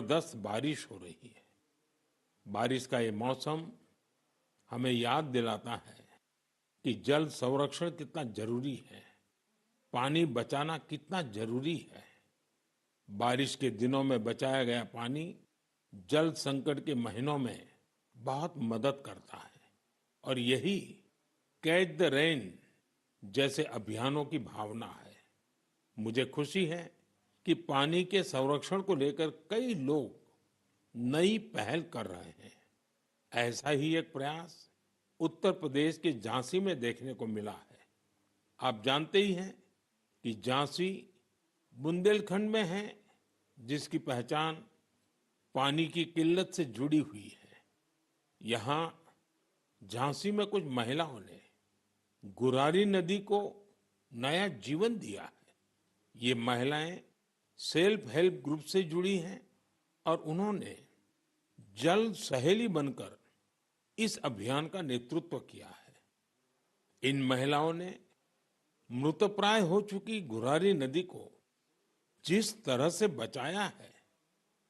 जबरदस्त बारिश हो रही है। बारिश का ये मौसम हमें याद दिलाता है कि जल संरक्षण कितना जरूरी है, पानी बचाना कितना जरूरी है। बारिश के दिनों में बचाया गया पानी जल संकट के महीनों में बहुत मदद करता है और यही कैच द रेन जैसे अभियानों की भावना है। मुझे खुशी है कि पानी के संरक्षण को लेकर कई लोग नई पहल कर रहे हैं। ऐसा ही एक प्रयास उत्तर प्रदेश के झांसी में देखने को मिला है। आप जानते ही हैं कि झांसी बुंदेलखंड में है, जिसकी पहचान पानी की किल्लत से जुड़ी हुई है। यहाँ झांसी में कुछ महिलाओं ने गुरारी नदी को नया जीवन दिया है। ये महिलाएं सेल्फ हेल्प ग्रुप से जुड़ी हैं और उन्होंने जल सहेली बनकर इस अभियान का नेतृत्व किया है। इन महिलाओं ने मृतप्राय हो चुकी गुरारी नदी को जिस तरह से बचाया है,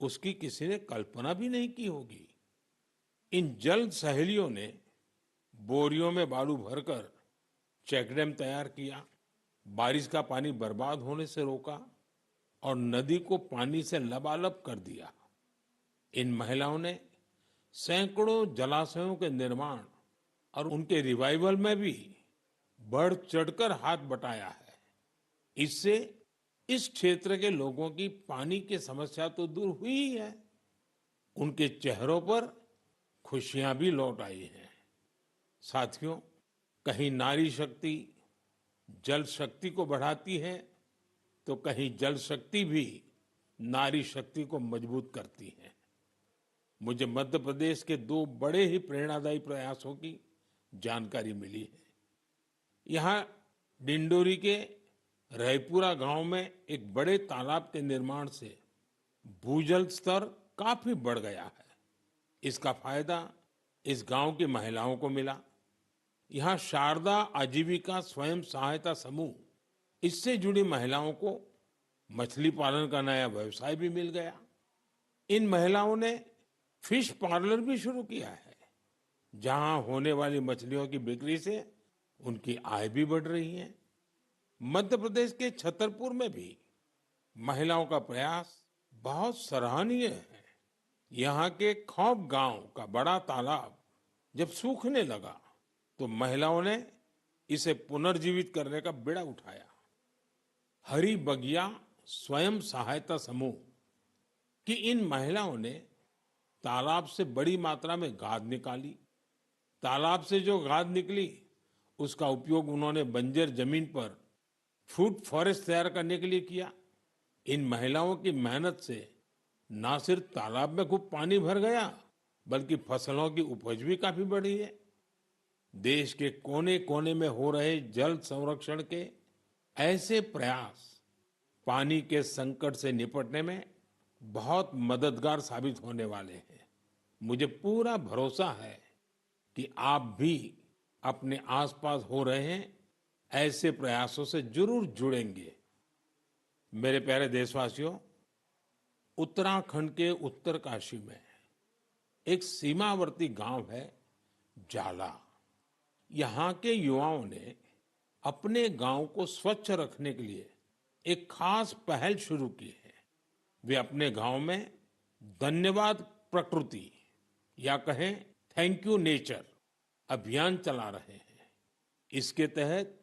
उसकी किसी ने कल्पना भी नहीं की होगी। इन जल सहेलियों ने बोरियों में बालू भरकर चेक डैम तैयार किया, बारिश का पानी बर्बाद होने से रोका और नदी को पानी से लबालब कर दिया। इन महिलाओं ने सैकड़ों जलाशयों के निर्माण और उनके रिवाइवल में भी बढ़ चढ़कर हाथ बटाया है। इससे इस क्षेत्र के लोगों की पानी की समस्या तो दूर हुई ही है, उनके चेहरों पर खुशियां भी लौट आई हैं। साथियों, कहीं नारी शक्ति जल शक्ति को बढ़ाती है तो कहीं जल शक्ति भी नारी शक्ति को मजबूत करती है। मुझे मध्य प्रदेश के दो बड़े ही प्रेरणादायी प्रयासों की जानकारी मिली है। यहाँ डिंडोरी के रायपुरा गांव में एक बड़े तालाब के निर्माण से भूजल स्तर काफी बढ़ गया है। इसका फायदा इस गांव की महिलाओं को मिला। यहाँ शारदा आजीविका स्वयं सहायता समूह, इससे जुड़ी महिलाओं को मछली पालन का नया व्यवसाय भी मिल गया। इन महिलाओं ने फिश पार्लर भी शुरू किया है, जहां होने वाली मछलियों की बिक्री से उनकी आय भी बढ़ रही है। मध्य प्रदेश के छतरपुर में भी महिलाओं का प्रयास बहुत सराहनीय है। यहाँ के खौब गांव का बड़ा तालाब जब सूखने लगा तो महिलाओं ने इसे पुनर्जीवित करने का बीड़ा उठाया। हरी बगिया स्वयं सहायता समूह की इन महिलाओं ने तालाब से बड़ी मात्रा में गाद निकाली। तालाब से जो गाद निकली उसका उपयोग उन्होंने बंजर जमीन पर फूड फॉरेस्ट तैयार करने के लिए किया। इन महिलाओं की मेहनत से न सिर्फ तालाब में खूब पानी भर गया, बल्कि फसलों की उपज भी काफी बढ़ी है। देश के कोने कोने में हो रहे जल संरक्षण के ऐसे प्रयास पानी के संकट से निपटने में बहुत मददगार साबित होने वाले हैं। मुझे पूरा भरोसा है कि आप भी अपने आसपास हो रहे हैं ऐसे प्रयासों से जरूर जुड़ेंगे। मेरे प्यारे देशवासियों, उत्तराखंड के उत्तरकाशी में एक सीमावर्ती गांव है जाला। यहाँ के युवाओं ने अपने गांव को स्वच्छ रखने के लिए एक खास पहल शुरू की है। वे अपने गांव में धन्यवाद प्रकृति या कहें थैंक यू नेचर अभियान चला रहे हैं। इसके तहत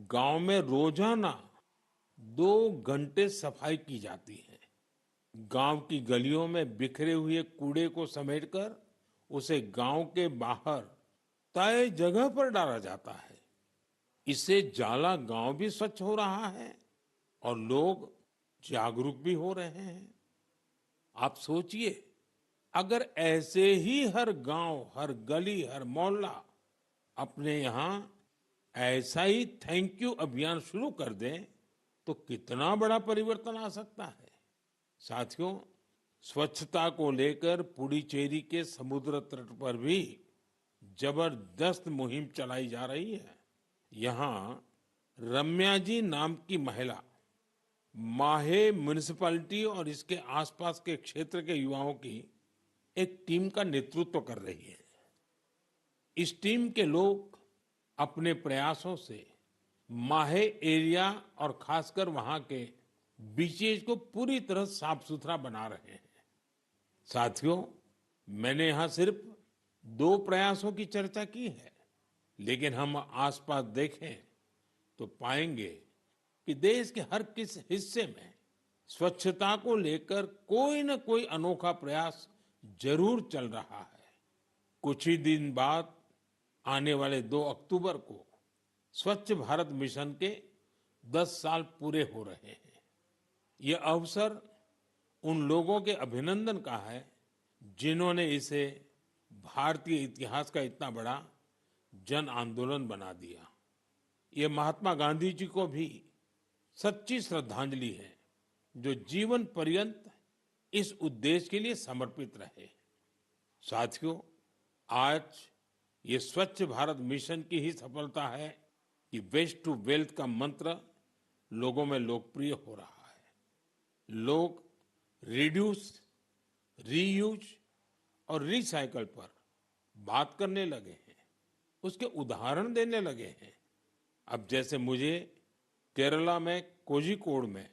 गांव में रोजाना 2 घंटे सफाई की जाती है। गांव की गलियों में बिखरे हुए कूड़े को समेटकर उसे गांव के बाहर तय जगह पर डाला जाता है। इससे जाला गांव भी स्वच्छ हो रहा है और लोग जागरूक भी हो रहे हैं। आप सोचिए, अगर ऐसे ही हर गांव, हर गली, हर मोहल्ला अपने यहाँ ऐसा ही थैंक यू अभियान शुरू कर दें तो कितना बड़ा परिवर्तन आ सकता है। साथियों, स्वच्छता को लेकर पुडुचेरी के समुद्र तट पर भी जबरदस्त मुहिम चलाई जा रही है। यहाँ रम्या जी नाम की महिला माहे म्युनिसिपैलिटी और इसके आसपास के क्षेत्र के युवाओं की एक टीम का नेतृत्व कर रही है। इस टीम के लोग अपने प्रयासों से माहे एरिया और खासकर वहां के बीचेस को पूरी तरह साफ सुथरा बना रहे हैं। साथियों, मैंने यहाँ सिर्फ 2 प्रयासों की चर्चा की है, लेकिन हम आसपास देखें तो पाएंगे कि देश के हर किस हिस्से में स्वच्छता को लेकर कोई न कोई अनोखा प्रयास जरूर चल रहा है। कुछ ही दिन बाद आने वाले 2 अक्टूबर को स्वच्छ भारत मिशन के 10 साल पूरे हो रहे हैं। ये अवसर उन लोगों के अभिनंदन का है जिन्होंने इसे भारतीय इतिहास का इतना बड़ा जन आंदोलन बना दिया। ये महात्मा गांधी जी को भी सच्ची श्रद्धांजलि है, जो जीवन पर्यंत इस उद्देश्य के लिए समर्पित रहे। साथियों, आज ये स्वच्छ भारत मिशन की ही सफलता है कि वेस्ट टू वेल्थ का मंत्र लोगों में लोकप्रिय हो रहा है। लोग रिड्यूस, रीयूज और रिसाइकल पर बात करने लगे हैं, उसके उदाहरण देने लगे हैं। अब जैसे मुझे केरला में कोझिकोड में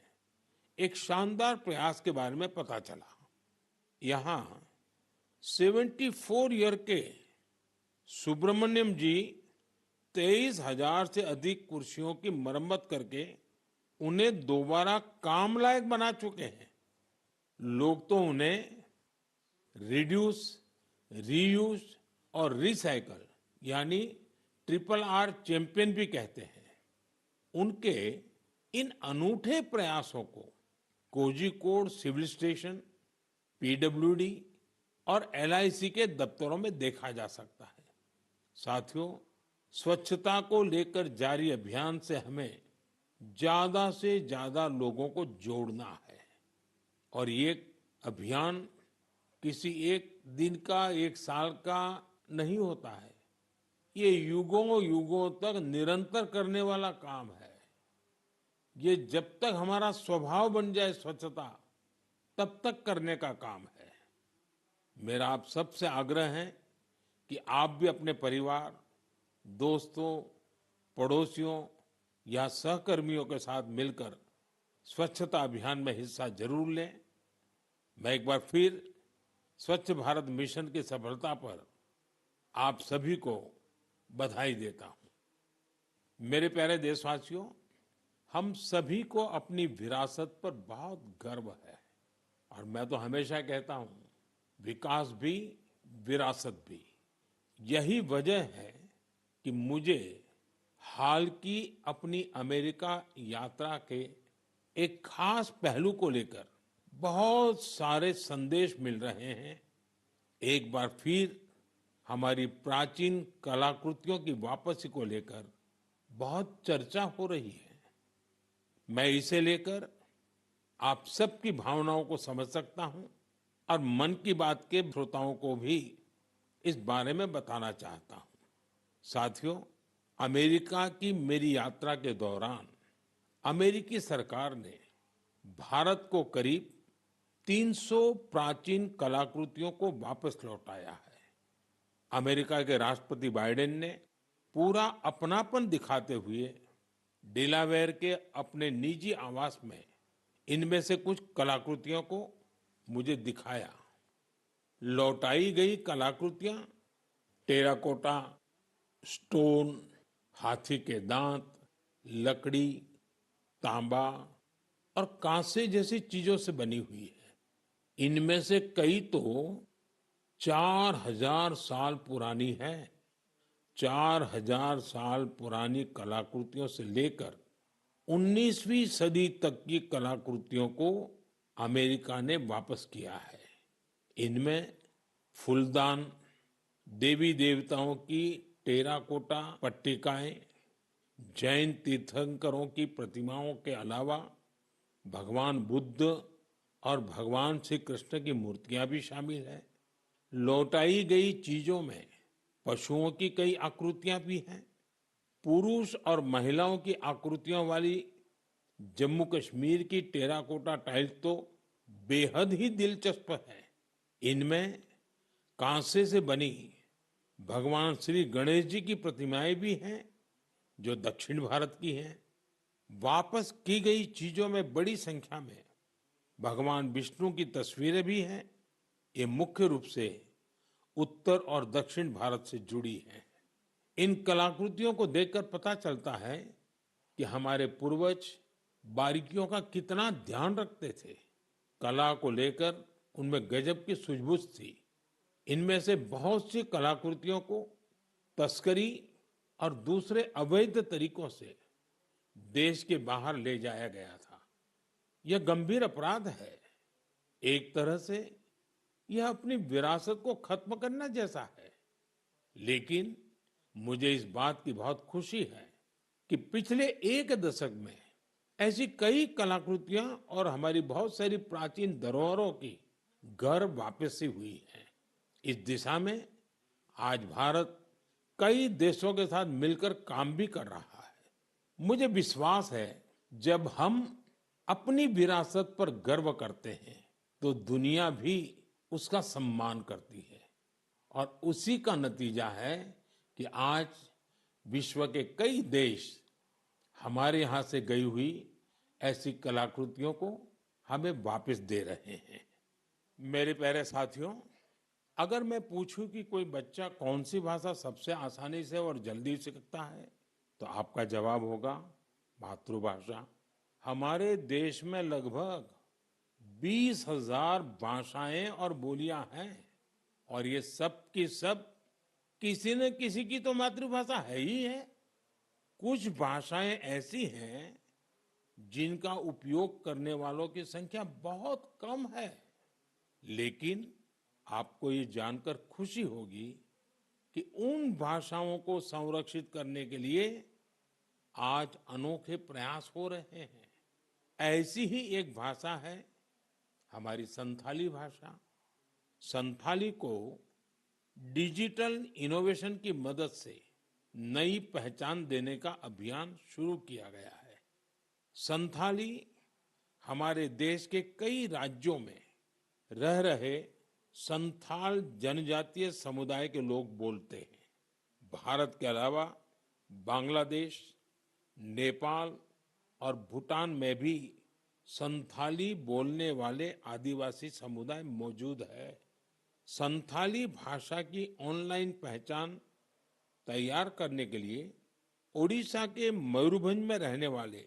एक शानदार प्रयास के बारे में पता चला। यहाँ 74 ईयर के सुब्रमण्यम जी 23,000 से अधिक कुर्सियों की मरम्मत करके उन्हें दोबारा काम लायक बना चुके हैं। लोग तो उन्हें रिड्यूस, रीयूज और रिसाइकल यानी RRR चैंपियन भी कहते हैं। उनके इन अनूठे प्रयासों को कोझिकोड सिविल स्टेशन, PWD और LIC के दफ्तरों में देखा जा सकता है। साथियों, स्वच्छता को लेकर जारी अभियान से हमें ज्यादा से ज्यादा लोगों को जोड़ना है और ये अभियान किसी एक दिन का, एक साल का नहीं होता है। ये युगों युगों तक निरंतर करने वाला काम है। ये जब तक हमारा स्वभाव बन जाए स्वच्छता, तब तक करने का काम है। मेरा आप सबसे आग्रह है कि आप भी अपने परिवार, दोस्तों, पड़ोसियों या सहकर्मियों के साथ मिलकर स्वच्छता अभियान में हिस्सा जरूर लें। मैं एक बार फिर स्वच्छ भारत मिशन की सफलता पर आप सभी को बधाई देता हूं। मेरे प्यारे देशवासियों, हम सभी को अपनी विरासत पर बहुत गर्व है और मैं तो हमेशा कहता हूं, विकास भी, विरासत भी। यही वजह है कि मुझे हाल की अपनी अमेरिका यात्रा के एक खास पहलू को लेकर बहुत सारे संदेश मिल रहे हैं। एक बार फिर हमारी प्राचीन कलाकृतियों की वापसी को लेकर बहुत चर्चा हो रही है। मैं इसे लेकर आप सबकी भावनाओं को समझ सकता हूं और मन की बात के श्रोताओं को भी इस बारे में बताना चाहता हूं। साथियों, अमेरिका की मेरी यात्रा के दौरान अमेरिकी सरकार ने भारत को करीब 300 प्राचीन कलाकृतियों को वापस लौटाया है। अमेरिका के राष्ट्रपति बाइडेन ने पूरा अपनापन दिखाते हुए डेलावेयर के अपने निजी आवास में इनमें से कुछ कलाकृतियों को मुझे दिखाया। लौटाई गई कलाकृतियां टेराकोटा, स्टोन, हाथी के दांत, लकड़ी, तांबा और कांसे जैसी चीजों से बनी हुई है। इनमें से कई तो 4000 साल पुरानी है। 4000 साल पुरानी कलाकृतियों से लेकर 19वीं सदी तक की कलाकृतियों को अमेरिका ने वापस किया है। इनमें फूलदान, देवी देवताओं की टेराकोटा पट्टिकाएं, जैन तीर्थंकरों की प्रतिमाओं के अलावा भगवान बुद्ध और भगवान श्री कृष्ण की मूर्तियां भी शामिल है। लौटाई गई चीजों में पशुओं की कई आकृतियां भी हैं। पुरुष और महिलाओं की आकृतियों वाली जम्मू कश्मीर की टेराकोटा टाइल्स तो बेहद ही दिलचस्प है। इनमें कांसे से बनी भगवान श्री गणेश जी की प्रतिमाएं भी हैं, जो दक्षिण भारत की हैं। वापस की गई चीजों में बड़ी संख्या में भगवान विष्णु की तस्वीरें भी हैं। ये मुख्य रूप से उत्तर और दक्षिण भारत से जुड़ी हैं। इन कलाकृतियों को देखकर पता चलता है कि हमारे पूर्वज बारीकियों का कितना ध्यान रखते थे। कला को लेकर उनमें गजब की सूझबूझ थी। इनमें से बहुत सी कलाकृतियों को तस्करी और दूसरे अवैध तरीकों से देश के बाहर ले जाया गया था। यह गंभीर अपराध है। एक तरह से यह अपनी विरासत को खत्म करना जैसा है। लेकिन मुझे इस बात की बहुत खुशी है कि पिछले एक दशक में ऐसी कई कलाकृतियां और हमारी बहुत सारी प्राचीन धरोहरों की घर वापसी हुई है। इस दिशा में आज भारत कई देशों के साथ मिलकर काम भी कर रहा है। मुझे विश्वास है, जब हम अपनी विरासत पर गर्व करते हैं तो दुनिया भी उसका सम्मान करती है। और उसी का नतीजा है कि आज विश्व के कई देश हमारे यहाँ से गई हुई ऐसी कलाकृतियों को हमें वापस दे रहे हैं। मेरे प्यारे साथियों, अगर मैं पूछूं कि कोई बच्चा कौन सी भाषा सबसे आसानी से और जल्दी सीखता है, तो आपका जवाब होगा मातृभाषा। हमारे देश में लगभग 20,000 भाषाएं और बोलियां हैं, और ये सब की सब किसी न किसी की तो मातृभाषा है ही है। कुछ भाषाएं ऐसी हैं जिनका उपयोग करने वालों की संख्या बहुत कम है। लेकिन आपको ये जानकर खुशी होगी कि उन भाषाओं को संरक्षित करने के लिए आज अनोखे प्रयास हो रहे हैं। ऐसी ही एक भाषा है हमारी संथाली भाषा। संथाली को डिजिटल इनोवेशन की मदद से नई पहचान देने का अभियान शुरू किया गया है। संथाली हमारे देश के कई राज्यों में रह रहे संथाल जनजातीय समुदाय के लोग बोलते हैं। भारत के अलावा बांग्लादेश, नेपाल और भूटान में भी संथाली बोलने वाले आदिवासी समुदाय मौजूद है। संथाली भाषा की ऑनलाइन पहचान तैयार करने के लिए ओडिशा के मयूरभंज में रहने वाले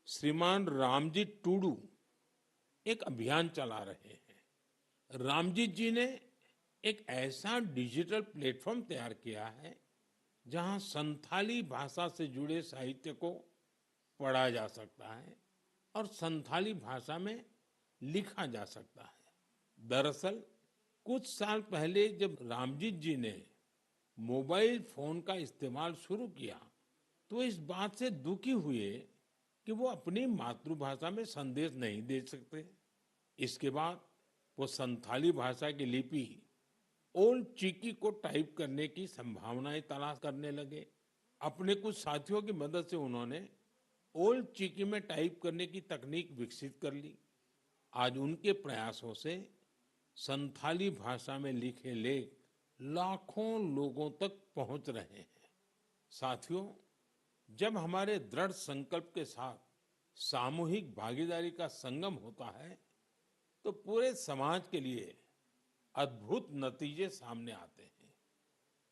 श्रीमान रामजी टूडू एक अभियान चला रहे हैं। रामजीत जी ने एक ऐसा डिजिटल प्लेटफॉर्म तैयार किया है जहां संथाली भाषा से जुड़े साहित्य को पढ़ा जा सकता है और संथाली भाषा में लिखा जा सकता है। दरअसल कुछ साल पहले जब रामजीत जी ने मोबाइल फोन का इस्तेमाल शुरू किया तो इस बात से दुखी हुए कि वो अपनी मातृभाषा में संदेश नहीं दे सकते। इसके बाद वो संथाली भाषा की लिपि ओल्ड चिकी को टाइप करने की संभावनाएं तलाश करने लगे। अपने कुछ साथियों की मदद से उन्होंने ओल्ड चिकी में टाइप करने की तकनीक विकसित कर ली। आज उनके प्रयासों से संथाली भाषा में लिखे लेख लाखों लोगों तक पहुंच रहे हैं। साथियों, जब हमारे दृढ़ संकल्प के साथ सामूहिक भागीदारी का संगम होता है तो पूरे समाज के लिए अद्भुत नतीजे सामने आते हैं।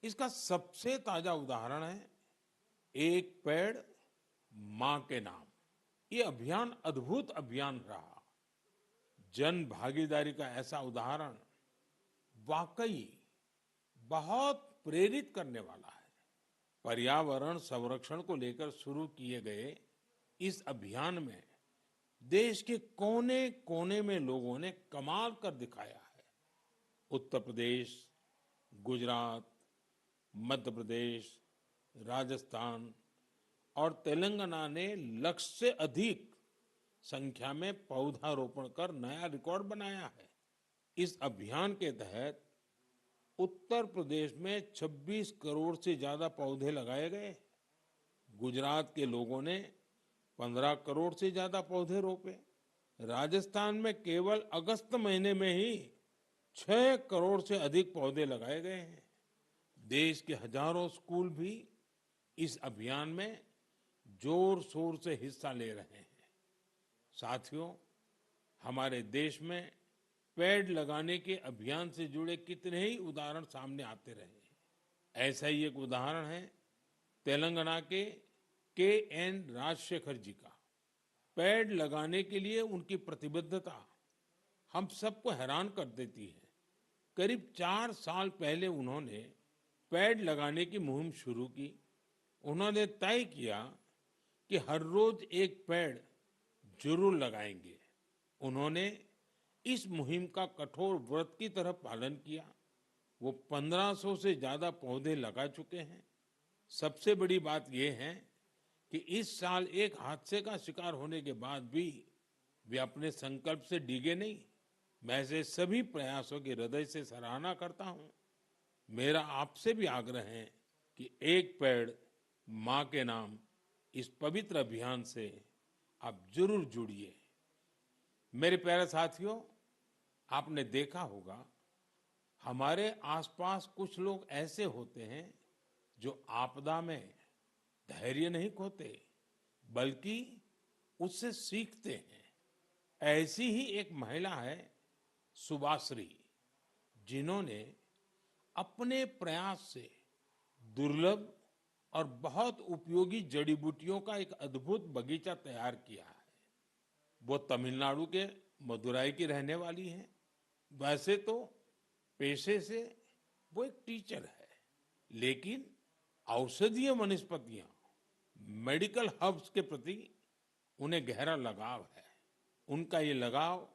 इसका सबसे ताजा उदाहरण है एक पेड़ मां के नाम। ये अभियान अद्भुत अभियान रहा। जन भागीदारी का ऐसा उदाहरण वाकई बहुत प्रेरित करने वाला है। पर्यावरण संरक्षण को लेकर शुरू किए गए इस अभियान में देश के कोने कोने में लोगों ने कमाल कर दिखाया है। उत्तर प्रदेश, गुजरात, मध्य प्रदेश, राजस्थान और तेलंगाना ने लक्ष्य से अधिक संख्या में पौधारोपण कर नया रिकॉर्ड बनाया है। इस अभियान के तहत उत्तर प्रदेश में 26 करोड़ से ज्यादा पौधे लगाए गए। गुजरात के लोगों ने 15 करोड़ से ज्यादा पौधे रोपे। राजस्थान में केवल अगस्त महीने में ही 6 करोड़ से अधिक पौधे लगाए गए हैं। देश के हजारों स्कूल भी इस अभियान में जोर शोर से हिस्सा ले रहे हैं। साथियों, हमारे देश में पेड़ लगाने के अभियान से जुड़े कितने ही उदाहरण सामने आते रहे हैं। ऐसा ही एक उदाहरण है तेलंगाना के एन राजशेखर जी का। पेड़ लगाने के लिए उनकी प्रतिबद्धता हम सबको हैरान कर देती है। करीब 4 साल पहले उन्होंने पेड़ लगाने की मुहिम शुरू की। उन्होंने तय किया कि हर रोज एक पेड़ जरूर लगाएंगे। उन्होंने इस मुहिम का कठोर व्रत की तरह पालन किया। वो 1500 से ज्यादा पौधे लगा चुके हैं। सबसे बड़ी बात यह है कि इस साल एक हादसे का शिकार होने के बाद भी वे अपने संकल्प से डिगे नहीं। मैं ऐसे सभी प्रयासों की हृदय से सराहना करता हूं। मेरा आपसे भी आग्रह है कि एक पेड़ मां के नाम इस पवित्र अभियान से आप जरूर जुड़िए। मेरे प्यारे साथियों, आपने देखा होगा हमारे आसपास कुछ लोग ऐसे होते हैं जो आपदा में धैर्य नहीं खोते बल्कि उससे सीखते हैं। ऐसी ही एक महिला है सुभाश्री, जिन्होंने अपने प्रयास से दुर्लभ और बहुत उपयोगी जड़ी बूटियों का एक अद्भुत बगीचा तैयार किया है। वो तमिलनाडु के मदुराई की रहने वाली हैं। वैसे तो पेशे से वो एक टीचर है, लेकिन औषधीय वनस्पतियां, मेडिकल हर्ब्स के प्रति उन्हें गहरा लगाव है। उनका ये लगाव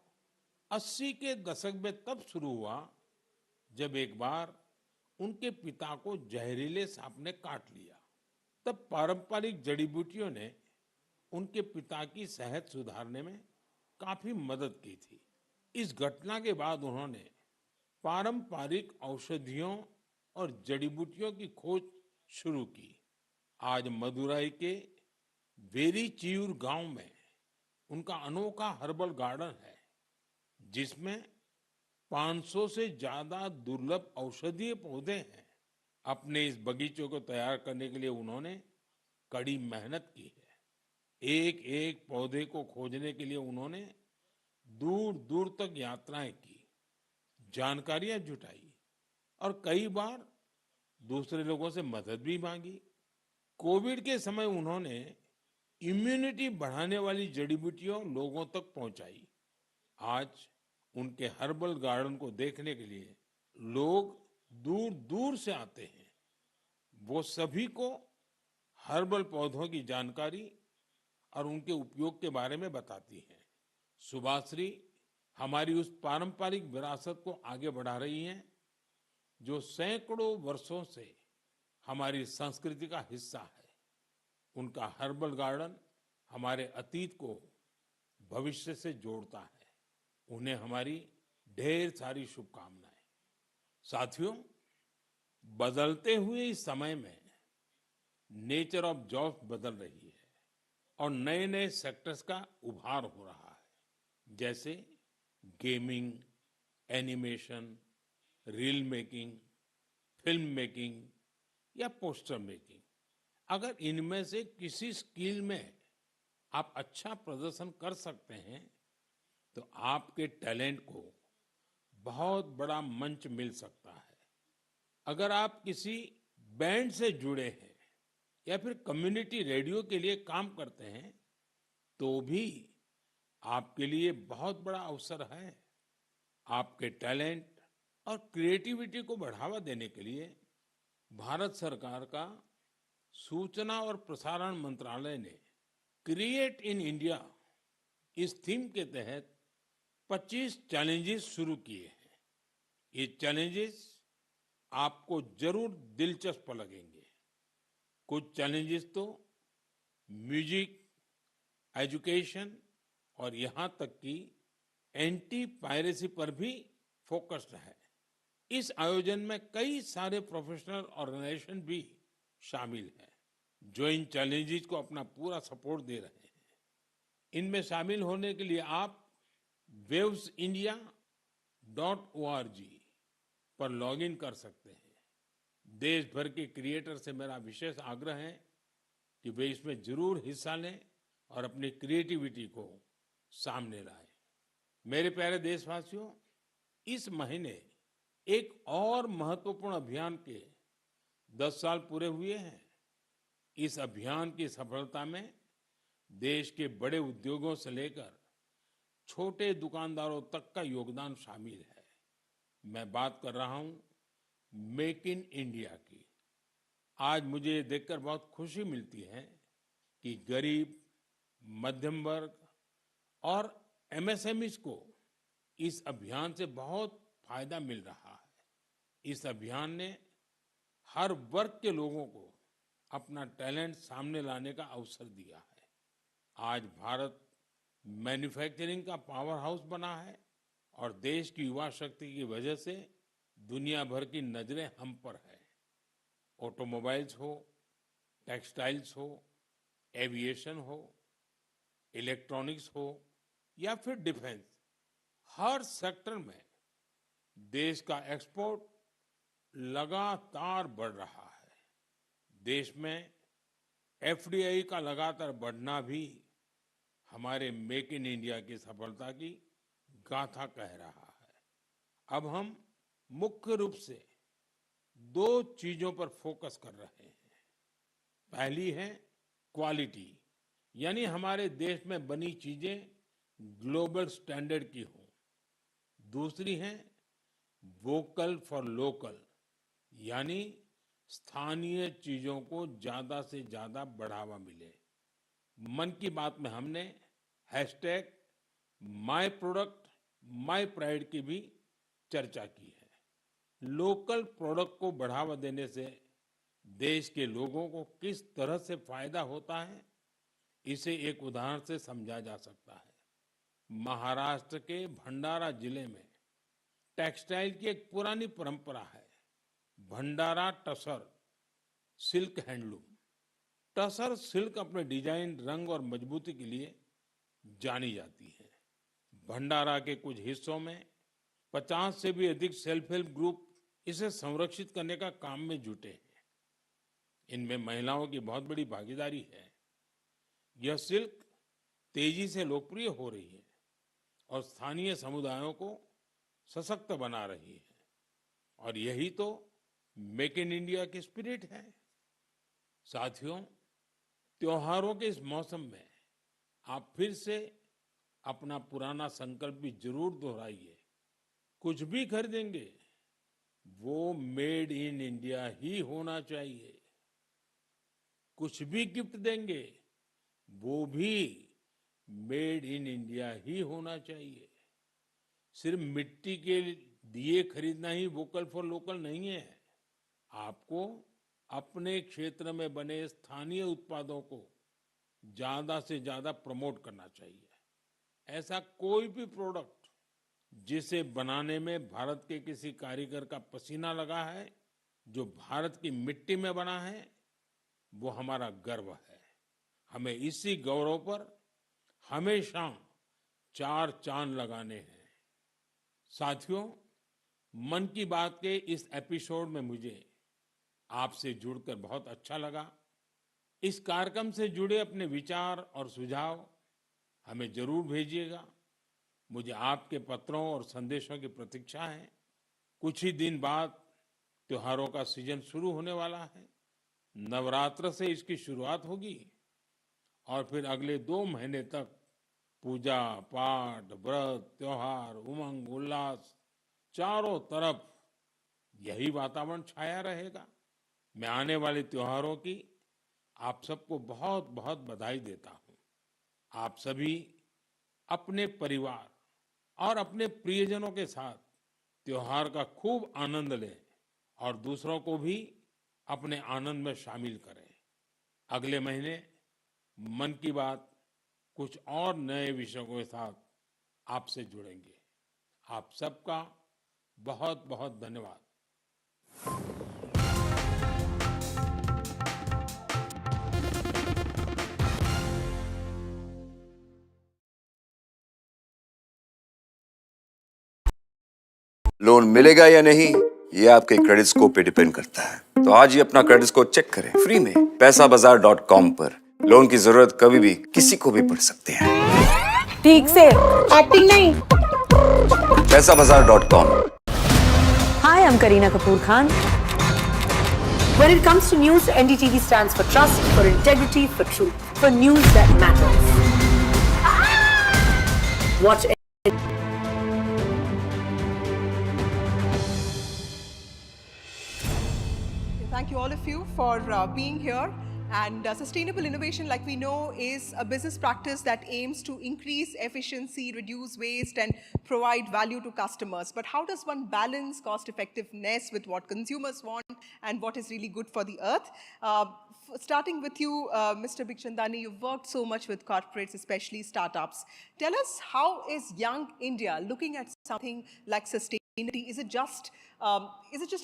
80 के दशक में तब शुरू हुआ जब एक बार उनके पिता को जहरीले सांप ने काट लिया। तब पारंपरिक जड़ी बूटियों ने उनके पिता की सेहत सुधारने में काफी मदद की थी। इस घटना के बाद उन्होंने पारंपरिक औषधियों और जड़ी बूटियों की खोज शुरू की। आज मदुराई के वेरीचियूर गांव में उनका अनोखा हर्बल गार्डन है, जिसमें 500 से ज्यादा दुर्लभ औषधीय पौधे हैं। अपने इस बगीचे को तैयार करने के लिए उन्होंने कड़ी मेहनत की है। एक एक पौधे को खोजने के लिए उन्होंने दूर दूर तक यात्राएं की, जानकारियां जुटाई और कई बार दूसरे लोगों से मदद भी मांगी। कोविड के समय उन्होंने इम्यूनिटी बढ़ाने वाली जड़ी बूटियां लोगों तक पहुंचाई। आज उनके हर्बल गार्डन को देखने के लिए लोग दूर दूर से आते हैं। वो सभी को हर्बल पौधों की जानकारी और उनके उपयोग के बारे में बताती हैं। सुभाश्री हमारी उस पारंपरिक विरासत को आगे बढ़ा रही हैं, जो सैकड़ों वर्षों से हमारी संस्कृति का हिस्सा है। उनका हर्बल गार्डन हमारे अतीत को भविष्य से जोड़ता है। उन्हें हमारी ढेर सारी शुभकामनाएं। साथियों, बदलते हुए इस समय में नेचर ऑफ जॉब्स बदल रही है और नए नए सेक्टर्स का उभार हो रहा है, जैसे gaming, animation, reel making, film making या पोस्टर मेकिंग। अगर इनमें से किसी स्किल में आप अच्छा प्रदर्शन कर सकते हैं तो आपके टैलेंट को बहुत बड़ा मंच मिल सकता है। अगर आप किसी बैंड से जुड़े हैं या फिर कम्युनिटी रेडियो के लिए काम करते हैं तो भी आपके लिए बहुत बड़ा अवसर है। आपके टैलेंट और क्रिएटिविटी को बढ़ावा देने के लिए भारत सरकार का सूचना और प्रसारण मंत्रालय ने क्रिएट इन इंडिया इस थीम के तहत 25 चैलेंजेस शुरू किए हैं। ये चैलेंजेस आपको जरूर दिलचस्प लगेंगे। कुछ चैलेंजेस तो म्यूजिक, एजुकेशन और यहाँ तक कि एंटी पायरेसी पर भी फोकस्ड है। इस आयोजन में कई सारे प्रोफेशनल ऑर्गेनाइजेशन भी शामिल हैं, जो इन चैलेंजेस को अपना पूरा सपोर्ट दे रहे हैं। इनमें शामिल होने के लिए आप wavesindia.org पर लॉगिन कर सकते हैं। देश भर के क्रिएटर से मेरा विशेष आग्रह है कि वे इसमें जरूर हिस्सा लें और अपनी क्रिएटिविटी को सामने लाएं। मेरे प्यारे देशवासियों, इस महीने एक और महत्वपूर्ण अभियान के 10 साल पूरे हुए हैं। इस अभियान की सफलता में देश के बड़े उद्योगों से लेकर छोटे दुकानदारों तक का योगदान शामिल है। मैं बात कर रहा हूं मेक इन इंडिया की। आज मुझे ये देखकर बहुत खुशी मिलती है कि गरीब, मध्यम वर्ग और एमएसएमईज को इस अभियान से बहुत फायदा मिल रहा है। इस अभियान ने हर वर्ग के लोगों को अपना टैलेंट सामने लाने का अवसर दिया है। आज भारत मैन्युफैक्चरिंग का पावर हाउस बना है और देश की युवा शक्ति की वजह से दुनिया भर की नजरें हम पर है। ऑटोमोबाइल्स हो, टेक्सटाइल्स हो, एविएशन हो, इलेक्ट्रॉनिक्स हो या फिर डिफेंस, हर सेक्टर में देश का एक्सपोर्ट लगातार बढ़ रहा है। देश में एफडीआई का लगातार बढ़ना भी हमारे मेक इन इंडिया की सफलता की गाथा कह रहा है। अब हम मुख्य रूप से 2 चीजों पर फोकस कर रहे हैं। पहली है क्वालिटी, यानी हमारे देश में बनी चीजें ग्लोबल स्टैंडर्ड की हों। दूसरी है वोकल फॉर लोकल, यानी स्थानीय चीजों को ज्यादा से ज्यादा बढ़ावा मिले। मन की बात में हमने hashtag my product my pride की भी चर्चा की है। लोकल प्रोडक्ट को बढ़ावा देने से देश के लोगों को किस तरह से फायदा होता है, इसे एक उदाहरण से समझा जा सकता है। महाराष्ट्र के भंडारा जिले में टेक्सटाइल की एक पुरानी परंपरा है, Bhandara tussar silk handloom. Tussar silk अपने डिजाइन, रंग और मजबूती के लिए जानी जाती है। भंडारा के कुछ हिस्सों में 50 से भी अधिक सेल्फ हेल्प ग्रुप इसे संरक्षित करने का काम में जुटे हैं। इनमें महिलाओं की बहुत बड़ी भागीदारी है। यह सिल्क तेजी से लोकप्रिय हो रही है और स्थानीय समुदायों को सशक्त बना रही है। और यही तो मेक इन इंडिया की स्पिरिट है। साथियों, त्योहारों के इस मौसम में आप फिर से अपना पुराना संकल्प भी जरूर दोहराइए। कुछ भी खरीदेंगे वो मेड इन इंडिया ही होना चाहिए। कुछ भी गिफ्ट देंगे वो भी मेड इन इंडिया ही होना चाहिए। सिर्फ मिट्टी के दिए खरीदना ही वोकल फॉर लोकल नहीं है। आपको अपने क्षेत्र में बने स्थानीय उत्पादों को ज्यादा से ज्यादा प्रमोट करना चाहिए। ऐसा कोई भी प्रोडक्ट जिसे बनाने में भारत के किसी कारीगर का पसीना लगा है, जो भारत की मिट्टी में बना है, वो हमारा गर्व है। हमें इसी गौरव पर हमेशा 4 चांद लगाने हैं। साथियों, मन की बात के इस एपिसोड में मुझे आपसे जुड़कर बहुत अच्छा लगा। इस कार्यक्रम से जुड़े अपने विचार और सुझाव हमें जरूर भेजिएगा। मुझे आपके पत्रों और संदेशों की प्रतीक्षा है। कुछ ही दिन बाद त्योहारों का सीजन शुरू होने वाला है। नवरात्र से इसकी शुरुआत होगी और फिर अगले 2 महीने तक पूजा पाठ, व्रत, त्योहार, उमंग उल्लास, चारों तरफ यही वातावरण छाया रहेगा। मैं आने वाले त्योहारों की आप सबको बहुत बहुत बधाई देता हूं। आप सभी अपने परिवार और अपने प्रियजनों के साथ त्योहार का खूब आनंद लें और दूसरों को भी अपने आनंद में शामिल करें। अगले महीने मन की बात कुछ और नए विषयों के साथ आपसे जुड़ेंगे। आप सबका बहुत बहुत धन्यवाद। लोन मिलेगा या नहीं ये आपके क्रेडिट स्कोर पे डिपेंड करता है। तो आज ही अपना क्रेडिट स्कोर चेक करें फ्री में पैसाबाजार.com पर। लोन की जरूरत कभी भी किसी को भी पड़ सकती है। ठीक से एक्टिंग नहीं। पैसाबाजार.com। Hi, I'm Kareena Kapoor Khan. When it comes to news, NDTV stands for trust, for integrity, for truth, for news that matters. Watch. Thank you all of you for being here. And sustainable innovation, like we know, is a business practice that aims to increase efficiency, reduce waste, and provide value to customers. But how does one balance cost effectiveness with what consumers want and what is really good for the earth? Starting with you, Mr. Bigchandani, you've worked so much with corporates, especially startups. Tell us, how is young India looking at something like sustainability? Is it just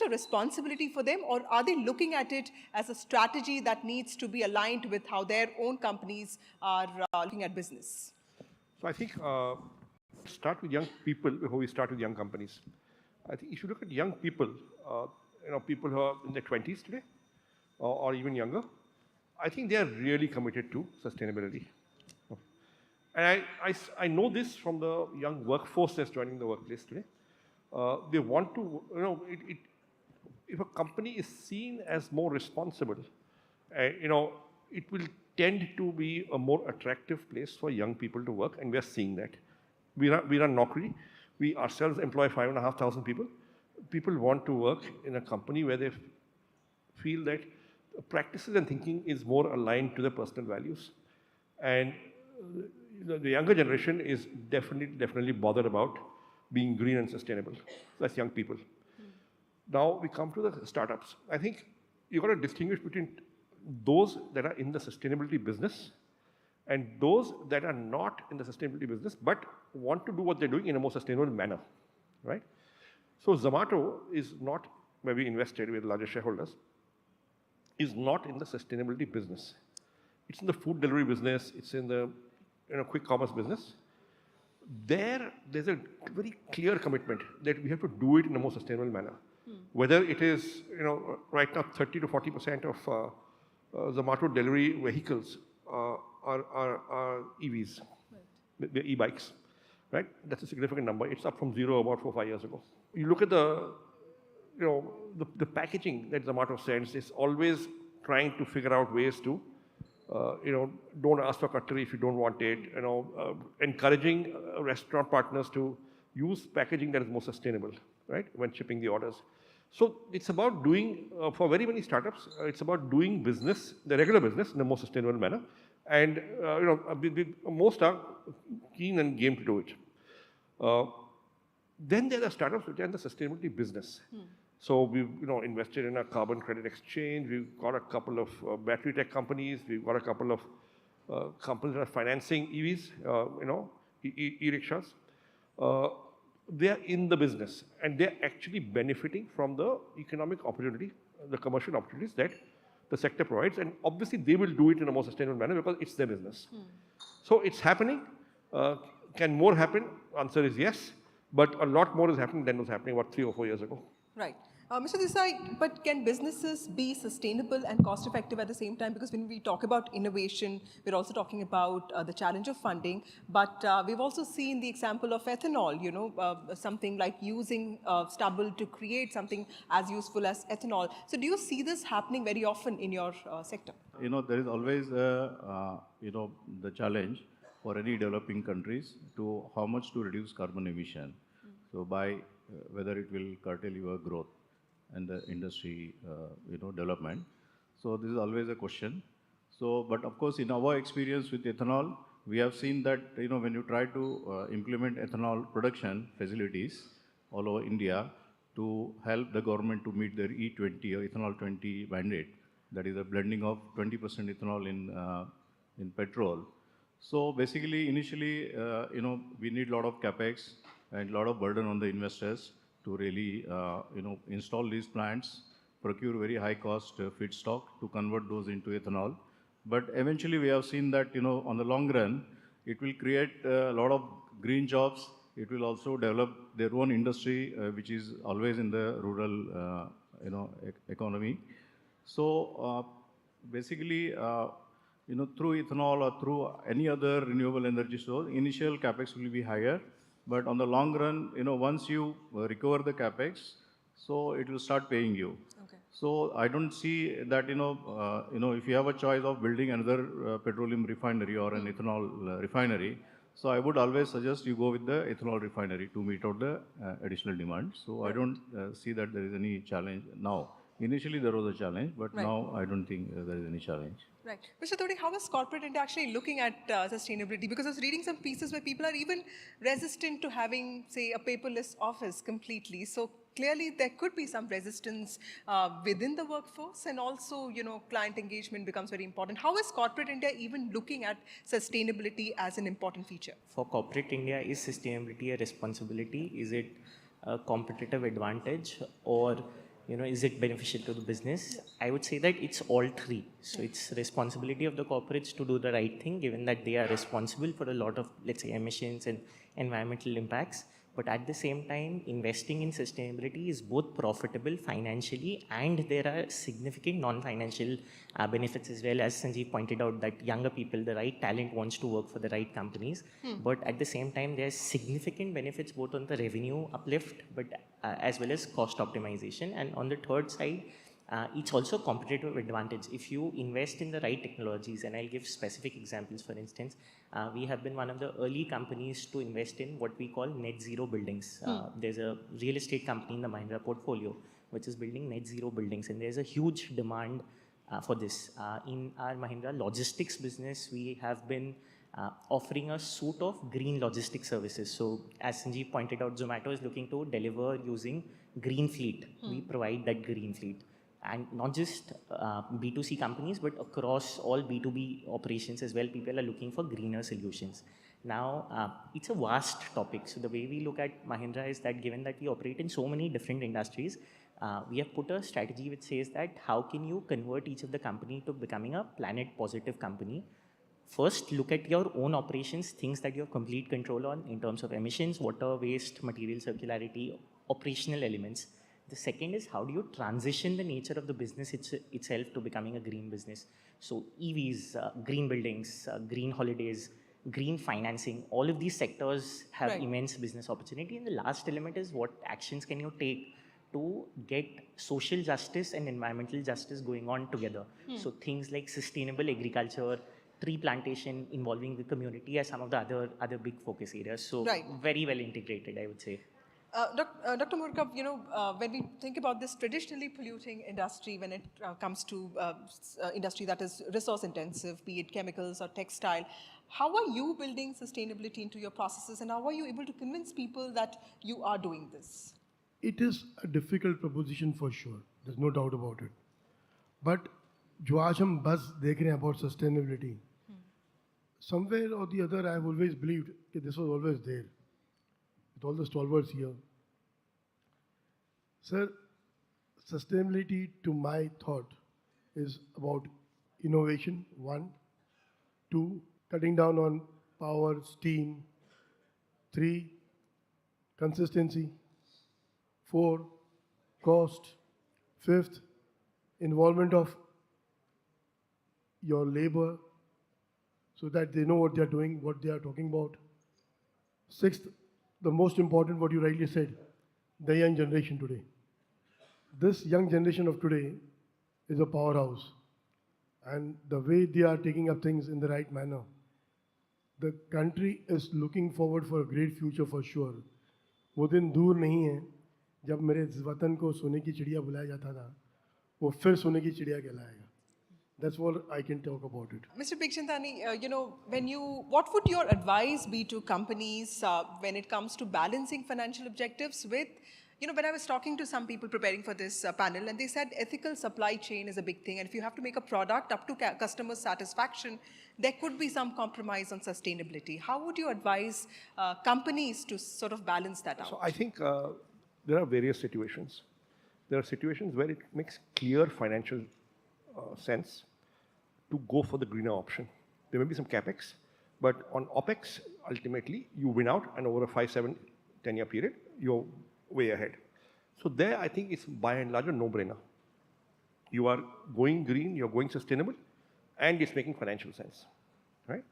a responsibility for them, or are they looking at it as a strategy that needs to be aligned with how their own companies are looking at business? So I think start with young people before we start with young companies. I think if you look at young people, people who are in their 20s today or even younger, I think they are really committed to sustainability. And I know this from the young workforce that's joining the workplace today. They want to, if a company is seen as more responsible, it will tend to be a more attractive place for young people to work, and we are seeing that. We run Naukri. We ourselves employ 5,500 people. People want to work in a company where they feel that practices and thinking is more aligned to their personal values. And the younger generation is definitely bothered about being green and sustainable. That's young people. Now we come to the startups. I think you've got to distinguish between those that are in the sustainability business and those that are not in the sustainability business but want to do what they're doing in a more sustainable manner, right? So Zomato is not, where we invested with larger shareholders, is not in the sustainability business. It's in the food delivery business. It's in the quick commerce business. There's a very clear commitment that we have to do it in a more sustainable manner. Whether it is, right now 30 to 40% of Zomato delivery vehicles are EVs, right. They're e-bikes, right? That's a significant number. It's up from zero about 4 or 5 years ago. You look at the packaging that Zomato sends is always trying to figure out ways to, don't ask for cutlery if you don't want it, encouraging restaurant partners to use packaging that is more sustainable, right, when shipping the orders. So it's about doing, for very many startups, it's about doing business, the regular business, in a more sustainable manner. And, most are keen and game to do it. Then there are startups which are in the sustainability business. So we've invested in a carbon credit exchange. We've got a couple of battery tech companies. We've got a couple of companies that are financing EVs, e-rickshaws. They are in the business and they're actually benefiting from the economic opportunity, the commercial opportunities that the sector provides. And obviously they will do it in a more sustainable manner because it's their business. So it's happening. Can more happen? Answer is yes. But a lot more is happening than was happening about 3 or 4 years ago. Right. Mr. Desai, but can businesses be sustainable and cost effective at the same time? Because when we talk about innovation, we're also talking about the challenge of funding. But we've also seen the example of ethanol, something like using stubble to create something as useful as ethanol. So do you see this happening very often in your sector? There is always, the challenge for any developing countries to how much to reduce carbon emission. So by whether it will curtail your growth and the industry, development. So this is always a question. So, but of course, in our experience with ethanol, we have seen that, when you try to implement ethanol production facilities all over India to help the government to meet their E20 or ethanol 20 mandate, that is a blending of 20% ethanol in petrol. So basically, initially, we need a lot of capex and a lot of burden on the investors to really, install these plants, procure very high cost feedstock to convert those into ethanol. But eventually we have seen that, on the long run, it will create a lot of green jobs it will also develop their own industry, which is always in the rural, economy. So basically, through ethanol or through any other renewable energy source, initial capex will be higher, but on the long run, once you recover the capex, so it will start paying you. Okay. So I don't see that, if you have a choice of building another petroleum refinery or an ethanol refinery, so I would always suggest you go with the ethanol refinery to meet out the additional demand. So I don't see that there is any challenge now. Initially there was a challenge, but now I don't think there is any challenge. Right. Mr. Todi, how is corporate India actually looking at sustainability? Because I was reading some pieces where people are even resistant to having, say, a paperless office completely. So clearly there could be some resistance within the workforce, and also, client engagement becomes very important. How is corporate India even looking at sustainability as an important feature? For corporate India, is sustainability a responsibility? Is it a competitive advantage, or is it beneficial to the business? I would say that it's all three. So it's responsibility of the corporates to do the right thing, given that they are responsible for a lot of, let's say, emissions and environmental impacts. But at the same time, investing in sustainability is both profitable financially, and there are significant non-financial benefits as well. As Sanjeev pointed out, that younger people, the right talent wants to work for the right companies. But at the same time, there are significant benefits both on the revenue uplift, but as well as cost optimization. And on the third side, it's also competitive advantage. If you invest in the right technologies, and I'll give specific examples. For instance, we have been one of the early companies to invest in what we call net zero buildings. There's a real estate company in the Mahindra portfolio which is building net zero buildings, and there's a huge demand for this. In our Mahindra logistics business, we have been offering a suite of green logistics services. So as Sanjeev pointed out, Zomato is looking to deliver using green fleet. We provide that green fleet. And not just B2C companies, but across all B2B operations as well, people are looking for greener solutions. Now, it's a vast topic. So the way we look at Mahindra is that, given that we operate in so many different industries, we have put a strategy which says that how can you convert each of the company to becoming a planet positive company. First, look at your own operations, things that you have complete control on in terms of emissions, water, waste, material circularity, operational elements. The second is, how do you transition the nature of the business itself to becoming a green business? So EVs, green buildings, green holidays, green financing, all of these sectors have immense business opportunity. And the last element is, what actions can you take to get social justice and environmental justice going on together? So things like sustainable agriculture, tree plantation involving the community are some of the other big focus areas. So very well integrated, I would say. Dr. Murkab, when we think about this traditionally polluting industry, when it comes to industry that is resource intensive, be it chemicals or textile, how are you building sustainability into your processes, and how are you able to convince people that you are doing this? It is a difficult proposition for sure. There's no doubt about it. But जो आज हम बस देख रहे हैं about sustainability, somewhere or the other, I've always believed that this was always there. With all the stalwarts here. Sir, sustainability, to my thought, is about innovation, 1. 2, cutting down on power, steam. 3, consistency. 4, cost. 5th, involvement of your labor so that they know what they are doing, what they are talking about. 6th, the most important, what you rightly said, the young generation today. This young generation of today is a powerhouse. And the way they are taking up things in the right manner, the country is looking forward for a great future for sure. वो दिन दूर नहीं है जब मेरे वतन को सोने की चिड़िया बुलाया जाता था, वो फिर सोने की चिड़िया कहलाएगा. That's all I can talk about it. Mr. Bigchandani, what would your advice be to companies when it comes to balancing financial objectives with, when I was talking to some people preparing for this panel, and they said ethical supply chain is a big thing, and if you have to make a product up to customer satisfaction, there could be some compromise on sustainability. How would you advise companies to sort of balance that out? So I think there are various situations. There are situations where it makes clear financial sense to go for the greener option. There may be some capex, but on OPEX, ultimately you win out, and over a 5, 7, 10-year period, you're way ahead. So there, I think it's by and large a no-brainer. You are going green, you're going sustainable, and it's making financial sense, right?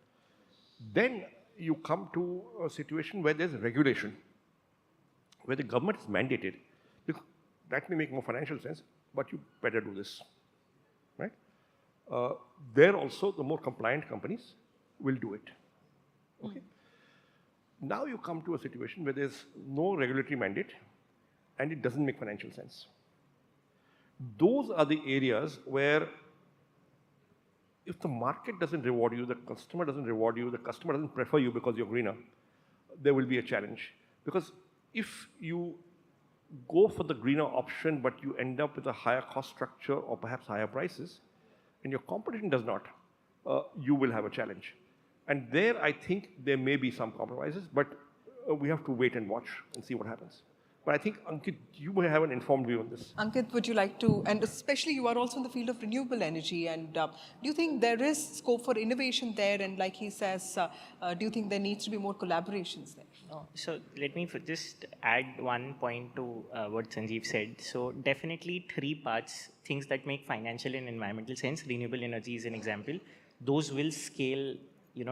Then you come to a situation where there's regulation, where the government is mandated. That may make more financial sense, but you better do this, right? There also, the more compliant companies will do it, okay? Now you come to a situation where there's no regulatory mandate, and it doesn't make financial sense. Those are the areas where if the market doesn't reward you, the customer doesn't reward you, the customer doesn't prefer you because you're greener, there will be a challenge. Because if you go for the greener option, but you end up with a higher cost structure or perhaps higher prices, and your competition does not, you will have a challenge. And there, I think there may be some compromises, but we have to wait and watch and see what happens. But I think, Ankit, you may have an informed view on this. Ankit, would you like to, and especially you are also in the field of renewable energy, and do you think there is scope for innovation there? And like he says, do you think there needs to be more collaborations there? No. So let me just add one point to what Sanjeev said. So definitely 3 parts, things that make financial and environmental sense. Renewable energy is an example. Those will scale,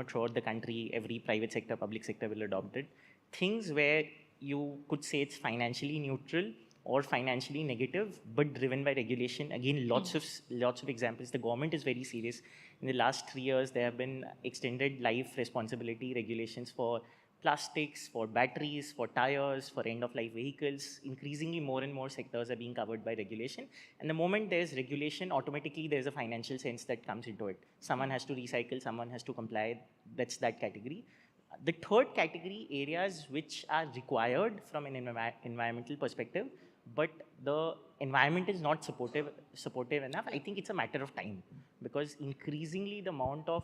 throughout the country. Every private sector, public sector will adopt it. Things where you could say it's financially neutral or financially negative, but driven by regulation. Again, lots of examples. The government is very serious. In the last 3 years, there have been extended life responsibility regulations for plastics, for batteries, for tires, for end-of-life vehicles. Increasingly, more and more sectors are being covered by regulation. And the moment there's regulation, automatically there's a financial sense that comes into it. Someone has to recycle, someone has to comply. That's that category. The third category, areas which are required from an environmental perspective, but the environment is not supportive enough. I think it's a matter of time, because increasingly the amount of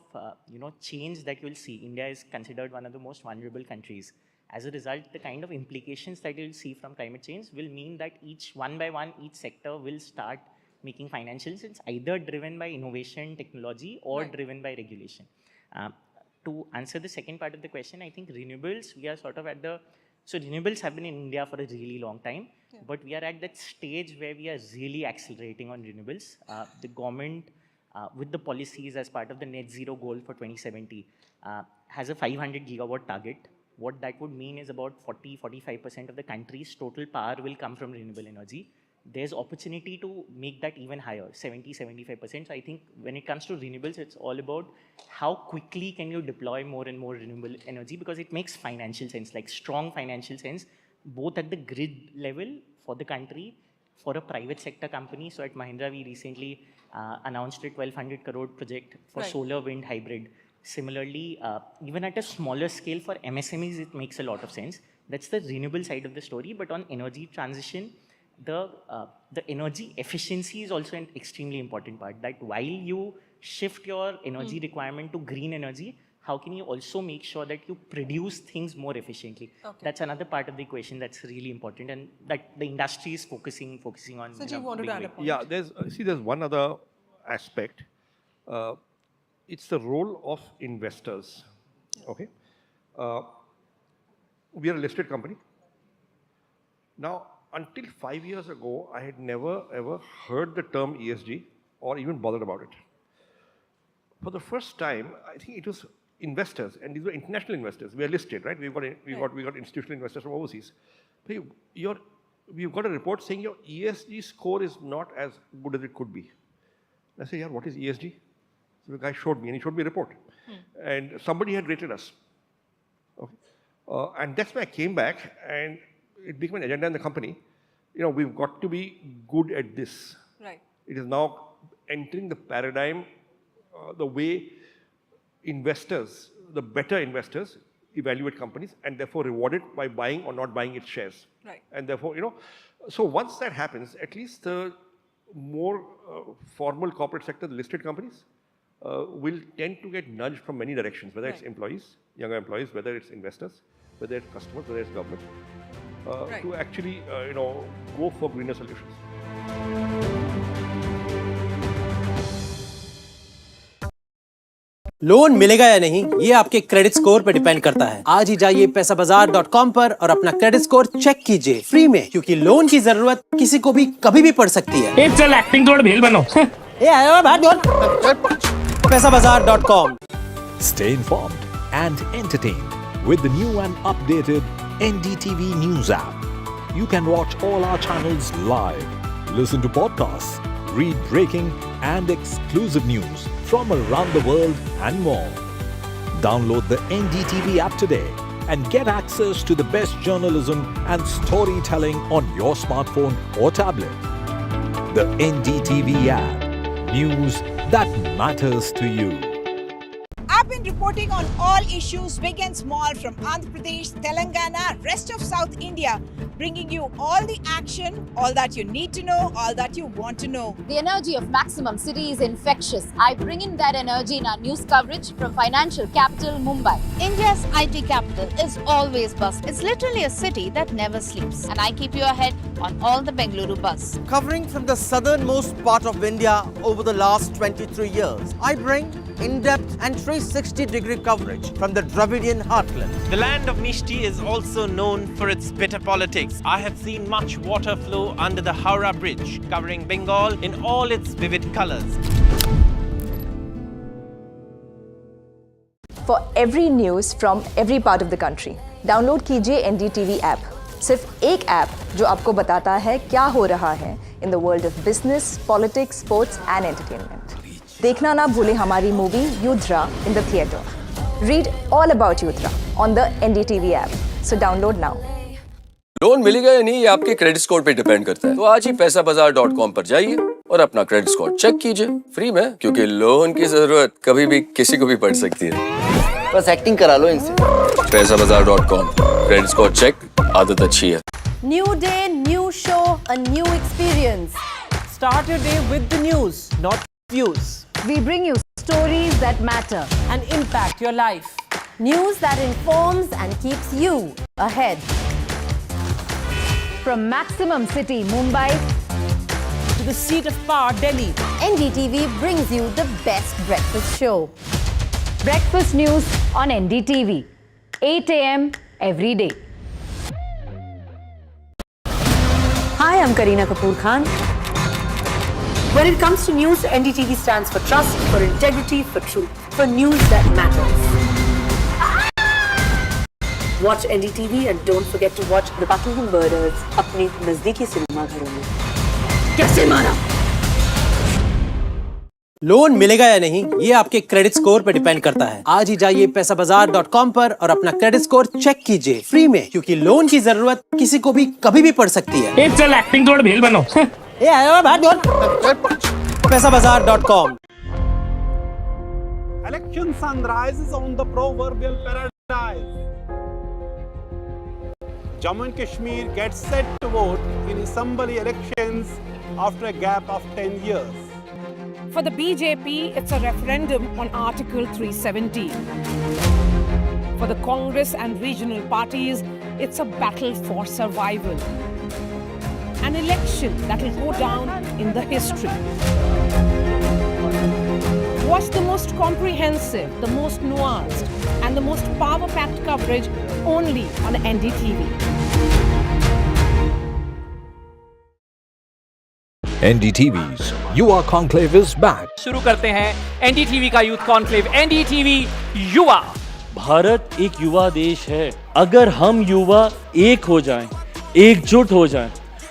change that you'll see, India is considered one of the most vulnerable countries. As a result, the kind of implications that you'll see from climate change will mean that one by one, each sector will start making financial sense, either driven by innovation, technology, or driven by regulation. To answer the second part of the question, I think renewables, we are sort of at so renewables have been in India for a really long time, but we are at that stage where we are really accelerating on renewables. The government, with the policies as part of the net zero goal for 2070, has a 500 gigawatt target. What that would mean is about 40-45% of the country's total power will come from renewable energy. There's opportunity to make that even higher, 70-75%. So I think when it comes to renewables, it's all about how quickly can you deploy more and more renewable energy, because it makes financial sense, like strong financial sense, both at the grid level for the country, for a private sector company. So at Mahindra, we recently announced a 1,200 crore project for solar wind hybrid. Similarly, even at a smaller scale for MSMEs, it makes a lot of sense. That's the renewable side of the story. But on energy transition, the energy efficiency is also an extremely important part. That while you shift your energy requirement to green energy, how can you also make sure that you produce things more efficiently? That's another part of the equation that's really important, and that the industry is focusing on. So you wanted to add a point? Yeah, there's one other aspect. It's the role of investors. Okay, we are a listed company. Now, until 5 years ago, I had never ever heard the term ESG or even bothered about it. For the first time, I think it was investors, and these were international investors. We are listed, right? We got institutional investors from overseas. We've got a report saying your ESG score is not as good as it could be. I say, yeah, what is ESG? So the guy showed me, and he showed me a report, and somebody had rated us. Okay, and that's when I came back, and it became an agenda in the company. We've got to be good at this. Right. It is now entering the paradigm, the way investors, the better investors, evaluate companies and therefore reward it by buying or not buying its shares. Right. And therefore, so once that happens, at least the more formal corporate sector, the listed companies, will tend to get nudged from many directions, whether it's employees, younger employees, whether it's investors, whether it's customers, whether it's government, to actually, go for greener solutions. Loan मिलेगा या नहीं ये आपके credit score पे depend करता है। आज ही जाइए पैसाबाजार.com पर और अपना क्रेडिट स्कोर चेक कीजिए फ्री में, क्योंकि लोन की जरूरत किसी को भी कभी भी पड़ सकती है। चल एक्टिंग तोड़ भेल बनो। पैसाबाजार.com। Stay informed and entertained with the new and updated NDTV News app. You can watch all our channels live, listen to podcasts, read breaking and exclusive news from around the world and more. Download the NDTV app today and get access to the best journalism and storytelling on your smartphone or tablet. The NDTV app. News that matters to you. I've been reporting on all issues, big and small, from Andhra Pradesh, Telangana, rest of South India, bringing you all the action, all that you need to know, all that you want to know. The energy of Maximum City is infectious. I bring in that energy in our news coverage from financial capital Mumbai. India's IT capital is always buzz. It's literally a city that never sleeps. And I keep you ahead on all the Bengaluru buzz. Covering from the southernmost part of India over the last 23 years, I bring in-depth and 360-degree coverage from the Dravidian heartland. The land of Mishti is also known for its bitter politics. I have seen much water flow under the Howrah Bridge, covering Bengal in all its vivid colors. For every news from every part of the country, download कीजिए NDTV app. सिर्फ एक app जो आपको बताता है क्या हो रहा है in the world of business, politics, sports and entertainment. देखना ना भूलें हमारी movie युद्रा in the theatre. Read all about Yudra on the NDTV app. So download now. Loan मिलेगा या नहीं ये आपके क्रेडिट स्कोर पे डिपेंड करता है। तो आज ही पैसाबाजार.com पर जाइए और अपना क्रेडिट स्कोर चेक कीजिए फ्री में, क्योंकि लोन की जरूरत कभी भी किसी को भी पड़ सकती है। बस एक्टिंग करा लो इनसे। पैसाबाजार.com, क्रेडिट स्कोर चेक, आदत अच्छी है। New day, new show, a new experience. Start your day with the news, not views. We bring you stories that matter And impact your life. news that informs and keeps you ahead. From Maximum City, Mumbai, To the seat of power, Delhi. NDTV brings you the best breakfast show. Breakfast news on NDTV, 8 a.m. every day. Hi, I'm Kareena Kapoor Khan. When it comes to news, NDTV stands for trust, for integrity, for truth, for news that matters. Watch NDTV and don't forget to watch The Buckingham Murders अपने नजदीकी cinema घरों में। कैसे मारा? Loan मिलेगा या नहीं ये आपके क्रेडिट स्कोर पे डिपेंड करता है। आज ही जाइए पैसाबाजार.com पर और अपना क्रेडिट स्कोर चेक कीजिए फ्री में, क्योंकि लोन की जरूरत किसी को भी कभी भी पड़ सकती है। चल एक्टिंग तोड़ भेल बनो। पैसाबाजार.com। Election sunrise is on the proverbial paradise. Jammu and Kashmir gets set to vote in assembly elections after a gap of 10 years. For the BJP, it's a referendum on Article 370. For the Congress and regional parties, it's a battle for survival. An election that will go down in the history. Watch the most comprehensive, the most nuanced, and the most power-packed coverage only on NDTV. NDTV's Yuva Conclave is back. शुरू करते हैं NDTV का youth conclave. NDTV युवा। भारत एक युवा देश है। अगर हम युवा एक हो जाएं, एकजुट हो जाएं,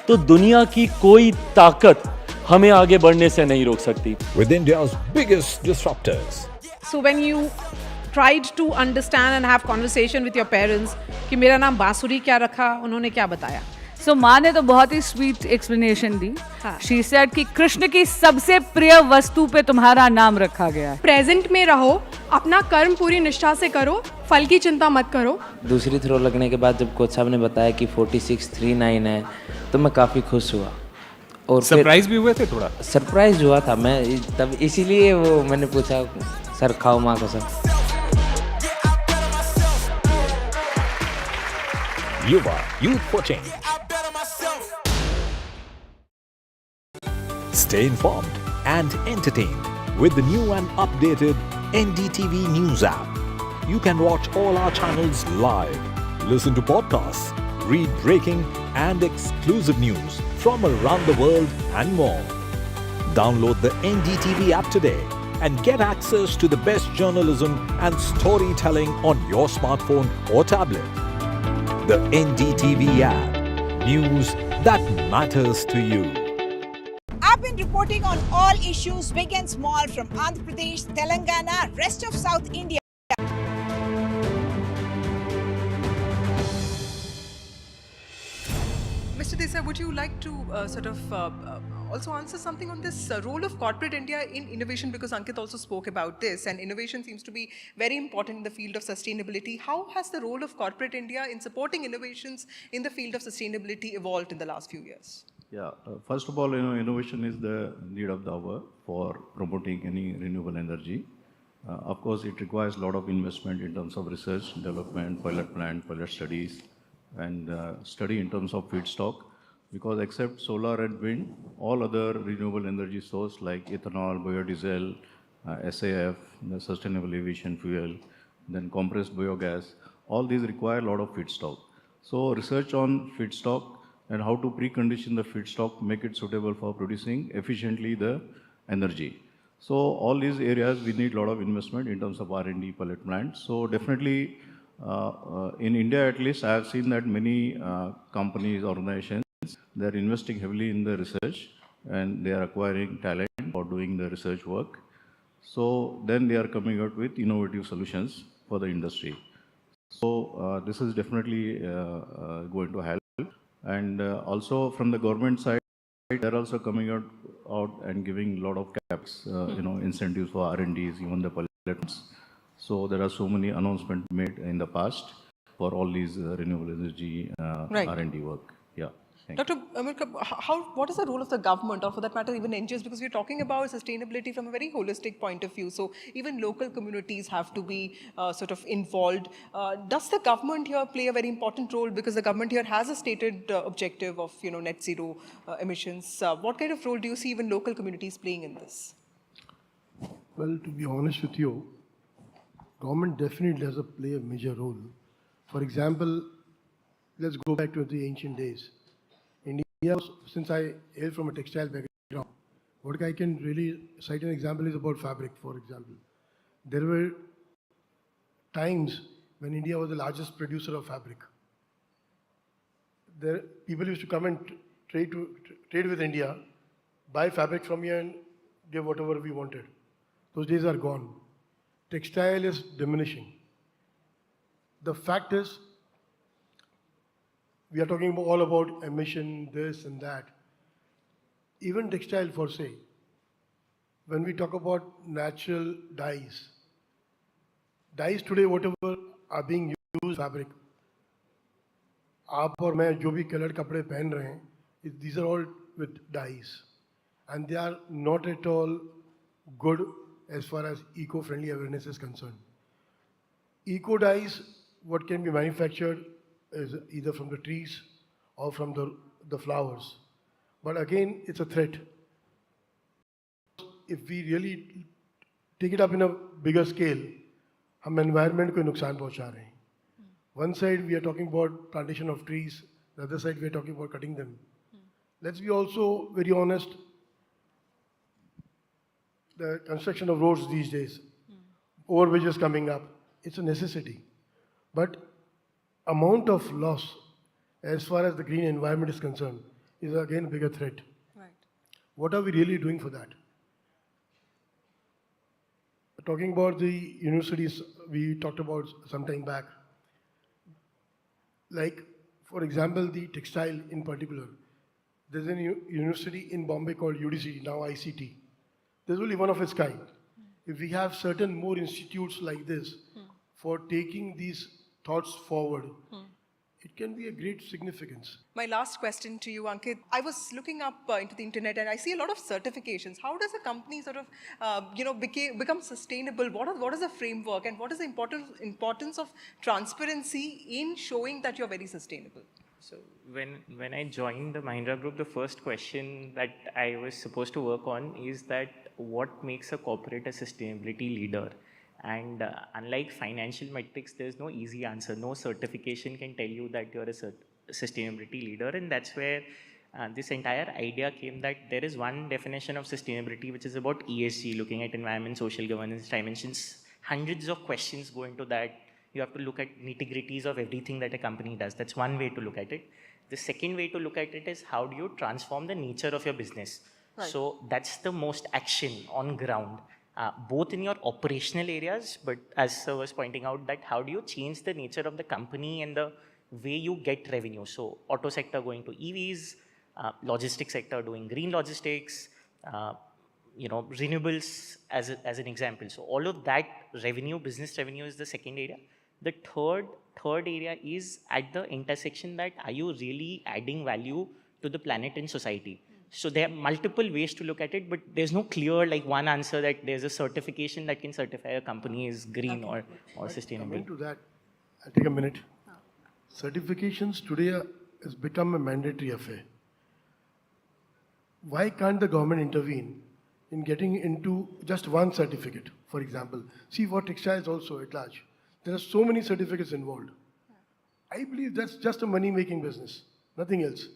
तो दुनिया की कोई ताकत हमें आगे बढ़ने से नहीं रोक सकती। With India's biggest disruptors. So when you tried to understand and have conversation with your parents कि मेरा नाम बांसुरी क्या रखा, उन्होंने क्या बताया? So माँ ने तो बहुत ही स्वीट एक्सप्लेनेशन दी। She said कि कृष्ण की सबसे प्रिय वस्तु पे तुम्हारा नाम रखा गया है। प्रेजेंट में रहो, अपना कर्म पूरी निष्ठा से करो, फल की चिंता मत करो। दूसरी थ्रो लगने के बाद जब कोच साहब ने बताया कि 4639 है, तो मैं काफ़ी खुश हुआ। और सरप्राइज भी हुए थे थोड़ा? सरप्राइज हुआ था मैं, तब इसीलिए वो मैंने पूछा सर खाओ माँ को sir. Yuva, Youth for Change. Stay informed and entertained with the new and updated NDTV News app. You can watch all our channels live, listen to podcasts, read breaking and exclusive news from around the world and more. Download the NDTV app today and get access to the best journalism and storytelling on your smartphone or tablet. The NDTV app. News that matters to you. I've been reporting on all issues big and small from Andhra Pradesh, Telangana, rest of South India. Mr. Desai, would you like to also answer something on this role of corporate India in innovation? Because Ankit also spoke about this, and innovation seems to be very important in the field of sustainability. How has the role of corporate India in supporting innovations in the field of sustainability evolved in the last few years? Yeah, first of all, innovation is the need of the hour for promoting any renewable energy. Of course, it requires a lot of investment in terms of research, development, pilot plant, pilot studies, and study in terms of feedstock. Because except solar and wind, all other renewable energy source like ethanol, biodiesel, SAF, the sustainable aviation fuel, then compressed biogas, all these require a lot of feedstock. So research on feedstock and how to precondition the feedstock, make it suitable for producing efficiently the energy. So all these areas we need a lot of investment in terms of R&D pilot plants. So definitely in India at least I have seen that many companies, organizations, they are investing heavily in the research and they are acquiring talent for doing the research work. So then they are coming out with innovative solutions for the industry. So this is definitely going to help. And also from the government side, they're also coming out and giving a lot of caps, incentives for R&Ds, even the pilots. So there are so many announcements made in the past for all these renewable energy R&D work. Yeah. Dr. Amirka, what is the role of the government, or for that matter even NGOs, because we're talking about sustainability from a very holistic point of view, so even local communities have to be involved. Does the government here play a very important role, because the government here has a stated objective of net zero emissions? What kind of role do you see even local communities playing in this? Well, to be honest with you, government definitely does play a major role. For example, let's go back to the ancient days. India, since I hail from a textile background, what I can really cite an example is about fabric, for example. There were times when India was the largest producer of fabric. People used to come and trade with India, buy fabric from here and give whatever we wanted. Those days are gone. Textile is diminishing. The fact is, we are talking all about emission, this and that. Even textile for say, when we talk about natural dyes today whatever are being used fabric, आप और मैं जो भी colored कपड़े पहन रहे हैं, these are all with dyes, and they are not at all good as far as eco-friendly awareness is concerned. Eco dyes, what can be manufactured is either from the trees or from the flowers. But again, it's a threat. If we really take it up in a bigger scale, हम environment को नुकसान पहुंचा रहे हैं. One side we are talking about plantation of trees, the other side we are talking about cutting them. Let's be also very honest. The construction of roads these days, overbridges coming up, it's a necessity. But amount of loss as far as the green environment is concerned is again a bigger threat. Right. What are we really doing for that? Talking about the universities we talked about some time back, like for example the textile in particular, there's a university in Bombay called UDCT, now ICT. There's only one of its kind. If we have certain more institutes like this for taking these thoughts forward, it can be a great significance. My last question to you, Ankit. I was looking up into the internet and I see a lot of certifications. How does a company become sustainable? What is the framework, and what is the importance of transparency in showing that you're very sustainable? So when I joined the Mahindra Group, the first question that I was supposed to work on is that what makes a corporate a sustainability leader? And unlike financial metrics, there's no easy answer. No certification can tell you that you're a sustainability leader. And that's where this entire idea came, that there is one definition of sustainability, which is about ESG, looking at environment, social governance dimensions. Hundreds of questions go into that. You have to look at nitty-gritties of everything that a company does. That's one way to look at it. The second way to look at it is, how do you transform the nature of your business? Right. So that's the most action on ground, both in your operational areas, but as Sir was pointing out, that how do you change the nature of the company and the way you get revenue? So auto sector going to EVs, logistics sector doing green logistics, renewables as an example. So all of that revenue, business revenue, is the second area. The third area is at the intersection, that are you really adding value to the planet and society? So there are multiple ways to look at it, but there's no clear one answer that there's a certification that can certify a company is green or sustainable. Coming to that, I'll take a minute. Certifications today has become a mandatory affair. Why can't the government intervene in getting into just one certificate, for example? See, for textiles also at large, there are so many certificates involved. I believe that's just a money-making business, nothing else.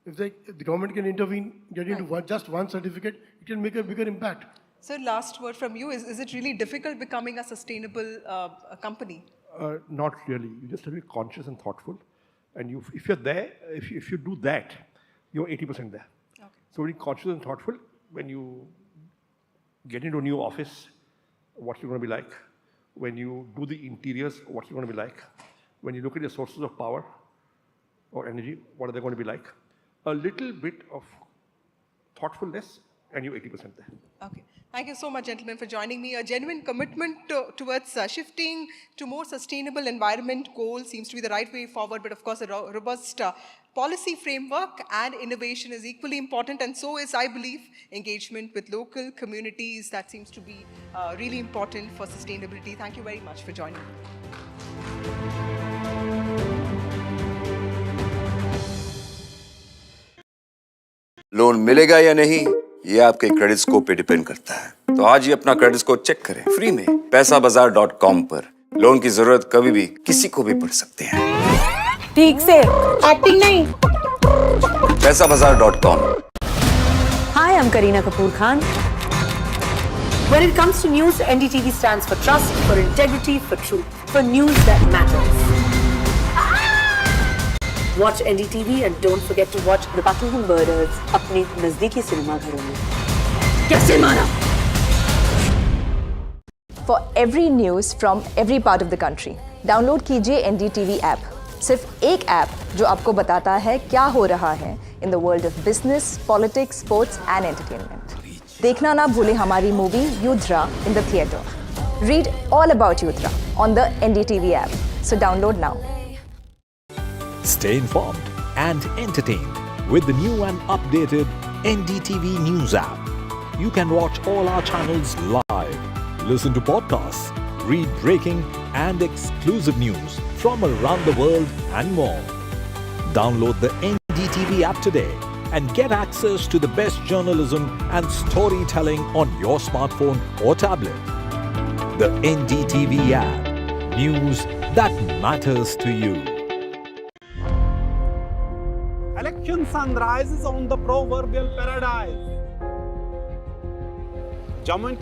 If the government can intervene, get into just one certificate, it can make a bigger impact. Sir, last word from you. Is it really difficult becoming a sustainable company? Not really. You just have to be conscious and thoughtful. And if you're there, if you do that, you're 80% there. Okay. So be conscious and thoughtful when you get into a new office, what you're going to be like. When you do the interiors, what you're going to be like. When you look at your sources of power or energy, what are they going to be like? A little bit of thoughtfulness and you're 80% there. Okay. Thank you so much, gentlemen, for joining me. A genuine commitment towards shifting to more sustainable environment goals seems to be the right way forward. But of course, a robust policy framework and innovation is equally important. And so is, I believe, engagement with local communities. That seems to be really important for sustainability. Thank you very much for joining me. Loan मिलेगा या नहीं, ये आपके credit score पे depend करता है। तो आज ही अपना क्रेडिट स्कोर चेक करें फ्री में पैसाबाजार.com पर। लोन की जरूरत कभी भी किसी को भी पड़ सकती है। ठीक से एक्टिंग नहीं। पैसाबाजार.com। Hi, I'm Kareena Kapoor Khan. When it comes to news, NDTV stands for trust, for integrity, for truth, for news that matters. Watch NDTV and don't forget to watch The Buckingham Murders अपने नजदीकी cinema घरों में। कैसे मारा? For every news from every part of the country, download कीजिए NDTV app. सिर्फ एक app जो आपको बताता है क्या हो रहा है in the world of business, politics, sports and entertainment. देखना ना भूलें हमारी movie युद्रा in the theatre. Read all about Yudra on the NDTV app. So download now. Stay informed and entertained with the new and updated NDTV News app. You can watch all our channels live, listen to podcasts, read breaking and exclusive news from around the world and more. Download the NDTV app today and get access to the best journalism and storytelling on your smartphone or tablet. The NDTV app. News that matters to you. Election sunrise is on the proverbial paradise. Jammu and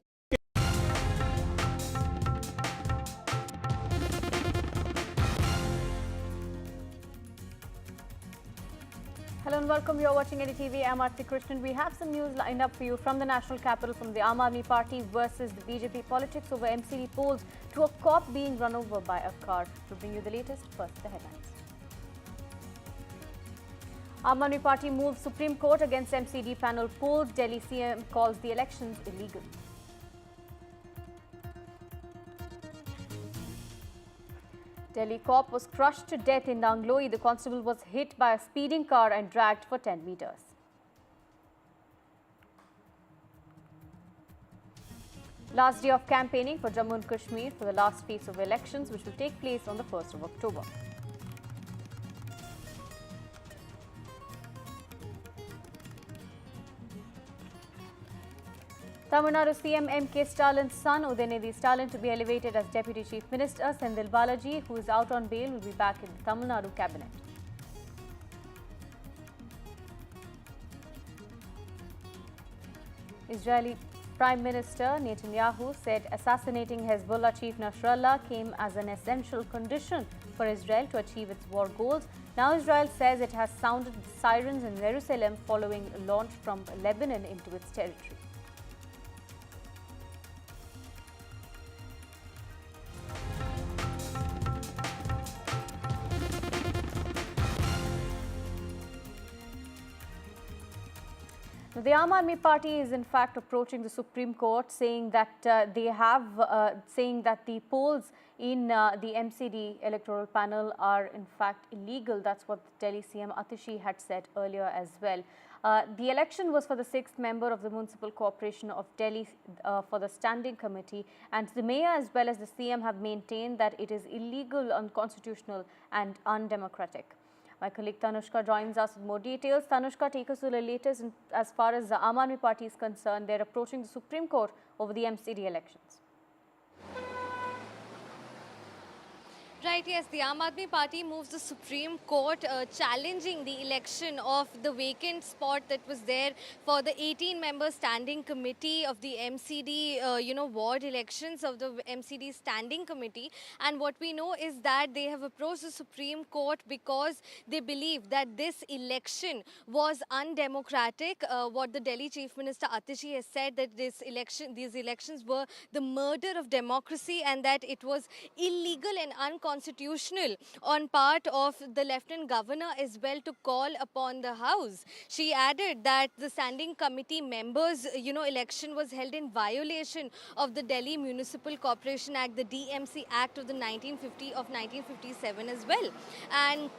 Hello and welcome. You're watching NDTV. I'm Arti Krishnan. We have some news lined up for you from the national capital, from the Aam Aadmi Party versus the BJP politics over MCD polls to a cop being run over by a car. To bring you the latest, first the headlines. Aam Aadmi Party moves Supreme Court against MCD panel poll. Delhi CM calls the elections illegal. Delhi cop was crushed to death in Nangloi. The constable was hit by a speeding car and dragged for 10 meters. Last day of campaigning for Jammu and Kashmir for the last phase of elections, which will take place on the 1st of October. Tamil Nadu CM M.K. Stalin's son, Udayanidhi Stalin, to be elevated as Deputy Chief Minister. Senthil Balaji, who is out on bail, will be back in the Tamil Nadu cabinet. Israeli Prime Minister Netanyahu said assassinating Hezbollah chief Nasrallah came as an essential condition for Israel to achieve its war goals. Now Israel says it has sounded sirens in Jerusalem following a launch from Lebanon into its territory. The Aam Aadmi Party is in fact approaching the Supreme Court, saying that the polls in the MCD electoral panel are in fact illegal. That's what Delhi CM Atishi had said earlier as well. The election was for the 6th member of the Municipal Corporation of Delhi for the Standing Committee, and the mayor as well as the CM have maintained that it is illegal, unconstitutional and undemocratic. My colleague Tanushka joins us with more details. Tanushka, take us to the latest as far as the Aam Aadmi Party is concerned. They're approaching the Supreme Court over the MCD elections. Right, yes, the Aam Aadmi Party moves the Supreme Court challenging the election of the vacant spot that was there for the 18-member standing committee of the MCD, ward elections of the MCD standing committee. And what we know is that they have approached the Supreme Court because they believe that this election was undemocratic. What the Delhi Chief Minister Atishi has said, that these elections were the murder of democracy and that it was illegal and unconstitutional on part of the Lieutenant Governor as well to call upon the House. She added that the standing committee members, election was held in violation of the Delhi Municipal Corporation Act, the DMC Act of the 1957 as well. And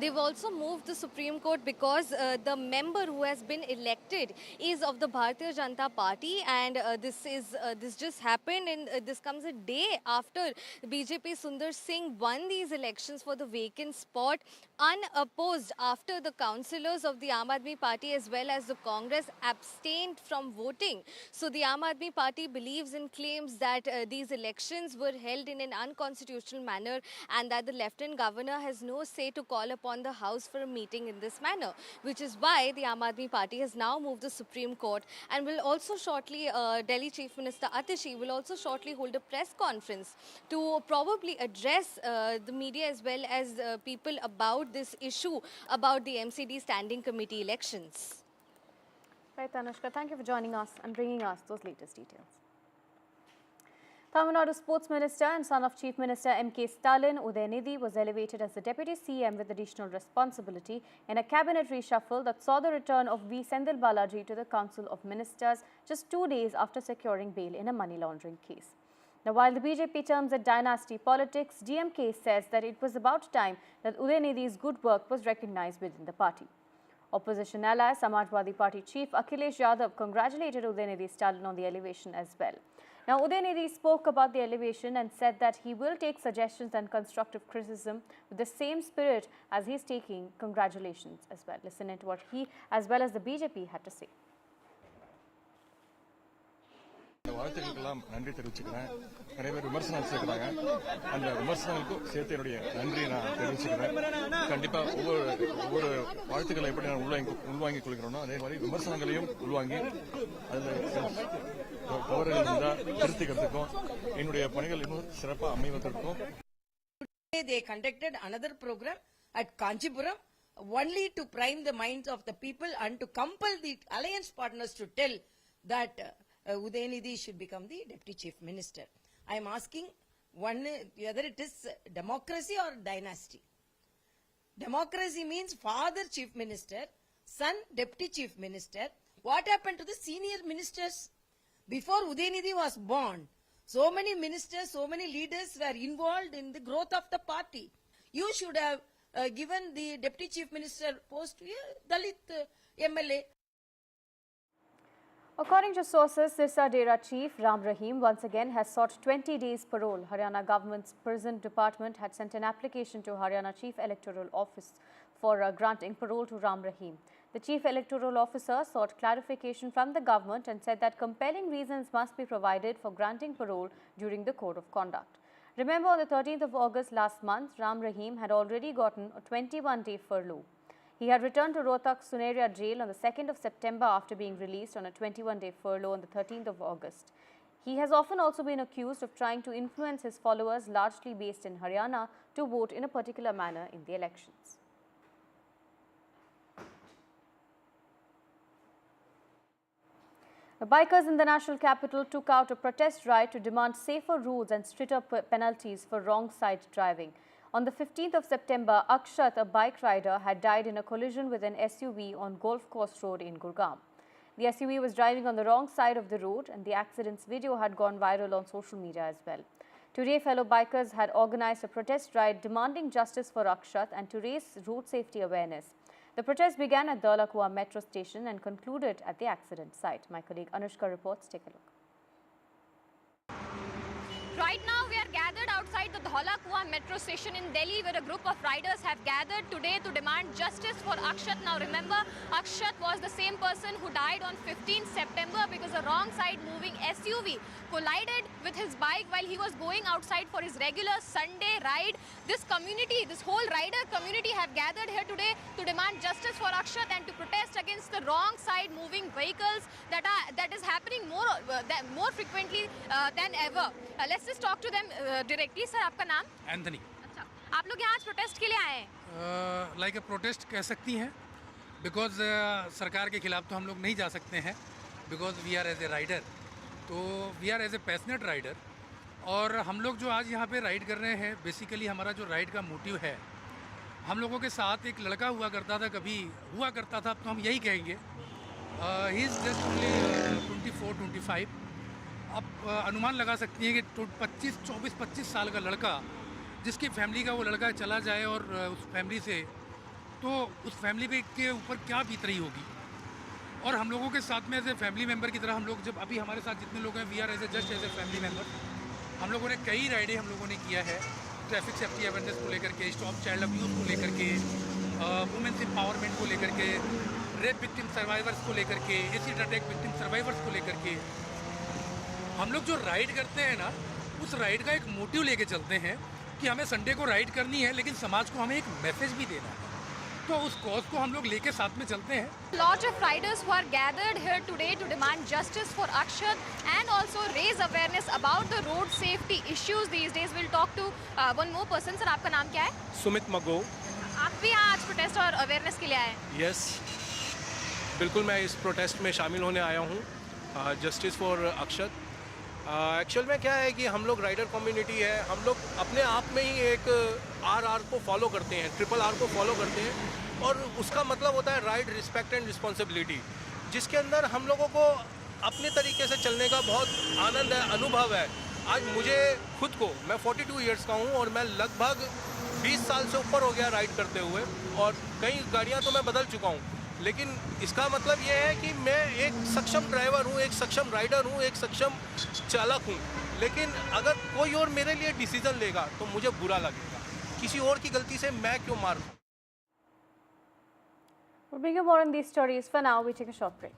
they've also moved the Supreme Court because the member who has been elected is of the Bharatiya Janata Party, and this just happened, and this comes a day after BJP Sundar Singh won these elections for the vacant spot unopposed after the councillors of the Aam Aadmi Party as well as the Congress abstained from voting. So the Aam Aadmi Party believes and claims that these elections were held in an unconstitutional manner and that the Lieutenant Governor has no say to call upon the House for a meeting in this manner, which is why the Aam Aadmi Party has now moved the Supreme Court and will also shortly, Delhi Chief Minister Atishi will also shortly hold a press conference to probably address the media as well as people about this issue about the MCD Standing Committee elections. Right, Tanushka, thank you for joining us and bringing us those latest details. Tamil Nadu Sports Minister and son of Chief Minister M.K. Stalin, Udayanidhi, was elevated as the Deputy CM with additional responsibility in a cabinet reshuffle that saw the return of V. Senthil Balaji to the Council of Ministers just 2 days after securing bail in a money laundering case. Now, while the BJP terms it dynasty politics, DMK says that it was about time that Udayanidhi's good work was recognized within the party. Opposition ally Samajwadi Party Chief Akhilesh Yadav congratulated Udayanidhi Stalin on the elevation as well. Now, Udayanidhi spoke about the elevation and said that he will take suggestions and constructive criticism with the same spirit as he is taking congratulations as well. Listen to what he as well as the BJP had to say. வாழ்த்துக்களுக்கெல்லாம் நன்றி தெரிவிச்சுக்கிறேன். நிறைய பேர் விமர்சனம் வச்சிருக்கிறாங்க. அந்த விமர்சனங்களுக்கும் சேர்த்து என்னுடைய நன்றியை நான் தெரிவிச்சுக்கிறேன். கண்டிப்பா ஒவ்வொரு வாழ்த்துக்களை எப்படி நான் உள்வாங்கிக் கொள்கிறோனோ அதே மாதிரி விமர்சனங்களையும் உள்வாங்கி அதில் தவறுகள் இருந்தால் திருத்திக்கிறதுக்கும் என்னுடைய பணிகள் இன்னும் சிறப்பாக அமைவதற்கும். They conducted another program at Kanchipuram only to prime the minds of the people and to compel the alliance partners to tell that Udayanidhi should become the Deputy Chief Minister. I am asking whether it is democracy or dynasty. Democracy means father Chief Minister, son Deputy Chief Minister. What happened to the senior ministers? Before Udayanidhi was born, so many ministers, so many leaders were involved in the growth of the party. You should have given the Deputy Chief Minister post to a Dalit MLA. According to sources, Sirsa Dera Chief Ram Rahim once again has sought 20 days parole. Haryana government's prison department had sent an application to Haryana Chief Electoral Office for granting parole to Ram Rahim. The Chief Electoral Officer sought clarification from the government and said that compelling reasons must be provided for granting parole during the code of conduct. Remember, on the 13th of August last month, Ram Rahim had already gotten a 21-day furlough. He had returned to Rohtak Suneria jail on the 2nd of September after being released on a 21-day furlough on the 13th of August. He has often also been accused of trying to influence his followers, largely based in Haryana, to vote in a particular manner in the elections. The bikers in the national capital took out a protest ride to demand safer roads and stricter penalties for wrong-side driving. On the 15th of September, Akshat, a bike rider, had died in a collision with an SUV on Golf Course Road in Gurugram. The SUV was driving on the wrong side of the road, and the accident's video had gone viral on social media as well. Today, fellow bikers had organized a protest ride demanding justice for Akshat and to raise road safety awareness. The protest began at Dholakua metro station and concluded at the accident site. My colleague Anushka reports. Take a look. Right now, we are gathered outside the Dholakua metro station in Delhi, where a group of riders have gathered today to demand justice for Akshat. Now, remember, Akshat was the same person who died on 15th September because a wrong side moving SUV collided with his bike while he was going outside for his regular Sunday ride. This community, this whole rider community, have gathered here today to demand justice for Akshat and to protest against the wrong side moving vehicles that is happening more frequently than ever. Let's just talk to them directly. Sir, आपका नाम? Anthony. अच्छा, आप लोग यहाँ आज protest के लिए आए हैं? लाइक ए प्रोटेस्ट कह सकती हैं, बिकॉज सरकार के खिलाफ तो हम लोग नहीं जा सकते हैं, because we are as a rider, तो we are as a passionate rider. और हम लोग जो आज यहाँ पे राइड कर रहे हैं, बेसिकली हमारा जो राइड का मोटिव है, हम लोगों के साथ एक लड़का हुआ करता था, कभी हुआ करता था, अब तो हम यही कहेंगे, ही इज़ जस्ट ओनली 24-25। अब अनुमान लगा सकती हैं कि 24-25 साल का लड़का, जिसकी फैमिली का वो लड़का चला जाए और उस फैमिली से, तो उस फैमिली के ऊपर क्या बीत रही होगी। और हम लोगों के साथ में एज ए फैमिली मेम्बर की तरह हम लोग, जब अभी हमारे साथ जितने लोग हैं, we are as a just as a family member, हम लोगों ने कई राइडें हम लोगों ने किया है, ट्रैफिक सेफ्टी अवेयरनेस को लेकर के, स्टॉप चाइल्ड अब्यूज़ को लेकर के, वुमेन्स एम्पावरमेंट को लेकर के, रेप विक्टिम सर्वाइवर्स को लेकर के, एसिड अटैक विक्टिम सर्वाइवर्स को लेकर के। हम लोग जो राइड करते हैं ना, उस राइड का एक मोटिव लेके चलते हैं कि हमें संडे को राइड करनी है, लेकिन समाज को हमें एक मैसेज भी देना है, तो उस कॉज को हम लोग लेके साथ में चलते हैं। Lot of riders who are gathered here today to demand justice for Akshat and also raise awareness about the road safety issues these days. We'll talk to one more person. Sir, आपका नाम क्या है? सुमित मगो। आप भी आज protest और awareness के लिए आए हैं? यस, बिल्कुल मैं इस प्रोटेस्ट में शामिल होने आया हूँ, जस्टिस फॉर अक्षत। एक्चुअल में क्या है कि हम लोग राइडर कम्युनिटी है, हम लोग अपने आप में ही एक RR को फॉलो करते हैं, RRR को फॉलो करते हैं, और उसका मतलब होता है राइट, रिस्पेक्ट एंड रिस्पॉन्सिबिलिटी, जिसके अंदर हम लोगों को अपने तरीके से चलने का बहुत आनंद है, अनुभव है। आज मुझे खुद को, मैं 42 ईयर्स का हूँ और मैं लगभग 20 साल से ऊपर हो गया राइड करते हुए, और कई गाड़ियाँ तो मैं बदल चुका हूँ, लेकिन इसका मतलब ये है कि मैं एक सक्षम ड्राइवर हूँ, एक सक्षम राइडर हूँ, एक सक्षम चालक हूँ, लेकिन अगर कोई और मेरे लिए डिसीजन लेगा तो मुझे बुरा लगेगा। किसी और की गलती से मैं क्यों मारूं? We'll bring you more on these stories. For now, we take a short break.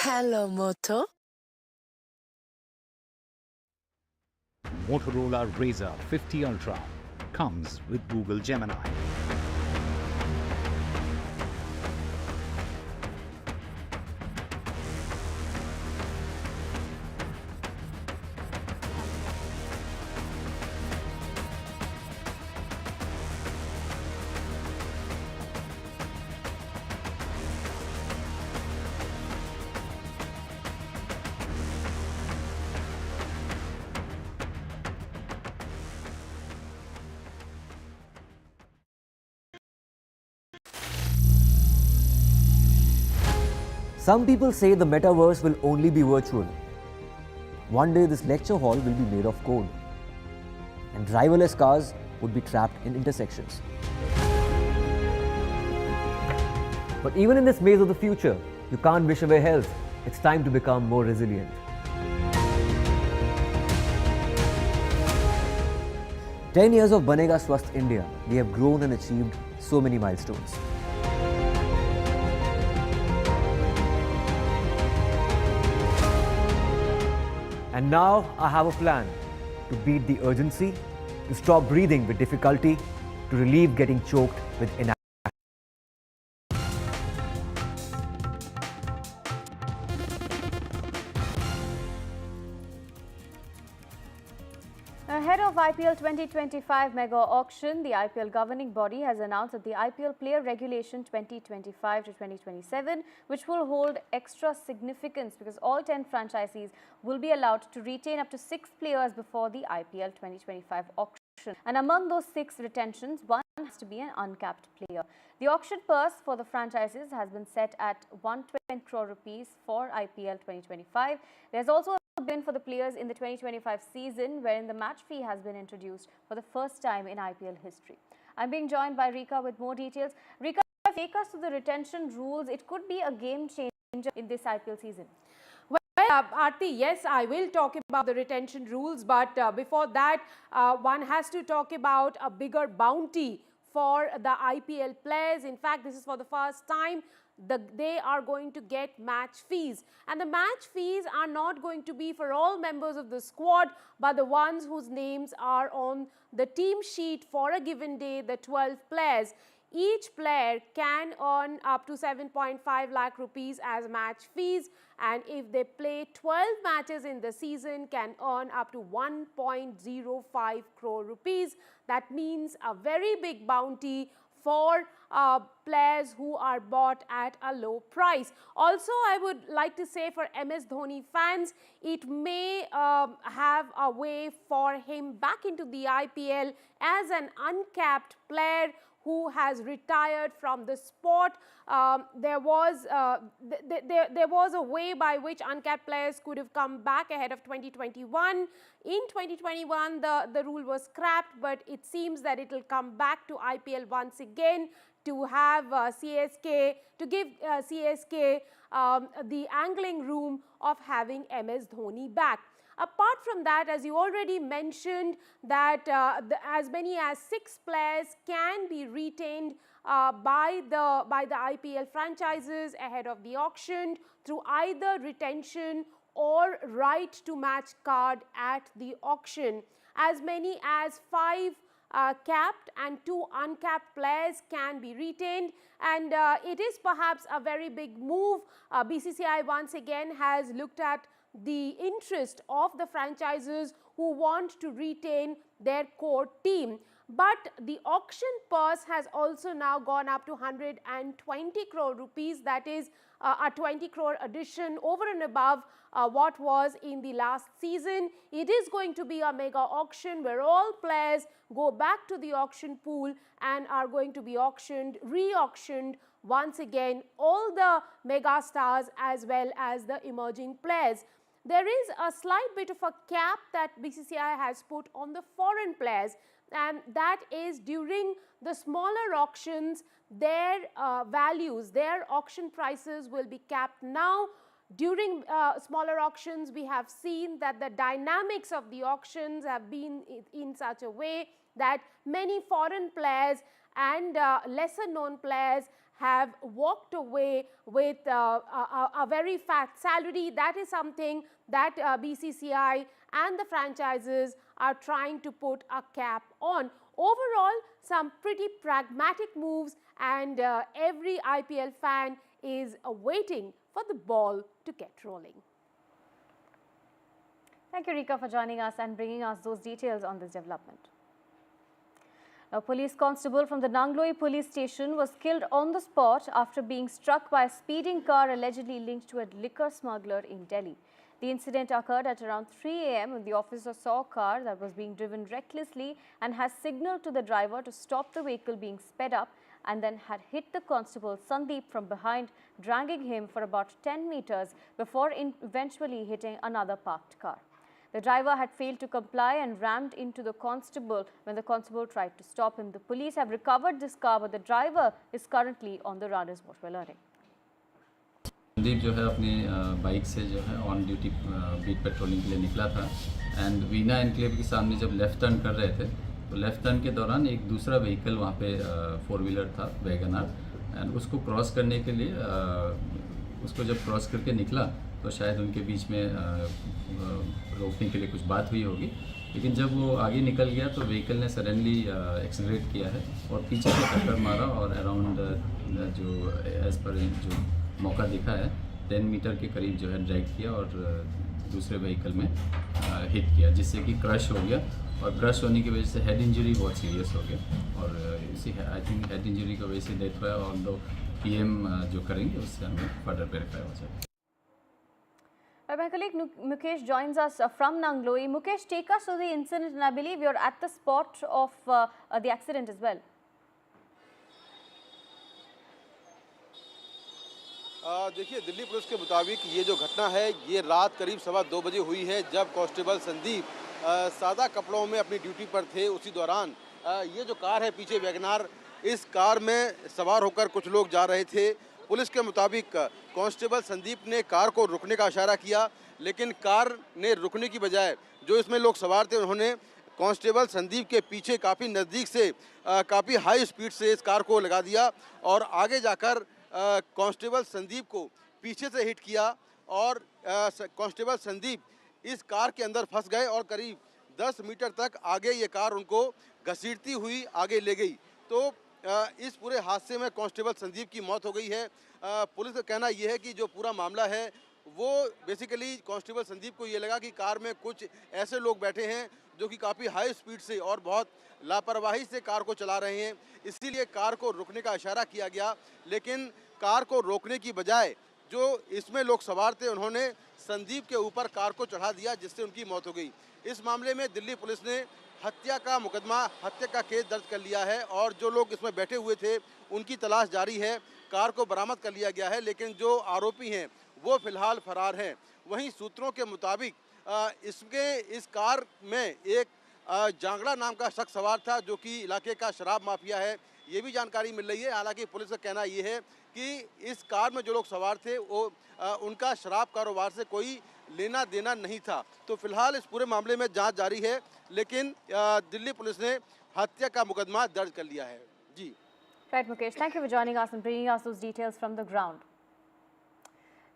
Hello, Moto. Motorola Razr 50 Ultra comes with Google Gemini. Some people say the metaverse will only be virtual. One day this lecture hall will be made of code, and driverless cars would be trapped in intersections. But even in this maze of the future, you can't wish away health. It's time to become more resilient. 10 years of Banega Swasth India, we have grown and achieved so many milestones. And now I have a plan to beat the urgency, to stop breathing with difficulty, to relieve getting choked with inaction. Ahead of IPL 2025 mega auction, the IPL governing body has announced that the IPL Player Regulation 2025 to 2027, which will hold extra significance because all 10 franchisees will be allowed to retain up to 6 players before the IPL 2025 auction. And among those 6 retentions, one has to be an uncapped player. The auction purse for the franchises has been set at 120 crore rupees for IPL 2025. There's also been for the players in the 2025 season, wherein the match fee has been introduced for the first time in IPL history. I'm being joined by Rika with more details. Rika, take us to the retention rules. It could be a game changer in this IPL season. Well, Aarti, yes, I will talk about the retention rules, but before that, one has to talk about a bigger bounty for the IPL players. In fact, this is for the first time they are going to get match fees, and the match fees are not going to be for all members of the squad, but the ones whose names are on the team sheet for a given day, the 12 players. Each player can earn up to 7.5 lakh rupees as match fees, and if they play 12 matches in the season, can earn up to 1.05 crore rupees. That means a very big bounty for players who are bought at a low price. Also, I would like to say for MS Dhoni fans, it may have a way for him back into the IPL as an uncapped player who has retired from the sport. There was a way by which uncapped players could have come back ahead of 2021. In 2021, the rule was scrapped, but it seems that it will come back to IPL once again to have CSK, to give CSK the angling room of having MS Dhoni back. Apart from that, as you already mentioned, that as many as 6 players can be retained by the IPL franchises ahead of the auction through either retention or right to match card at the auction. As many as 5 capped and 2 uncapped players can be retained, and it is perhaps a very big move. BCCI once again has looked at the interest of the franchises who want to retain their core team. But the auction purse has also now gone up to 120 crore rupees. That is a 20 crore addition over and above what was in the last season. It is going to be a mega auction where all players go back to the auction pool and are going to be auctioned, re-auctioned once again, all the mega stars as well as the emerging players. There is a slight bit of a cap that BCCI has put on the foreign players, and that is during the smaller auctions, their values, their auction prices will be capped now. During smaller auctions, we have seen that the dynamics of the auctions have been in such a way that many foreign players and lesser known players have walked away with a very fat salary. That is something that BCCI and the franchises are trying to put a cap on. Overall, some pretty pragmatic moves, and every IPL fan is waiting for the ball to get rolling. Thank you, Rika, for joining us and bringing us those details on this development. A police constable from the Nangloi police station was killed on the spot after being struck by a speeding car allegedly linked to a liquor smuggler in Delhi. The incident occurred at around 3 a.m. when the officer saw a car that was being driven recklessly and has signaled to the driver to stop the vehicle being sped up, and then had hit the constable Sandeep from behind, dragging him for about 10 meters before eventually hitting another parked car. The driver had failed to comply and rammed into the constable when the constable tried to stop him. The police have recovered this car, but the driver is currently on the run, is what we're learning. Sandeep जो है अपनी bike से जो है on duty beat patrolling के लिए निकला था एंड वीना एनक्लेव के सामने जब लेफ़्ट टर्न कर रहे थे तो लेफ़्ट टर्न के दौरान एक दूसरा व्हीकल वहाँ पे 4 व्हीलर था वैगनआर एंड उसको क्रॉस करने के लिए उसको जब क्रॉस करके निकला तो शायद उनके बीच में रोकने के लिए कुछ बात हुई होगी, लेकिन जब वो आगे निकल गया तो व्हीकल ने सडनली एक्सेलरेट किया है और पीछे से टक्कर मारा और अराउंड जो एज़ पर जो मौका दिखा है 10 मीटर के करीब जो है ड्रैग किया और दूसरे व्हीकल में हिट किया, जिससे कि क्रश हो गया और क्रश होने की वजह से हेड इंजरी बहुत सीरियस हो गया और इसी आई थिंक हेड इंजरी की वजह से डेथ हुआ और दो पीएम जो करेंगे उससे हमें फर्दर वेरीफाई हो जाएगा। My colleague Mukesh joins us from Nangloi. Mukesh, take us to the incident, and I believe you're at the spot of the accident as well. देखिए, दिल्ली पुलिस के मुताबिक ये जो घटना है ये रात करीब 2:15 बजे हुई है, जब कांस्टेबल संदीप सादा कपड़ों में अपनी ड्यूटी पर थे। उसी दौरान ये जो कार है पीछे वैगनआर, इस कार में सवार होकर कुछ लोग जा रहे थे। पुलिस के मुताबिक कांस्टेबल संदीप ने कार को रुकने का इशारा किया, लेकिन कार ने रुकने की बजाय जो इसमें लोग सवार थे उन्होंने कांस्टेबल संदीप के पीछे काफ़ी नज़दीक से काफ़ी हाई स्पीड से इस कार को लगा दिया और आगे जाकर कांस्टेबल संदीप को पीछे से हिट किया और कांस्टेबल संदीप इस कार के अंदर फंस गए और करीब 10 मीटर तक आगे ये कार उनको घसीटती हुई आगे ले गई। तो इस पूरे हादसे में कांस्टेबल संदीप की मौत हो गई है। पुलिस का कहना यह है कि जो पूरा मामला है वो बेसिकली कांस्टेबल संदीप को ये लगा कि कार में कुछ ऐसे लोग बैठे हैं जो कि काफ़ी हाई स्पीड से और बहुत लापरवाही से कार को चला रहे हैं, इसीलिए कार को रोकने का इशारा किया गया। लेकिन कार को रोकने की बजाय जो इसमें लोग सवार थे उन्होंने संदीप के ऊपर कार को चढ़ा दिया, जिससे उनकी मौत हो गई। इस मामले में दिल्ली पुलिस ने हत्या का मुकदमा, हत्या का केस दर्ज कर लिया है और जो लोग इसमें बैठे हुए थे उनकी तलाश जारी है। कार को बरामद कर लिया गया है, लेकिन जो आरोपी हैं वो फिलहाल फरार हैं। वहीं सूत्रों के मुताबिक इस कार में एक जांगड़ा नाम का शख्स सवार था जो कि इलाके का शराब माफिया है, ये भी जानकारी मिल रही है। हालांकि पुलिस का कहना ये है कि इस कार में जो लोग सवार थे वो उनका शराब कारोबार से कोई लेना देना नहीं था। तो फिलहाल इस पूरे मामले में जांच जारी है, लेकिन दिल्ली पुलिस ने हत्या का मुकदमा दर्ज कर लिया है। जी। Right, Mukesh. Thank you for joining us and bringing us those details from the ground.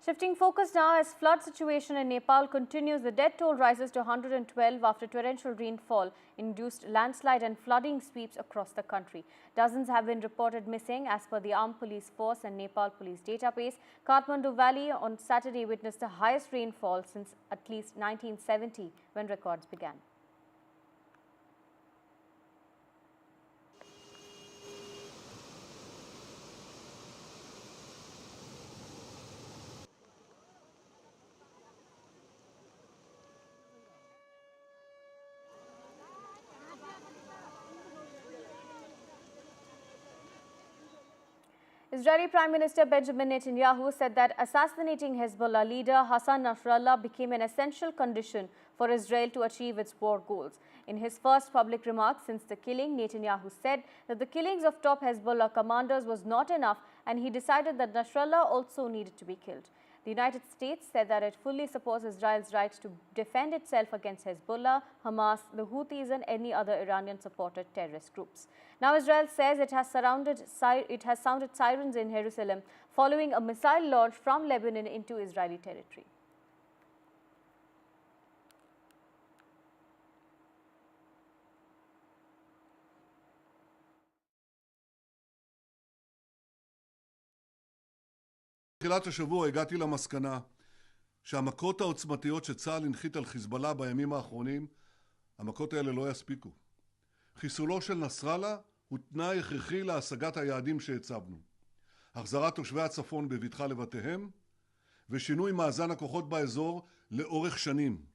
Shifting focus now, as flood situation in Nepal continues, the death toll rises to 112 after torrential rainfall induced landslide and flooding sweeps across the country. Dozens have been reported missing as per the Armed Police Force and Nepal Police database. Kathmandu Valley on Saturday witnessed the highest rainfall since at least 1970 when records began. Israeli Prime Minister Benjamin Netanyahu said that assassinating Hezbollah leader Hassan Nasrallah became an essential condition for Israel to achieve its war goals. In his first public remarks since the killing, Netanyahu said that the killings of top Hezbollah commanders was not enough and he decided that Nasrallah also needed to be killed. The United States said that it fully supports Israel's right to defend itself against Hezbollah, Hamas, the Houthis and any other Iranian-supported terrorist groups. Now Israel says it has sounded sirens in Jerusalem following a missile launch from Lebanon into Israeli territory. בתחילת השבוע הגעתי למסקנה שהמכות העוצמתיות שצה"ל הנחית על חיזבאללה בימים האחרונים, המכות האלה לא יספיקו. חיסולו של נסראללה הוא תנאי הכרחי להשגת היעדים שהצבנו. החזרת תושבי הצפון בבטחה לבתיהם, ושינוי מאזן הכוחות באזור לאורך שנים.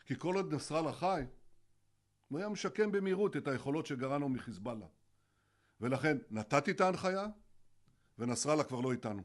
כי כל עוד נסראללה חי, הוא היה משקם במהירות את היכולות שגרענו מחיזבאללה. ולכן נתתי את ההנחיה, ונסראללה כבר לא איתנו.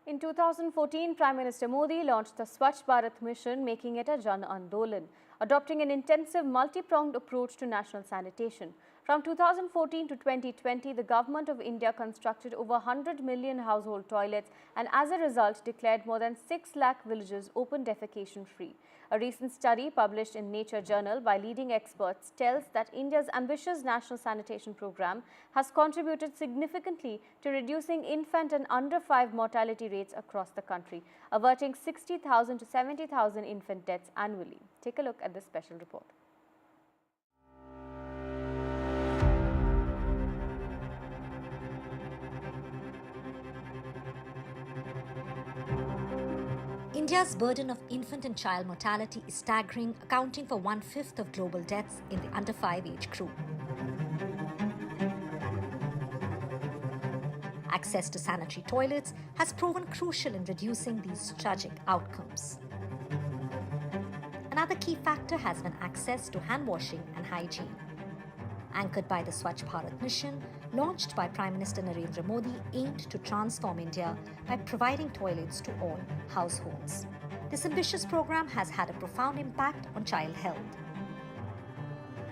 In 2014, Prime Minister Modi launched the Swachh Bharat mission, making it a Jan Andolan, adopting an intensive multi-pronged approach to national sanitation. From 2014 to 2020, the Government of India constructed over 100 million household toilets and as a result declared more than 6 lakh villages open defecation free. A recent study published in Nature journal by leading experts tells that India's ambitious national sanitation program has contributed significantly to reducing infant and under 5 mortality rates across the country, averting 60,000 to 70,000 infant deaths annually. Take a look at this special report. India's burden of infant and child mortality is staggering, accounting for 1/5 of global deaths in the under 5 age group. Access to sanitary toilets has proven crucial in reducing these tragic outcomes. Another key factor has been access to hand washing and hygiene. Anchored by the Swachh Bharat mission, launched by Prime Minister Narendra Modi, aimed to transform India by providing toilets to all households. This ambitious program has had a profound impact on child health.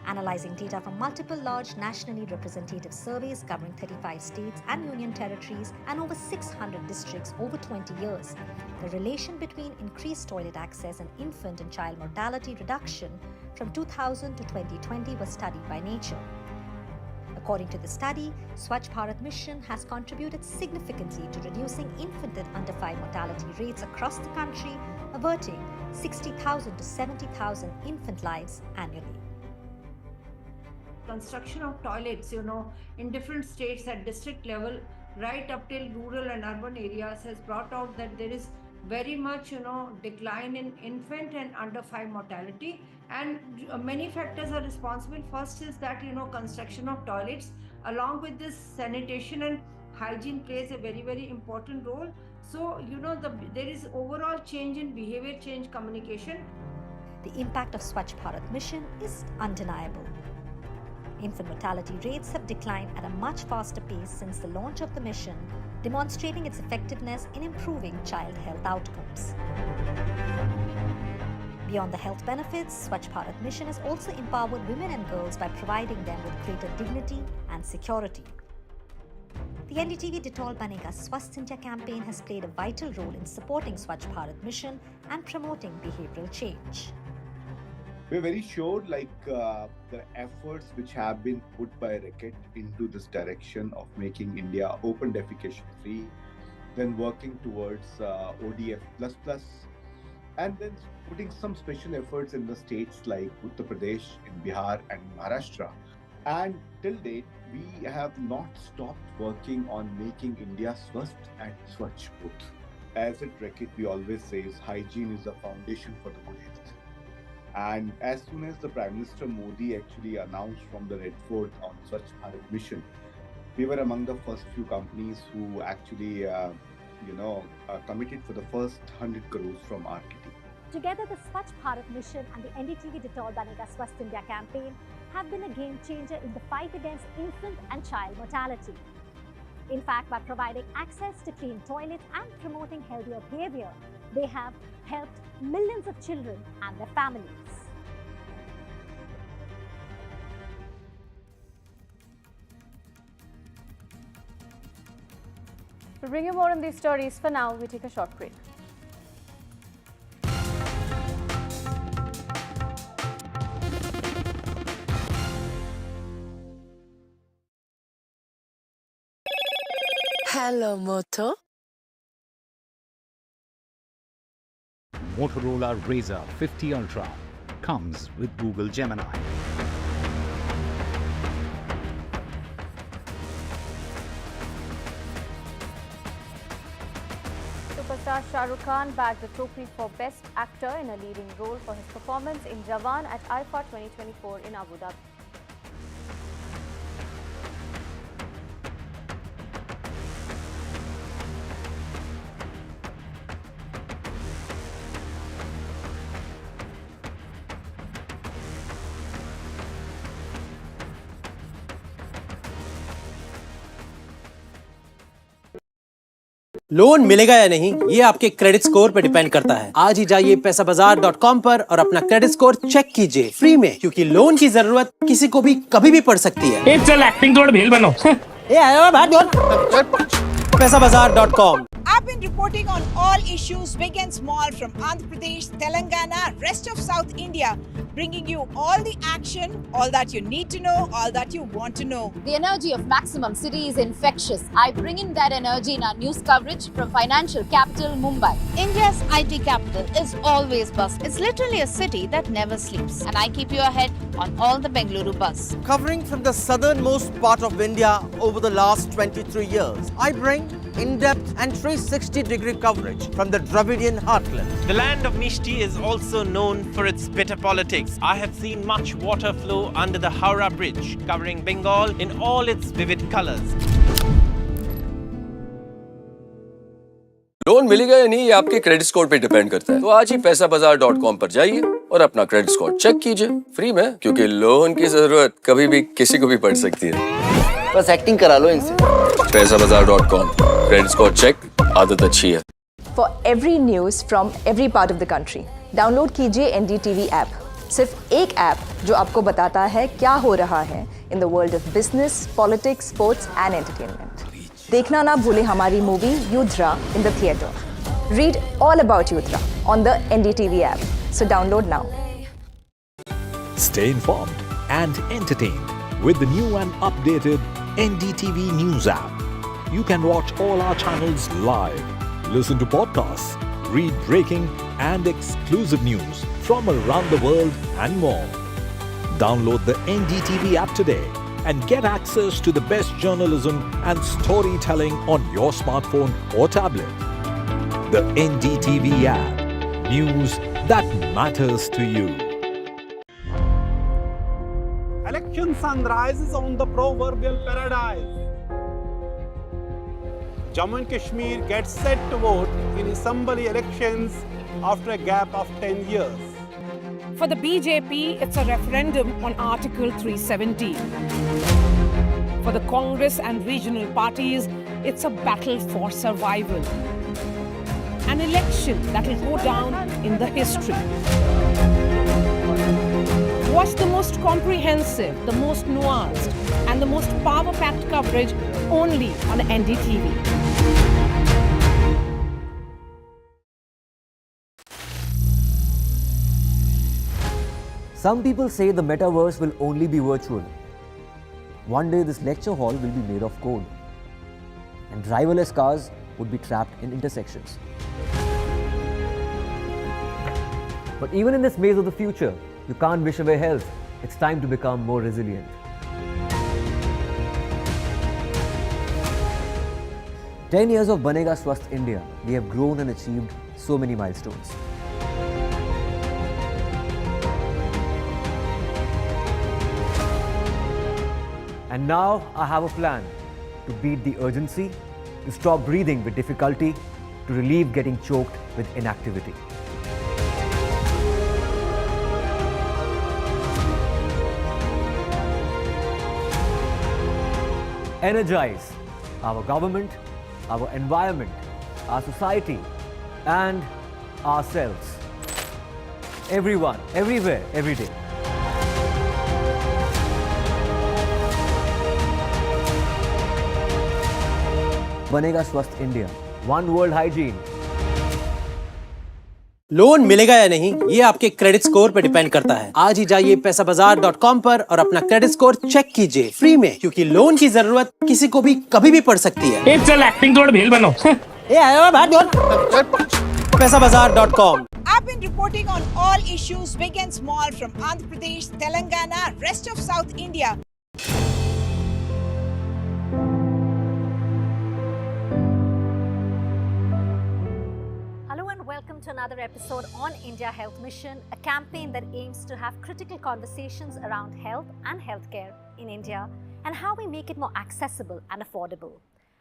Analyzing data from multiple large nationally representative surveys covering 35 states and union territories and over 600 districts over 20 years, the relation between increased toilet access and infant and child mortality reduction from 2000 to 2020 was studied by Nature. According to the study, Swachh Bharat mission has contributed significantly to reducing infant and under 5 mortality rates across the country, averting 60,000 to 70,000 infant lives annually. Construction of toilets, in different states at district level, right up till rural and urban areas has brought out that there is very much, decline in infant and under 5 mortality. And many factors are responsible. First is that, construction of toilets, along with this sanitation and hygiene plays a very, very important role. So, there is overall change in behavior, change communication. The impact of Swachh Bharat mission is undeniable. Infant mortality rates have declined at a much faster pace since the launch of the mission, demonstrating its effectiveness in improving child health outcomes. Beyond the health benefits, Swachh Bharat mission has also empowered women and girls by providing them with greater dignity and security. The NDTV Detol Banega Swasth India campaign has played a vital role in supporting Swachh Bharat mission and promoting behavioral change. We're very sure the efforts which have been put by Reckitt into this direction of making India open defecation free, then working towards ODF++, and then putting some special efforts in the states like Uttar Pradesh, in Bihar and Maharashtra. And till date, we have not stopped working on making India Swasth and Swachh both. As at Reckitt, we always say hygiene is the foundation for the good health. And as soon as the Prime Minister Modi actually announced from the Red Fort on Swachh Bharat mission, we were among the first few companies who actually, committed for the first 100 crores from RTT. Together, the Swachh Bharat mission and the NDTV Detol Banega Swasth India campaign have been a game changer in the fight against infant and child mortality. In fact, by providing access to clean toilets and promoting healthier behavior, they have helped millions of children and their families. To bring you more on these stories, for now, we take a short break. Hello, Moto. Motorola Razr 50 Ultra comes with Google Gemini. Superstar Shah Rukh Khan bagged the trophy for Best Actor in a leading role for his performance in Jawan at IFA 2024 in Abu Dhabi. Loan मिलेगा या नहीं ये आपके credit score पे depend करता है। आज ही जाइए पैसाबाजार.com पर और अपना क्रेडिट स्कोर चेक कीजिए फ्री में, क्योंकि लोन की जरूरत किसी को भी कभी भी पड़ सकती है। चल एक्टिंग तोड़ भेल बनो। पैसाबाजार.com। I've been reporting on all issues, big and small, from Andhra Pradesh, Telangana, rest of South India, bringing you all the action, all that you need to know, all that you want to know. The energy of Maximum City is infectious. I bring in that energy in our news coverage from financial capital Mumbai. India's IT capital is always buzz. It's literally a city that never sleeps. And I keep you ahead on all the Bengaluru buzz. Covering from the southernmost part of India over the last 23 years, I bring in-depth and 360-degree coverage from the Dravidian heartland. The land of Mishti is also known for its bitter politics. I have seen much water flow under the Howrah Bridge, covering Bengal in all its vivid colors. Loan मिलेगा या नहीं ये आपके credit score पे depend करता है। तो आज ही पैसाबाजार.com पर जाइए और अपना क्रेडिट स्कोर चेक कीजिए फ्री में, क्योंकि लोन की जरूरत कभी भी किसी को भी पड़ सकती है। बस एक्टिंग करा लो इनसे। पैसाबाजार.com, क्रेडिट स्कोर चेक, आदत अच्छी है। For every news from every part of the country, download कीजिए NDTV ऐप। सिर्फ एक ऐप जो आपको बताता है क्या हो रहा है in the world of business, politics, sports and entertainment. देखना ना भूले हमारी movie Yudhra in the theatre. Read all about Yuddra on the NDTV app. So download now. Stay informed and entertained with the new and updated NDTV News app. You can watch all our channels live, listen to podcasts, read breaking and exclusive news from around the world and more. Download the NDTV app today and get access to the best journalism and storytelling on your smartphone or tablet. The NDTV app. News that matters to you. Election sunrise is on the proverbial paradise. Jammu and Kashmir gets set to vote in assembly elections after a gap of 10 years. For the BJP, it's a referendum on Article 370. For the Congress and regional parties, it's a battle for survival. An election that will go down in the history. Watch the most comprehensive, the most nuanced, and the most power-packed coverage only on NDTV. Some people say the metaverse will only be virtual. One day this lecture hall will be made of code, and driverless cars would be trapped in intersections. But even in this maze of the future, you can't wish away health. It's time to become more resilient. "10 years of Banega Swasth India, we have grown and achieved so many milestones. And now I have a plan to beat the urgency, to stop breathing with difficulty, to relieve getting choked with inactivity. Energize our government, our environment, our society, and ourselves. Everyone, everywhere, every day. Banega Swasth India. One world hygiene. Loan मिलेगा या नहीं ये आपके credit score पे depend करता है। आज ही जाइए पैसाबाजार.com पर और अपना क्रेडिट स्कोर चेक कीजिए फ्री में, क्योंकि लोन की जरूरत किसी को भी कभी भी पड़ सकती है। चल एक्टिंग तोड़ भेल बनो। पैसाबाजार.com। I've been reporting on all issues, big and small, from Andhra Pradesh, Telangana, rest of South India. Welcome to another episode on India Health Mission, a campaign that aims to have critical conversations around health and healthcare in India and how we make it more accessible and affordable.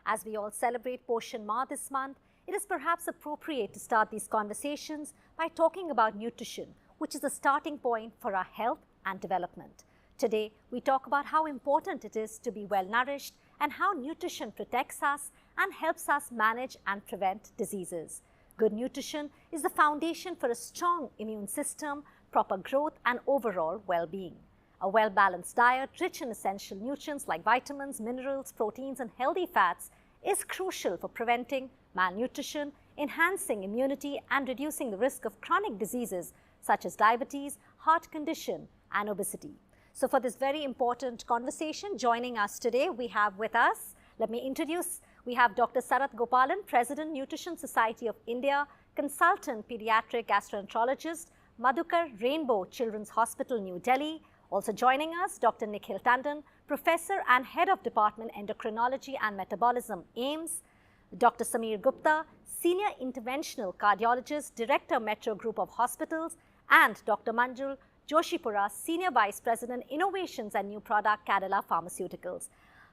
As we all celebrate Poshan Ma this month, it is perhaps appropriate to start these conversations by talking about nutrition, which is the starting point for our health and development. Today, we talk about how important it is to be well nourished and how nutrition protects us and helps us manage and prevent diseases. Good nutrition is the foundation for a strong immune system, proper growth and overall well-being. A well-balanced diet rich in essential nutrients like vitamins, minerals, proteins and healthy fats is crucial for preventing malnutrition, enhancing immunity and reducing the risk of chronic diseases such as diabetes, heart condition and obesity. So for this very important conversation, joining us today, we have with us, let me introduce, we have Dr. Swachh Gopalan, President, Nutrition Society of India, Consultant Pediatric Gastroenterologist, Madhukar Rainbow Children's Hospital, New Delhi. Also joining us, Dr. Nikhil Tandon, Professor and Head of Department Endocrinology and Metabolism, AIIMS, Dr. Sameer Gupta, Senior Interventional Cardiologist, Director, Metro Group of Hospitals, and Dr. Manjul Joshipura, Senior Vice President, Innovations and New Product, Cadila Pharmaceuticals.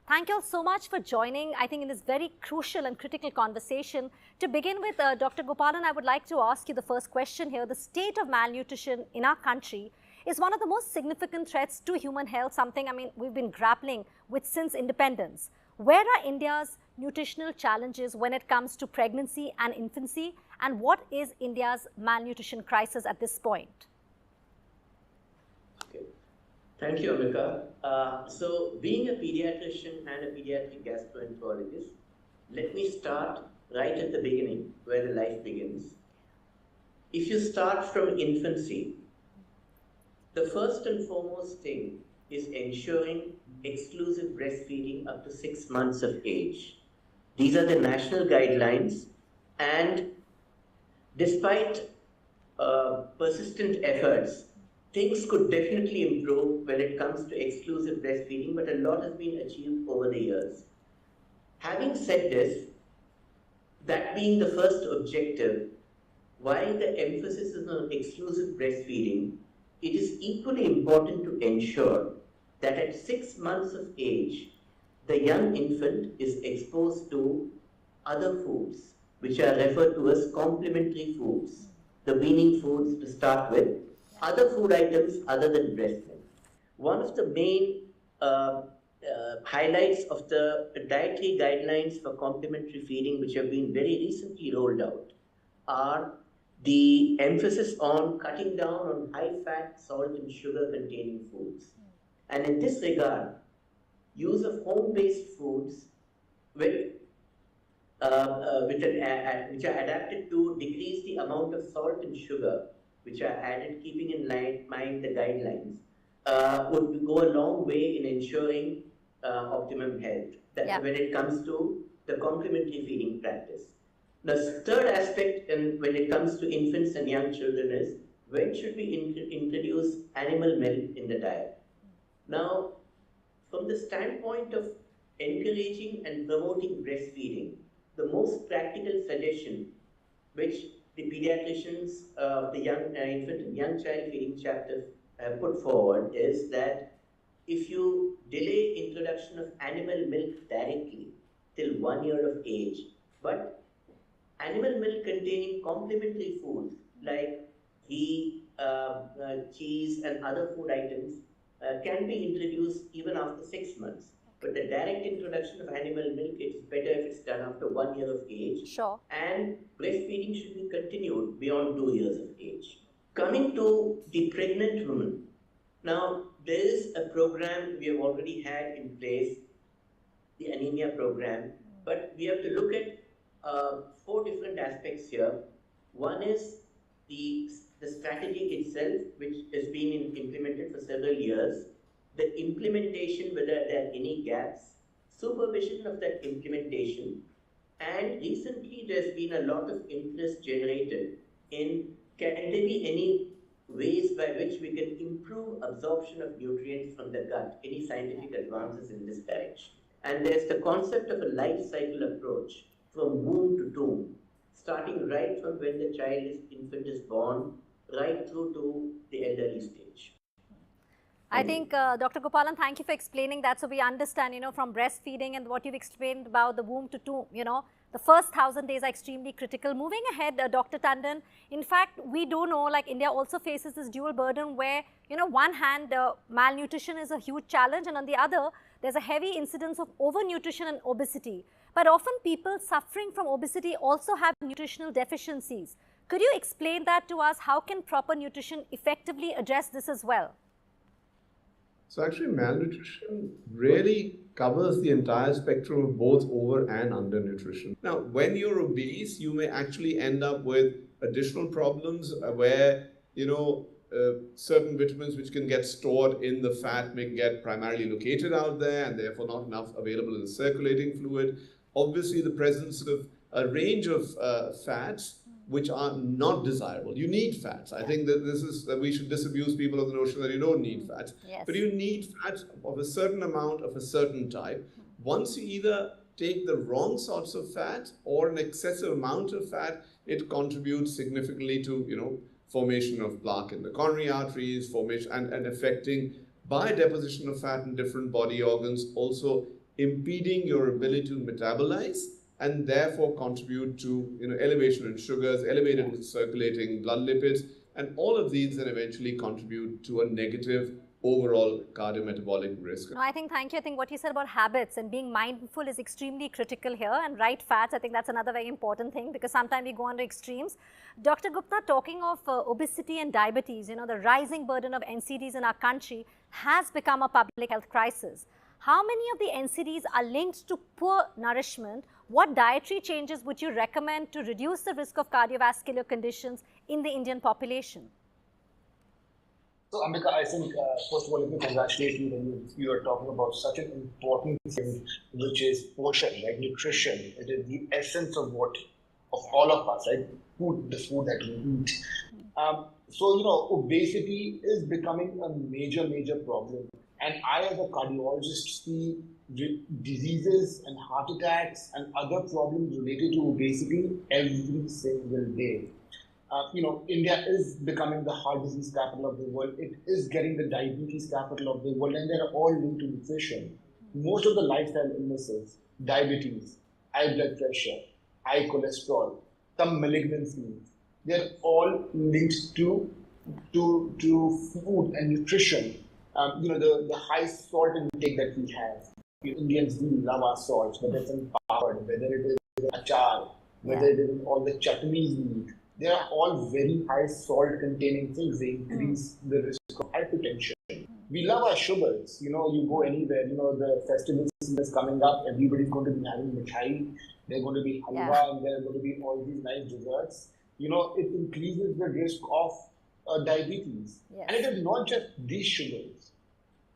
Thank you all so much for joining, I think, in this very crucial and critical conversation. To begin with, Dr. Gopalan, I would like to ask you the first question here. The state of malnutrition in our country is one of the most significant threats to human health, something, we've been grappling with since independence. Where are India's nutritional challenges when it comes to pregnancy and infancy, and what is India's malnutrition crisis at this point? Okay. Thank you, Amika. So, being a pediatrician and a pediatric gastroenterologist, let me start right at the beginning, where the life begins. If you start from infancy, the first and foremost thing is ensuring exclusive breastfeeding up to 6 months of age. These are the national guidelines, and despite persistent efforts, things could definitely improve when it comes to exclusive breastfeeding, but a lot has been achieved over the years. Having said this, that being the first objective, while the emphasis is on exclusive breastfeeding, it is equally important to ensure that at 6 months of age, the young infant is exposed to other foods, which are referred to as complementary foods, the weaning foods to start with, other food items other than breast milk. One of the main highlights of the dietary guidelines for complementary feeding, which have been very recently rolled out, are the emphasis on cutting down on high-fat, salt and sugar-containing foods. And in this regard, use of home-based foods which are adapted to decrease the amount of salt and sugar which are added, keeping in mind the guidelines, would go a long way in ensuring optimum health when it comes to the complementary feeding practice. The third aspect when it comes to infants and young children is, when should we introduce animal milk in the diet? Now, from the standpoint of encouraging and promoting breastfeeding, the most practical suggestion which the pediatricians of the young infant and young child feeding chapter have put forward is that if you delay introduction of animal milk directly till 1 year of age, but animal milk containing complementary foods like ghee, cheese and other food items can be introduced even after 6 months. But the direct introduction of animal milk, it is better if it's done after 1 year of age. Sure. And breastfeeding should be continued beyond 2 years of age. Coming to the pregnant woman. Now, there is a program we have already had in place, the anemia program, but we have to look at 4 different aspects here. One is the strategy itself, which has been implemented for several years, the implementation, whether there are any gaps, supervision of that implementation, and recently there's been a lot of interest generated in, can there be any ways by which we can improve absorption of nutrients from the gut, any scientific advances in this direction. And there's the concept of a life cycle approach from womb to tomb, starting right from when the infant is born, right through to the elderly stage. I think, Dr. Gopalan, thank you for explaining that. So we understand, from breastfeeding and what you've explained about the womb to tomb, the first 1,000 days are extremely critical. Moving ahead, Dr. Tandon, in fact, we do know like India also faces this dual burden where, one hand, malnutrition is a huge challenge, and on the other, there's a heavy incidence of overnutrition and obesity. But often people suffering from obesity also have nutritional deficiencies. Could you explain that to us? How can proper nutrition effectively address this as well? So actually malnutrition really covers the entire spectrum of both over and undernutrition. Now, when you're obese, you may actually end up with additional problems where, certain vitamins which can get stored in the fat may get primarily located out there and therefore not enough available in the circulating fluid. Obviously, the presence of a range of fats which are not desirable. You need fats. I think that we should disabuse people of the notion that you don't need fats. Yes. But you need fats of a certain amount of a certain type. Once you either take the wrong sorts of fat or an excessive amount of fat, it contributes significantly to, formation of plaque in the coronary arteries, formation and affecting by deposition of fat in different body organs, also impeding your ability to metabolize and therefore contribute to elevation in sugars, elevated circulating blood lipids, and all of these then eventually contribute to a negative overall cardiometabolic risk. No, thank you. I think what you said about habits and being mindful is extremely critical here, and right fats, I think that's another very important thing, because sometimes we go on to extremes. Dr. Gupta, talking of obesity and diabetes, the rising burden of NCDs in our country has become a public health crisis. How many of the NCDs are linked to poor nourishment? What dietary changes would you recommend to reduce the risk of cardiovascular conditions in the Indian population? So, Ambika, I think, first of all, let me congratulate you when you are talking about such an important thing, which is portion, right? Nutrition. It is the essence of all of us, right? The food that we eat. So, obesity is becoming a major problem. And I, as a cardiologist, see diseases and heart attacks and other problems related to obesity every single day. India is becoming the heart disease capital of the world. It is getting the diabetes capital of the world, and they're all linked to nutrition. Most of the lifestyle illnesses, diabetes, high blood pressure, high cholesterol, some malignancies, they're all linked to food and nutrition. The high salt intake that we have. Indians do love our salts, whether it's in papad, whether it is in achar, whether it is in all the chutneys we eat. They are all very high salt containing things. They increase the risk of hypertension. We love our sugars. You go anywhere, the festival season is coming up, everybody's going to be having mithai, they're going to be halwa, and there are going to be all these nice desserts. It increases the risk of diabetes. Yes. And it is not just these sugars,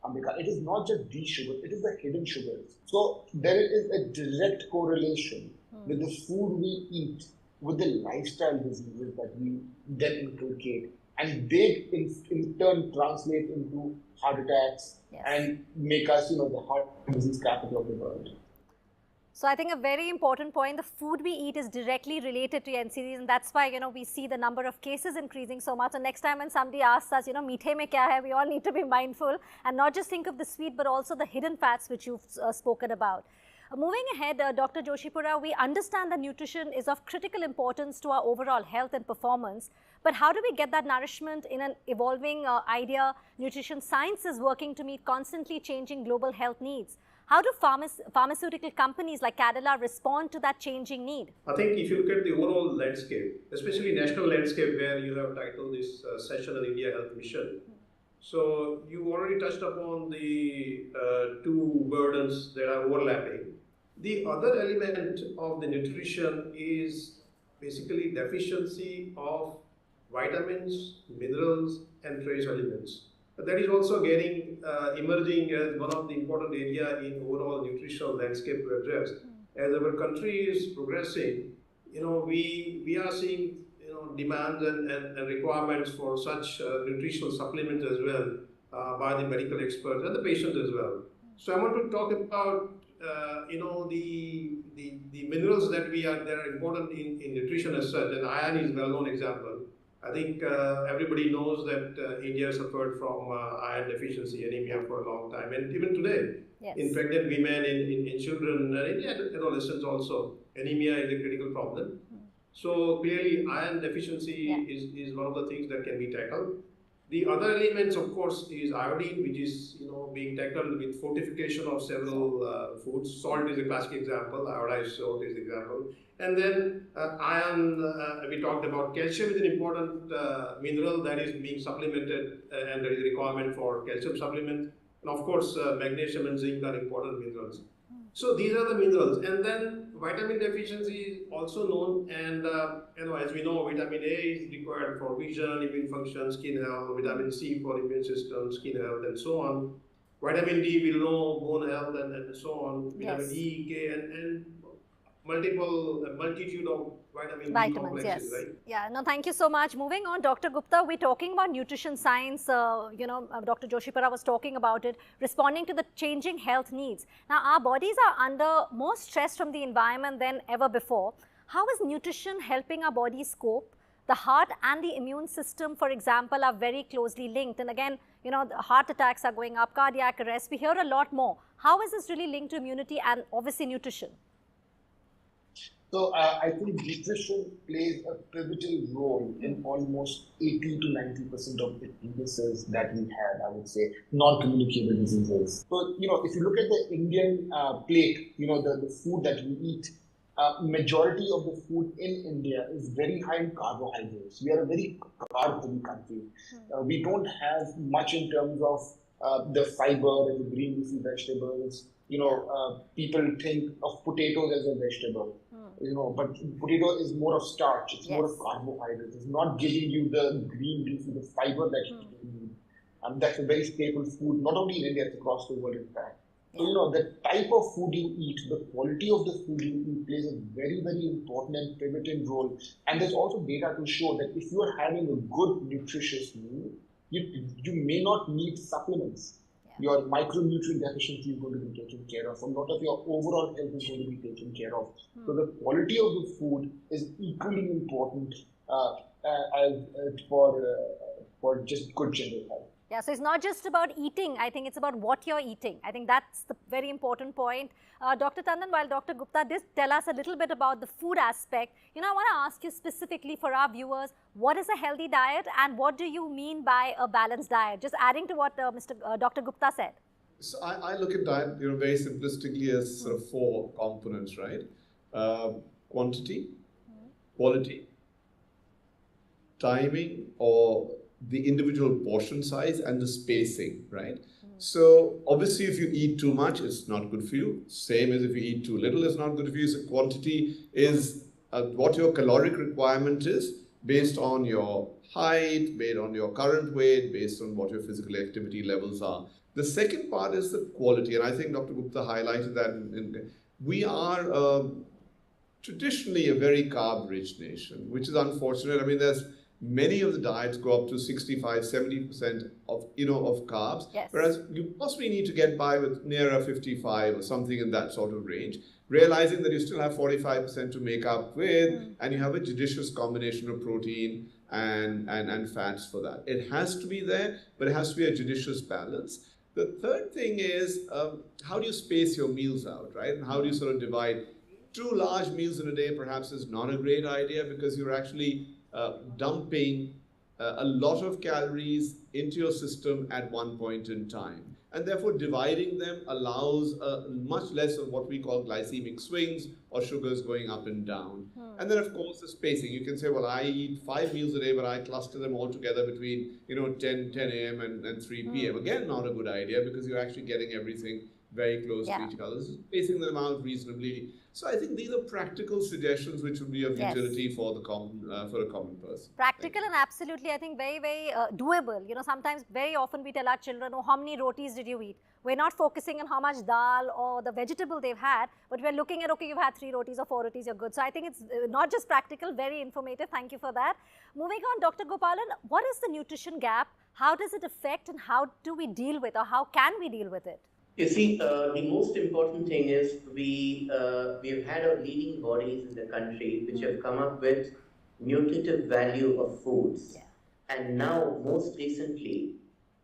Ambika. It is not just these sugars, it is the hidden sugars. So there is a direct correlation with the food we eat, with the lifestyle diseases that we then inculcate. And they in turn translate into heart attacks and make us, the heart disease capital of the world. So I think a very important point, the food we eat is directly related to NCDs, and that's why, we see the number of cases increasing so much. And next time when somebody asks us, meethe mein kya hai, we all need to be mindful and not just think of the sweet, but also the hidden fats which you've spoken about. Moving ahead, Dr. Joshipura, we understand that nutrition is of critical importance to our overall health and performance, but how do we get that nourishment in an evolving idea? Nutrition science is working to meet constantly changing global health needs. How do pharmaceutical companies like Cadila respond to that changing need? I think if you look at the overall landscape, especially national landscape where you have titled this session on India Health Mission, so you already touched upon the two burdens that are overlapping. The other element of the nutrition is basically deficiency of vitamins, minerals, and trace elements. That is also getting emerging as one of the important area in overall nutritional landscape to address. As our country is progressing, we are seeing demands and requirements for such nutritional supplements as well by the medical experts and the patients as well. So I want to talk about the minerals that are important in nutrition as such, and iron is a well-known example. I think everybody knows that India suffered from iron deficiency, anemia for a long time, and even today, in pregnant women, in children, and in adolescents also, anemia is a critical problem. So clearly, iron deficiency is one of the things that can be tackled. The other elements, of course, is iodine, which is being tackled with fortification of several foods. Salt is a classic example. Iodized salt is an example. And then iron. We talked about calcium is an important mineral that is being supplemented, and there is a requirement for calcium supplement. And of course, magnesium and zinc are important minerals. So these are the minerals, and then vitamin deficiency is also known, and as we know, vitamin A is required for vision, immune function, skin health, vitamin C for immune system, skin health, and so on. Vitamin D we know bone health and so on. Vitamin E, K, and multitude of vitamin B Vitamins, complexes, yes. right? Yeah, no, thank you so much. Moving on, Dr. Gupta, we're talking about nutrition science. Dr. Joshipara was talking about it, responding to the changing health needs. Now, our bodies are under more stress from the environment than ever before. How is nutrition helping our bodies cope? The heart and the immune system, for example, are very closely linked. And again, the heart attacks are going up, cardiac arrest. We hear a lot more. How is this really linked to immunity and obviously nutrition? So I think nutrition plays a pivotal role in almost 80 to 90% of the illnesses that we have, I would say, non-communicable diseases. So, if you look at the Indian plate, the food that we eat, majority of the food in India is very high in carbohydrates. We are a very carb-heavy country. We don't have much in terms of the fiber and the green leafy vegetables. People think of potatoes as a vegetable. But potato is more of starch, it's more of carbohydrates, it's not giving you the green leafy, the fiber that you need. And that's a very staple food, not only in India, it's across the world in fact. So, the type of food you eat, the quality of the food you eat plays a very, very important and pivotal role. And there's also data to show that if you are having a good nutritious meal, you may not need supplements. Your micronutrient deficiency is going to be taken care of. A lot of your overall health is going to be taken care of. So the quality of the food is equally important for just good general health. Yeah, so it's not just about eating. I think it's about what you're eating. I think that's the very important point. Dr. Tandon, while Dr. Gupta did tell us a little bit about the food aspect, I want to ask you specifically for our viewers, what is a healthy diet and what do you mean by a balanced diet? Just adding to what Dr. Gupta said. So I look at diet, very simplistically as sort of four components, right? Quantity, quality, timing, or the individual portion size, and the spacing, right? So obviously if you eat too much, it's not good for you. Same as if you eat too little, it's not good for you. So quantity is what your caloric requirement is based on your height, based on your current weight, based on what your physical activity levels are. The second part is the quality, and I think Dr. Gupta highlighted that. We are traditionally a very carb-rich nation, which is unfortunate. I mean, there's many of the diets go up to 65, 70% of carbs, whereas you possibly need to get by with nearer 55 or something in that sort of range, realizing that you still have 45% to make up with, and you have a judicious combination of protein and fats for that. It has to be there, but it has to be a judicious balance. The third thing is, how do you space your meals out, right? And how do you sort of divide? 2 large meals in a day perhaps is not a great idea, because you're actually dumping a lot of calories into your system at one point in time. And therefore dividing them allows much less of what we call glycemic swings or sugars going up and down. And then of course the spacing. You can say, well, I eat 5 meals a day, but I cluster them all together between 10 a.m. and 3 p.m. Again, not a good idea, because you're actually getting everything very close to each other. Spacing them out reasonably. So I think these are practical suggestions which would be of utility for a common person. Practical and absolutely, I think, very, very doable. Sometimes, very often we tell our children, oh, how many rotis did you eat? We're not focusing on how much dal or the vegetable they've had, but we're looking at, okay, you've had 3 rotis or 4 rotis, you're good. So I think it's not just practical, very informative. Thank you for that. Moving on, Dr. Gopalan, what is the nutrition gap? How does it affect and how do we deal with, or how can we deal with it? You see, the most important thing is we've had our leading bodies in the country which have come up with nutritive value of foods. And now, most recently,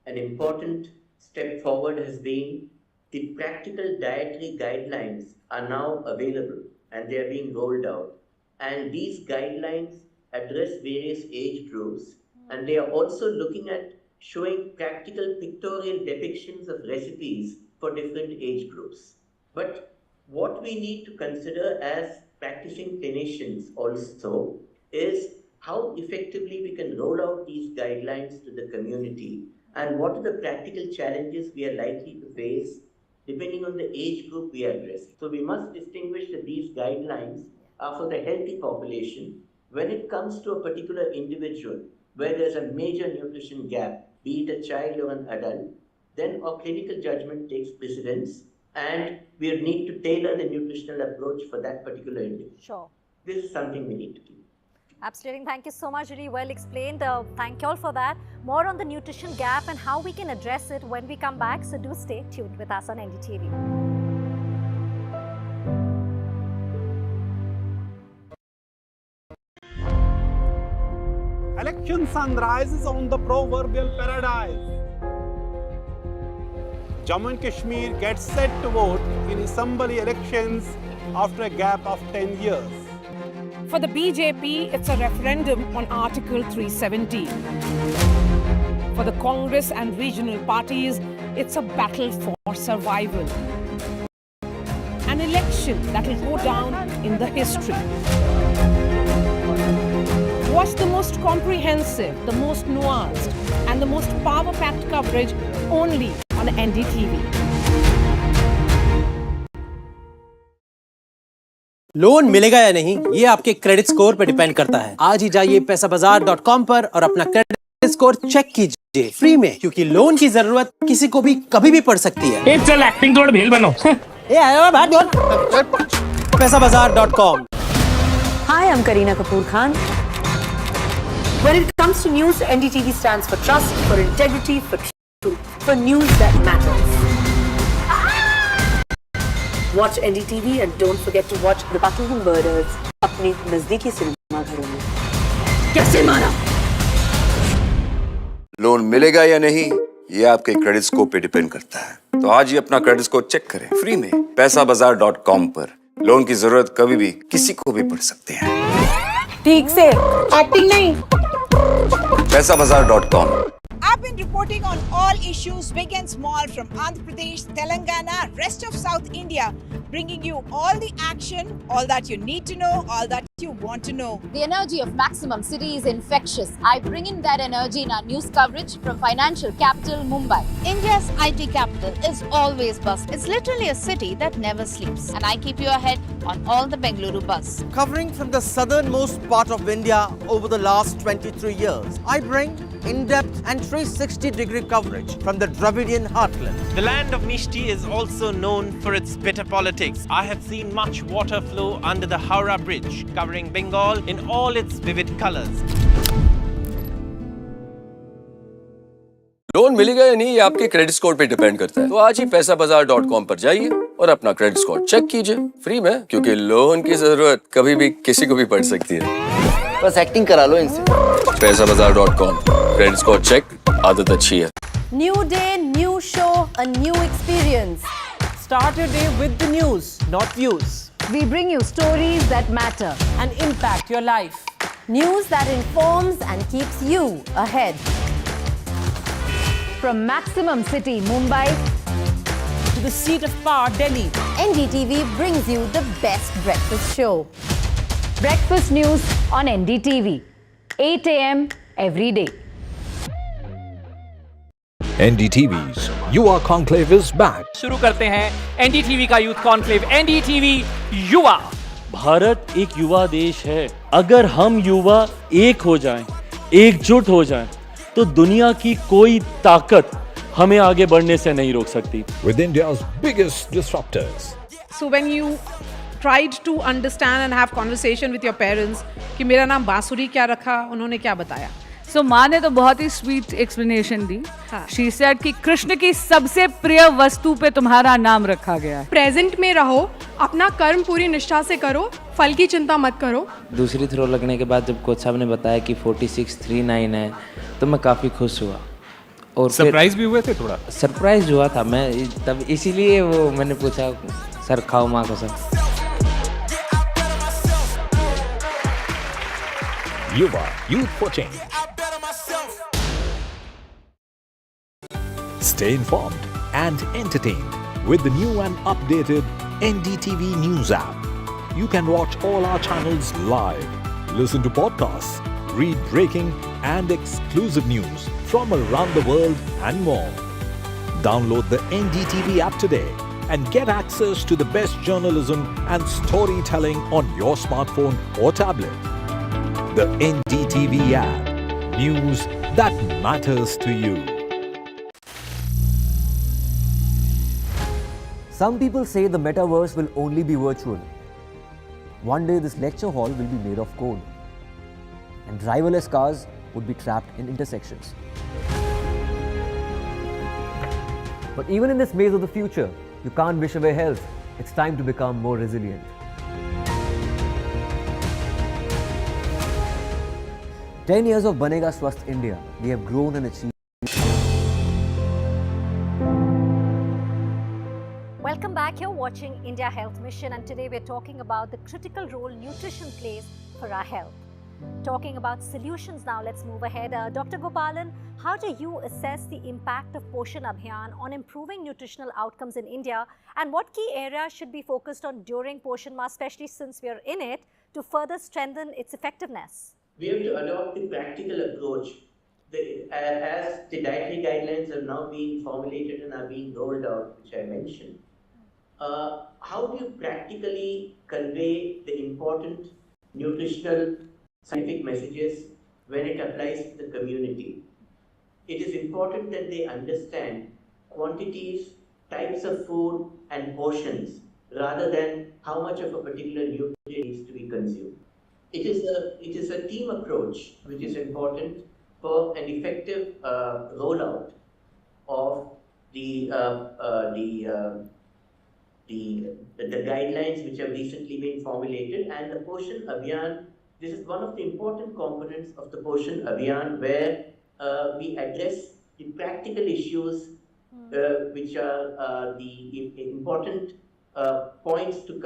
an important step forward has been the practical dietary guidelines are now available and they are being rolled out. And these guidelines address various age groups, and they are also looking at showing practical pictorial depictions of recipes for different age groups. But what we need to consider as practicing clinicians also is how effectively we can roll out these guidelines to the community and what are the practical challenges we are likely to face depending on the age group we are addressing. So we must distinguish that these guidelines are for the healthy population. When it comes to a particular individual where there's a major nutrition gap, be it a child or an adult, then our clinical judgment takes precedence and we need to tailor the nutritional approach for that particular individual. Sure. This is something we need to do. Absolutely. Thank you so much. Really well explained. Thank you all for that. More on the nutrition gap and how we can address it when we come back. So do stay tuned with us on NDTV. Election sun rises on the proverbial paradise. Jammu and Kashmir gets set to vote in assembly elections after a gap of 10 years. For the BJP, it's a referendum on Article 370. For the Congress and regional parties, it's a battle for survival. An election that will go down in the history. Watch the most comprehensive, the most nuanced, and the most power-packed coverage only on NDTV. Loan मिलेगा या नहीं, ये आपके credit score पर depend करता है। आज ही जाइए पैसाबाजार.com पर और अपना क्रेडिट स्कोर चेक कीजिए फ्री में, क्योंकि लोन की जरूरत किसी को भी कभी भी पड़ सकती है। चल एक्टिंग थोड़ा भेल बनो। पैसाबाजार.com। Hi, I'm Kareena Kapoor Khan. When it comes to news, NDTV stands for trust, for integrity, for truth, for news that matters. Watch NDTV and don't forget to watch The Buckingham Murders अपने नजदीकी cinema घरों में। कैसे मारा? Loan मिलेगा या नहीं, ये आपके क्रेडिट स्कोर पे डिपेंड करता है। तो आज ही अपना क्रेडिट स्कोर चेक करें फ्री में पैसाबाजार.com पर। लोन की जरूरत कभी भी किसी को भी पड़ सकती है। ठीक से एक्टिंग नहीं। पैसाबाजार.com। I've been reporting on all issues, big and small, from Andhra Pradesh, Telangana, rest of South India, bringing you all the action, all that you need to know, all that you want to know. The energy of maximum city is infectious. I bring in that energy in our news coverage from financial capital Mumbai. India's IT capital is always buzz. It's literally a city that never sleeps. And I keep you ahead on all the Bengaluru buzz. Covering from the southernmost part of India over the last 23 years, I bring in-depth and 360-degree coverage from the Dravidian heartland. The land of Mishti is also known for its bitter politics. I have seen much water flow under the Howrah Bridge, covering Bengal in all its vivid colors. Loan मिलेगा या नहीं, ये आपके credit score पे depend करता है। तो आज ही पैसाबाजार.com पर जाइए और अपना क्रेडिट स्कोर चेक कीजिए फ्री में, क्योंकि लोन की जरूरत कभी भी किसी को भी पड़ सकती है। बस एक्टिंग करा लो इनसे। पैसाबाजार.com। क्रेडिट स्कोर चेक, आदत अच्छी है। New day, new show, a new experience. Start your day with the news, not views. We bring you stories that matter And impact your life. news that informs and keeps you ahead. From maximum city Mumbai To the seat of power, Delhi. NDTV brings you the best breakfast show. Breakfast news on NDTV, 8 a.m. every day. NDTV's Yuva Conclave is back. शुरू करते हैं NDTV का youth conclave. NDTV युवा। भारत एक युवा देश है। अगर हम युवा एक हो जाएं, एकजुट हो जाएं, तो दुनिया की कोई ताकत हमें आगे बढ़ने से नहीं रोक सकती। With India's biggest disruptors. So when you tried to understand and have conversation with your parents कि मेरा नाम बांसुरी क्या रखा, उन्होंने क्या बताया? So माँ ने तो बहुत ही स्वीट एक्सप्लेनेशन दी। She said कि कृष्ण की सबसे प्रिय वस्तु पे तुम्हारा नाम रखा गया है। प्रेजेंट में रहो, अपना कर्म पूरी निष्ठा से करो, फल की चिंता मत करो। दूसरी थ्रो लगने के बाद जब कोच साहब ने बताया कि 4639 है, तो मैं काफ़ी खुश हुआ। और सरप्राइज भी हुए थे थोड़ा? सरप्राइज हुआ था मैं, तब इसीलिए वो मैंने पूछा सर खाओ माँ को sir. Yuva Youth for Change. Stay informed and entertained with the new and updated NDTV News app. You can watch all our channels live, listen to podcasts, read breaking and exclusive news from around the world and more. Download the NDTV app today and get access to the best journalism and storytelling on your smartphone or tablet. The NDTV app. News that matters to you. Some people say the metaverse will only be virtual. One day this lecture hall will be made of code, and driverless cars would be trapped in intersections. But even in this maze of the future, you can't wish away health. It's time to become more resilient. "10 years of Banega Swasth India, we have grown and achieved." Welcome back. You're watching India Health Mission, and today we're talking about the critical role nutrition plays for our health. Talking about solutions now, let's move ahead. Dr. Gopalan, how do you assess the impact of Poshan Abhiyan on improving nutritional outcomes in India, and what key areas should be focused on during Poshan Maah, especially since we're in it, to further strengthen its effectiveness? We have to adopt the practical approach. As the dietary guidelines are now being formulated and are being rolled out, which I mentioned, how do you practically convey the important nutritional scientific messages when it applies to the community? It is important that they understand quantities, types of food and portions rather than how much of a particular nutrient needs to be consumed. It is a team approach which is important for an effective rollout of the guidelines which have recently been formulated, and the Poshan Abhiyan. This is one of the important components of the Poshan Abhiyan, where we address the practical issues which are the important points to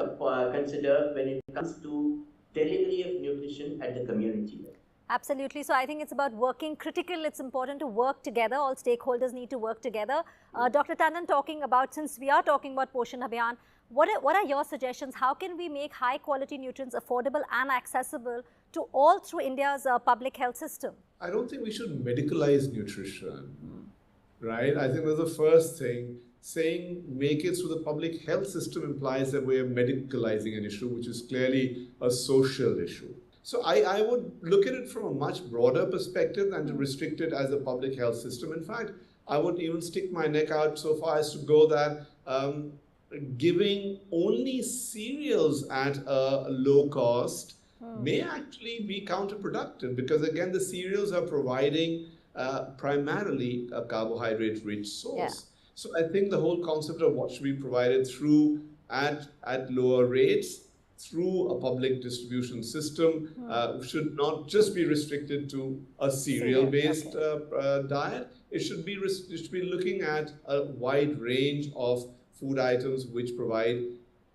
consider when it comes to delivery of nutrition at the community level. Absolutely. So I think it's about working critical. It's important to work together. All stakeholders need to work together. Dr. Tandon, talking about, since we are talking about Poshan Abhiyan, what are your suggestions? How can we make high quality nutrients affordable and accessible to all through India's public health system? I don't think we should medicalize nutrition, right? I think that's the first thing. Saying make it through the public health system implies that we are medicalizing an issue, which is clearly a social issue. So I would look at it from a much broader perspective than to restrict it as a public health system. In fact, I would even stick my neck out so far as to go that giving only cereals at a low cost may actually be counterproductive, because again, the cereals are providing primarily a carbohydrate-rich source. Yeah. So I think the whole concept of what should be provided through at lower rates through a public distribution system should not just be restricted to a cereal-based diet. It should be looking at a wide range of food items which provide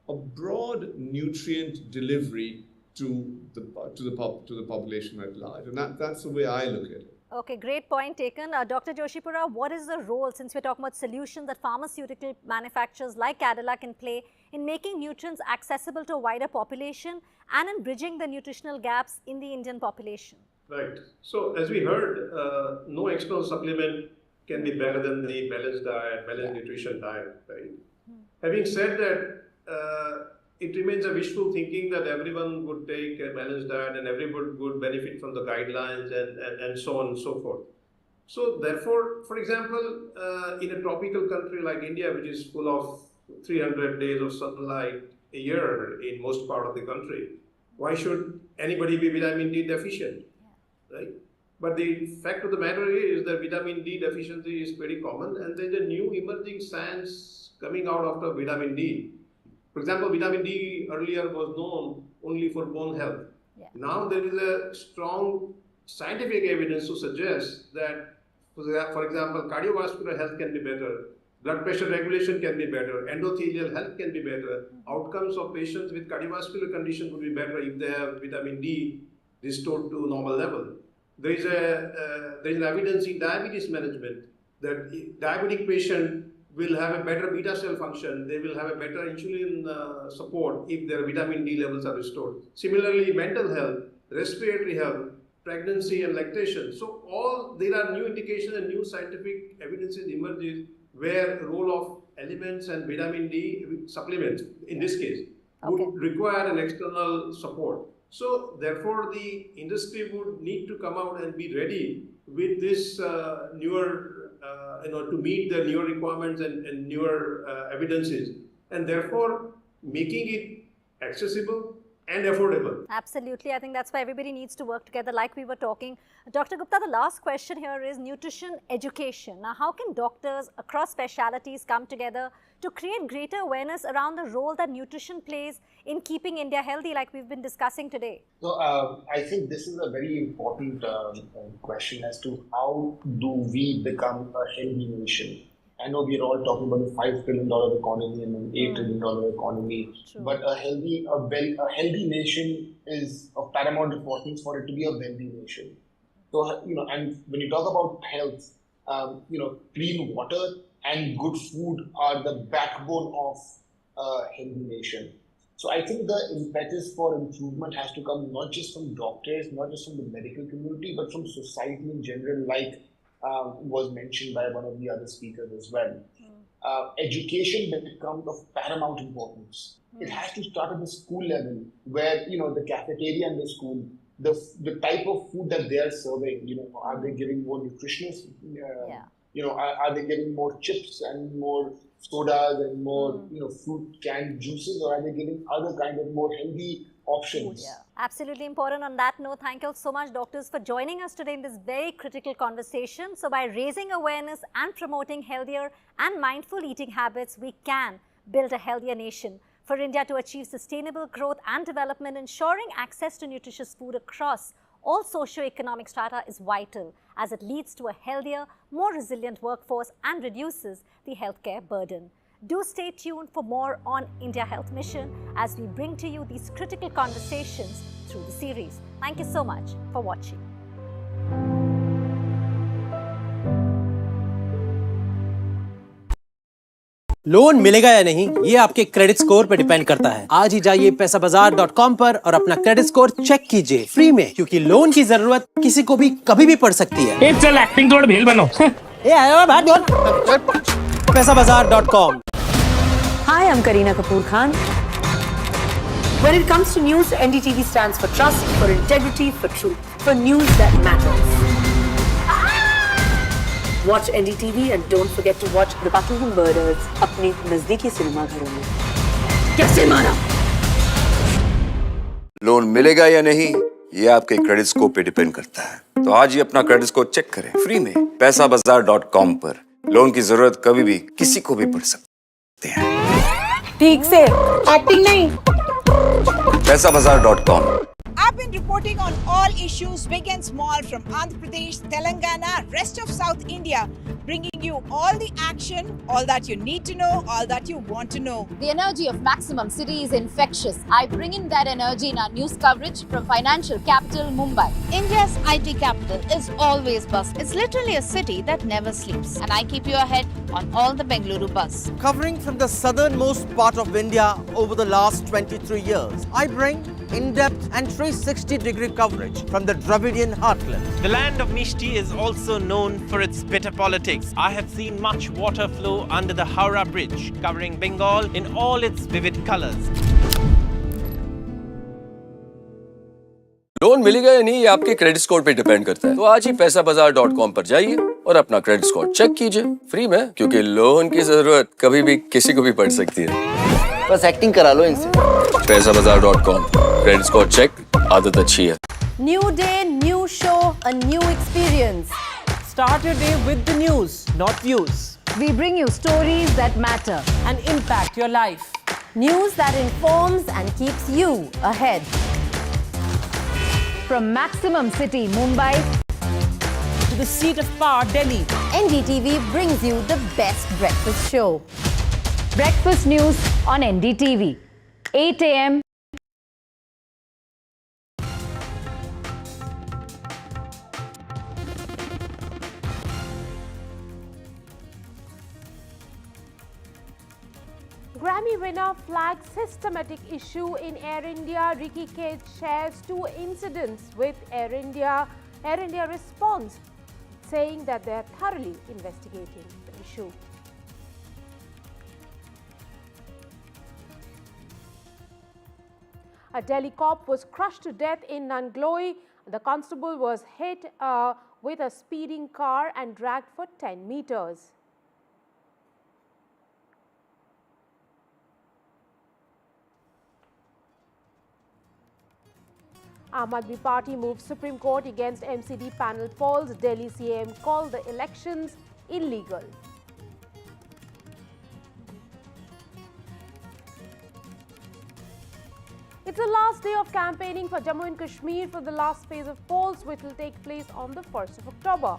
a broad nutrient delivery to the population at large, and that's the way I look at it. Okay, great point taken. Dr. Joshipura, what is the role, since we're talking about solutions that pharmaceutical manufacturers like Cadila can play in making nutrients accessible to a wider population and in bridging the nutritional gaps in the Indian population? Right. So as we heard, no external supplement can be better than the balanced diet, balanced nutrition diet, right? Having said that, it remains a wishful thinking that everyone would take a balanced diet and everyone would benefit from the guidelines and so on and so forth. So therefore, for example, in a tropical country like India, which is full of 300 days of sunlight a year in most part of the country, why should anybody be vitamin D deficient, right? But the fact of the matter is that vitamin D deficiency is very common, and there's a new emerging science coming out after vitamin D. For example, vitamin D earlier was known only for bone health. Yeah. Now there is a strong scientific evidence to suggest that, for example, cardiovascular health can be better, blood pressure regulation can be better, endothelial health can be better, outcomes of patients with cardiovascular conditions would be better if they have vitamin D restored to normal level. There is an evidence in diabetes management that diabetic patient will have a better beta cell function, they will have a better insulin support if their vitamin D levels are restored. Similarly, mental health, respiratory health, pregnancy and lactation. So there are new indications and new scientific evidences emerges where role of elements and vitamin D supplements, in this case, would require an external support. So therefore, the industry would need to come out and be ready with this newer, to meet the newer requirements and newer evidences, and therefore making it accessible and affordable. Absolutely. I think that's why everybody needs to work together like we were talking. Dr. Gupta, the last question here is nutrition education. Now, how can doctors across specialities come together to create greater awareness around the role that nutrition plays in keeping India healthy like we've been discussing today? So, I think this is a very important question as to how do we become a healthy nation. I know we're all talking about a $5 trillion economy and an $8 trillion economy, but a healthy nation is of paramount importance for it to be a wealthy nation. So, and when you talk about health, clean water and good food are the backbone of a healthy nation. So I think the impetus for improvement has to come not just from doctors, not just from the medical community, but from society in general, like was mentioned by one of the other speakers as well. Education becomes of paramount importance. It has to start at the school level, where the cafeteria in the school, the type of food that they are serving. Are they giving more nutritious? Are they giving more chips and more sodas and more fruit canned juices, or are they giving other kind of more healthy options? Yeah, absolutely important. On that note, thank you so much, doctors, for joining us today in this very critical conversation. So by raising awareness and promoting healthier and mindful eating habits, we can build a healthier nation. For India to achieve sustainable growth and development, ensuring access to nutritious food across all socio-economic strata is vital, as it leads to a healthier, more resilient workforce and reduces the healthcare burden. Do stay tuned for more on India Health Mission as we bring to you these critical conversations through the series. Thank you so much for watching. Loan मिलेगा या नहीं, ये आपके credit score पे depend करता है। आज ही जाइए पैसाबाजार.com पर और अपना क्रेडिट स्कोर चेक कीजिए फ्री में, क्योंकि लोन की जरूरत किसी को भी कभी भी पड़ सकती है। चल एक्टिंग थोड़ा भेल बनो। पैसाबाजार.com। Hi, I'm Kareena Kapoor Khan. When it comes to news, NDTV stands for trust, for integrity, for truth, for news that matters. Watch NDTV and don't forget to watch The Buckingham Murders अपने नजदीकी cinema घरों में। कैसे मारा? Loan मिलेगा या नहीं, ये आपके क्रेडिट स्कोर पे डिपेंड करता है। तो आज ही अपना क्रेडिट स्कोर चेक करें फ्री में पैसाबाजार.com पर। लोन की जरूरत कभी भी किसी को भी पड़ सकती है। ठीक से एक्टिंग नहीं। पैसाबाजार.com। I've been reporting on all issues, big and small, from Andhra Pradesh, Telangana, rest of South India, bringing you all the action, all that you need to know, all that you want to know. The energy of maximum city is infectious. I bring in that energy in our news coverage from financial capital Mumbai. India's IT capital is always buzz. It's literally a city that never sleeps. And I keep you ahead on all the Bengaluru buzz. Covering from the southernmost part of India over the last 23 years, I bring in-depth and 360-degree coverage from the Dravidian heartland. The land of Mishti is also known for its bitter politics. I have seen much water flow under the Howrah Bridge, covering Bengal in all its vivid colors. Loan मिलेगा या नहीं, ये आपके credit score पे depend करता है। तो आज ही पैसाबाजार.com पर जाइए और अपना क्रेडिट स्कोर चेक कीजिए फ्री में, क्योंकि लोन की जरूरत कभी भी किसी को भी पड़ सकती है। बस एक्टिंग करा लो इनसे। पैसाबाजार.com, क्रेडिट स्कोर चेक, आदत अच्छी है। New day, new show, a new experience. Start your day with the news, not views. We bring you stories that matter And impact your life. news that informs and keeps you ahead. From maximum city Mumbai To the seat of power, Delhi. NDTV brings you the best breakfast show. breakfast news on NDTV, 8 a.m. Grammy winner flags systematic issue in Air India. Ricky Cage shares 2 incidents with Air India. Air India responds, saying that they are thoroughly investigating the issue. A Delhi cop was crushed to death in Nangloi. The constable was hit with a speeding car and dragged for 10 meters. Aam Aadmi Party moved Supreme Court against MCD panel polls. Delhi CM called the elections illegal. It's the last day of campaigning for Jammu and Kashmir for the last phase of polls, which will take place on the 1st of October.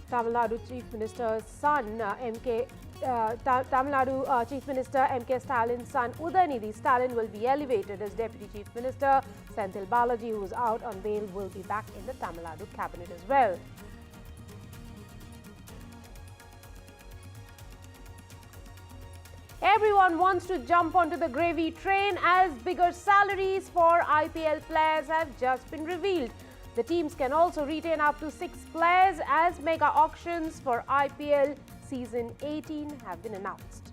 Tamil Nadu Chief Minister's son, Tamil Nadu Chief Minister M.K. Stalin's son Udayanidhi Stalin will be elevated as Deputy Chief Minister. Senthil Balaji, who is out on bail, will be back in the Tamil Nadu cabinet as well. Everyone wants to jump onto the gravy train as bigger salaries for IPL players have just been revealed. The teams can also retain up to 6 players as mega auctions for IPL Season 18 have been announced.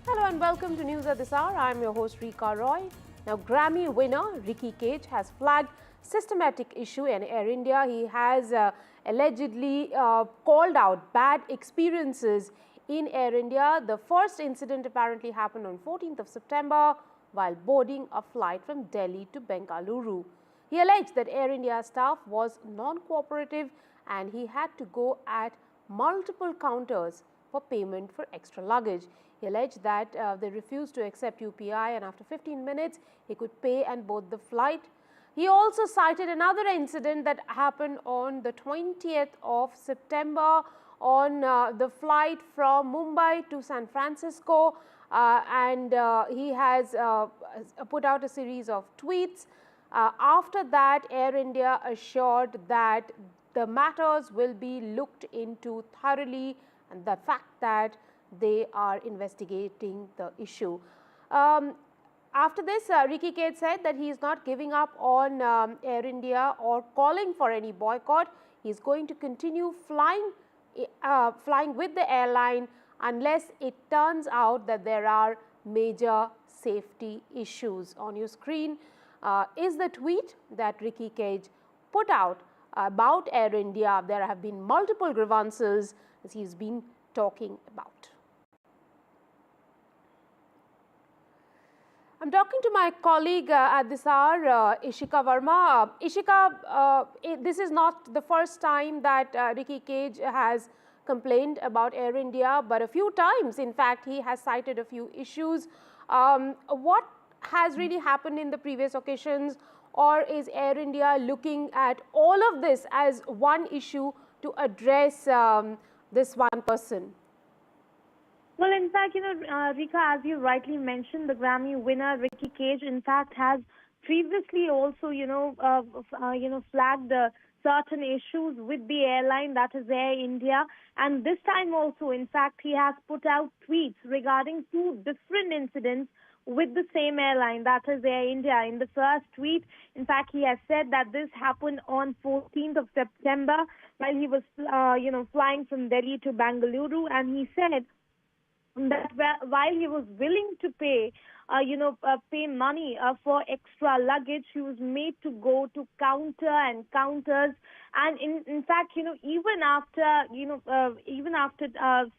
Hello and welcome to News at this hour. I am your host Rika Roy. Now, Grammy winner Ricky Cage has flagged systematic issue in Air India. He has allegedly called out bad experiences in Air India. The first incident apparently happened on 14th of September while boarding a flight from Delhi to Bengaluru. He alleged that Air India staff was non-cooperative and he had to go at multiple counters for payment for extra luggage. He alleged that they refused to accept UPI and after 15 minutes he could pay and board the flight. He also cited another incident that happened on the 20th of September on the flight from Mumbai to San Francisco, and he has put out a series of tweets. After that, Air India assured that the matters will be looked into thoroughly and the fact that they are investigating the issue. After this, Ricky Cage said that he is not giving up on Air India or calling for any boycott. He is going to continue flying with the airline unless it turns out that there are major safety issues. On your screen is the tweet that Ricky Cage put out about Air India. There have been multiple grievances as he's been talking about. I'm talking to my colleague at this hour, Ishika Verma. Ishika, this is not the first time that Ricky Cage has complained about Air India, but a few times, in fact, he has cited a few issues. What has really happened in the previous occasions, or is Air India looking at all of this as one issue to address this one person? Well, in fact, Rika, as you rightly mentioned, the Grammy winner Ricky Cage, in fact, has previously also, flagged certain issues with the airline, that is Air India, and this time also, in fact, he has put out tweets regarding 2 different incidents with the same airline, that is Air India. In the first tweet, in fact, he has said that this happened on 14th of September while he was, flying from Delhi to Bengaluru, and he said that while he was willing to pay, pay money for extra luggage, he was made to go to counters, and in fact, even after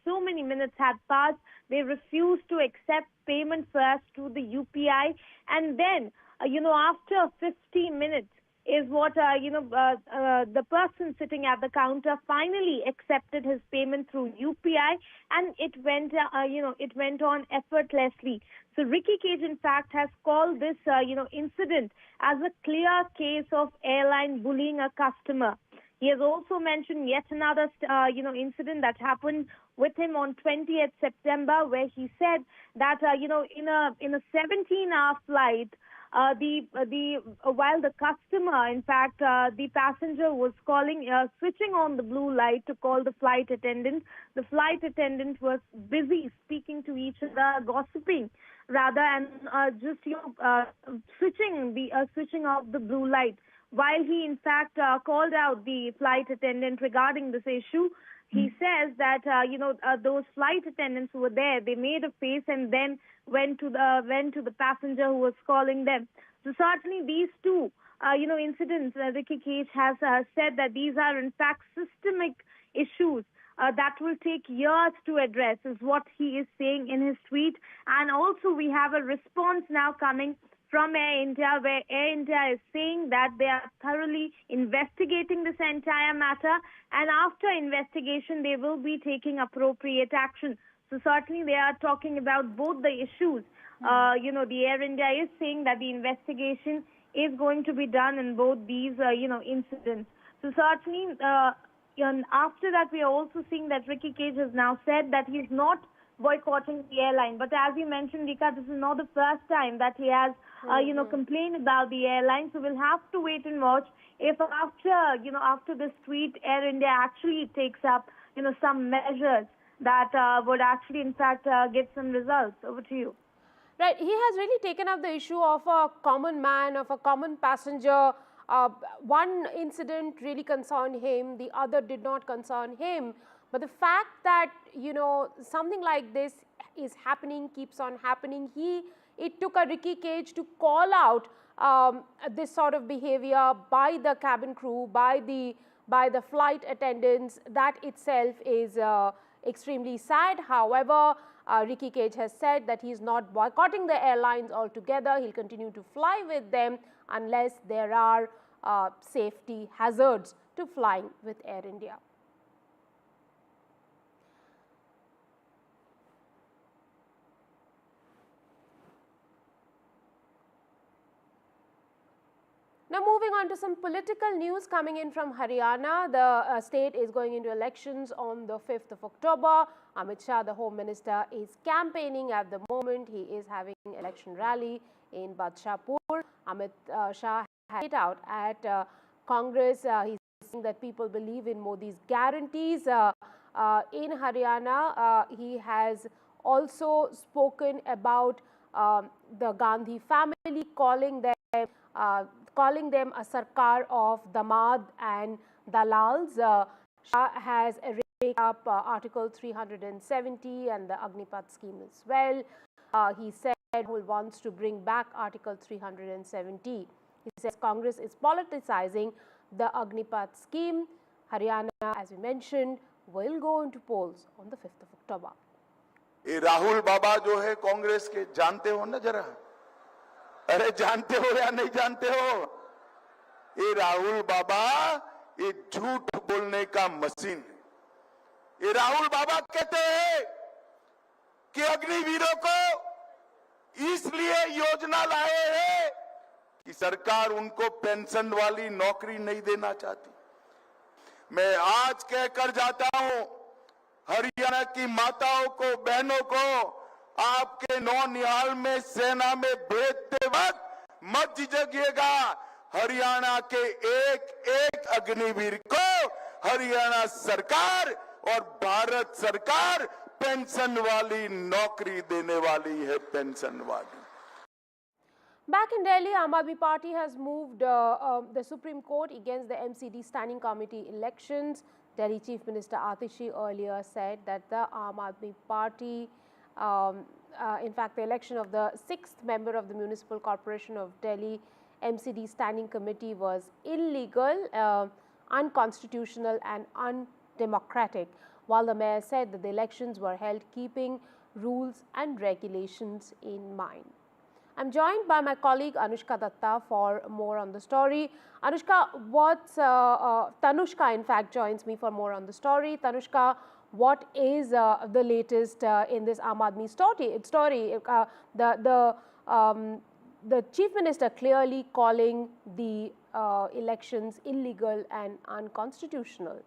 so many minutes had passed, they refused to accept payment first to the UPI, and then after 15 minutes is what the person sitting at the counter finally accepted his payment through UPI, and it went on effortlessly. So Ricky Cage, in fact, has called this incident as a clear case of airline bullying a customer. He has also mentioned yet another incident that happened with him on 20th September, where he said that in a 17-hour flight, while the customer, in fact, the passenger was switching on the blue light to call the flight attendant. The flight attendant was busy speaking to each other, gossiping rather, and switching off the blue light. While he, in fact, called out the flight attendant regarding this issue, he says that those flight attendants who were there, they made a face and then went to the passenger who was calling them. So certainly these two incidents, Ricky Cage has said that these are in fact systemic issues that will take years to address, is what he is saying in his tweet. And also we have a response now coming from Air India, where Air India is saying that they are thoroughly investigating this entire matter, and after investigation they will be taking appropriate action. So certainly they are talking about both the issues. The Air India is saying that the investigation is going to be done in both these incidents. So certainly after that we are also seeing that Ricky Cage has now said that he's not boycotting the airline. But as you mentioned, Rika, this is not the first time that he has, complained about the airline. So we'll have to wait and watch if after this tweet, Air India actually takes up, some measures that would actually, in fact, get some results. Over to you. Right. He has really taken up the issue of a common man, of a common passenger. One incident really concerned him, the other did not concern him. But the fact that, something like this is happening, keeps on happening, it took a Ricky Cage to call out this sort of behavior by the cabin crew, by the flight attendants. That itself is extremely sad. However, Ricky Cage has said that he is not boycotting the airlines altogether. He'll continue to fly with them unless there are safety hazards to flying with Air India. Now moving on to some political news coming in from Haryana. The state is going into elections on the 5th of October. Amit Shah, the Home Minister, is campaigning at the moment. He is having an election rally in Badshahpur. Amit Shah had it out at Congress. He's saying that people believe in Modi's guarantees. In Haryana, he has also spoken about the Gandhi family, calling them a sarkar of damad and dalals. Shah has raked up Article 370 and the Agnipath scheme as well. He said he wants to bring back Article 370. He says Congress is politicizing the Agnipath scheme. Haryana, as we mentioned, will go into polls on the 5th of October. ये राहुल बाबा जो है कांग्रेस के, जानते हो ना जरा? अरे जानते हो या नहीं जानते हो? ये राहुल बाबा ये झूठ बोलने का मशीन है। ये राहुल बाबा कहते हैं कि अग्निवीरों को इसलिए योजना लाए हैं कि सरकार उनको पेंशन वाली नौकरी नहीं देना चाहती। मैं आज कहकर जाता हूं हरियाणा की माताओं को, बहनों को, आपके नौनिहाल में सेना में भेजते वक्त मत झिझकिएगा। हरियाणा के एक अग्निवीर को हरियाणा सरकार और भारत सरकार पेंशन वाली नौकरी देने वाली है, पेंशन वाली। Back in Delhi, Aam Aadmi Party has moved the Supreme Court against the MCD Standing Committee elections. Delhi Chief Minister Atishi earlier said that the Aam Aadmi Party, in fact, the election of the 6th member of the Municipal Corporation of Delhi MCD Standing Committee was illegal, unconstitutional and undemocratic, while the mayor said that the elections were held keeping rules and regulations in mind. I'm joined by my colleague Anushka Datta for more on the story. Anushka, Tanushka in fact joins me for more on the story. Tanushka, what is the latest in this Aam Aadmi story? The Chief Minister clearly calling the elections illegal and unconstitutional.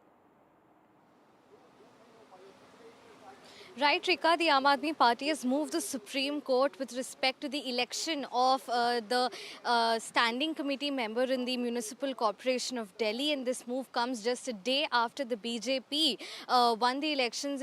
Right, Rika, the Aam Aadmi Party has moved the Supreme Court with respect to the election of the standing committee member in the Municipal Corporation of Delhi, and this move comes just a day after the BJP won the elections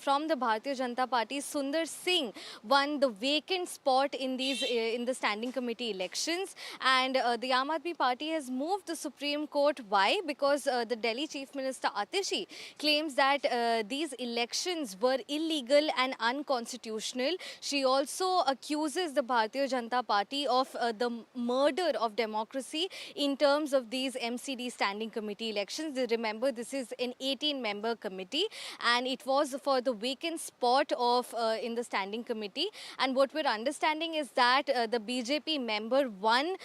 from the Bharatiya Janata Party. Sundar Singh won the vacant spot in the standing committee elections, and the Aam Aadmi Party has moved the Supreme Court. Why? Because the Delhi Chief Minister Atishi claims that these elections were illegal and unconstitutional. She also accuses the Bharatiya Janata Party of the murder of democracy in terms of these MCD standing committee elections. Remember, this is an 18-member committee, and it was for the vacant spot of in the standing committee. And what we're understanding is that the BJP member won,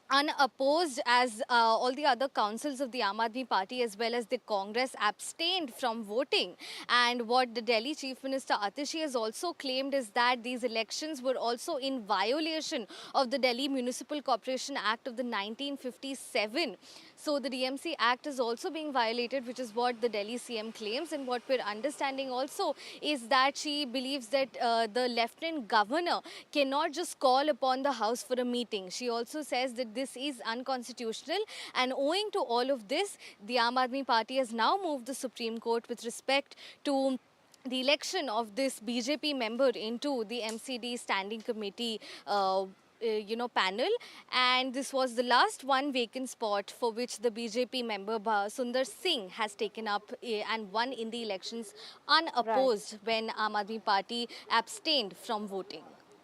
unopposed, as all the other councils of the Aam Aadmi Party as well as the Congress abstained from voting. And what the Delhi Chief Minister Atishi has also claimed is that these elections were also in violation of the Delhi Municipal Corporation Act of the 1957. So the DMC Act is also being violated, which is what the Delhi CM claims. And what we're understanding also is that she believes that the Lieutenant Governor cannot just call upon the House for a meeting. She also says that this is unconstitutional, and owing to all of this, the Aam Aadmi Party has now moved the Supreme Court with respect to the election of this BJP member into the MCD standing committee panel, and this was the last one vacant spot for which the BJP member Sundar Singh has taken up and won in the elections unopposed when Aam Aadmi Party abstained from voting.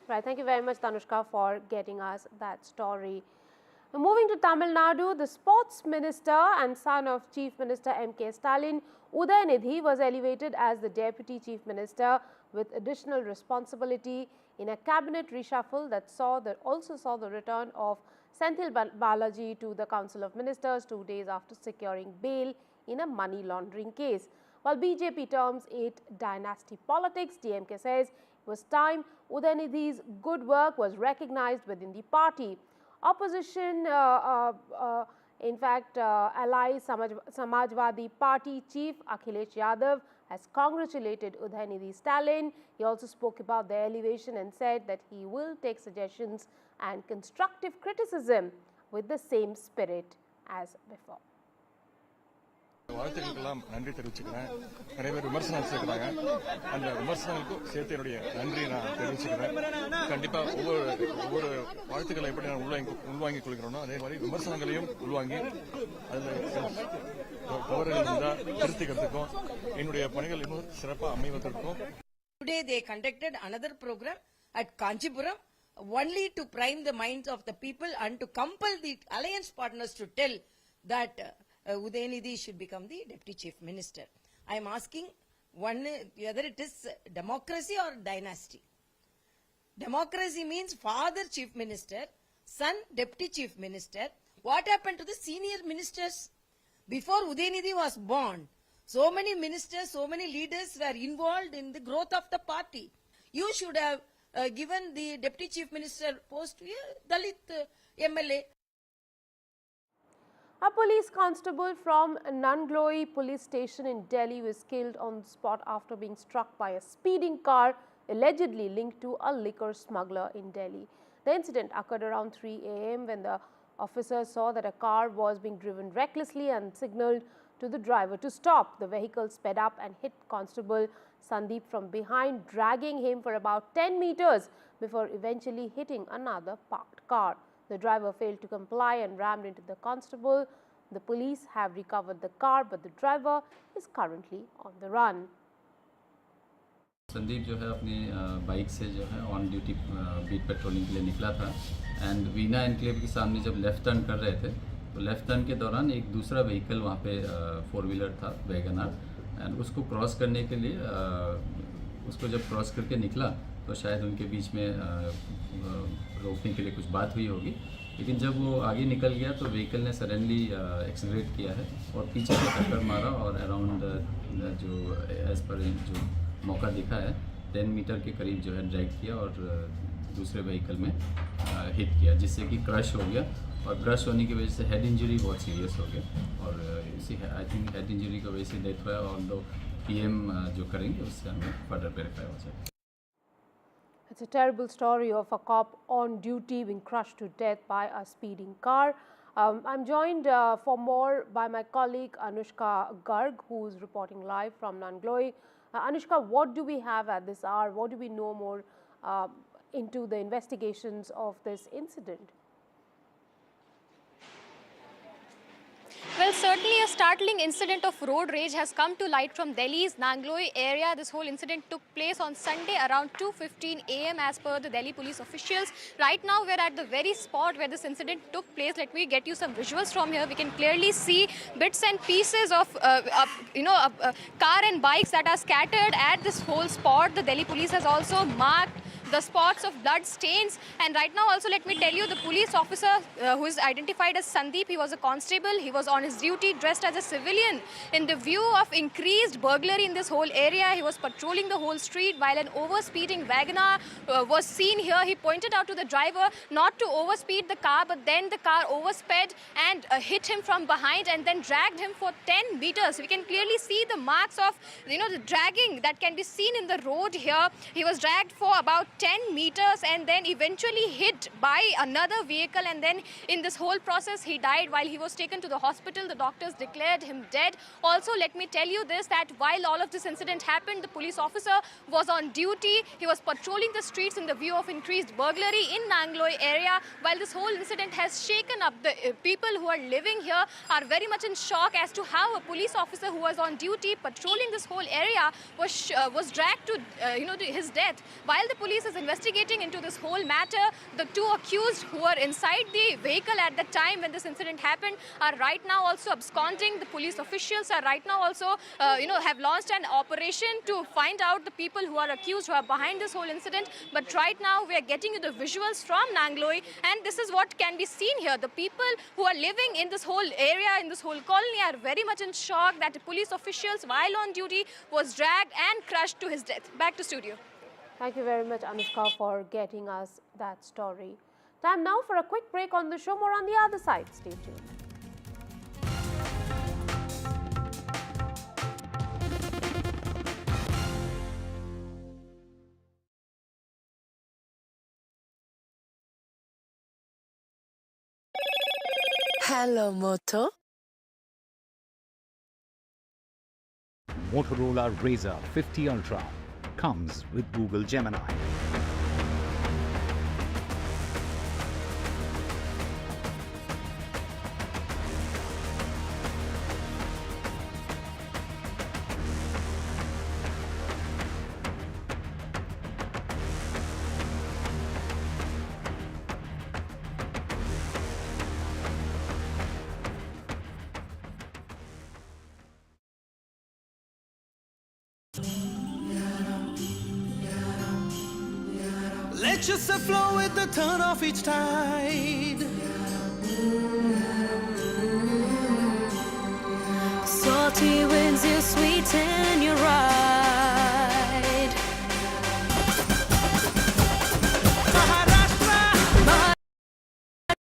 Right, thank you very much, Tanushka, for getting us that story. Now, moving to Tamil Nadu, the sports minister and son of Chief Minister M.K. Stalin, Udayinidhi, was elevated as the deputy chief minister with additional responsibility in a cabinet reshuffle that also saw the return of Senthil Balaji to the Council of Ministers 2 days after securing bail in a money laundering case. While BJP terms it dynasty politics, DMK says it was time Udayinidhi's good work was recognized within the party. Opposition, in fact, ally Samajwadi Party chief Akhilesh Yadav has congratulated Udayinidhi Stalin. He also spoke about the elevation and said that he will take suggestions and constructive criticism with the same spirit as before. வாழ்த்துக்களுக்கெல்லாம் நன்றி தெரிவிச்சுக்கிறேன். நிறைய பேர் விமர்சனம் வச்சிருக்கிறாங்க. அந்த விமர்சனங்களுக்கும் சேர்த்து என்னுடைய நன்றி நான் தெரிவிச்சுக்கிறேன். கண்டிப்பா ஒவ்வொரு வாழ்த்துக்களை எப்படி நான் உள்வாங்கிக் கொள்கிறோனோ அதே மாதிரி விமர்சனங்களையும் உள்வாங்கி அதில் தவறுகள் இருந்தால் திருத்திக்கிறதுக்கும் என்னுடைய பணிகள் இன்னும் சிறப்பாக அமைவதற்கும். Today they conducted another program at Kanchipuram only to prime the minds of the people and to compel the alliance partners to tell that Udayinidhi should become the deputy chief minister. I am asking whether it is democracy or dynasty. Democracy means father chief minister, son deputy chief minister. What happened to the senior ministers? Before Udayinidhi was born, so many ministers, so many leaders were involved in the growth of the party. You should have given the deputy chief minister post to a Dalit MLA. A police constable from Nangloi police station in Delhi was killed on the spot after being struck by a speeding car allegedly linked to a liquor smuggler in Delhi. The incident occurred around 3 a.m. when the officers saw that a car was being driven recklessly and signaled to the driver to stop. The vehicle sped up and hit Constable Sandeep from behind, dragging him for about 10 meters before eventually hitting another parked car. The driver failed to comply and rammed into the constable. The police have recovered the car, but the driver is currently on the run. Sandeep जो है अपनी bike से जो है on duty beat patrolling के लिए निकला था एंड वीना एनक्लेव के सामने जब लेफ्ट टर्न कर रहे थे तो लेफ्ट टर्न के दौरान एक दूसरा व्हीकल वहाँ पे 4-व्हीलर था वैगनआर एंड उसको क्रॉस करने के लिए उसको जब क्रॉस करके निकला तो शायद उनके बीच में रोकने के लिए कुछ बात हुई होगी, लेकिन जब वो आगे निकल गया तो व्हीकल ने सडनली एक्सेलरेट किया है और पीछे से टक्कर मारा और अराउंड जो एज पर जो मौका दिखा है 10 मीटर के करीब जो है ड्रैग किया और दूसरे व्हीकल में हिट किया, जिससे कि क्रश हो गया और क्रश होने की वजह से हेड इंजरी बहुत सीरियस हो गया और इसी आई थिंक हेड इंजरी की वजह से डेथ हुआ। और PM जो करेंगे उससे हमें फर्दर वेरीफाई हो जाएगा. It's a terrible story of a cop on duty being crushed to death by a speeding car. I'm joined for more by my colleague Anushka Garg, who is reporting live from Nangloi. Anushka, what do we have at this hour? What do we know more into the investigations of this incident? Well, certainly a startling incident of road rage has come to light from Delhi's Nangloi area. This whole incident took place on Sunday around 2:15 a.m. as per the Delhi police officials. Right now, we're at the very spot where this incident took place. Let me get you some visuals from here. We can clearly see bits and pieces of, car and bikes that are scattered at this whole spot. The Delhi police has also marked the spots of blood stains, and right now also let me tell you, the police officer who is identified as Sandeep, he was a constable, he was on his duty dressed as a civilian. In the view of increased burglary in this whole area, he was patrolling the whole street while an over-speeding wagoner was seen here. He pointed out to the driver not to overspeed the car, but then the car oversped and hit him from behind and then dragged him for 10 meters. We can clearly see the marks of the dragging that can be seen in the road here. He was dragged for about 10 meters and then eventually hit by another vehicle, and then in this whole process he died. While he was taken to the hospital, the doctors declared him dead. Also, let me tell you this, that while all of this incident happened, the police officer was on duty. He was patrolling the streets in the view of increased burglary in Nangloi area. While this whole incident has shaken up, the people who are living here are very much in shock as to how a police officer who was on duty patrolling this whole area was dragged to his death. While the police is investigating into this whole matter, the two accused who were inside the vehicle at the time when this incident happened are right now also absconding. The police officials are right now also have launched an operation to find out the people who are accused, who are behind this whole incident. But right now we are getting you the visuals from Nangloi, and this is what can be seen here. The people who are living in this whole area, in this whole colony, are very much in shock that the police officials, while on duty, was dragged and crushed to his death. Back to studio. Thank you very much, Anushka, for getting us that story. Time now for a quick break on the show. More on the other side. Stay tuned. Hello, Moto. Motorola Razr 50 Ultra comes with Google Gemini. Let yourself flow with the turn of each tide. Salty winds, you sweeten your ride.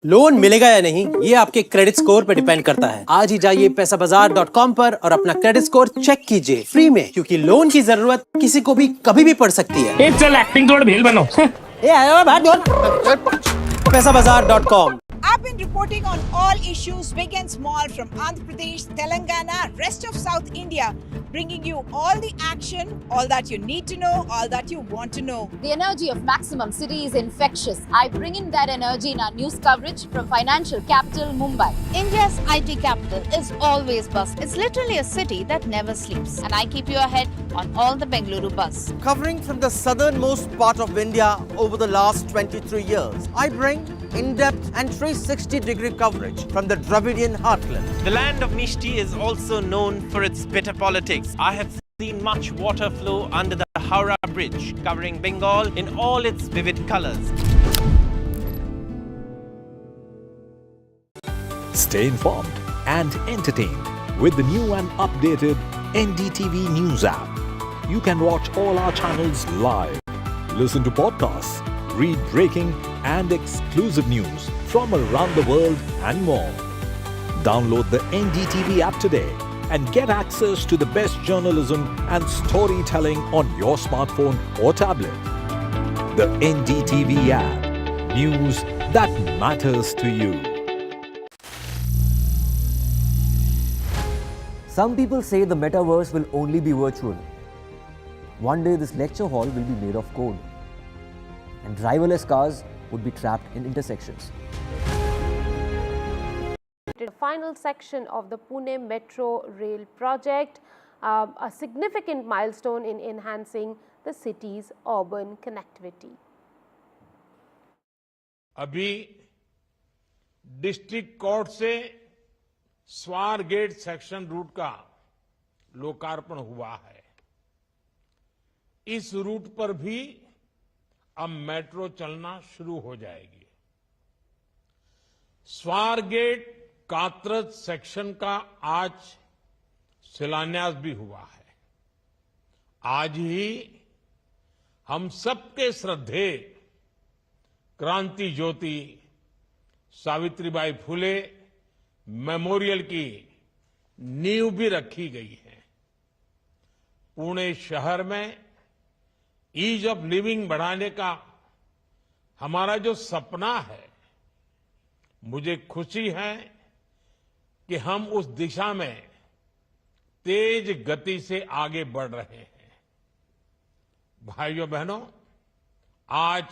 Loan मिलेगा या नहीं, ये आपके credit score पे depend करता है. आज ही जाइए पैसाबाजार.com पर और अपना क्रेडिट स्कोर चेक कीजिए फ्री में, क्योंकि लोन की जरूरत किसी को भी कभी भी पड़ सकती है. चल एक्टिंग तोड़ भेल बनो. पैसाबाजार.com. I've been reporting on all issues, big and small, from Andhra Pradesh, Telangana, rest of South India, bringing you all the action, all that you need to know, all that you want to know. The energy of maximum city is infectious. I bring in that energy in our news coverage from financial capital Mumbai. India's IT capital is always buzz. It's literally a city that never sleeps. And I keep you ahead on all the Bengaluru buzz. Covering from the southernmost part of India over the last 23 years, I bring in-depth and 360-degree coverage from the Dravidian heartland. The land of Mishti is also known for its bitter politics. I have seen much water flow under the Howrah Bridge, covering Bengal in all its vivid colors. Stay informed and entertained with the new and updated NDTV News app. You can watch all our channels live, listen to podcasts, read breaking and exclusive news from around the world and more. Download the NDTV app today and get access to the best journalism and storytelling on your smartphone or tablet. The NDTV app. News that matters to you. Some people say the metaverse will only be virtual. One day this lecture hall will be made of code, and driverless cars would be trapped in intersections. The final section of the Pune Metro Rail project, a significant milestone in enhancing the city's urban connectivity. अभी district court से स्वार gate section root का लोकार्पण हुआ है। इस root पर भी अब मेट्रो चलना शुरू हो जाएगी। स्वार गेट कात्रज सेक्शन का आज शिलान्यास भी हुआ है। आज ही हम सबके श्रद्धेय क्रांति ज्योति सावित्रीबाई फुले मेमोरियल की नींव भी रखी गई है। पुणे शहर में ईज ऑफ लिविंग बढ़ाने का हमारा जो सपना है, मुझे खुशी है कि हम उस दिशा में तेज गति से आगे बढ़ रहे हैं। भाइयों बहनों, आज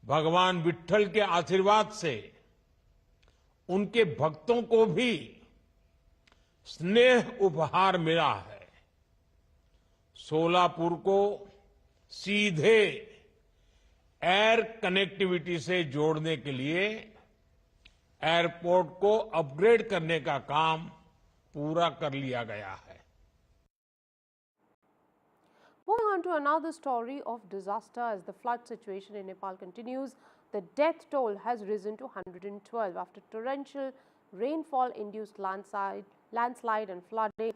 भगवान विट्ठल के आशीर्वाद से उनके भक्तों को भी स्नेह उपहार मिला है। सोलापुर को सीधे एयर कनेक्टिविटी से जोड़ने के लिए एयरपोर्ट को अपग्रेड करने का काम पूरा कर लिया गया है। Moving on to another story of disaster as the flood situation in Nepal continues. The death toll has risen to 112 after torrential rainfall induced landslide and flooding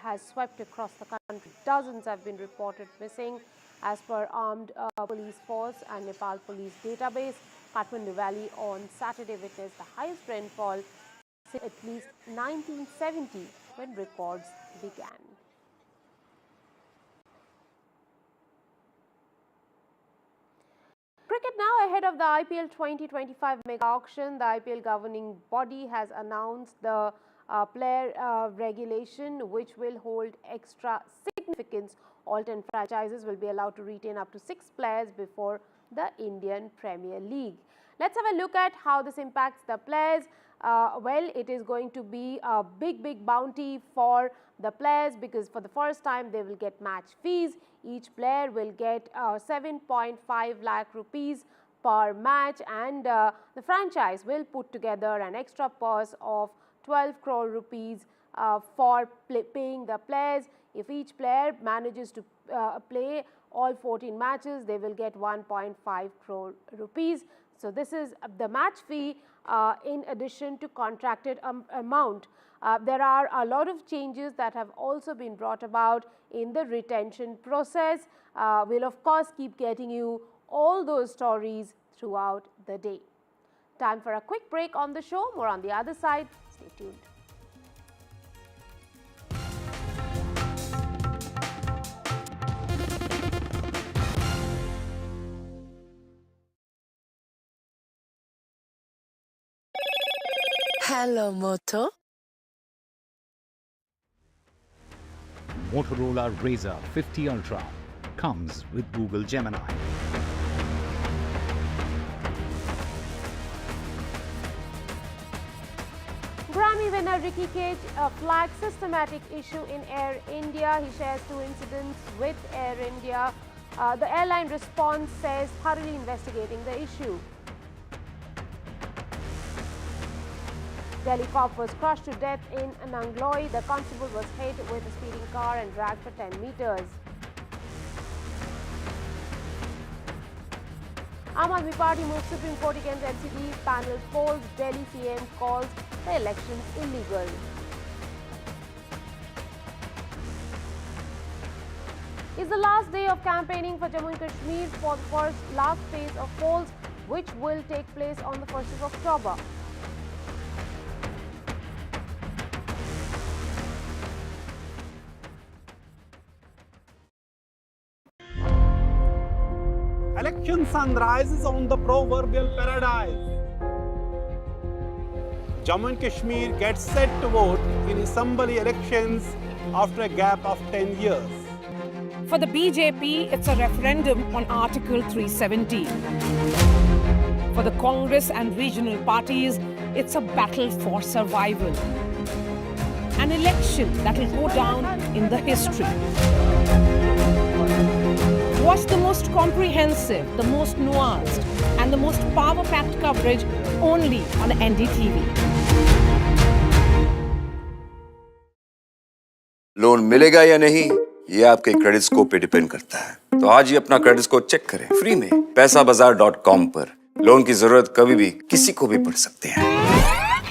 has swept across the country. Dozens have been reported missing. As per armed police force and Nepal police database, Kathmandu Valley on Saturday witnessed the highest rainfall since at least 1970 when records began. Cricket now ahead of the IPL 2025 mega auction. The IPL governing body has announced the player regulation which will hold extra significance. All 10 franchises will be allowed to retain up to 6 players before the Indian Premier League. Let's have a look at how this impacts the players. Well, it is going to be a big bounty for the players because for the first time they will get match fees. Each player will get 7.5 lakh rupees per match, and the franchise will put together an extra purse of 12 crore rupees for paying the players. If each player manages to play all 14 matches, they will get 1.5 crore rupees. So this is the match fee in addition to contracted amount. There are a lot of changes that have also been brought about in the retention process. We'll of course keep getting you all those stories throughout the day. Time for a quick break on the show. More on the other side. Stay tuned. Hello, Moto. Motorola Razr 50 Ultra comes with Google Gemini. Grammy winner Ricky Cage flags systematic issue in Air India. He shares 2 incidents with Air India. The airline response says thoroughly investigating the issue. Delhi cop was crushed to death in Nangloi. The constable was hit with a speeding car and dragged for 10 meters. Aam Aadmi Party moves Supreme Court against NCD. Panel polls. Delhi CM calls the elections illegal. It's the last day of campaigning for Jammu and Kashmir for the last phase of polls, which will take place on the 1st of October. Election sun rises on the proverbial paradise. Jammu and Kashmir gets set to vote in assembly elections after a gap of 10 years. For the BJP, it's a referendum on Article 370. For the Congress and regional parties, it's a battle for survival. An election that will go down in the history. Watch the most comprehensive, the most nuanced, and the most power-packed coverage only on NDTV. Loan मिलेगा या नहीं, ये आपके credit score पे depend करता है। तो आज ही अपना क्रेडिट स्कोर चेक करें फ्री में पैसाबाजार.com पर। लोन की जरूरत कभी भी किसी को भी पड़ सकती है।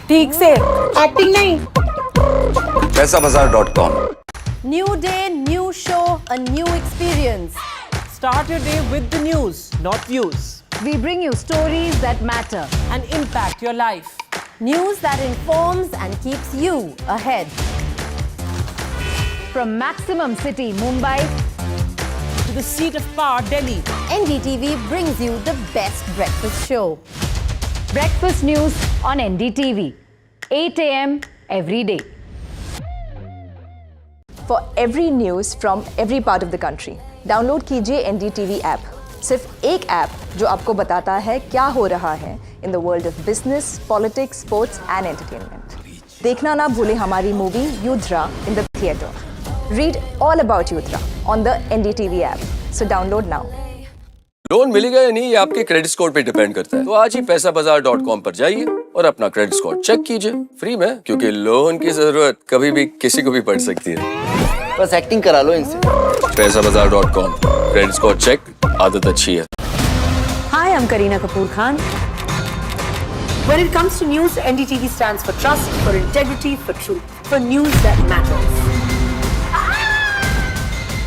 ठीक से एक्टिंग नहीं। पैसाबाजार.com। New day, new show, a new experience. Start your day with the news, not views. We bring you stories that matter and impact your life. News that informs and keeps you ahead. From Maximum City, Mumbai, to the seat of power, Delhi, NDTV brings you the best breakfast show. Breakfast news on NDTV, 8 a.m. every day. For every news from every part of the country, download कीजिए NDTV app. सिर्फ एक app जो आपको बताता है क्या हो रहा है in the world of business, politics, sports and entertainment. देखना ना भूले हमारी movie Yudhra in the theatre. Read all about Yudhra on the NDTV app. So download now. Loan मिलेगा या नहीं, ये आपके क्रेडिट स्कोर पे डिपेंड करता है। तो आज ही पैसाबाजार.com पर जाइए और अपना क्रेडिट स्कोर चेक कीजिए फ्री में, क्योंकि लोन की जरूरत कभी भी किसी को भी पड़ सकती है। बस एक्टिंग करा लो इनसे। पैसाबाजार.com, क्रेडिट स्कोर चेक, आदत अच्छी है। Hi, I'm Kareena Kapoor Khan. When it comes to news, NDTV stands for trust, for integrity, for truth, for news that matters.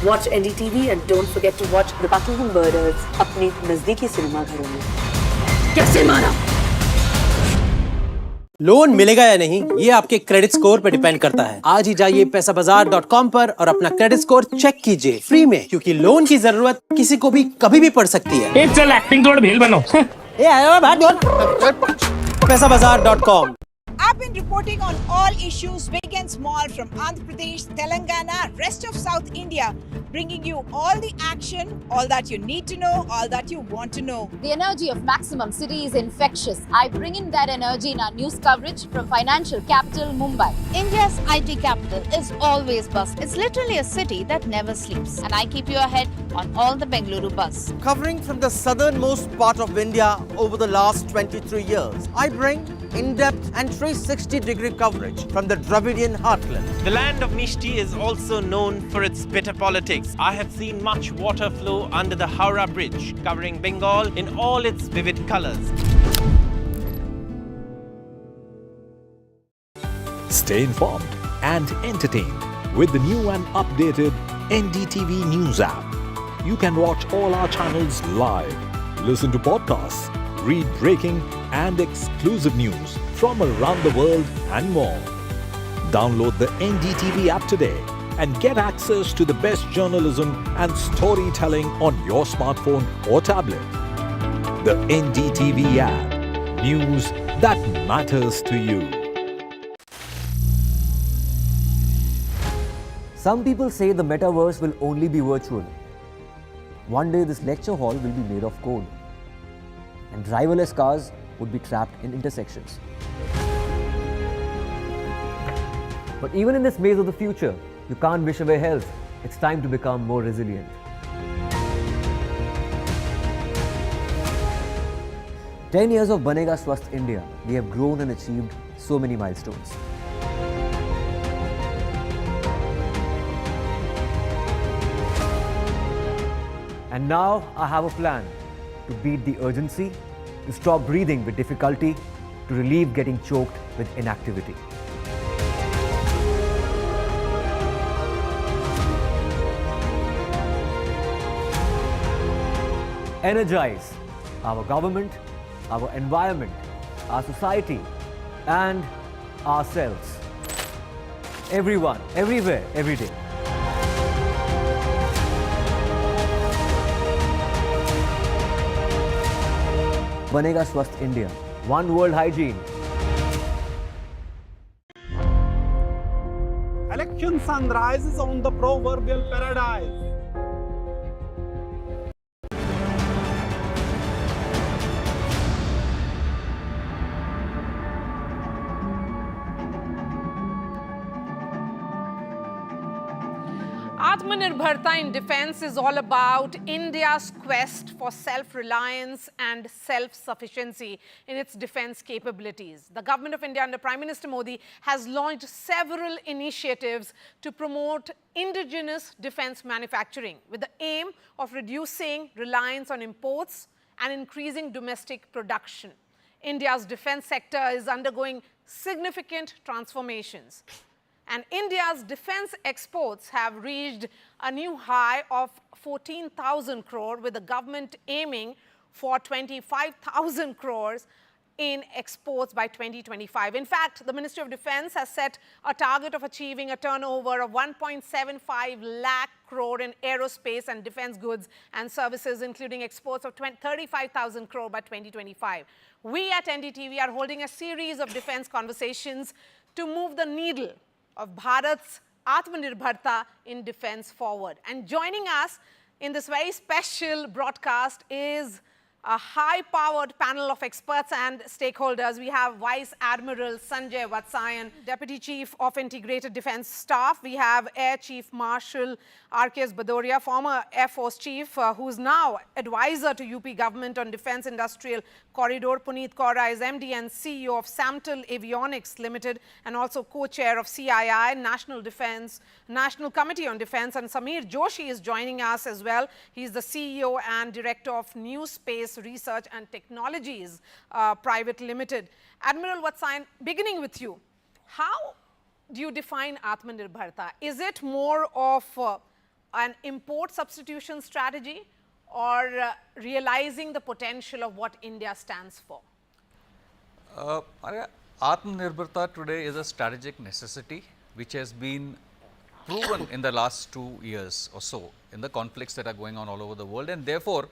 Watch NDTV and don't forget to watch The Buckingham Murders अपने नजदीकी cinema घरों में। कैसे मारा? Loan मिलेगा या नहीं, ये आपके क्रेडिट स्कोर पे डिपेंड करता है। आज ही जाइए पैसाबाजार.com पर और अपना क्रेडिट स्कोर चेक कीजिए फ्री में, क्योंकि लोन की जरूरत किसी को भी कभी भी पड़ सकती है। चल एक्टिंग थोड़ा भेल बनो। पैसाबाजार.com। I've been reporting on all issues, big and small, from Andhra Pradesh, Telangana, rest of South India, bringing you all the action, all that you need to know, all that you want to know. The energy of Maximum City is infectious. I bring in that energy in our news coverage from financial capital, Mumbai. India's IT capital is always buzz. It's literally a city that never sleeps. And I keep you ahead on all the Bengaluru buzz. Covering from the southernmost part of India over the last 23 years, I bring in-depth and 360-degree coverage from the Dravidian heartland. The land of Mishti is also known for its bitter politics. I have seen much water flow under the Howrah Bridge, covering Bengal in all its vivid colors. Stay informed and entertained with the new and updated NDTV News app. You can watch all our channels live, listen to podcasts, read breaking and exclusive news from around the world and more. Download the NDTV app today and get access to the best journalism and storytelling on your smartphone or tablet. The NDTV app. News that matters to you. Some people say the metaverse will only be virtual. One day this lecture hall will be made of code, and driverless cars would be trapped in intersections. But even in this maze of the future, you can't wish away health. It's time to become more resilient. "10 years of Banega Swasth India, we have grown and achieved so many milestones. And now I have a plan to beat the urgency, to stop breathing with difficulty, to relieve getting choked with inactivity. Energize our government, our environment, our society, and ourselves. Everyone, everywhere, every day. बनेगा स्वस्थ India. One World Hygiene. Election sunrise is on the proverbial paradise. Atmanirbharta in defense is all about India's quest for self-reliance and self-sufficiency in its defense capabilities. The government of India under Prime Minister Modi has launched several initiatives to promote indigenous defense manufacturing with the aim of reducing reliance on imports and increasing domestic production. India's defense sector is undergoing significant transformations. And India's defense exports have reached a new high of 14,000 crore, with the government aiming for 25,000 crores in exports by 2025. In fact, the Ministry of Defense has set a target of achieving a turnover of 1.75 lakh crore in aerospace and defense goods and services, including exports of 35,000 crore by 2025. We at NDTV are holding a series of defense conversations to move the needle of Bharat's Atmanirbharta in defense forward. And joining us in this very special broadcast is a high-powered panel of experts and stakeholders. We have Vice Admiral Sanjay Vatsayan, Deputy Chief of Integrated Defense Staff. We have Air Chief Marshal R.K.S. Bhadoria, former Air Force Chief, who is now advisor to UP government on Defense Industrial Corridor. Puneet Kaura is MD and CEO of Samtel Avionics Limited and also co-chair of CII, National Committee on Defense. And Samir Joshi is joining us as well. He's the CEO and Director of New Space Research and Technologies Private Limited. Admiral Vatsayan, beginning with you, how do you define Atmanirbharta? Is it more of an import substitution strategy or realizing the potential of what India stands for? Atmanirbharta today is a strategic necessity which has been proven in the last 2 years or so in the conflicts that are going on all over the world, and therefore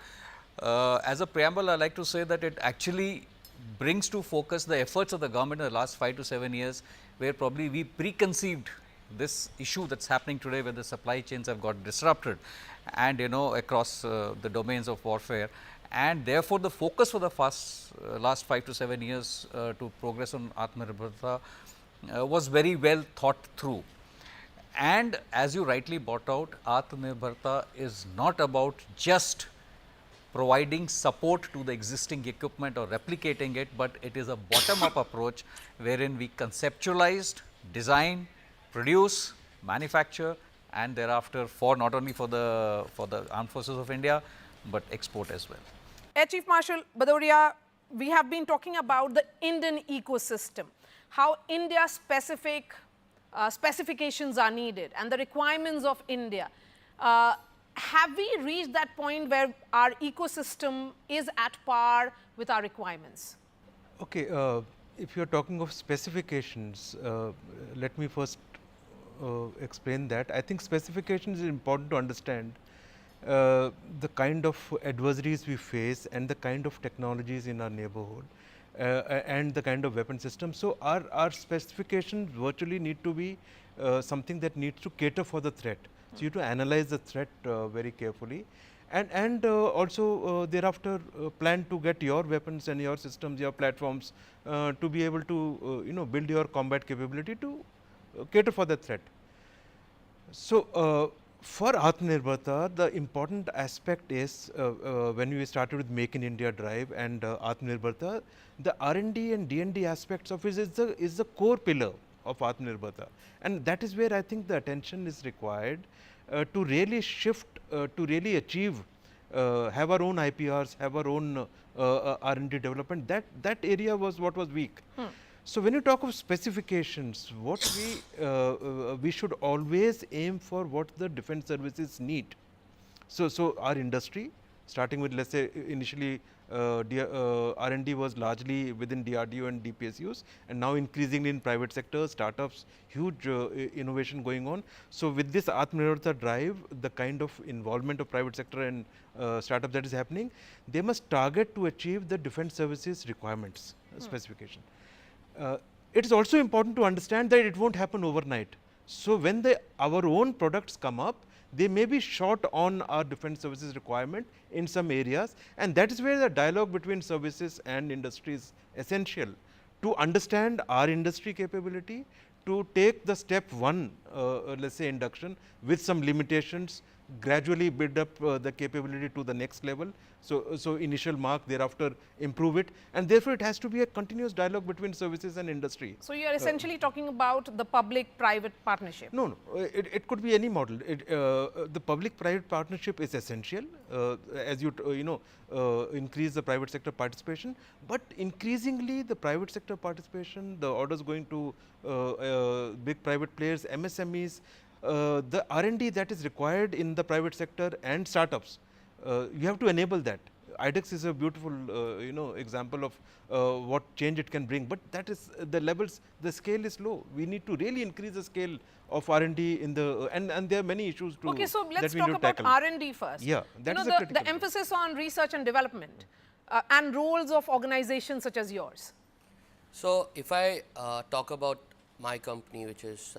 as a preamble, I like to say that it actually brings to focus the efforts of the government in the last 5 to 7 years, where probably we preconceived this issue that's happening today, where the supply chains have got disrupted and across the domains of warfare, and therefore the focus for the last 5 to 7 years to progress on Atmanirbharta was very well thought through. And as you rightly brought out, Atmanirbharta is not about just providing support to the existing equipment or replicating it, but it is a bottom-up approach wherein we conceptualized, design, produce, manufacture, and thereafter for not only for the Armed Forces of India, but export as well. Air Chief Marshal Bhadoria, we have been talking about the Indian ecosystem, how India-specific specifications are needed and the requirements of India. Have we reached that point where our ecosystem is at par with our requirements? Okay, if you are talking of specifications, let me first explain that. I think specifications is important to understand the kind of adversaries we face and the kind of technologies in our neighborhood and the kind of weapon systems. So our specifications virtually need to be something that needs to cater for the threat. So you have to analyze the threat very carefully, and also thereafter plan to get your weapons and your systems, your platforms to be able to build your combat capability to cater for the threat. So for Atmanirbharta, the important aspect is when we started with Make in India drive and Atmanirbharta, the R&D and D&D aspects of it is the core pillar of Atmanirbharta, and that is where I think the attention is required to really shift, to really achieve, have our own IPRs, have our own R&D development. That area was what was weak. So when you talk of specifications, what we should always aim for what the defense services need. So our industry, starting with, let's say, initially R&D was largely within DRDO and DPSUs, and now increasingly in private sector, startups, huge innovation going on. So with this Atmanirbharta drive, the kind of involvement of private sector and startup that is happening, they must target to achieve the defense services requirements specification. It is also important to understand that it won't happen overnight. So when our own products come up, they may be short on our defense services requirement in some areas, and that is where the dialogue between services and industry is essential to understand our industry capability, to take the step 1, let us say induction, with some limitations, gradually build up the capability to the next level. So initial mark, thereafter improve it, and therefore it has to be a continuous dialogue between services and industry. So you are essentially talking about the public-private partnership. No, it could be any model. The public-private partnership is essential as you increase the private sector participation, but increasingly the private sector participation, the orders going to big private players, MSMEs, the R&D that is required in the private sector and startups, you have to enable that. IDEX is a beautiful example of what change it can bring, but that is the scale is low. We need to really increase the scale of R&D in the and there are many issues to Okay, so let's talk about R&D first. Yeah, that is the emphasis on research and development and roles of organizations such as yours. So if I talk about my company, which is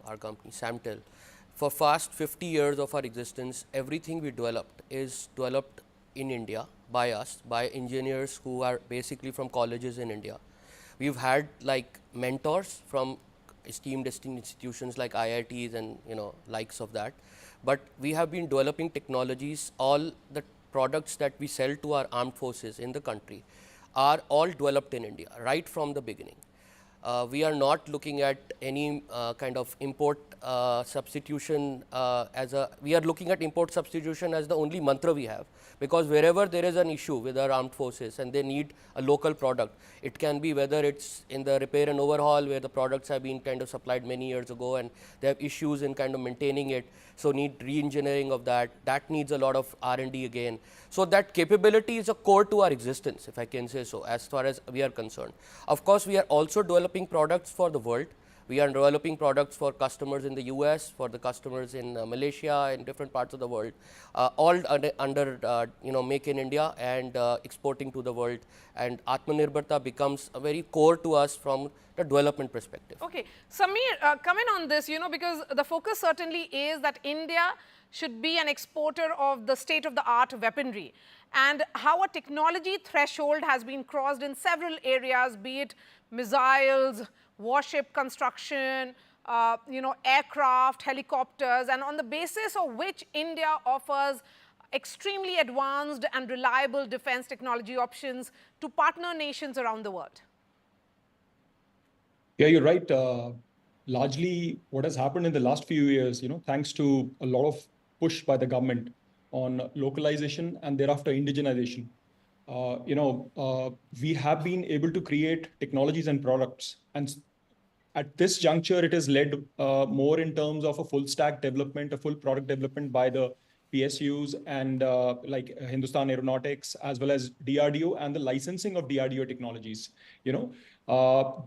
our company Samtel, for past 50 years of our existence, everything we developed is developed in India by us, by engineers who are basically from colleges in India. We've had like mentors from esteemed institutions like IITs and likes of that, but we have been developing technologies. All the products that we sell to our armed forces in the country are all developed in India right from the beginning. We are not looking at any kind of import substitution we are looking at import substitution as the only mantra we have, because wherever there is an issue with our armed forces and they need a local product, it can be whether it's in the repair and overhaul where the products have been kind of supplied many years ago and they have issues in kind of maintaining it, so need re-engineering of that needs a lot of R&D again. So that capability is a core to our existence, if I can say so, as far as we are concerned. Of course, we are also developing products for the world. We are developing products for customers in the US, for the customers in Malaysia, in different parts of the world, all under Make in India and exporting to the world. And Atmanirbharta becomes a very core to us from the development perspective. Okay, Samir, come in on this, because the focus certainly is that India should be an exporter of the state-of-the-art weaponry, and how a technology threshold has been crossed in several areas, be it missiles, warship construction, aircraft, helicopters, and on the basis of which India offers extremely advanced and reliable defense technology options to partner nations around the world. Yeah, you're right. Largely what has happened in the last few years, thanks to a lot of push by the government on localization and thereafter indigenization, we have been able to create technologies and products. And at this juncture, it is led more in terms of a full stack development, a full product development by the PSUs and like Hindustan Aeronautics, as well as DRDO and the licensing of DRDO technologies.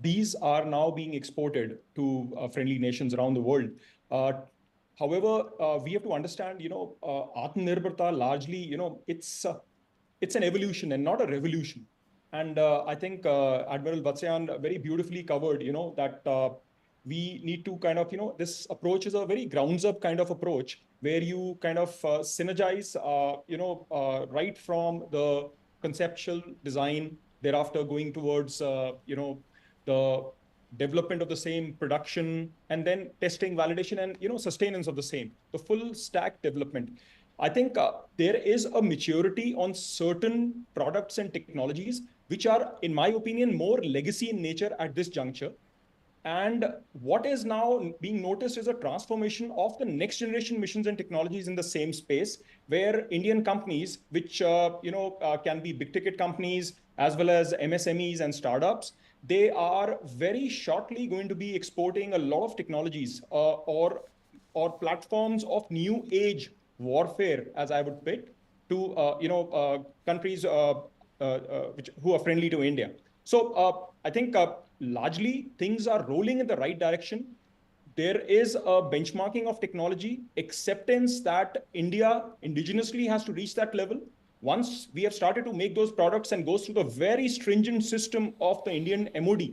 These are now being exported to friendly nations around the world. However, we have to understand, Atmanirbharta largely, it's an evolution and not a revolution. And I think Admiral Vatsyayan very beautifully covered, that we need to kind of, this approach is a very grounds up kind of approach where you kind of synergize, right from the conceptual design, thereafter going towards, the development of the same, production, and then testing, validation, and, sustenance of the same, the full stack development. I think there is a maturity on certain products and technologies which are, in my opinion, more legacy in nature at this juncture. And what is now being noticed is a transformation of the next generation missions and technologies in the same space, where Indian companies, which can be big ticket companies as well as MSMEs and startups, they are very shortly going to be exporting a lot of technologies or platforms of new age warfare, as I would put, to countries who are friendly to India. So I think largely things are rolling in the right direction. There is a benchmarking of technology, acceptance that India indigenously has to reach that level. Once we have started to make those products and goes through the very stringent system of the Indian MOD,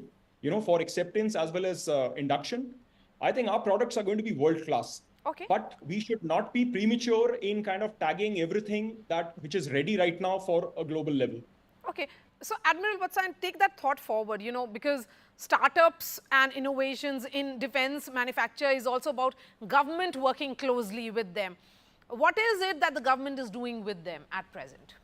for acceptance as well as induction, I think our products are going to be world class. Okay. But we should not be premature in kind of tagging everything which is ready right now for a global level. Okay, so Admiral Vatsan, take that thought forward, because startups and innovations in defense manufacture is also about government working closely with them. What is it that the government is doing with them at present?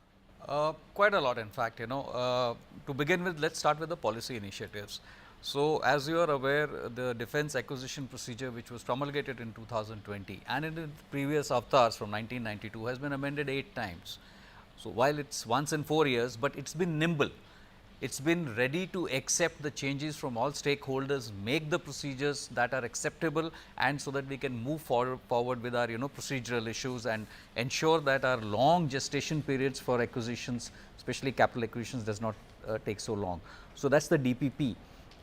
Quite a lot, in fact. To begin with, let's start with the policy initiatives. So, as you are aware, the defense acquisition procedure, which was promulgated in 2020 and in the previous avatars from 1992, has been amended 8 times. So, while it's once in 4 years, but it's been nimble. It's been ready to accept the changes from all stakeholders, make the procedures that are acceptable, and so that we can move forward with our procedural issues and ensure that our long gestation periods for acquisitions, especially capital acquisitions, does not take so long. So, that's the DPP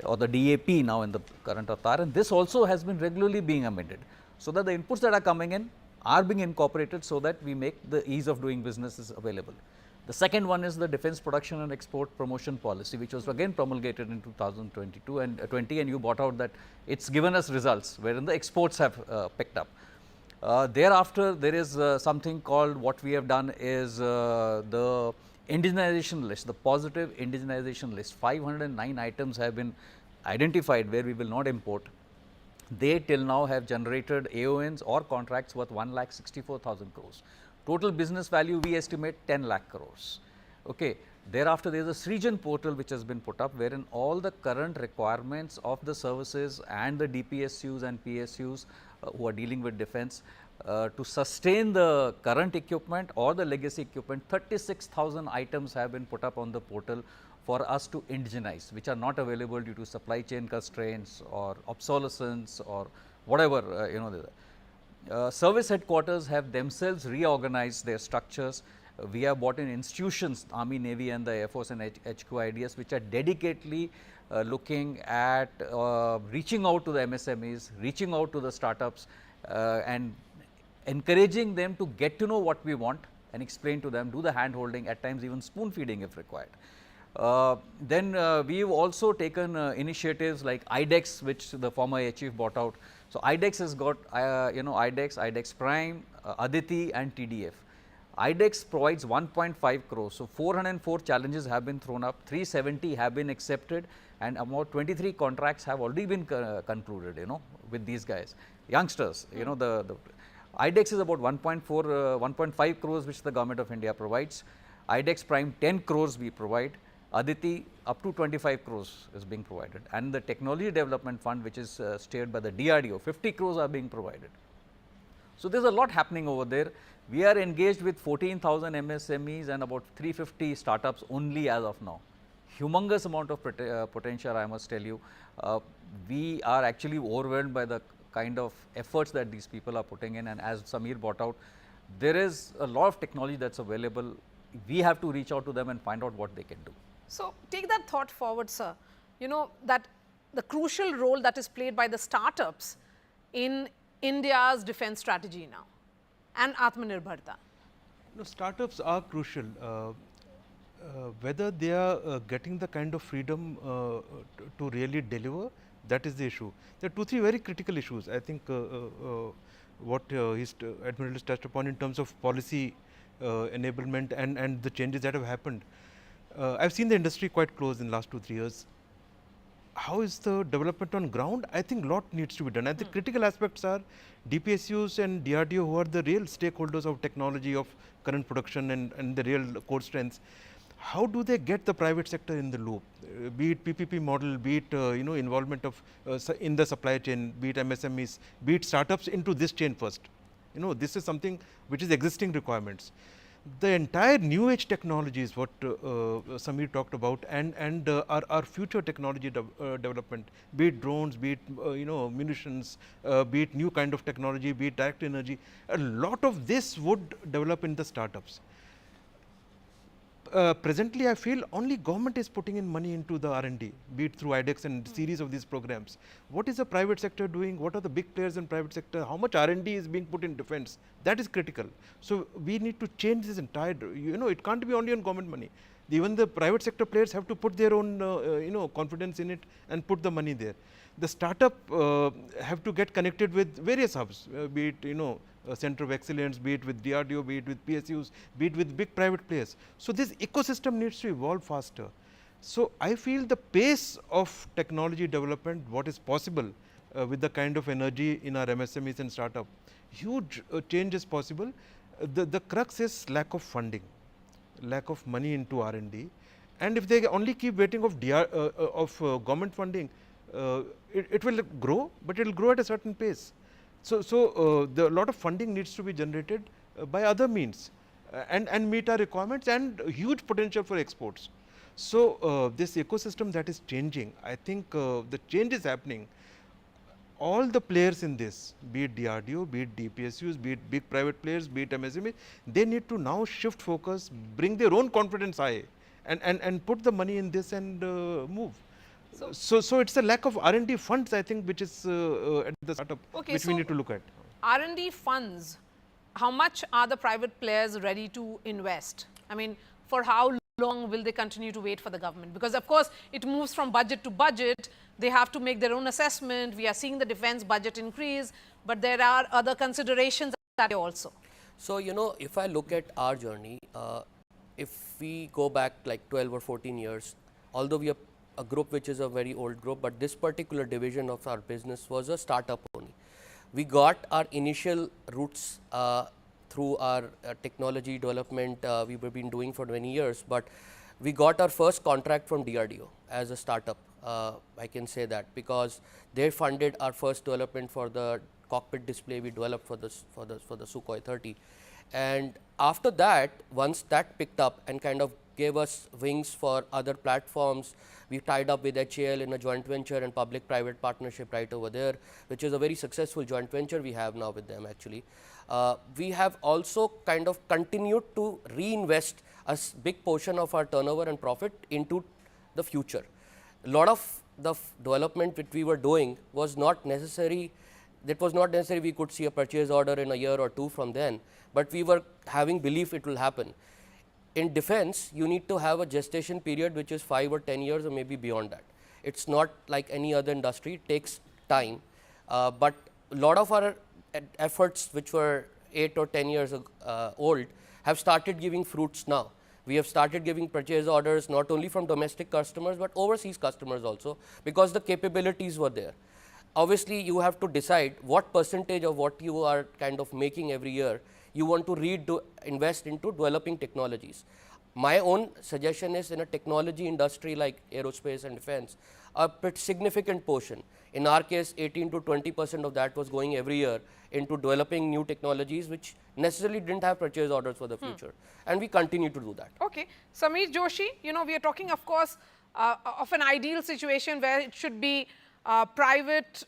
or the DAP now in the current avatar, and this also has been regularly being amended, so that the inputs that are coming in are being incorporated, so that we make the ease of doing business is available. The second one is the Defense Production and Export Promotion Policy, which was again promulgated in 2022 and 20, and you brought out that it's given us results wherein the exports have picked up. Thereafter, there is something called, what we have done is the indigenization list, the positive indigenization list. 509 items have been identified where we will not import. They till now have generated AONs or contracts worth 1,64,000 crores. Total business value we estimate 10 lakh crores. Okay. Thereafter, there is a Srijan portal which has been put up, wherein all the current requirements of the services and the DPSUs and PSUs who are dealing with defense to sustain the current equipment or the legacy equipment, 36,000 items have been put up on the portal for us to indigenize, which are not available due to supply chain constraints or obsolescence or whatever. Service headquarters have themselves reorganized their structures. We have brought in institutions, Army, Navy and the Air Force and HQIDS, which are dedicatedly looking at reaching out to the MSMEs, reaching out to the startups and encouraging them to get to know what we want and explain to them, do the hand holding, at times even spoon feeding if required. Then we have also taken initiatives like IDEX, which the former Air Chief brought out. So, IDEX has got IDEX Prime, Aditi and TDF. IDEX provides 1.5 crores. So, 404 challenges have been thrown up, 370 have been accepted, and about 23 contracts have already been concluded, with these guys, youngsters. The IDEX is about 1.5 crores which the Government of India provides. IDEX Prime 10 crores we provide. Aditi up to 25 crores is being provided, and the Technology Development Fund, which is steered by the DRDO, 50 crores are being provided. So, there is a lot happening over there. We are engaged with 14,000 MSMEs and about 350 startups only as of now. Humongous amount of potential, I must tell you. We are actually overwhelmed by the kind of efforts that these people are putting in, and as Samir brought out, there is a lot of technology that's available. We have to reach out to them and find out what they can do. So, take that thought forward, sir. That the crucial role that is played by the startups in India's defense strategy now and Atmanirbharta. Startups are crucial. Whether they are getting the kind of freedom to really deliver, that is the issue. There are 2-3 very critical issues. I think what Admiral has touched upon in terms of policy enablement and the changes that have happened. I have seen the industry quite close in the last 2-3 years. How is the development on ground? I think a lot needs to be done. And the critical aspects are DPSUs and DRDO, who are the real stakeholders of technology, of current production and the real core strengths. How do they get the private sector in the loop? Be it PPP model, be it involvement of in the supply chain, be it MSMEs, be it startups into this chain first. This is something which is existing requirements. The entire new age technologies, what Samir talked about, and our future technology development, be it drones, be it munitions, be it new kind of technology, be it direct energy, a lot of this would develop in the startups. presently I feel only government is putting in money into the R&D, be it through IDEX and series of these programs. What is the private sector doing? What are the big players in private sector? How much R&D is being put in defense? That is critical. So we need to change this entire, it can't be only on government money. Even the private sector players have to put their own, confidence in it and put the money there. The startup have to get connected with various hubs, be it, Center of Excellence, be it with DRDO, be it with PSUs, be it with big private players. So this ecosystem needs to evolve faster. So I feel the pace of technology development, what is possible with the kind of energy in our MSMEs and startup, huge change is possible. The crux is lack of funding, lack of money into R&D, and if they only keep waiting of government funding, it will grow, but it will grow at a certain pace. So a lot of funding needs to be generated by other means and meet our requirements, and huge potential for exports. So this ecosystem that is changing, I think the change is happening. All the players in this, be it DRDO, be it DPSUs, be it big private players, be it MSME, they need to now shift focus, bring their own confidence high, and put the money in this and move. So it's a lack of R&D funds, I think, which is at the startup, which we need to look at. R&D funds, how much are the private players ready to invest? I mean, for how long will they continue to wait for the government? Because of course, it moves from budget to budget. They have to make their own assessment. We are seeing the defense budget increase, but there are other considerations that also. So, if I look at our journey, if we go back like 12 or 14 years, although we are a group which is a very old group, but this particular division of our business was a startup only. We got our initial roots through our technology development we've been doing for many years, but we got our first contract from DRDO as a startup. I can say that because they funded our first development for the cockpit display we developed for the Sukhoi 30. And after that, once that picked up and kind of gave us wings for other platforms, we tied up with HAL in a joint venture and public-private partnership right over there, which is a very successful joint venture we have now with them actually. We have also kind of continued to reinvest a big portion of our turnover and profit into the future. A lot of the development which we were doing was not necessary. That was not necessary we could see a purchase order in a year or two from then, but we were having belief it will happen. In defense, you need to have a gestation period which is 5 or 10 years or maybe beyond that. It's not like any other industry, it takes time. But a lot of our efforts which were 8 or 10 years old have started giving fruits now. We have started giving purchase orders not only from domestic customers but overseas customers also, because the capabilities were there. Obviously, you have to decide what percentage of what you are kind of making every year you want to invest into developing technologies. My own suggestion is in a technology industry like aerospace and defense, a pretty significant portion. In our case, 18 to 20% of that was going every year into developing new technologies which necessarily didn't have purchase orders for the future. And we continue to do that. Okay. Sameer Joshi, we are talking, of course, of an ideal situation where it should be private,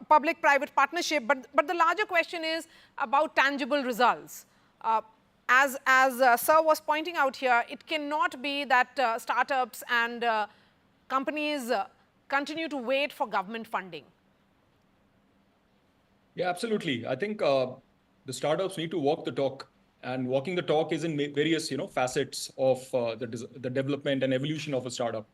public-private partnership, but the larger question is about tangible results. As Sir was pointing out here, it cannot be that startups and companies continue to wait for government funding. Yeah, absolutely. I think the startups need to walk the talk, and walking the talk is in various facets of the development and evolution of a startup.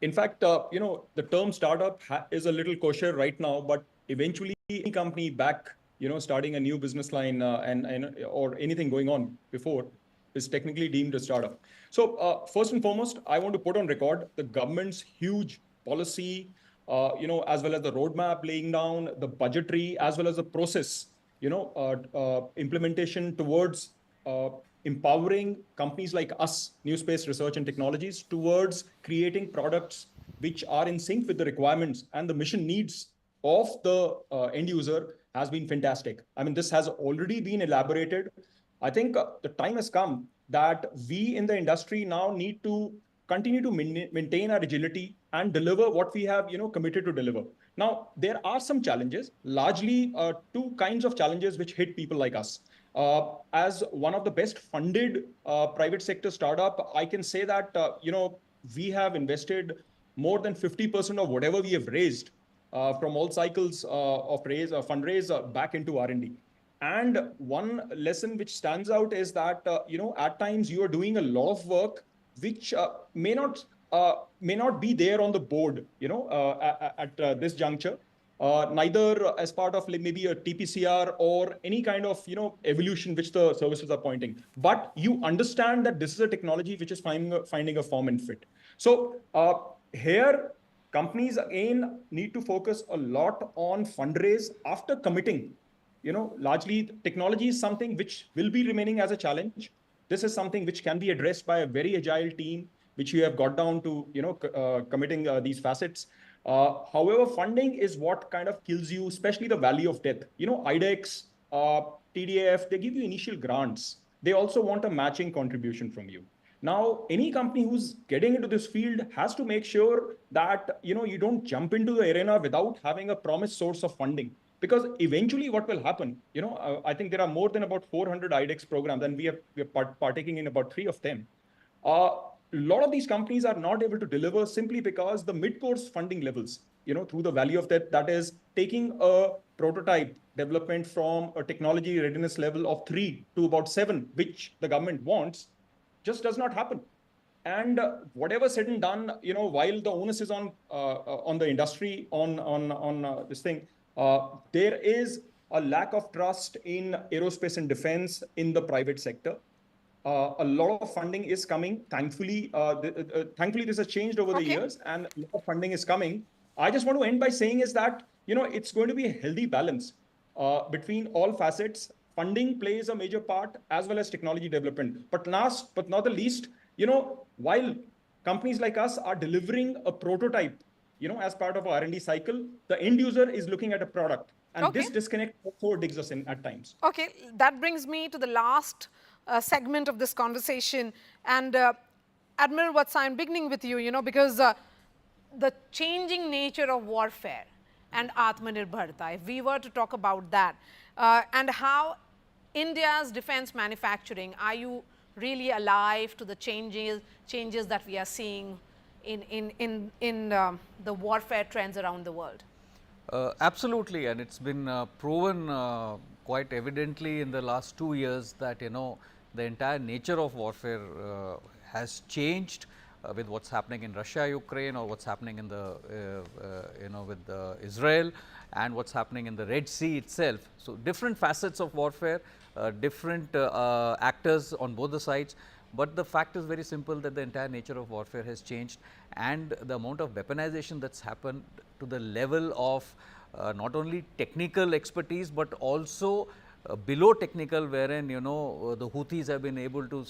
In fact, the term startup is a little kosher right now, but eventually any company back, starting a new business line or anything going on before is technically deemed a startup. So first and foremost, I want to put on record the government's huge policy, as well as the roadmap laying down, the budgetary, as well as the process, implementation towards empowering companies like us, New Space Research and Technologies, towards creating products which are in sync with the requirements and the mission needs of the end user has been fantastic. I mean, this has already been elaborated. I think the time has come that we in the industry now need to continue to maintain our agility and deliver what we have, committed to deliver. Now, there are some challenges, largely two kinds of challenges which hit people like us. As one of the best funded private sector startup, I can say that, we have invested more than 50% of whatever we have raised from all cycles of fundraise back into R&D. And one lesson which stands out is that, at times you are doing a lot of work which may not be there on the board, at this juncture. Neither as part of maybe a TPCR or any kind of evolution which the services are pointing, but you understand that this is a technology which is finding a form and fit. So here companies again need to focus a lot on fundraise after committing. Largely technology is something which will be remaining as a challenge. This is something which can be addressed by a very agile team, which you have got down to committing these facets. However, funding is what kind of kills you, especially the valley of death. IDEX, TDF, they give you initial grants. They also want a matching contribution from you. Now, any company who's getting into this field has to make sure that you don't jump into the arena without having a promised source of funding. Because eventually what will happen, I think there are more than about 400 IDEX programs, and we are partaking in about 3 of them. A lot of these companies are not able to deliver simply because the mid-course funding levels, through the value of that is taking a prototype development from a technology readiness level of 3 to about 7, which the government wants, just does not happen. And whatever said and done, while the onus is on the industry, on this thing, there is a lack of trust in aerospace and defense in the private sector. A lot of funding is coming. Thankfully, this has changed over the years, and a lot of funding is coming. I just want to end by saying is that, it's going to be a healthy balance between all facets. Funding plays a major part as well as technology development. But last but not the least, while companies like us are delivering a prototype, as part of our R&D cycle, the end user is looking at a product. And this disconnect also digs us in at times. Okay, that brings me to the last segment of this conversation. And Admiral Vatsa, I'm beginning with you, because the changing nature of warfare and Atmanirbharta, if we were to talk about that, and how India's defense manufacturing, are you really alive to the changes that we are seeing in the warfare trends around the world? Absolutely, and it's been proven quite evidently in the last 2 years that the entire nature of warfare has changed with what's happening in Russia, Ukraine, or what's happening in the with Israel, and what's happening in the Red Sea itself. So different facets of warfare, different actors on both the sides. But the fact is very simple, that the entire nature of warfare has changed, and the amount of weaponization that's happened to the level of not only technical expertise, but also below technical, wherein the Houthis have been able to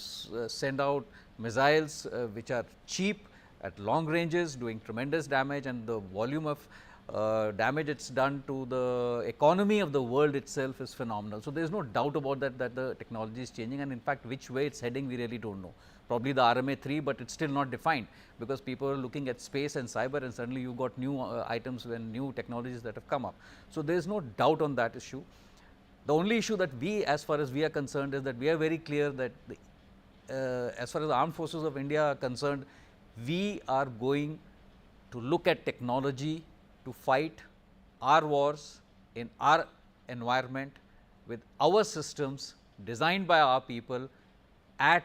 send out missiles which are cheap at long ranges, doing tremendous damage, and the volume of damage it's done to the economy of the world itself is phenomenal. So there is no doubt about that the technology is changing, and in fact which way it's heading we really don't know. Probably the RMA-3, but it's still not defined, because people are looking at space and cyber, and suddenly you got new items when new technologies that have come up. So there is no doubt on that issue. The only issue that we, as far as we are concerned, is that we are very clear that as far as the armed forces of India are concerned, we are going to look at technology to fight our wars in our environment with our systems designed by our people at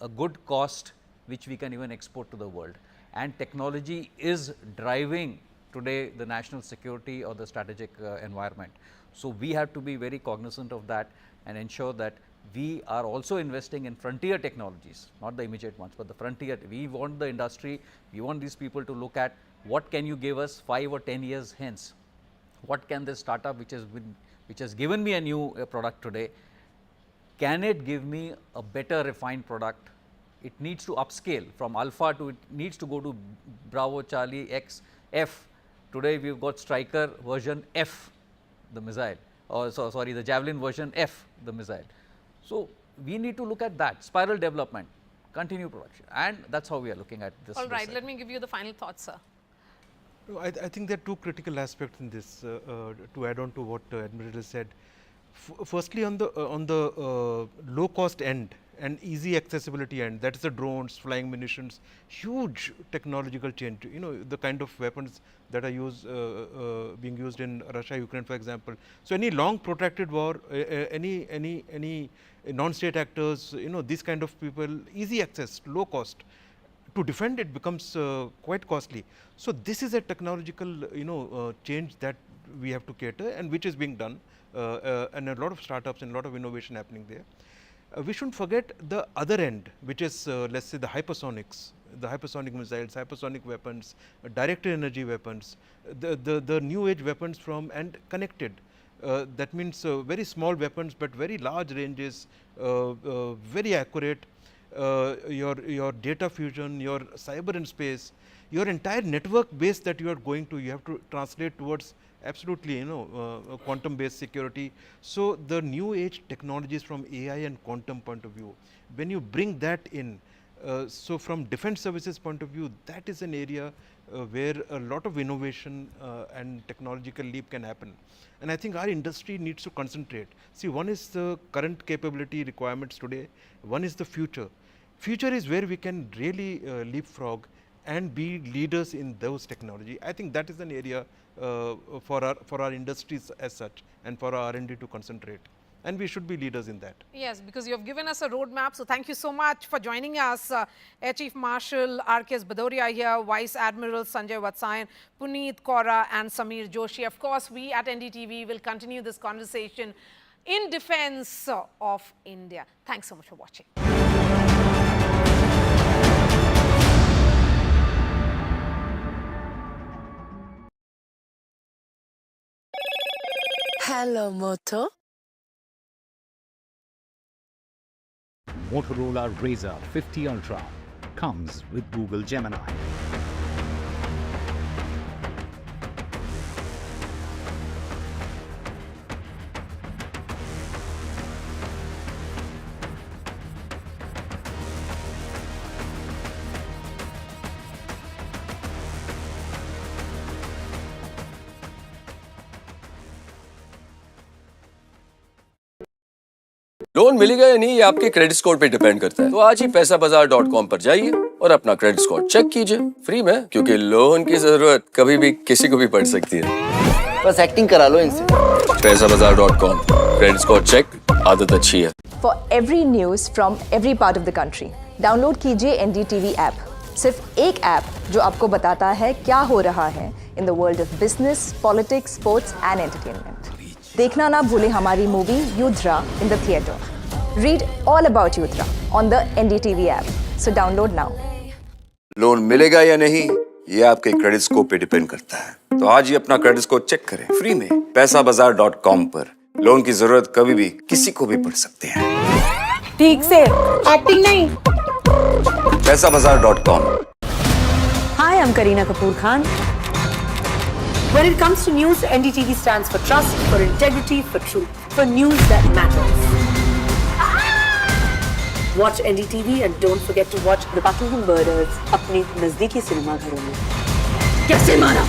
a good cost, which we can even export to the world. And technology is driving today the national security or the strategic environment. So we have to be very cognizant of that and ensure that we are also investing in frontier technologies, not the immediate ones, but the frontier. We want the industry, we want these people to look at what can you give us 5 or 10 years hence. What can this startup which has given me a new product today, can it give me a better refined product? It needs to upscale from alpha to, it needs to go to Bravo, Charlie, X, F. Today we have got Striker version F, the missile, or sorry, the Javelin version F, the missile. So we need to look at that, spiral development, continue production, and that's how we are looking at this. All right, let me give you the final thoughts, sir. I think there are two critical aspects in this, to add on to what Admiral has said. Firstly, on the low cost end and easy accessibility end, that is the drones, flying munitions, huge technological change. You know, the kind of weapons that are being used in Russia, Ukraine, for example. So any long protracted war, any non-state actors, you know, these kind of people, easy access, low cost. To defend it becomes quite costly. So this is a technological, change that we have to cater, and which is being done, and a lot of startups and a lot of innovation happening there. We shouldn't forget the other end, which is let's say the hypersonics, the hypersonic missiles, hypersonic weapons, directed energy weapons, the new age weapons from and connected. That means very small weapons, but very large ranges, very accurate. Your data fusion, your cyber and space, your entire network base that you are going to, you have to translate towards absolutely, quantum based security. So the new age technologies from AI and quantum point of view, when you bring that in, so from defense services point of view, that is an area where a lot of innovation and technological leap can happen. And I think our industry needs to concentrate. See, one is the current capability requirements today, one is the future. Future is where we can really leapfrog and be leaders in those technology. I think that is an area for our industries as such, and for our R&D to concentrate. And we should be leaders in that. Yes, because you have given us a roadmap. So thank you so much for joining us. Air Chief Marshal R.K.S. Bhadoria here, Vice Admiral Sanjay Vatsayan, Puneet Kaura and Samir Joshi. Of course, we at NDTV will continue this conversation in defense of India. Thanks so much for watching. Hello, Moto. Motorola Razr 50 Ultra comes with Google Gemini. Loan मिलेगा या नहीं, ये आपके credit score पे depend करता है। तो आज ही पैसाबाजार.com पर जाइए और अपना क्रेडिट स्कोर चेक कीजिए फ्री में, क्योंकि लोन की जरूरत कभी भी किसी को भी पड़ सकती है। बस एक्टिंग करा लो इनसे। पैसाबाजार.com, क्रेडिट स्कोर चेक, आदत अच्छी है। For every news from every part of the country, download कीजिए NDTV ऐप। सिर्फ एक ऐप जो आपको बताता है क्या हो रहा है in the world of business, politics, sports and entertainment. देखना ना भूलें हमारी movie युद्रा in the theatre. Read all about Yudra on the NDTV app. So download now. Loan मिलेगा या नहीं, ये आपके क्रेडिट स्कोर पे डिपेंड करता है। तो आज ही अपना क्रेडिट स्कोर चेक करें फ्री में पैसाबाजार.com पर। लोन की जरूरत कभी भी किसी को भी पड़ सकती है। ठीक से एक्टिंग नहीं। पैसाबाजार.com। Hi, I'm Kareena Kapoor Khan. When it comes to news, NDTV stands for trust, for integrity, for truth, for news that matters. Watch NDTV and don't forget to watch The Buckingham Murders अपने नजदीकी सिनेमाघरों में। कैसे मारा?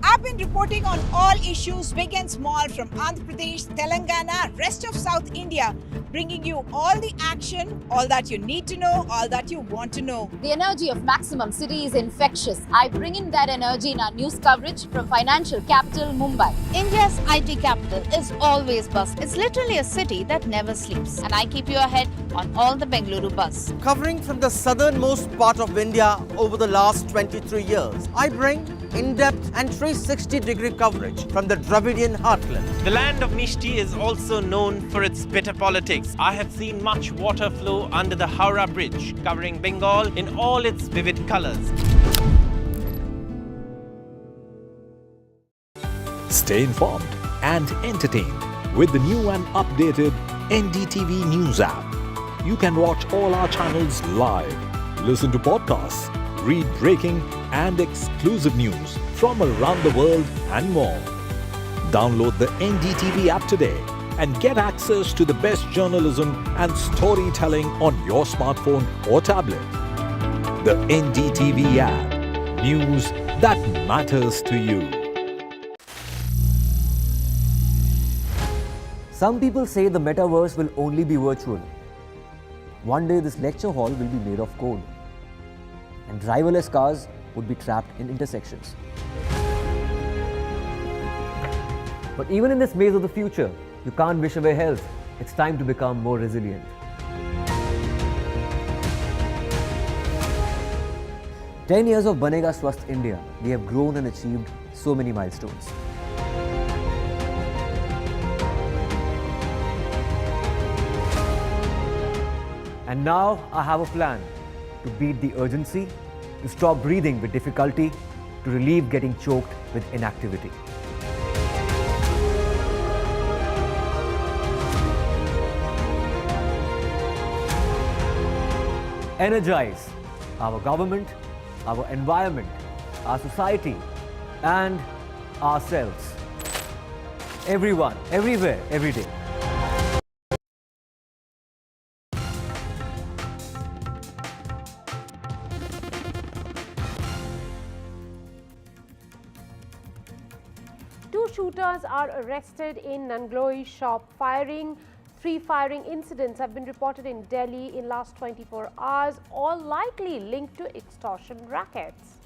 I've been reporting on all issues, big and small, from Andhra Pradesh, Telangana, rest of South India, bringing you all the action, all that you need to know, all that you want to know. The energy of Maximum City is infectious. I bring in that energy in our news coverage from financial capital Mumbai. India's IT capital is always buzz. It's literally a city that never sleeps. And I keep you ahead on all the Bengaluru buzz. Covering from the southernmost part of India over the last 23 years, I bring in-depth and 360-degree coverage from the Dravidian heartland. The land of Mishti is also known for its bitter politics. I have seen much water flow under the Howrah Bridge, covering Bengal in all its vivid colors. Stay informed and entertained with the new and updated NDTV News app. You can watch all our channels live, listen to podcasts, read breaking and exclusive news from around the world and more. Download the NDTV app today and get access to the best journalism and storytelling on your smartphone or tablet. The NDTV app. News that matters to you. Some people say the metaverse will only be virtual. One day this lecture hall will be made of code, and driverless cars would be trapped in intersections. But even in this maze of the future, you can't wish away health. It's time to become more resilient. "10 years of Banega Swasth India, we have grown and achieved so many milestones. And now I have a plan to beat the urgency, to stop breathing with difficulty, to relieve getting choked with inactivity. Energize our government, our environment, our society, and ourselves. Everyone, everywhere, every day. Two shooters are arrested in Nangloi shop firing. 3 firing incidents have been reported in Delhi in last 24 hours, all likely linked to extortion rackets.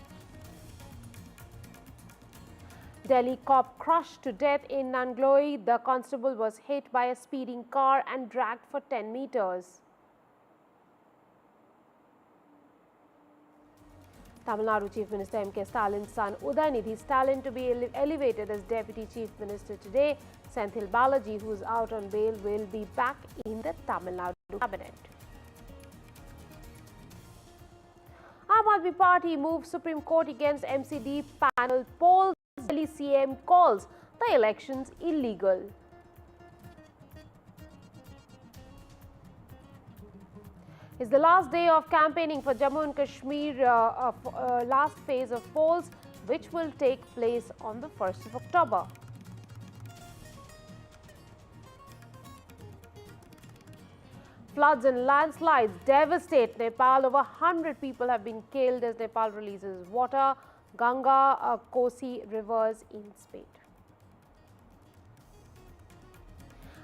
Delhi cop crushed to death in Nangloi. The constable was hit by a speeding car and dragged for 10 meters. Tamil Nadu Chief Minister M.K. Stalin's son Udayinidhi Stalin to be elevated as Deputy Chief Minister today. Senthil Balaji, who is out on bail, will be back in the Tamil Nadu cabinet. Aam Aadmi Party moves Supreme Court against MCD panel polls. Delhi CM calls the elections illegal. It's the last day of campaigning for Jammu and Kashmir, last phase of polls, which will take place on the 1st of October. Floods and landslides devastate Nepal. Over 100 people have been killed as Nepal releases water. Ganga, Kosi rivers in spate.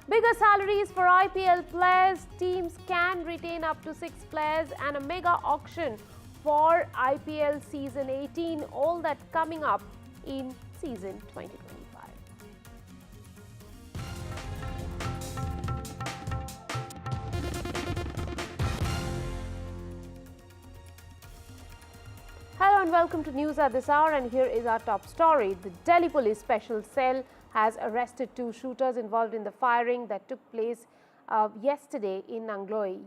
Bigger salaries for IPL players. Teams can retain up to 6 players, and a mega auction for IPL season 18. All that coming up in season 2025. Hello and welcome to News at this hour, and here is our top story. The Delhi Police Special Cell has arrested 2 shooters involved in the firing that took place yesterday in Nangloi.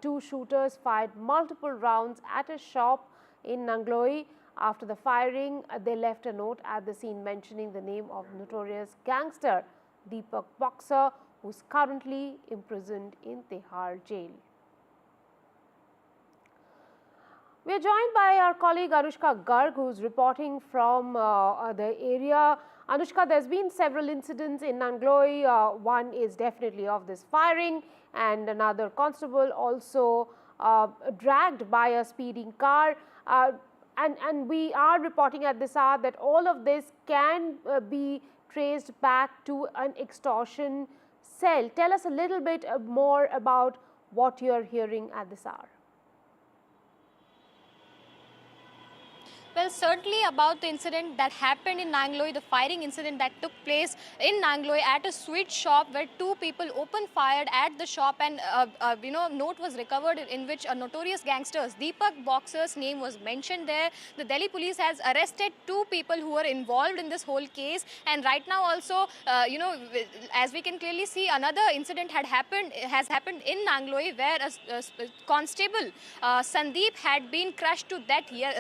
2 shooters fired multiple rounds at a shop in Nangloi. After the firing, they left a note at the scene mentioning the name of notorious gangster Deepak Boxer, who is currently imprisoned in Tihar jail. We are joined by our colleague Anushka Garg, who is reporting from the area. Anushka, there's been several incidents in Nangloi. One is definitely of this firing, and another constable also dragged by a speeding car. And we are reporting at this hour that all of this can be traced back to an extortion cell. Tell us a little bit more about what you are hearing at this hour. Well, certainly about the incident that happened in Nangloi, the firing incident that took place in Nangloi at a sweet shop where 2 people opened fire at the shop, and note was recovered in which a notorious gangster, Deepak Boxer's name was mentioned there. The Delhi police has arrested 2 people who were involved in this whole case, and right now also, as we can clearly see, another incident has happened in Nangloi where a constable, Sandeep, had been crushed to death here,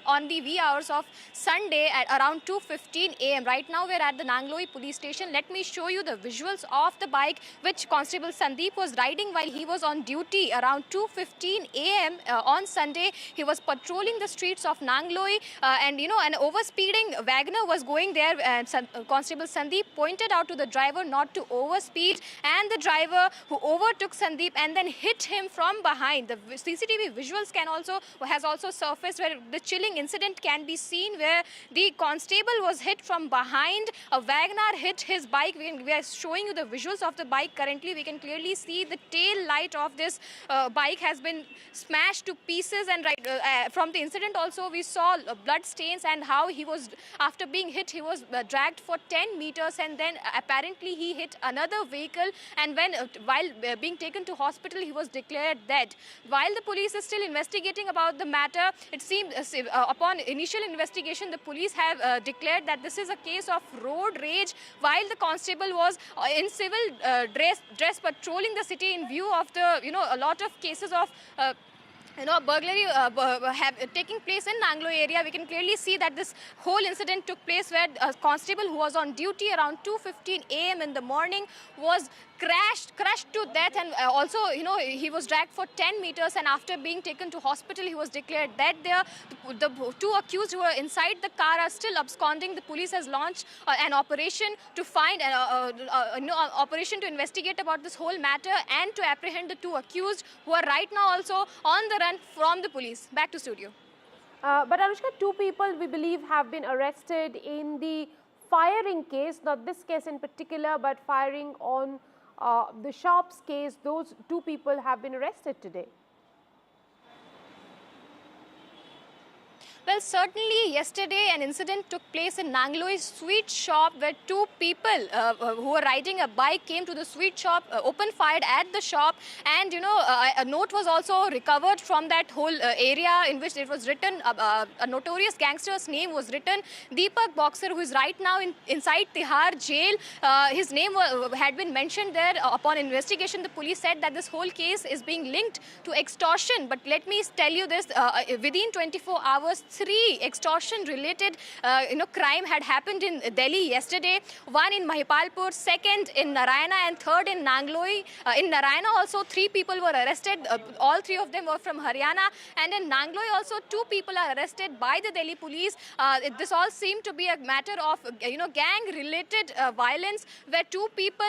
on the wee hours of Sunday at around 2:15 a.m. Right now we're at the Nangloi police station. Let me show you the visuals of the bike which Constable Sandeep was riding while he was on duty around 2:15 a.m. On Sunday. He was patrolling the streets of Nangloi, and an overspeeding wagoner was going there, and Constable Sandeep pointed out to the driver not to overspeed, and the driver who overtook Sandeep and then hit him from behind. The CCTV visuals has also surfaced where the chilling incident incident can be seen where the constable was hit from behind. A Wagoner hit his bike. We are showing you the visuals of the bike currently. We can clearly see the tail light of this bike has been smashed to pieces, and from the incident also we saw blood stains, and how he was, after being hit, he was dragged for 10 meters, and then apparently he hit another vehicle, and while being taken to hospital he was declared dead. While the police is still investigating about the matter, it seems upon initial investigation the police have declared that this is a case of road rage, while the constable was in civil dress patrolling the city in view of the a lot of cases of burglary taking place in Nanglo area. We can clearly see that this whole incident took place where a constable who was on duty around 2:15 a.m. in the morning was crashed to death, and also he was dragged for 10 meters, and after being taken to hospital he was declared dead there. The two accused who were inside the car are still absconding. The police has launched an operation to find operation to investigate about this whole matter and to apprehend the two accused, who are right now also on the run from the police. Back to studio. But Anushka, two people we believe have been arrested in the firing case, not this case in particular, but firing on the shops case. Those two people have been arrested today. Well, certainly yesterday an incident took place in Nangloi's sweet shop where two people who were riding a bike came to the sweet shop, opened fire at the shop, and a note was also recovered from that whole area in which it was written, a notorious gangster's name was written, Deepak Boxer, who is right now inside Tihar jail. His name had been mentioned there. Upon investigation, the police said that this whole case is being linked to extortion. But let me tell you this, within 24 hours, 3 extortion-related crime had happened in Delhi yesterday. One in Mahipalpur, second in Narayana, and third in Nangloi. In Narayana also 3 people were arrested. All 3 of them were from Haryana. And in Nangloi also 2 people are arrested by the Delhi police. This all seemed to be a matter of gang-related violence, where 2 people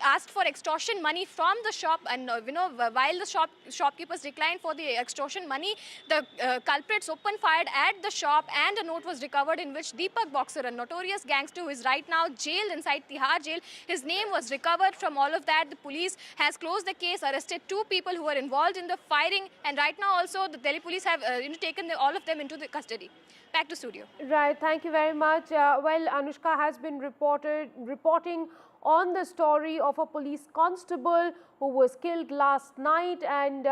asked for extortion money from the shop, and while the shopkeepers declined for the extortion money, the culprits opened fire at the shop, and a note was recovered in which Deepak Boxer, a notorious gangster who is right now jailed inside Tihar jail, his name was recovered from all of that. The police has closed the case, arrested 2 people who were involved in the firing, and right now also the Delhi police have taken all of them into the custody. Back to studio. Right, thank you very much. Well, Anushka has been reporting on the story of a police constable who was killed last night, and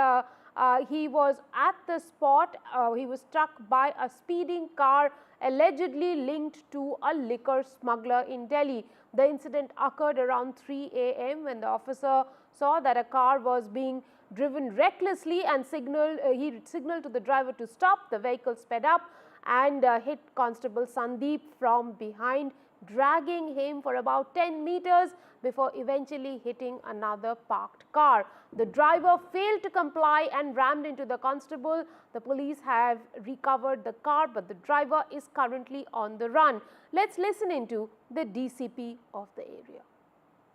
he was at the spot. He was struck by a speeding car allegedly linked to a liquor smuggler in Delhi. The incident occurred around 3 a.m. when the officer saw that a car was being driven recklessly and he signaled to the driver to stop. The vehicle sped up and hit Constable Sandeep from behind, dragging him for about 10 meters before eventually hitting another parked car. The driver failed to comply and rammed into the constable. The police have recovered the car, but the driver is currently on the run. Let's listen into the DCP of the area.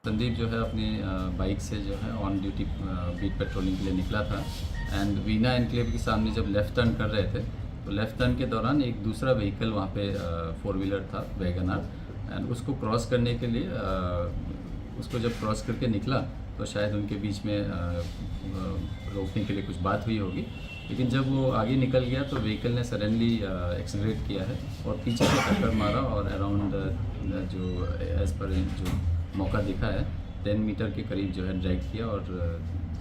Sandeep जो है अपनी bike से जो है on duty beat patrolling के लिए निकला था, एंड वीना एनक्लेव के सामने जब लेफ़्ट टर्न कर रहे थे तो लेफ़्ट टर्न के दौरान एक दूसरा व्हीकल वहाँ पे 4 व्हीलर था, वैगनर, एंड उसको क्रॉस करने के लिए उसको जब क्रॉस करके निकला तो शायद उनके बीच में रोकने के लिए कुछ बात हुई होगी, लेकिन जब वो आगे निकल गया तो व्हीकल ने सडनली एक्सेलरेट किया है और पीछे से टक्कर मारा और अराउंड जो एज पर जो मौका दिखा है 10 मीटर के करीब जो है ड्रैग किया और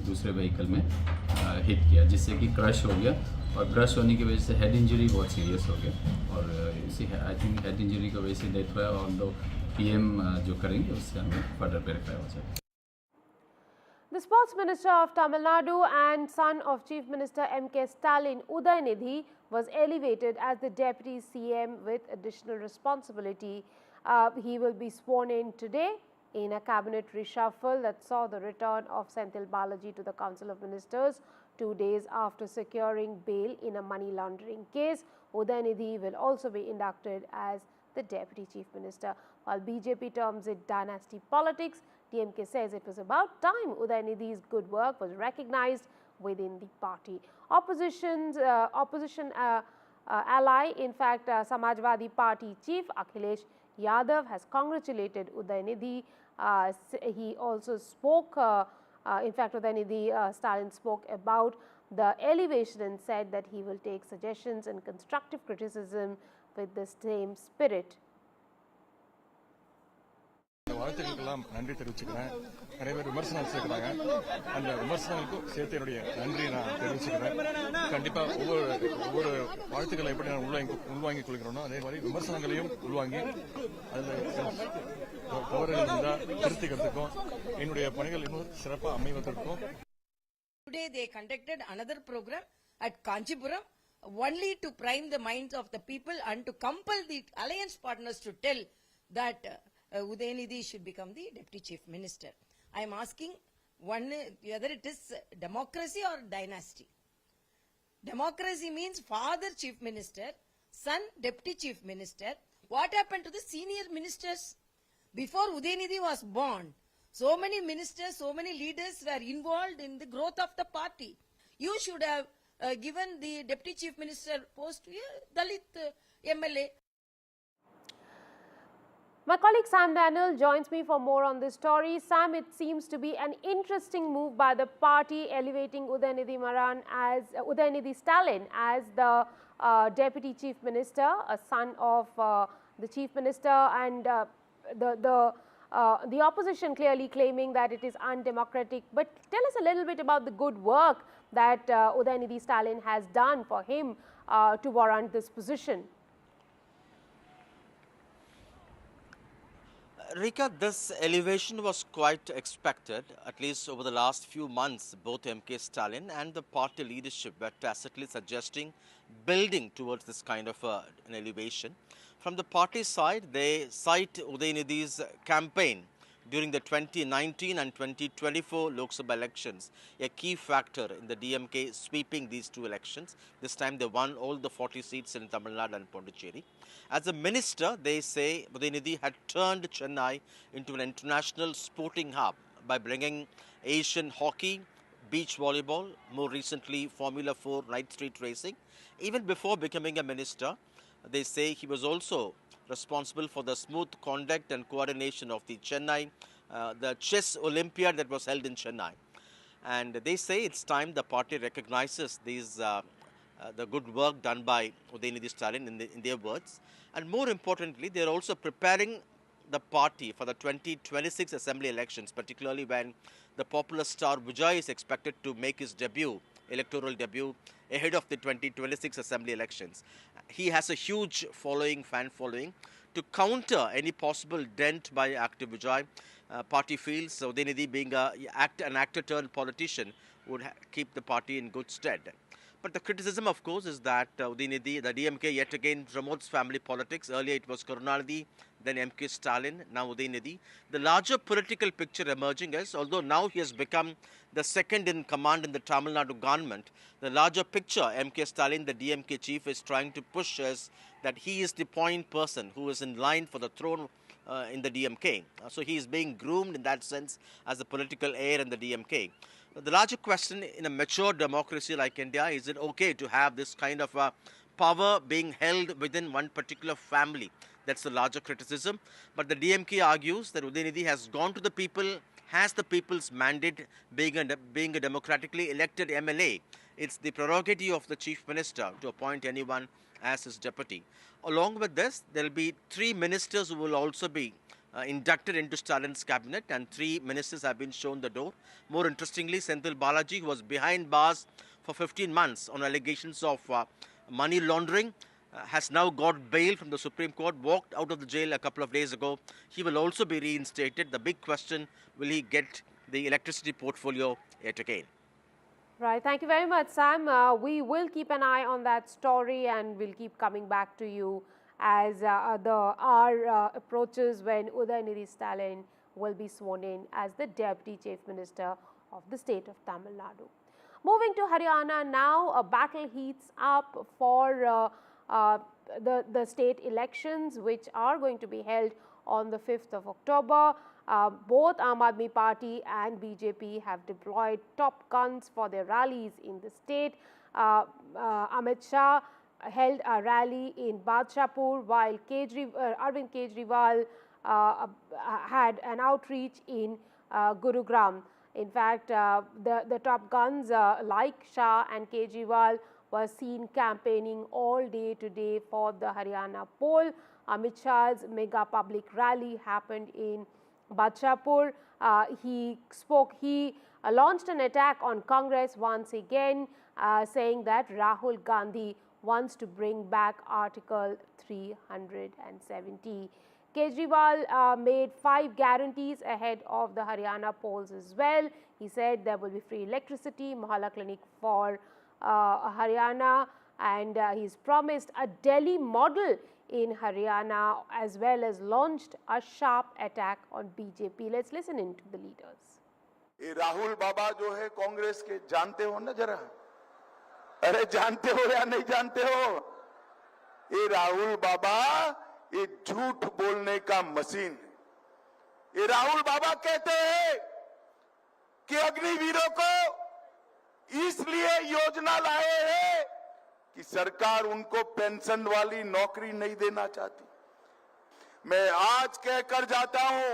दूसरे व्हीकल में हिट किया, जिससे कि क्रश हो गया, और क्रश होने की वजह से हेड इंजरी बहुत सीरियस हो गया, और इसी आई थिंक हेड इंजरी की वजह से डेथ हुआ, और दो पीएम जो करेंगे उससे हमें फर्दर वेरीफाई हो जाएगा. The Sports Minister of Tamil Nadu and son of Chief Minister M.K. Stalin, Udayanidhi, was elevated as the Deputy CM with additional responsibility. He will be sworn in today in a cabinet reshuffle that saw the return of Senthil Balaji to the Council of Ministers 2 days after securing bail in a money laundering case. Udayanidhi will also be inducted as the Deputy Chief Minister. While BJP terms it dynasty politics, DMK says it was about time Udayanidhi's good work was recognized within the party. Opposition ally. In fact, Samajwadi Party chief Akhilesh Yadav has congratulated Udaynidhi. He also spoke, in fact, Udaynidhi Stalin spoke about the elevation and said that he will take suggestions and constructive criticism with the same spirit. வாழ்த்துக்களுக்கெல்லாம் நன்றி தெரிவிச்சுக்கிறேன். நிறைய பேர் விமர்சனம் வச்சிருக்கிறாங்க. அந்த விமர்சனங்களுக்கும் சேர்த்து என்னுடைய நன்றி நான் தெரிவிச்சுக்கிறேன். கண்டிப்பா ஒவ்வொரு வாழ்த்துக்களை எப்படி நான் உள்வாங்கிக் கொள்கிறோனோ அதே மாதிரி விமர்சனங்களையும் உள்வாங்கி அதில் தவறுகள் இருந்தால் திருத்திக்கிறதுக்கும் என்னுடைய பணிகள் இன்னும் சிறப்பாக அமைவதற்கும். Today they conducted another program at Kanchipuram only to prime the minds of the people and to compel the alliance partners to tell that Udaynidhi should become the Deputy Chief Minister. I am asking whether it is democracy or dynasty. Democracy means father Chief Minister, son Deputy Chief Minister. What happened to the senior ministers? Before Udaynidhi was born, so many ministers, so many leaders were involved in the growth of the party. You should have given the Deputy Chief Minister post to a Dalit MLA. My colleague Sam Daniel joins me for more on this story. Sam, it seems to be an interesting move by the party elevating Udaynidhi Stalin as the Deputy Chief Minister, a son of the Chief Minister, and the opposition clearly claiming that it is undemocratic. But tell us a little bit about the good work that Udaynidhi Stalin has done for him to warrant this position. Rika, this elevation was quite expected. At least over the last few months, both MK Stalin and the party leadership were tacitly suggesting building towards this kind of an elevation. From the party side, they cite Udaynidhi's campaign during the 2019 and 2024 Lok Sabha elections, a key factor in the DMK sweeping these two elections. This time they won all the 40 seats in Tamil Nadu and Pondicherry. As a minister, they say Udaynidhi had turned Chennai into an international sporting hub by bringing Asian hockey, beach volleyball, more recently Formula 4 night street racing. Even before becoming a minister, they say he was also responsible for the smooth conduct and coordination of the Chennai, the chess Olympiad that was held in Chennai. And they say it's time the party recognizes these, the good work done by Udaynidhi Stalin in their words. And more importantly, they're also preparing the party for the 2026 assembly elections, particularly when the popular star Vijay is expected to make his debut, electoral debut, ahead of the 2026 assembly elections. He has a huge following, fan following. To counter any possible dent by active Vijay, party feels Udaynidhi being an actor-turned politician would keep the party in good stead. But the criticism, of course, is that Udaynidhi, the DMK, yet again promotes family politics. Earlier it was Karunanidhi, then MK Stalin, now Udaynidhi. The larger political picture emerging is, although now he has become the second in command in the Tamil Nadu government, the larger picture MK Stalin, the DMK chief, is trying to push is that he is the point person who is in line for the throne in the DMK. So he is being groomed in that sense as the political heir in the DMK. The larger question in a mature democracy like India, is it okay to have this kind of power being held within one particular family? That's the larger criticism. But the DMK argues that Udaynidhi has gone to the people, has the people's mandate, being a democratically elected MLA. It's the prerogative of the chief minister to appoint anyone as his deputy. Along with this, there will be 3 ministers who will also be inducted into Stalin's cabinet, and 3 ministers have been shown the door. More interestingly, Senthil Balaji, who was behind bars for 15 months on allegations of money laundering, has now got bail from the Supreme Court, walked out of the jail a couple of days ago. He will also be reinstated. The big question, will he get the electricity portfolio yet again? Right. Thank you very much, Sam. We will keep an eye on that story and we'll keep coming back to you as the hour approaches when Udaynidhi Stalin will be sworn in as the Deputy Chief Minister of the state of Tamil Nadu. Moving to Haryana now, a battle heats up for the state elections, which are going to be held on the 5th of October. Both Aam Aadmi Party and BJP have deployed top guns for their rallies in the state. Amit Shah held a rally in Badshahpur, while Arvind Kejriwal had an outreach in Gurugram. In fact, the top guns like Shah and Kejriwal were seen campaigning all day today for the Haryana poll. Amit Shah's mega public rally happened in Badshahpur. He launched an attack on Congress once again, saying that Rahul Gandhi wants to bring back Article 370. Kejriwal made 5 guarantees ahead of the Haryana polls as well. He said there will be free electricity, Mohalla clinic for Haryana, and he's promised a Delhi model in Haryana, as well as launched a sharp attack on BJP. Let's listen in to the leaders. ये राहुल बाबा जो है कांग्रेस के, जानते हो ना जरा? अरे जानते हो या नहीं जानते हो? ये राहुल बाबा ये झूठ बोलने का मशीन है। ये राहुल बाबा कहते हैं कि अग्निवीरों को इसलिए योजना लाए हैं कि सरकार उनको पेंशन वाली नौकरी नहीं देना चाहती। मैं आज कहकर जाता हूं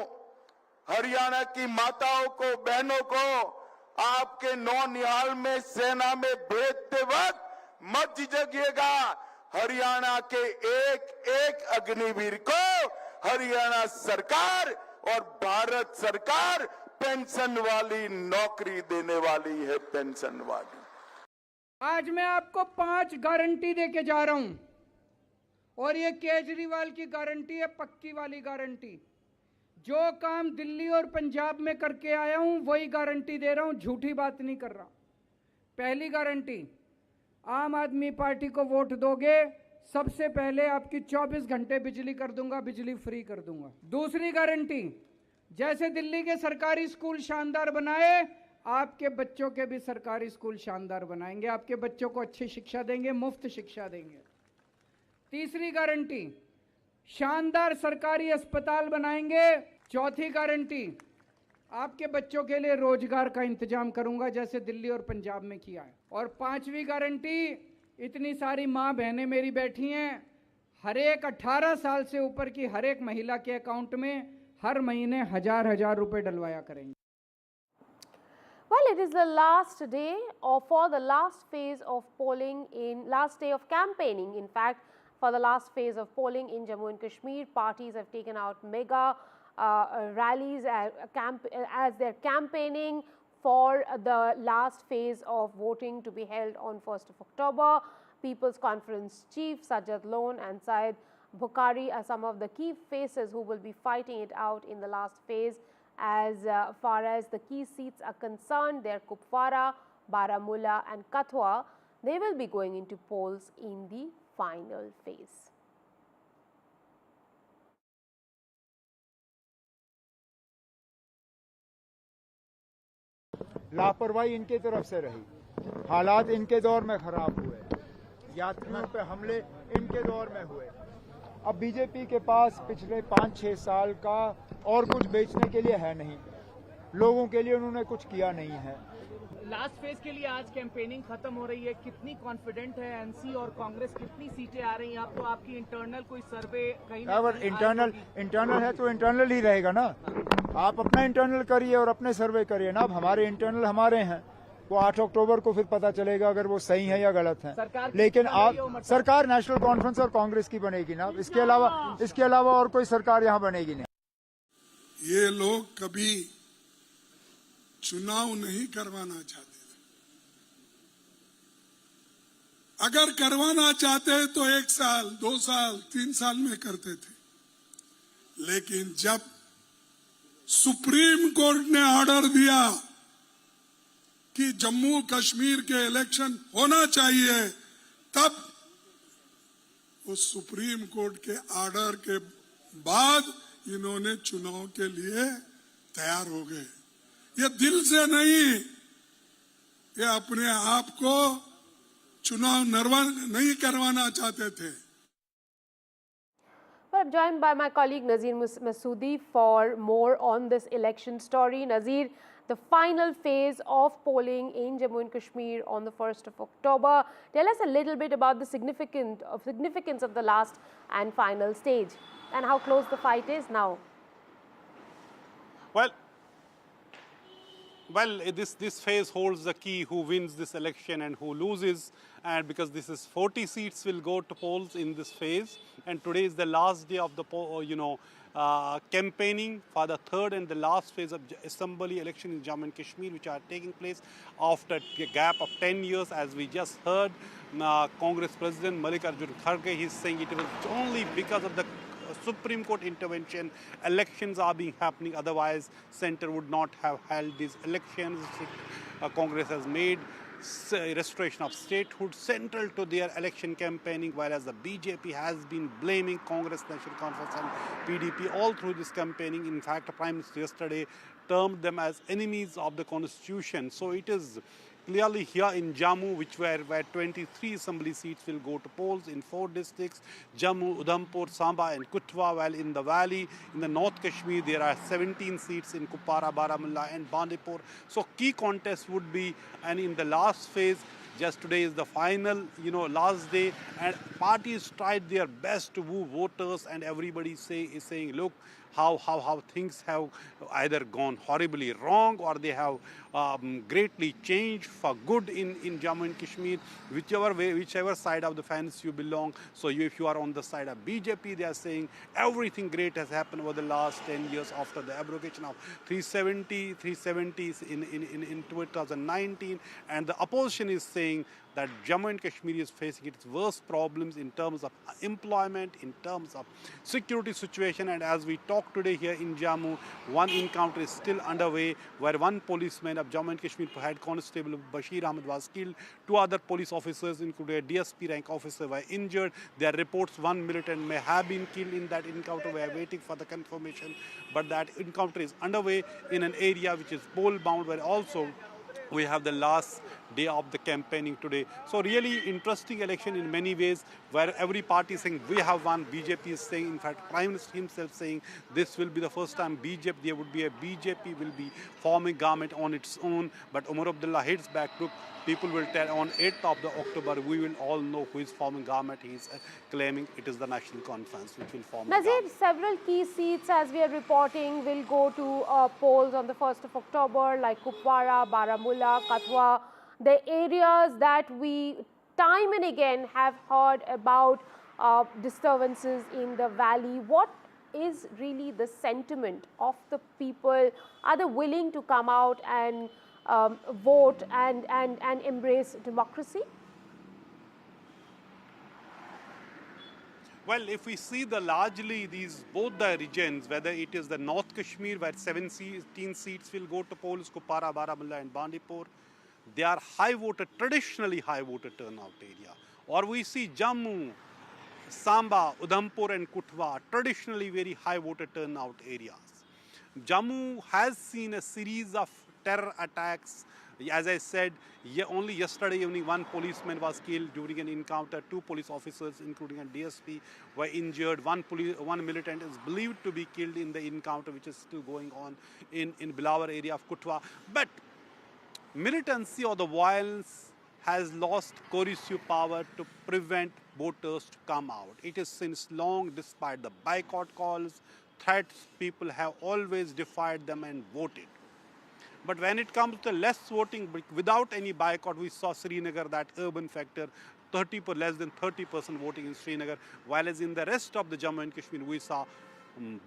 हरियाणा की माताओं को, बहनों को, आपके नौनिहाल में सेना में भेजते वक्त मत झिझकिएगा। हरियाणा के एक एक अग्निवीर को हरियाणा सरकार और भारत सरकार पेंशन वाली नौकरी देने वाली है, पेंशन वाली। आज मैं आपको 5 गारंटी देके जा रहा हूं, और ये केजरीवाल की गारंटी है, पक्की वाली गारंटी। जो काम दिल्ली और पंजाब में करके आया हूं वही गारंटी दे रहा हूं, झूठी बात नहीं कर रहा। पहली गारंटी, आम आदमी पार्टी को वोट दोगे, सबसे पहले आपकी 24 घंटे बिजली कर दूंगा, बिजली फ्री कर दूंगा। दूसरी गारंटी, जैसे दिल्ली के सरकारी स्कूल शानदार बनाए, आपके बच्चों के भी सरकारी स्कूल शानदार बनाएंगे, आपके बच्चों को अच्छी शिक्षा देंगे, मुफ्त शिक्षा देंगे। तीसरी गारंटी, शानदार सरकारी अस्पताल बनाएंगे। चौथी गारंटी, आपके बच्चों के लिए रोजगार का इंतजाम करूंगा, जैसे दिल्ली और पंजाब में किया है। और 5वीं गारंटी, इतनी सारी माँ बहनें मेरी बैठी हैं, हर एक 18 साल से ऊपर की हर एक महिला के अकाउंट में हर महीने 1000 रुपए डलवाया करेंगे। Well, it is the last day for the last phase of polling last day of campaigning. In fact, for the last phase of polling in Jammu and Kashmir, parties have taken out mega rallies as they're campaigning for the last phase of voting to be held on 1st of October. People's Conference Chief Sajjad Lone and Syed Bukhari are some of the key faces who will be fighting it out in the last phase. As far as the key seats are concerned, they're Kupwara, Baramulla and Kathua. They will be going into polls in the final phase. लापरवाही इनके तरफ से रही, हालात इनके दौर में खराब हुए, यात्रियों पे हमले इनके दौर में हुए। अब बीजेपी के पास पिछले 5-6 साल का और कुछ बेचने के लिए है नहीं, लोगों के लिए उन्होंने कुछ किया नहीं है। लास्ट फेज के लिए आज कैंपेनिंग खत्म हो रही है, कितनी कॉन्फिडेंट है एनसी और कांग्रेस, कितनी सीटें आ रही हैं आपको? आपकी इंटरनल कोई सर्वे कहीं इंटरनल है तो इंटरनल ही रहेगा ना। आप अपना इंटरनल करिए और अपने सर्वे करिए ना। अब हमारे इंटरनल हमारे हैं, वो 8 अक्टूबर को फिर पता चलेगा अगर वो सही है या गलत है। लेकिन आप सरकार नेशनल कॉन्फ्रेंस और कांग्रेस की बनेगी ना, इसके अलावा और कोई सरकार यहाँ बनेगी नहीं। ये लोग कभी चुनाव नहीं करवाना चाहते थे। अगर करवाना चाहते तो 1 साल, 2 साल, 3 साल में करते थे। लेकिन जब सुप्रीम कोर्ट ने ऑर्डर दिया कि जम्मू कश्मीर के इलेक्शन होना चाहिए, तब उस सुप्रीम कोर्ट के ऑर्डर के बाद इन्होंने चुनाव के लिए तैयार हो गए। ये दिल से नहीं, ये अपने आप को चुनाव नहीं करवाना चाहते थे। Well, I'm joined by my colleague Nazir Masoodi for more on this election story. Nazir, the final phase of polling in Jammu and Kashmir on the 1st of October. Tell us a little bit about the significance of the last and final stage and how close the fight is now. Well, this phase holds the key who wins this election and who loses, and because this is 40 seats will go to polls in this phase, and today is the last day of the campaigning for the third and the last phase of assembly election in Jammu and Kashmir, which are taking place after a gap of 10 years. As we just heard, Congress President Mallikarjun Kharge, he's saying it was only because of the Supreme Court intervention elections are being happening, otherwise center would not have held these elections. Congress has made restoration of statehood central to their election campaigning, whereas the BJP has been blaming Congress, National Conference and PDP all through this campaigning. In fact, the Prime Minister yesterday termed them as enemies of the Constitution. So it is clearly here in Jammu, where 23 assembly seats will go to polls in 4 districts, Jammu, Udhampur, Samba and Kutwa, while in the valley, in the North Kashmir, there are 17 seats in Kupwara, Baramulla and Bandipur. So key contest would be, and in the last phase, just today is the final, last day, and parties tried their best to woo voters, and everybody is saying, look, how things have either gone horribly wrong or they have greatly changed for good in Jammu and Kashmir, whichever side of the fence you belong. So if you are on the side of BJP, they are saying everything great has happened over the last 10 years after the abrogation of 370s in 2019, and the opposition is saying that Jammu and Kashmir is facing its worst problems in terms of employment, in terms of security situation. And as we talk today here in Jammu, one encounter is still underway where one policeman of Jammu and Kashmir Head Constable Bashir Ahmed was killed. 2 other police officers, including a DSP rank officer, were injured. There are reports 1 militant may have been killed in that encounter. We are waiting for the confirmation, but that encounter is underway in an area which is poll bound, where also we have the last day of the campaigning today. So really interesting election in many ways, where every party is saying we have won. BJP is saying, in fact, Prime Minister himself saying this will be the first time BJP will be forming government on its own. But Umar Abdullah hits back, look, people will tell on 8th of the October, we will all know who is forming government. He is claiming it is the National Conference which will form Nazir, several key seats, as we are reporting, will go to polls on the 1st of October, like Kupwara, Baramulla, Kathua, the areas that we time and again have heard about disturbances in the valley. What is really the sentiment of the people? Are they willing to come out and vote and embrace democracy? Well, if we see largely both the regions, whether it is the North Kashmir, where 17 seats will go to polls, Kupwara, Baramulla and Bandipur, they are traditionally high voter turnout area. Or we see Jammu, Samba, Udhampur and Kutwa, traditionally very high voter turnout areas. Jammu has seen a series of terror attacks. As I said, only yesterday evening, 1 policeman was killed during an encounter. 2 police officers, including a DSP, were injured. 1 militant is believed to be killed in the encounter, which is still going on in Bilawar area of Kutwa. But militancy or the violence has lost coercive power to prevent voters to come out. It is since long, despite the boycott calls, threats, people have always defied them and voted. But when it comes to less voting, without any boycott, we saw Srinagar, that urban factor, less than 30% voting in Srinagar, while as in the rest of the Jammu and Kashmir, we saw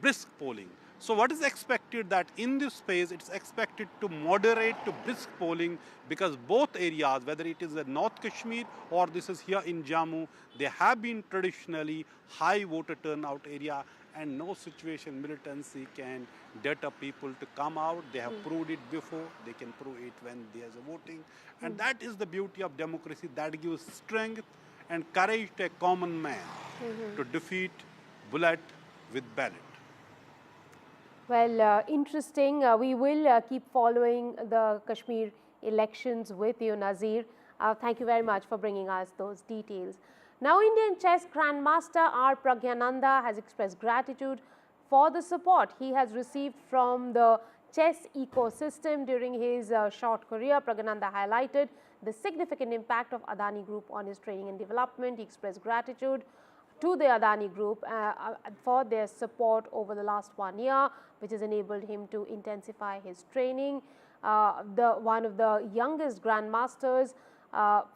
brisk polling. So what is expected that in this phase, it's expected to moderate to brisk polling, because both areas, whether it is the North Kashmir or this is here in Jammu, they have been traditionally high voter turnout area, and no situation militancy can deter people to come out. They have proved it before, they can prove it when there's a voting. And that is the beauty of democracy, that gives strength and courage to a common man to defeat bullet with ballot. Well, interesting. We will keep following the Kashmir elections with you, Nazir. Thank you very much for bringing us those details. Now, Indian chess grandmaster R. Pragyananda has expressed gratitude for the support he has received from the chess ecosystem. During his short career, Pragananda highlighted the significant impact of Adani Group on his training and development. He expressed gratitude to the Adani Group for their support over the last 1 year, which has enabled him to intensify his training. One of the youngest grandmasters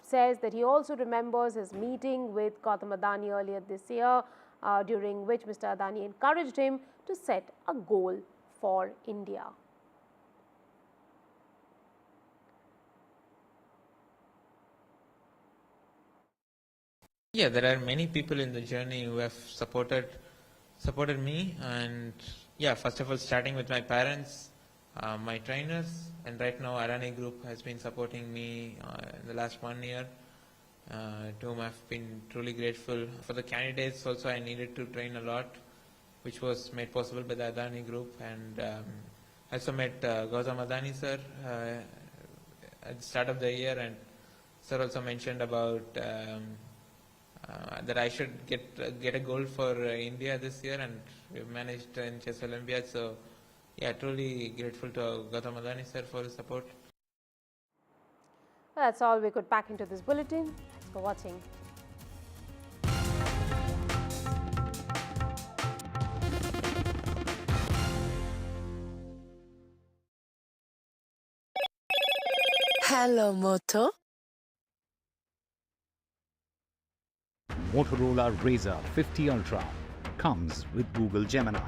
says that he also remembers his meeting with Gautam Adani earlier this year, during which Mr. Adani encouraged him to set a goal for India. Yeah, there are many people in the journey who have supported me, and yeah, first of all, starting with my parents, my trainers, and right now Adani Group has been supporting me in the last 1 year, to whom I've been truly grateful. For the candidates also, I needed to train a lot, which was made possible by the Adani Group, and I also met Gautam Adani sir at the start of the year, and sir also mentioned about that I should get a gold for India this year, and we managed in Chess Olympiad. So yeah, truly grateful to Gautam Adani sir for his support. Well, that's all we could pack into this bulletin. Thanks for watching. Hello, Moto. Motorola Razr 50 Ultra comes with Google Gemini.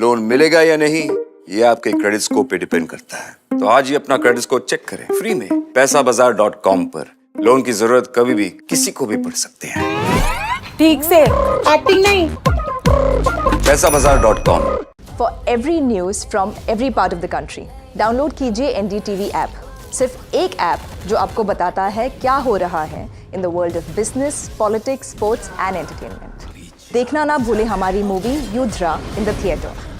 Loan मिलेगा या नहीं, ये आपके credit score पे depend करता है। तो आज ही अपना क्रेडिट स्कोर चेक करें फ्री में पैसाबाजार.com पर। लोन की जरूरत कभी भी किसी को भी पड़ सकती है। ठीक से एक्टिंग नहीं। पैसाबाजार.com। For every news from every part of the country, download कीजिए NDTV ऐप। सिर्फ एक ऐप जो आपको बताता है क्या हो रहा है in the world of business, politics, sports and entertainment. देखना ना भूले हमारी movie Yudhra in the theatre.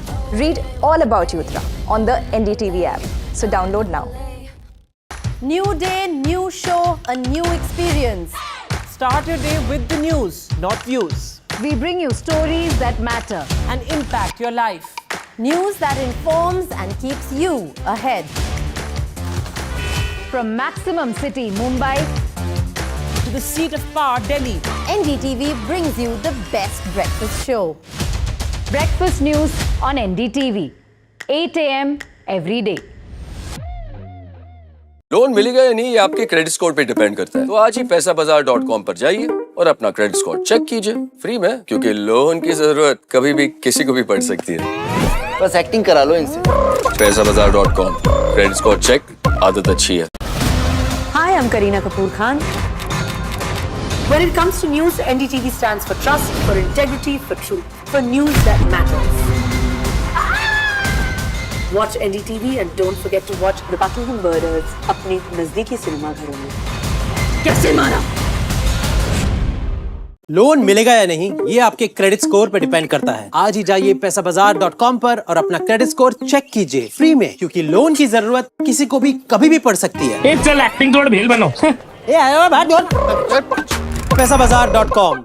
Read all about Yudra on the NDTV app. So download now. New day, new show, a new experience. Start your day with the news, not views. We bring you stories that matter and impact your life. News that informs and keeps you ahead. From Maximum City, Mumbai, to the seat of power, Delhi, NDTV brings you the best breakfast show. Breakfast news on NDTV, 8 a.m. every day. Loan मिलेगा या नहीं, ये आपके credit score पे depend करता है। तो आज ही पैसाबाजार.com पर जाइए और अपना क्रेडिट स्कोर चेक कीजिए फ्री में, क्योंकि लोन की जरूरत कभी भी किसी को भी पड़ सकती है। बस एक्टिंग करा लो इनसे। पैसाबाजार.com, क्रेडिट स्कोर चेक, आदत अच्छी है। Hi, I'm Kareena Kapoor Khan. When it comes to news, NDTV stands for trust, for integrity, for truth, for news that matters. Watch NDTV and don't forget to watch The Buckingham Murders अपने नजदीकी cinema घरों में। कैसे मारा? Loan मिलेगा या नहीं, ये आपके क्रेडिट स्कोर पर डिपेंड करता है। आज ही जाइए पैसाबाजार.com पर और अपना क्रेडिट स्कोर चेक कीजिए फ्री में, क्योंकि लोन की जरूरत किसी को भी कभी भी पड़ सकती है। चल एक्टिंग थोड़ा भेल बनो। ये आया बात पैसाबाजार.com।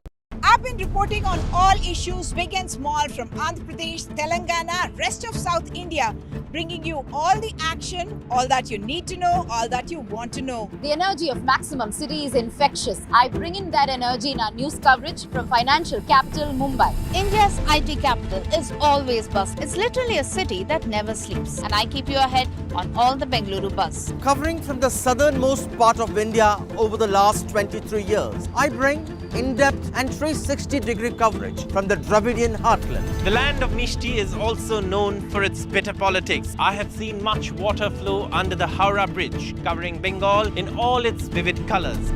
I've been reporting on all issues, big and small, from Andhra Pradesh, Telangana, rest of South India, bringing you all the action, all that you need to know, all that you want to know. The energy of Maximum City is infectious. I bring in that energy in our news coverage from financial capital, Mumbai. India's IT capital is always buzz. It's literally a city that never sleeps. And I keep you ahead on all the Bengaluru buzz. Covering from the southernmost part of India over the last 23 years, I bring in-depth and 360-degree coverage from the Dravidian heartland. The land of Mishti is also known for its bitter politics. I have seen much water flow under the Howrah Bridge, covering Bengal in all its vivid colors.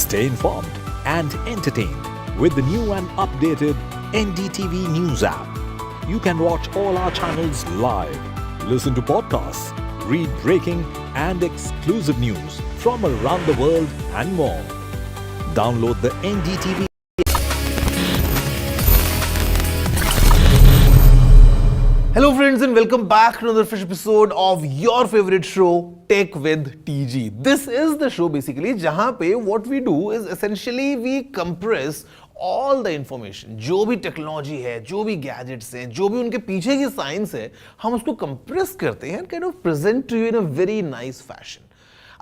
Stay informed and entertained with the new and updated NDTV News app. You can watch all our channels live. Listen to podcasts, read breaking and exclusive news from around the world and more. Download the NDTV. Hello friends and welcome back to another fresh episode of your favorite show Tech with TG. This is the show basically jahan pe what we do is essentially we compress all the information, जो भी technology है, जो भी gadgets हैं, जो भी उनके पीछे की साइंस है, हम उसको कंप्रेस करते हैं, kind of present to you in a very nice fashion.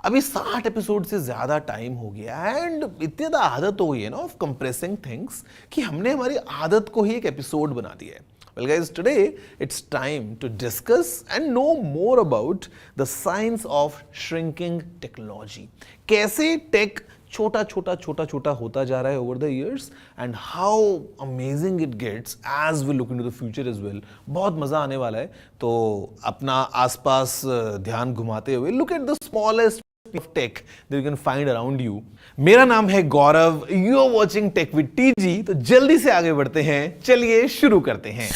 अभी 60 एपिसोड से ज़्यादा टाइम हो गया एंड इतनी ज़्यादा आदत हो गई है ना ऑफ कंप्रेसिंग थिंग्स कि हमने हमारी आदत को ही एक एपिसोड बना दिया है. Well guys, today it's time to discuss and know more about the science of shrinking technology. कैसे टेक छोटा होता जा रहा है over the years and how amazing it gets as we look into the future as well. बहुत मज़ा आने वाला है. तो अपना आसपास ध्यान घुमाते हुए look at the smallest of tech that you can find around you. मेरा नाम है गौरव, you are watching Tech with TG. तो जल्दी से आगे बढ़ते हैं, चलिए शुरू करते हैं.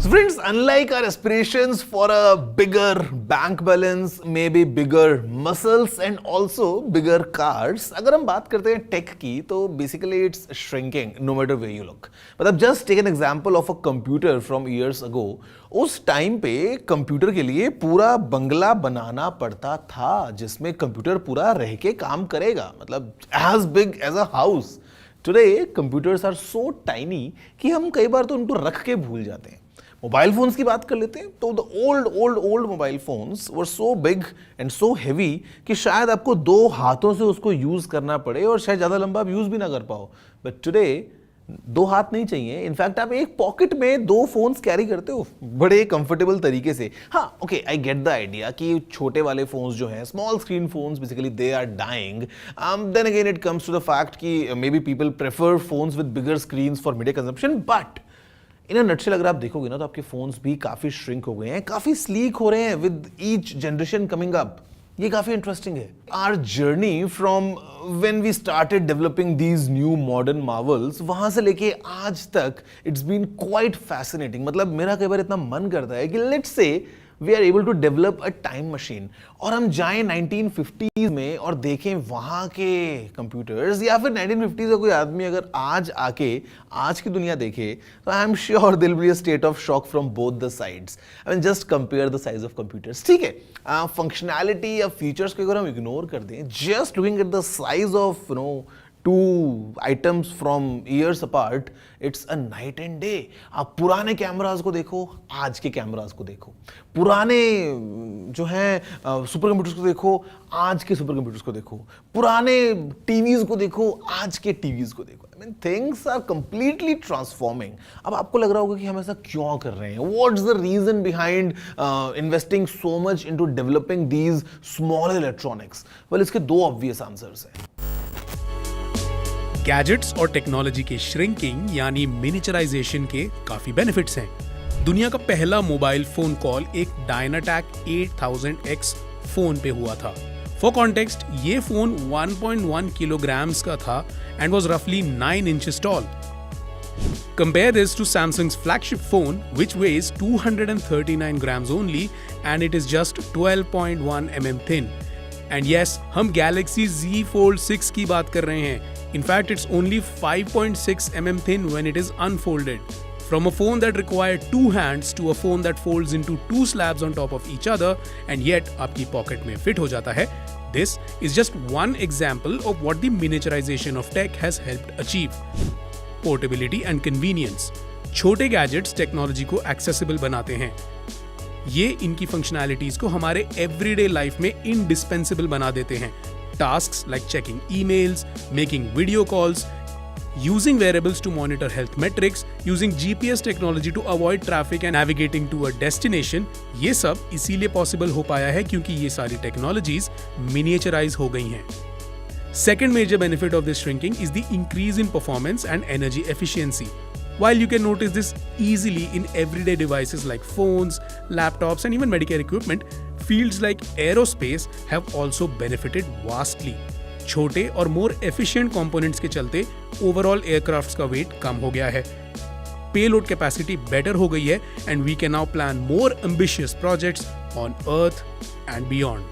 So friends, unlike our aspirations for a bigger bank balance, maybe bigger muscles and also bigger cars, अगर हम बात करते हैं टेक की तो basically it's shrinking no matter where you look. मतलब just take an example of a computer from years ago. उस time पे कंप्यूटर के लिए पूरा बंगला बनाना पड़ता था जिसमें कंप्यूटर पूरा रह के काम करेगा, मतलब as big as a house. Today computers are so tiny कि हम कई बार तो उनको रख के भूल जाते हैं. मोबाइल फोन्स की बात कर लेते हैं तो the old mobile phones were so big and so heavy कि शायद आपको 2 हाथों से उसको यूज करना पड़े और शायद ज़्यादा लंबा आप यूज भी ना कर पाओ. बट टुडे 2 हाथ नहीं चाहिए. इनफैक्ट आप एक पॉकेट में 2 फोन्स कैरी करते हो बड़े कंफर्टेबल तरीके से. हाँ okay, I get the idea कि छोटे वाले फोन्स जो हैं, small screen phones, basically they are dying. Then again it comes to the fact कि maybe people prefer phones with bigger screens for media consumption. But in a nutshell अगर आप देखोगे ना तो आपके फोन्स भी काफी श्रिंक हो गए हैं, काफी स्लीक हो रहे हैं with each generation coming up. ये काफी इंटरेस्टिंग है. Our journey from when we started developing these new modern marvels, वहां से लेके आज तक इट्स बीन क्वाइट फैसिनेटिंग. मतलब मेरा कई बार इतना मन करता है कि let's say we are able to develop a time machine और हम जाएं 1950s में और देखें वहाँ के कंप्यूटर्स, या फिर 1950s का कोई आदमी अगर आज आके आज की दुनिया देखे तो आई एम श्योर दिल be a state of shock from both the sides. I mean just compare the size of computers. ठीक है, फंक्शनैलिटी या फीचर्स को अगर हम इग्नोर कर दें, just looking at the size of 2 items from years apart, it's a night and day. आप पुराने कैमरास को देखो, आज के कैमरास को देखो, पुराने जो हैं सुपर कंप्यूटर्स को देखो, आज के सुपर कंप्यूटर्स को देखो, पुराने टीवीज को देखो, आज के टीवीज को देखो. I mean, things are completely transforming. अब आपको लग रहा होगा कि हम ऐसा क्यों कर रहे हैं? What's the reason behind investing so much into developing these small electronics? Well, इसके 2 obvious answers हैं. गैजेट्स और टेक्नोलॉजी के श्रिंकिंग यानी मिनिचराइजेशन के काफी बेनिफिट्स हैं. दुनिया का पहला मोबाइल फोन कॉल एक डायनाटैक 8000X फोन पे हुआ था. फॉर कॉन्टेक्स्ट, ये फोन 1.1 किलोग्राम्स का था एंड वाज रफली 9 inches tall. Compare this to Samsung's flagship phone, which weighs 239 grams only and it is just 12.1 mm thin. And yes, हम Galaxy Z Fold 6 की बात कर रहे हैं. In fact, it's only 5.6 mm thin when it is unfolded. From a phone that required 2 hands to a phone that folds into 2 slabs on top of each other and yet आपकी pocket में fit हो जाता है. This is just one example of what the miniaturization of tech has helped achieve. Portability and convenience. छोटे gadgets technology को accessible बनाते हैं. ये इनकी फंक्शनैलिटीज को हमारे एवरीडे लाइफ में इंडिस्पेंसिबल बना देते हैं. Tasks like checking emails, making video calls, using wearables to monitor health metrics, using GPS technology to avoid traffic and navigating to a destination, ये सब इसीलिए पॉसिबल हो पाया है क्योंकि ये सारी टेक्नोलॉजीज मिनिएचराइज हो गई हैं. Second major benefit of this shrinking is the increase in performance and energy efficiency. While you can notice this easily in everyday devices like phones, laptops, and even Medicare equipment, fields like aerospace have also benefited vastly. छोटे और more efficient components के चलते overall aircrafts का weight कम हो गया है. Payload capacity better हो गई है and we can now plan more ambitious projects on earth and beyond.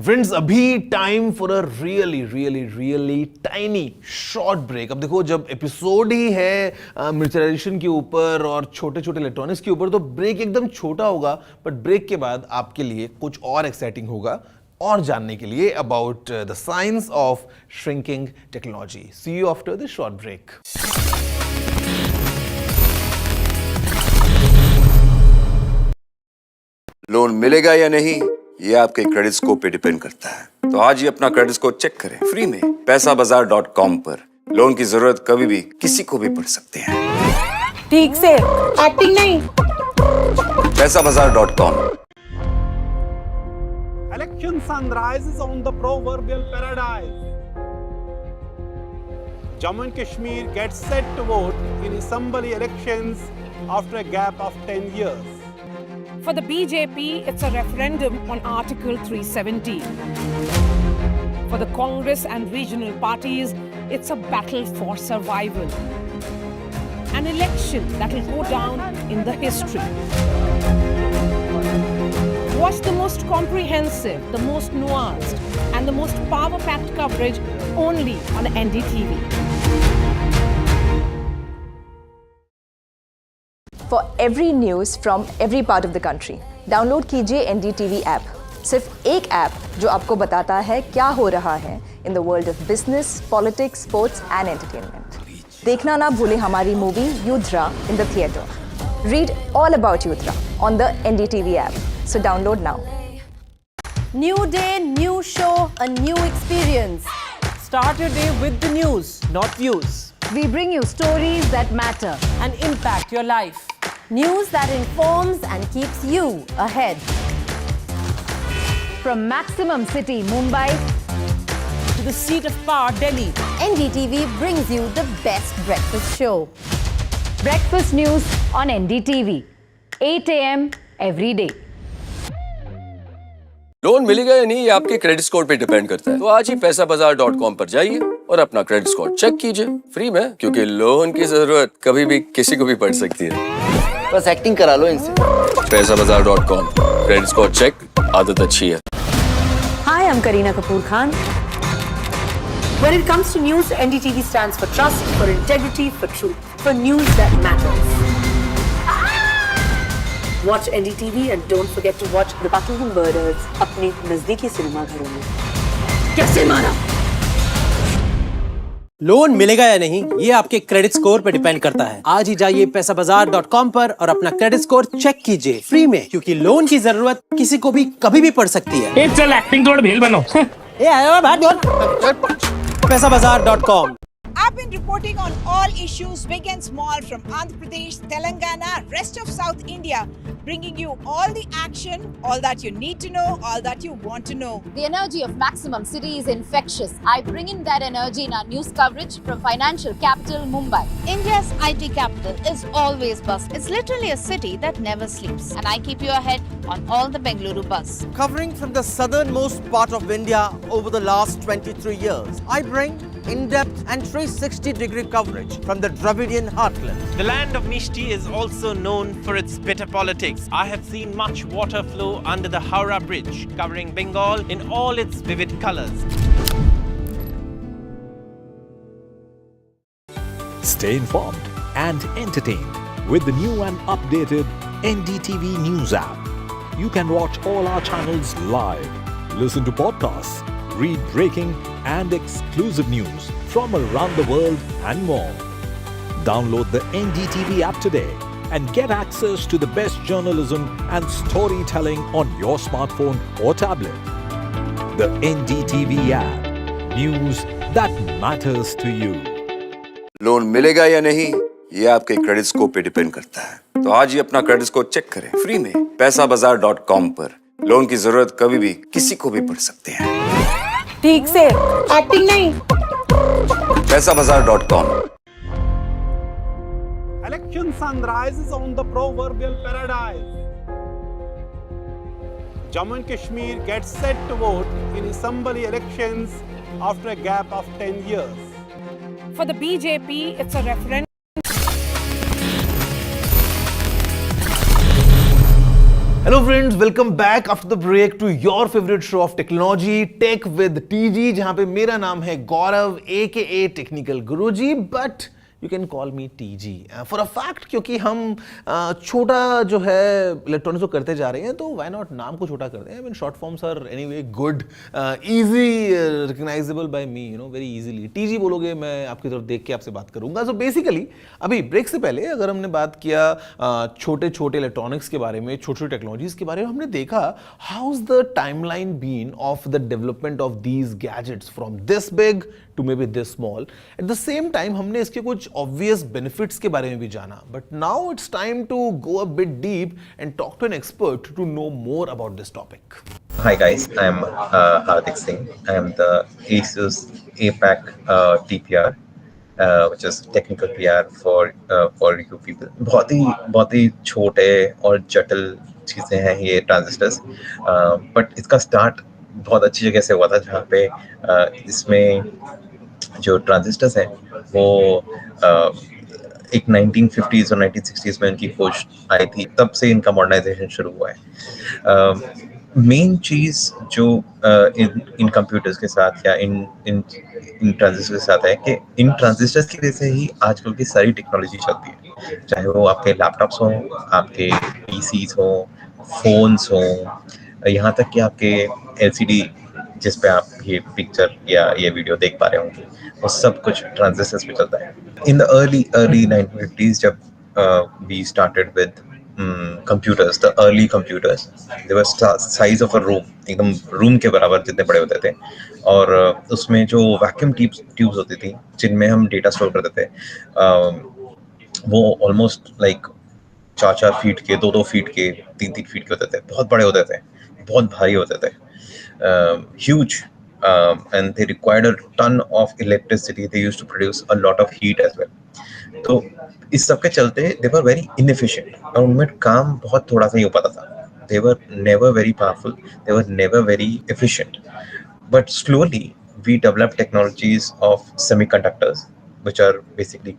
Friends, अभी time for a really tiny short break. अब देखो, जब एपिसोड ही है मिनिचराइजेशन के ऊपर और छोटे छोटे इलेक्ट्रॉनिक्स के ऊपर, तो ब्रेक एकदम छोटा होगा, बट ब्रेक के बाद आपके लिए कुछ और एक्साइटिंग होगा और जानने के लिए about the science of shrinking technology. See you after the short break. Loan मिलेगा या नहीं, ये आपके क्रेडिट स्कोर पे डिपेंड करता है। तो आज ही अपना क्रेडिट स्कोर चेक करें फ्री में पैसाबाजार.com पर। लोन की जरूरत कभी भी किसी को भी पड़ सकती है। ठीक से एक्टिंग नहीं। पैसाबाजार.com। Election sunrise is on the proverbial paradise. Jammu and Kashmir gets set to vote in assembly elections after a gap of 10 years. For the BJP, it's a referendum on Article 370. For the Congress and regional parties, it's a battle for survival. An election that will go down in the history. Watch the most comprehensive, the most nuanced, and the most power-packed coverage only on NDTV. For every news from every part of the country, download कीजिए NDTV app. सिर्फ एक app जो आपको बताता है क्या हो रहा है in the world of business, politics, sports and entertainment. देखना ना भूलें हमारी movie Yudhra in the theatre. Read all about Yuddra on the NDTV app. So download now. New day, new show, a new experience. Start your day with the news, not views. We bring you stories that matter And impact your life. News that informs and keeps you ahead. From Maximum City, Mumbai, To the seat of power, Delhi. NDTV brings you the best breakfast show. breakfast news on NDTV, 8 a.m. every day. Loan मिलेगा या नहीं, ये आपके credit score पे depend करता है। तो आज ही पैसाबाजार.com पर जाइए और अपना क्रेडिट स्कोर चेक कीजिए फ्री में, क्योंकि लोन की जरूरत कभी भी किसी को भी पड़ सकती है। बस एक्टिंग करा लो इनसे। पैसाबाजार.com, क्रेडिट स्कोर चेक, आदत अच्छी है। Hi, I'm Kareena Kapoor Khan. When it comes to news, NDTV stands for trust, for integrity, for truth, for news that matters. Watch NDTV and don't forget to watch The Buckingham Murders अपने नजदीकी cinema घरों में। कैसे मारा? Loan मिलेगा या नहीं, ये आपके क्रेडिट स्कोर पर डिपेंड करता है। आज ही जाइए पैसाबाजार.com पर और अपना क्रेडिट स्कोर चेक कीजिए फ्री में, क्योंकि लोन की जरूरत किसी को भी कभी भी पड़ सकती है। चल एक्टिंग थोड़ा भेल बनो। पैसाबाजार.com। I've been reporting on all issues, big and small, from Andhra Pradesh, Telangana, rest of South India, bringing you all the action, all that you need to know, all that you want to know. The energy of Maximum City is infectious. I bring in that energy in our news coverage from financial capital, Mumbai. India's IT capital is always buzz. It's literally a city that never sleeps. And I keep you ahead on all the Bengaluru buzz. Covering from the southernmost part of India over the last 23 years, I bring in-depth and 360-degree coverage from the Dravidian heartland. The land of Mishti is also known for its bitter politics. I have seen much water flow under the Howrah Bridge, covering Bengal in all its vivid colors. Stay informed and entertained with the new and updated NDTV News app. You can watch all our channels live, listen to podcasts, read breaking and exclusive news from around the world and more. Download the NDTV app today and get access to the best journalism and storytelling on your smartphone or tablet. The NDTV app. News that matters to you. Loan मिलेगा या नहीं, ये आपके credit score पे depend करता है। तो आज ही अपना क्रेडिट स्कोर चेक करें फ्री में पैसाबाजार.com पर। लोन की जरूरत कभी भी किसी को भी पड़ सकती है। ठीक से एक्टिंग नहीं। पैसाबाजार.com। Election sunrise is on the proverbial paradise. Jammu and Kashmir gets set to vote in assembly elections after a gap of 10 years. For the BJP, it's a referendum. Hello friends, welcome back after the break to your favorite show of technology, Tech with TG, जहाँ पे मेरा नाम है गौरव aka technical Guruji, but you can call me TG for a fact, क्योंकि हम छोटा जो है इलेक्ट्रॉनिक्स को करते जा रहे हैं, तो why not नाम को छोटा कर दें. I mean short forms are anyway good, easy, recognizable by me, you know, very easily. TG बोलोगे मैं आपकी तरफ देख के आपसे बात करूंगा. So basically अभी ब्रेक से पहले अगर हमने बात किया छोटे छोटे इलेक्ट्रॉनिक्स के बारे में, छोटी छोटी टेक्नोलॉजीज के बारे में, हमने देखा how's the timeline been of the development of these gadgets from this big to maybe this small. At the same time हमने इसके कुछ obvious benefits के बारे में भी जाना. But now it's time to go a bit deep and talk to an expert to know more about this topic. Hi guys, I'm Hardik Singh. I'm the ASUS APAC TPR, which is technical PR for you people. बहुत ही छोटे और जटिल चीज़ें हैं ये transistors, but इसका start बहुत अच्छी जगह से हुआ था, जहाँ पे इसमें जो ट्रांजिस्टर्स हैं वो एक 1950s और 1960s में इनकी खोज आई थी, तब से इनका मॉडर्नाइजेशन शुरू हुआ है. मेन चीज़ जो इन कंप्यूटर्स के साथ या इन ट्रांजिस्टर्स के साथ है कि इन ट्रांजिस्टर्स की वजह से ही आजकल की सारी टेक्नोलॉजी चलती है, चाहे वो आपके लैपटॉप्स हों, आपके पीसीज हों, फोन्स हों, यहाँ तक कि आपके LCD जिस पे आप ये पिक्चर या ये वीडियो देख पा रहे होंगे, वो सब कुछ ट्रांजिस्टर्स पे चलता है. इन द अर्ली 1950s जब we started with computers, the early computers, they were size of a room, एकदम रूम के बराबर जितने बड़े होते थे, और उसमें जो वैक्यूम ट्यूब्स होती थी जिनमें हम डेटा स्टोर करते थे, वो ऑलमोस्ट लाइक 4 फीट के, 2 फीट के, 3 फीट के होते थे. बहुत बड़े होते थे, बहुत भारी होते थे, huge, and they required a ton of electricity. They used to produce a lot of heat as well. तो इस सब के चलते they were very inefficient, और उनमें काम बहुत थोड़ा सा ही हो पाता था. They were never very powerful, they were never very efficient. But slowly we developed technologies of semiconductors, which are basically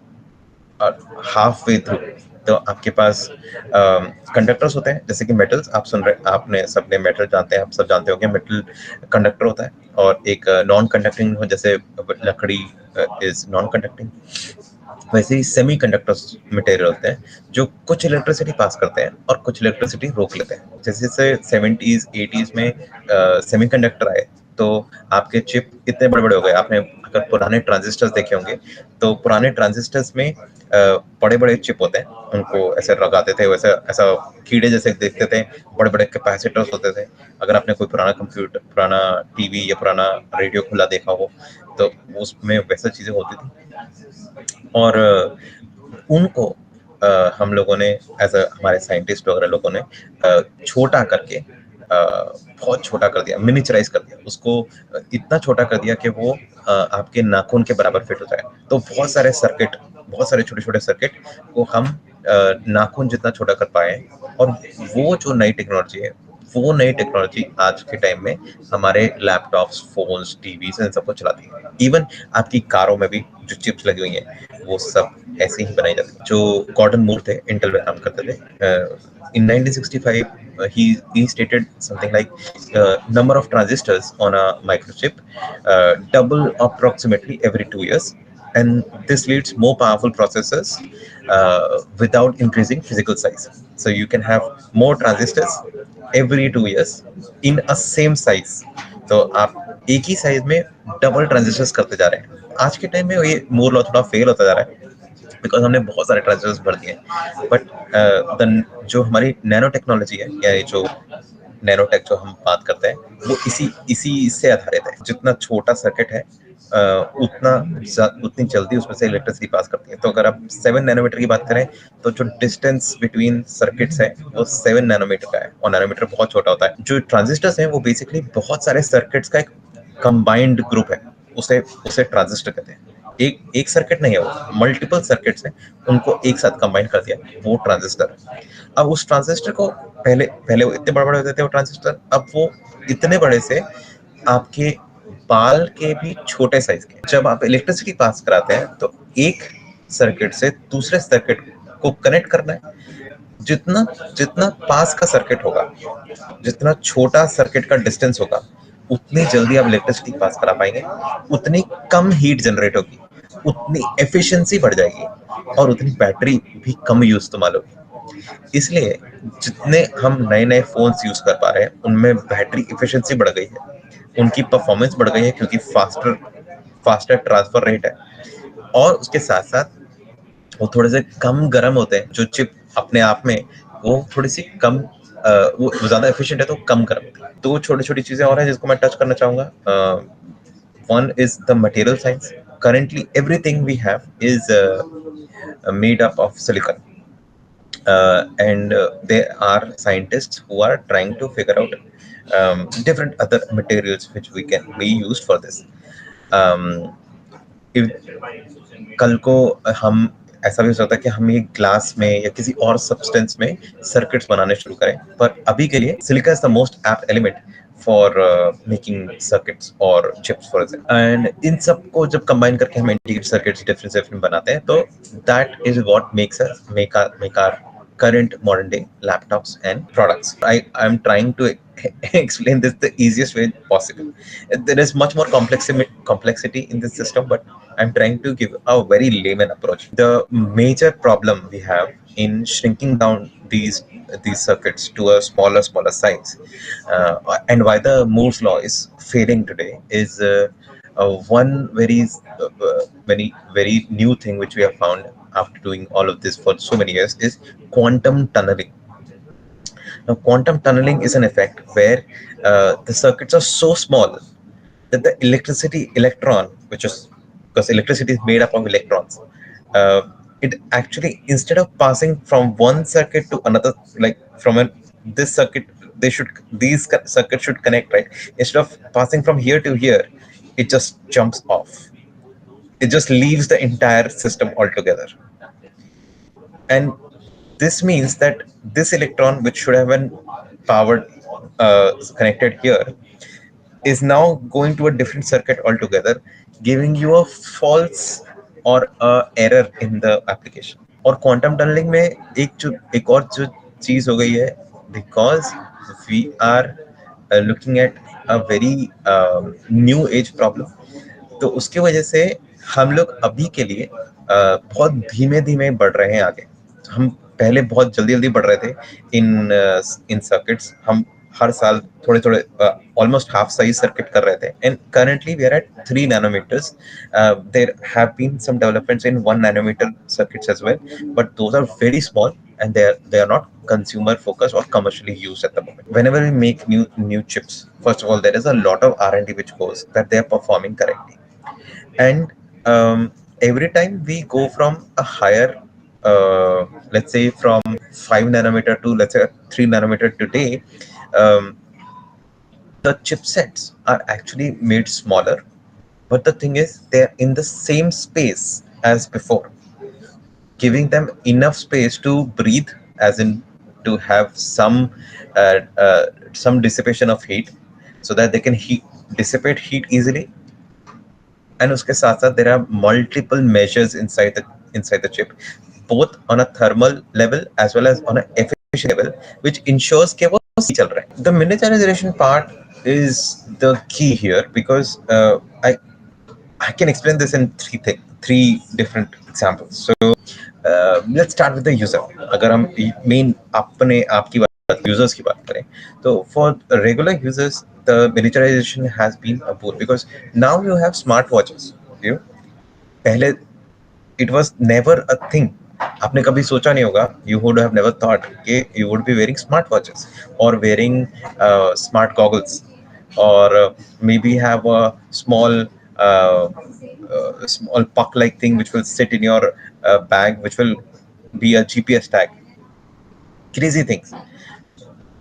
halfway through. तो आपके पास कंडक्टर्स होते हैं, जैसे कि मेटल्स, आपने सबने मेटल जानते हैं, आप सब जानते होंगे मेटल कंडक्टर होता है, और एक नॉन कंडक्टिंग, जैसे लकड़ी इज नॉन कंडक्टिंग, वैसे ही सेमी कंडक्टर्स मटेरियल होते हैं जो कुछ इलेक्ट्रिसिटी पास करते हैं और कुछ इलेक्ट्रिसिटी रोक लेते हैं. जैसे 70s 80s में सेमी कंडक्टर आए तो आपके चिप इतने बड़े बड़े हो गए. आपने अगर पुराने ट्रांजिस्टर्स देखे होंगे तो पुराने ट्रांजिस्टर्स में बड़े बड़े चिप होते हैं, उनको ऐसे लगाते थे, वैसे ऐसा कीड़े जैसे देखते थे, बड़े बड़े कैपेसिटर्स होते थे. अगर आपने कोई पुराना कंप्यूटर, पुराना टीवी या पुराना रेडियो खुला देखा हो तो उसमें वैसा चीज़ें होती थी, और उनको हम लोगों ने हमारे साइंटिस्ट वगैरह लोगों ने छोटा करके बहुत छोटा कर दिया, मिनिचराइज कर दिया, उसको इतना छोटा कर दिया कि वो आपके नाखून के बराबर फिट हो जाए. तो बहुत सारे छोटे छोटे सर्किट को हम नाखून जितना छोटा कर पाए, और वो जो नई टेक्नोलॉजी है, वो नई टेक्नोलॉजी आज के टाइम में हमारे लैपटॉप्स, फोन्स, टीवीज इन सबको चलाती है. इवन आपकी कारों में भी जो चिप्स लगी हुई हैं वो सब ऐसे ही बनाई जाती है. जो गॉर्डन मूर थे, इंटेल में काम करते थे, in 1965 he stated something like number of transistors on a microchip double approximately every 2 years, and this leads more powerful processors without increasing physical size. So you can have more transistors every 2 years in a same size. तो आप एक ही size में double transistors करते जा रहे हैं. आज के टाइम में ये मूर लॉ थोड़ा फेल होता जा रहा है, बिकॉज हमने बहुत सारे ट्रांजिस्टर्स भर दिए. बट जो हमारी नैनो टेक्नोलॉजी है, या ये जो नैनो टेक जो हम बात करते हैं, वो इसी से आधारित है. जितना छोटा सर्किट है उतनी जल्दी उसमें से इलेक्ट्रिसिटी पास करती है. तो अगर आप 7 नैनोमीटर की बात करें तो जो डिस्टेंस बिटवीन सर्किट्स है वो 7 नैनोमीटर का है, और नैनोमीटर बहुत छोटा होता है. जो ट्रांजिस्टर्स हैं वो बेसिकली बहुत सारे सर्किट्स का एक कंबाइंड ग्रुप है, उसे ट्रांजिस्टर कहते हैं. एक सर्किट नहीं है, वो मल्टीपल सर्किट्स हैं, उनको एक साथ कंबाइन कर दिया, वो ट्रांजिस्टर. अब उस ट्रांजिस्टर को पहले वो इतने बड़े बड़े होते थे वो ट्रांजिस्टर, अब वो इतने बड़े से आपके बाल के भी छोटे साइज के। जब आप इलेक्ट्रिसिटी पास कराते हैं तो एक सर्किट से दूसरे सर्किट को कनेक्ट करना है। जितना जितना पास का सर्किट होगा, जितना छोटा सर्किट का डिस्टेंस होगा, उतनी जल्दी आप इलेक्ट्रिसिटी पास करा पाएंगे, उतनी कम हीट जनरेट होगी, उतनी एफिशिएंसी बढ़ जाएगी और उतनी बैटरी भी कम यूज इस्तेमाल होगी। इसलिए जितने हम नए नए फोन्स यूज कर पा रहे हैं उनमें बैटरी एफिशिएंसी बढ़ गई है, उनकी परफॉर्मेंस बढ़ गई है क्योंकि फास्टर ट्रांसफर रेट है, और उसके साथ साथ वो थोड़े से कम गर्म होते हैं। जो चिप अपने आप में वो थोड़ी सी कम वो ज्यादा एफिशिएंट है तो कम गर्म होती है। तो छोटी छोटी चीजें और हैं जिसको मैं टच करना चाहूंगा। One is the material science. currently everything we have is made up of silicon, and there are scientists who are trying to figure out different other materials which we can be used for this. if कल को हम ऐसा भी हो सकता है कि हम ये ग्लास में या किसी और सब्सटेंस में सर्किट्स बनाने शुरू करें, पर अभी के लिए silicon is the most apt element for making circuits और चिप्स फॉर एग्जांपल। एंड इन सब को जब कंबाइन करके हम इंटीग्रेटेड सर्किट्स डिफरेंट बनाते हैं, तो that is what makes us make our current modern day laptops and products. I'm trying to explain this the easiest way possible. There is much more complexity in this system, but I'm trying to give a very layman approach. The major problem we have in shrinking down these circuits to a smaller size, and why the Moore's law is failing today, is one very new thing which we have found after doing all of this for so many years is quantum tunneling. Now, quantum tunneling is an effect where the circuits are so small that the electron, which is because electricity is made up of electrons, it actually, instead of passing from one circuit to another, like this circuit, these circuits should connect, right? Instead of passing from here to here, it just jumps off. It just leaves the entire system altogether. And this means that this electron, which should have been powered, connected here, is now going to a different circuit altogether, giving you a false or a error in the application. और quantum tunneling में एक और जो चीज हो गई है, because we are looking at a very new age problem, तो उसकी वजह से हम लोग अभी के लिए बहुत धीमे बढ़ रहे हैं आगे। हम पहले बहुत जल्दी बढ़ रहे थे इन सर्किट्स। हम हर साल थोड़े ऑलमोस्ट हाफ साइज सर्किट कर रहे थे, and currently we are at 3 nanometers. There have been some developments in 1 nanometer circuits as well, but those are very small and they are not consumer focused or commercially used at the moment. Whenever we make new chips, first of all, there is a lot of R&D which goes that they are performing correctly, and every time we go from a higher, let's say from 5 nanometer to, let's say, 3 nanometer today, the chipsets are actually made smaller, but the thing is they're in the same space as before, giving them enough space to breathe, as in to have some dissipation of heat, so that they can dissipate heat easily. And uske saath saath there are multiple measures inside the chip, both on a thermal level as well as on an efficiency level, which ensures ke wo chal raha hai. The miniaturization part is the key here, because I can explain this in three different examples. So let's start with the user. अगर हम main अपने आप की users की बात करें, तो for regular users the miniaturization has been a boon, because now you have smartwatches. पहले it was never a thing. आपने कभी सोचा नहीं होगा, you would have never thought कि you would be wearing smartwatches or wearing smart goggles, or maybe have a small puck-like thing which will sit in your bag, which will be a GPS tag. Crazy things.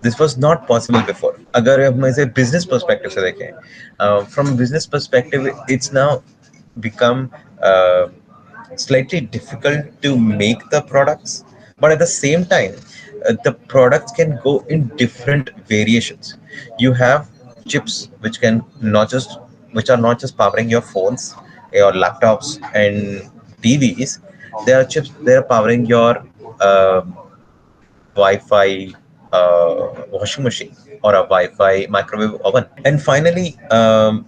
This was not possible before. अगर हम इसे business perspective से देखें, from business perspective, it's now become slightly difficult to make the products, but at the same time, the products can go in different variations. You have chips which can not just which are not just powering your phones, your laptops, and TVs. They are chips. They are powering your Wi-Fi washing machine or a Wi-Fi microwave oven. And finally,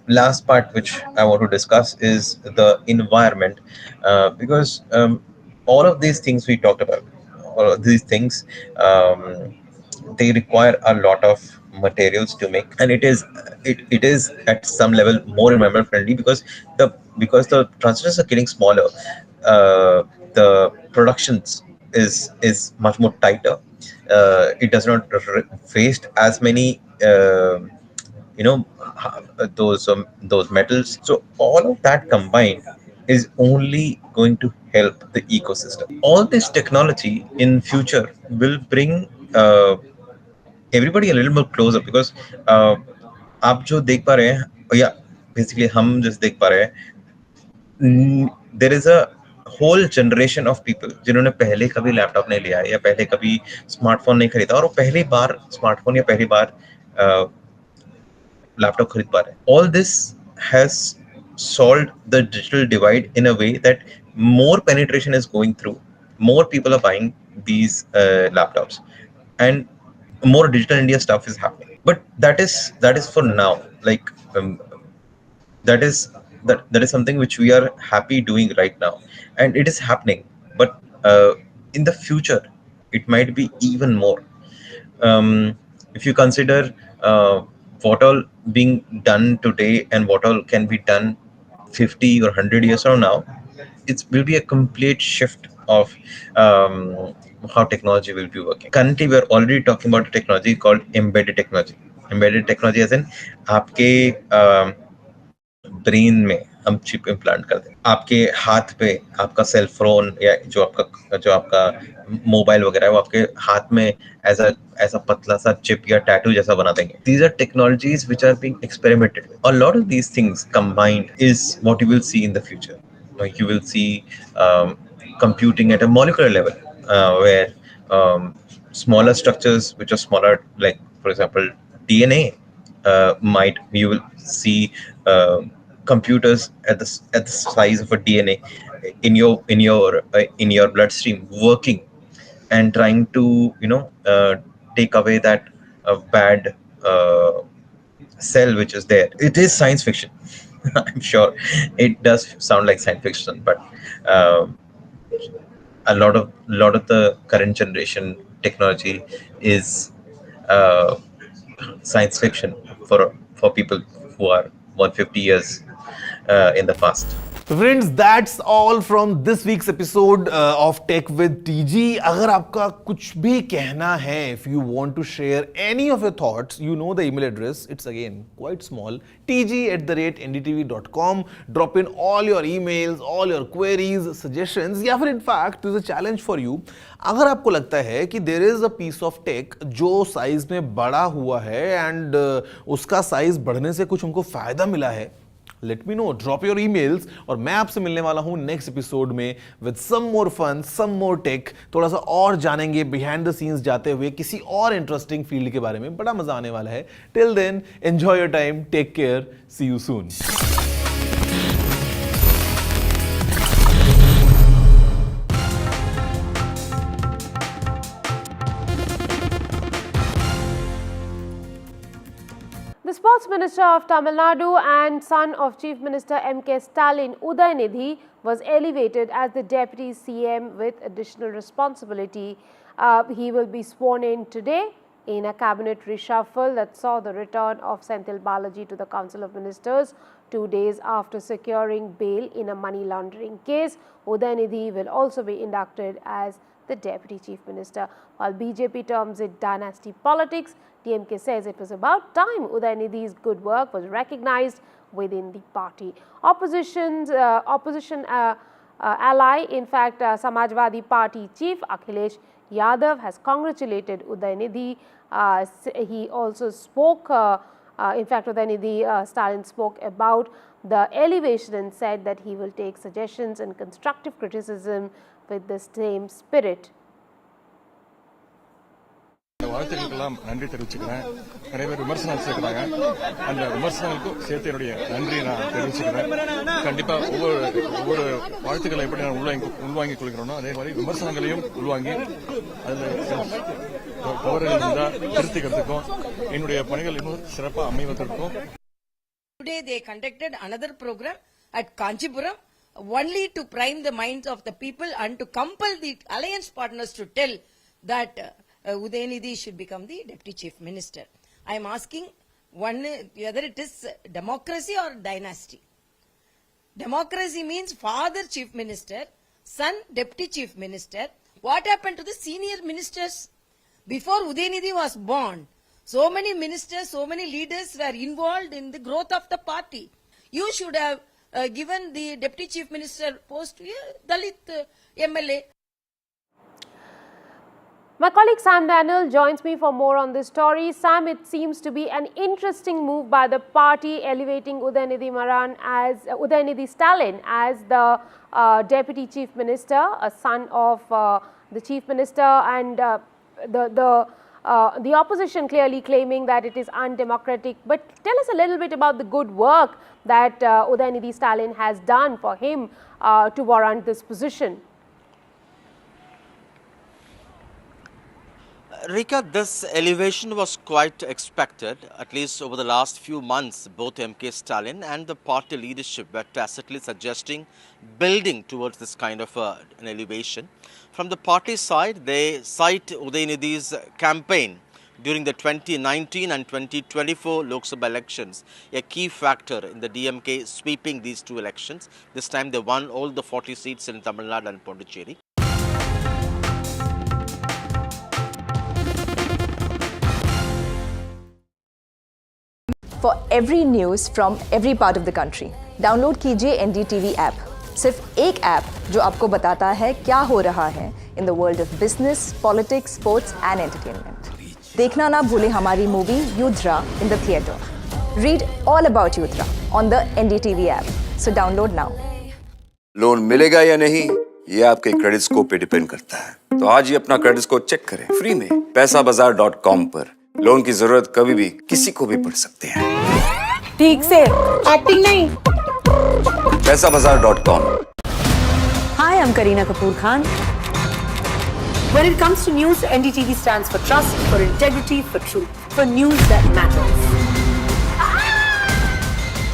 last part which I want to discuss is the environment, because all of these things we talked about, all of these things, they require a lot of materials to make, and it is at some level more environment friendly because the transistors are getting smaller. The productions is much more tighter. It does not waste as many those metals. So all of that combined is only going to help the ecosystem. All this technology in future will bring everybody a little more closer, because आप जो देख पा रहे हैं या basically हम जैसे देख पा रहे हैं, there is a whole generation of people जिन्होंने पहले कभी लैपटॉप नहीं लिया या पहले कभी स्मार्टफोन नहीं खरीदा, और वो पहली बार स्मार्टफोन या पहली बार लैपटॉप खरीद पा रहे हैं. All this has solved the digital divide in a way that more penetration is going through, more people are buying these laptops, and more digital India stuff is happening. But that is for now. Like that is something which we are happy doing right now, and it is happening. But in the future, it might be even more. If you consider what all being done today and what all can be done 50 or 100 years from now, it will be a complete shift of how technology will be working. Currently, we are already talking about a technology called embedded technology. Embedded technology as in आपके brain में हम chip implant कर दें, आपके हाथ पे आपका cell phone या जो आपका मोबाइल वगैरह है वो आपके हाथ में ऐसा पतला सा चिप या टैटू जैसा बना देंगे. These are technologies which are being experimented with. A lot of these things combined is what you will see in the future. Like you will see computing at a molecular level, where smaller structures which are smaller, like for example DNA, you will see computers at the size of a DNA in your bloodstream working and trying to take away that bad cell which is there. It is science fiction. I'm sure it does sound like science fiction, but a lot of the current generation technology is science fiction for people who are 150 years in the past. Friends, that's all from this week's episode of Tech with TG. अगर आपका कुछ भी कहना है, if you want to share any of your thoughts, you know the email address. It's again quite small, tg@ndtv.com. Drop in all your emails, all your queries, suggestions, या फिर in fact there's a challenge for you. अगर आपको लगता है कि there is a piece of tech जो size में बड़ा हुआ है and उसका साइज बढ़ने से कुछ हमको फायदा मिला है, let me know, drop your emails. और मैं आपसे मिलने वाला हूं नेक्स्ट एपिसोड में with some more fun, some more tech. थोड़ा सा और जानेंगे behind the scenes जाते हुए किसी और इंटरेस्टिंग फील्ड के बारे में. बड़ा मजा आने वाला है. Till then, enjoy your time, take care, see you soon. The Sports Minister of Tamil Nadu and son of Chief Minister M.K. Stalin, Udayanidhi, was elevated as the Deputy CM with additional responsibility. He will be sworn in today in a cabinet reshuffle that saw the return of Senthil Balaji to the Council of Ministers 2 days after securing bail in a money laundering case. Udayanidhi will also be inducted as the Deputy Chief Minister. While BJP terms it dynasty politics, DMK says it was about time Udayanidhi's good work was recognized within the party. Opposition ally, in fact, Samajwadi Party Chief Akhilesh Yadav has congratulated Udayanidhi. He also spoke, in fact, Udayanidhi, Stalin spoke about the elevation and said that he will take suggestions and constructive criticism with the same spirit. வாழ்த்துக்களுக்கெல்லாம் நன்றி தெரிவிச்சுக்கிறேன். நிறைய பேர் விமர்சனம் வச்சிருக்கிறாங்க. அந்த விமர்சனங்களுக்கும் சேர்த்து என்னுடைய நன்றியை நான் தெரிவிச்சுக்கிறேன். கண்டிப்பா ஒவ்வொரு வாழ்த்துக்களை எப்படி நான் உள்வாங்கிக் கொள்கிறோனோ அதே மாதிரி விமர்சனங்களையும் உள்வாங்கி அதில் தவறுகள் இருந்தால் திருத்திக்கிறதுக்கும் என்னுடைய பணிகள் இன்னும் சிறப்பாக அமைவதற்கும். Today they conducted another program at Kanchipuram only to prime the minds of the people and to compel the alliance partners to tell that Udayanidhi should become the Deputy Chief Minister. I am asking whether it is democracy or dynasty. Democracy means father Chief Minister, son Deputy Chief Minister. What happened to the senior ministers? Before Udayanidhi was born, so many ministers, so many leaders were involved in the growth of the party. You should have given the Deputy Chief Minister post to a Dalit MLA. My colleague Sam Daniel joins me for more on this story. Sam, it seems to be an interesting move by the party elevating Udayanidhi Stalin as the Deputy Chief Minister, a son of the Chief Minister, and the opposition clearly claiming that it is undemocratic. But tell us a little bit about the good work that Udayanidhi Stalin has done for him to warrant this position. Rika, this elevation was quite expected. At least over the last few months, both MK Stalin and the party leadership were tacitly suggesting building towards this kind of an elevation. From the party side, they cite Udayanidhi's campaign during the 2019 and 2024 Lok Sabha elections, a key factor in the DMK sweeping these two elections. This time they won all the 40 seats in Tamil Nadu and Pondicherry. For every news from every part of the country, download कीजिए NDTV app. सिर्फ एक app जो आपको बताता है क्या हो रहा है in the world of business, politics, sports and entertainment. देखना ना भूलें हमारी movie Yudhra in the theatre. Read all about Yudhra on the NDTV app. So download now. Loan मिलेगा या नहीं ये आपके क्रेडिट स्कोर पे डिपेंड करता है, तो आज ही अपना क्रेडिट स्कोर चेक करें फ्री में पैसाबाजार.com पर। लोन की जरूरत कभी भी किसी को भी पड़ सकती है। ठीक से एक्टिंग नहीं। पैसाबाजार.com। Hi, I'm Kareena Kapoor Khan. When it comes to news, NDTV stands for trust, for integrity, for truth, for news that matters.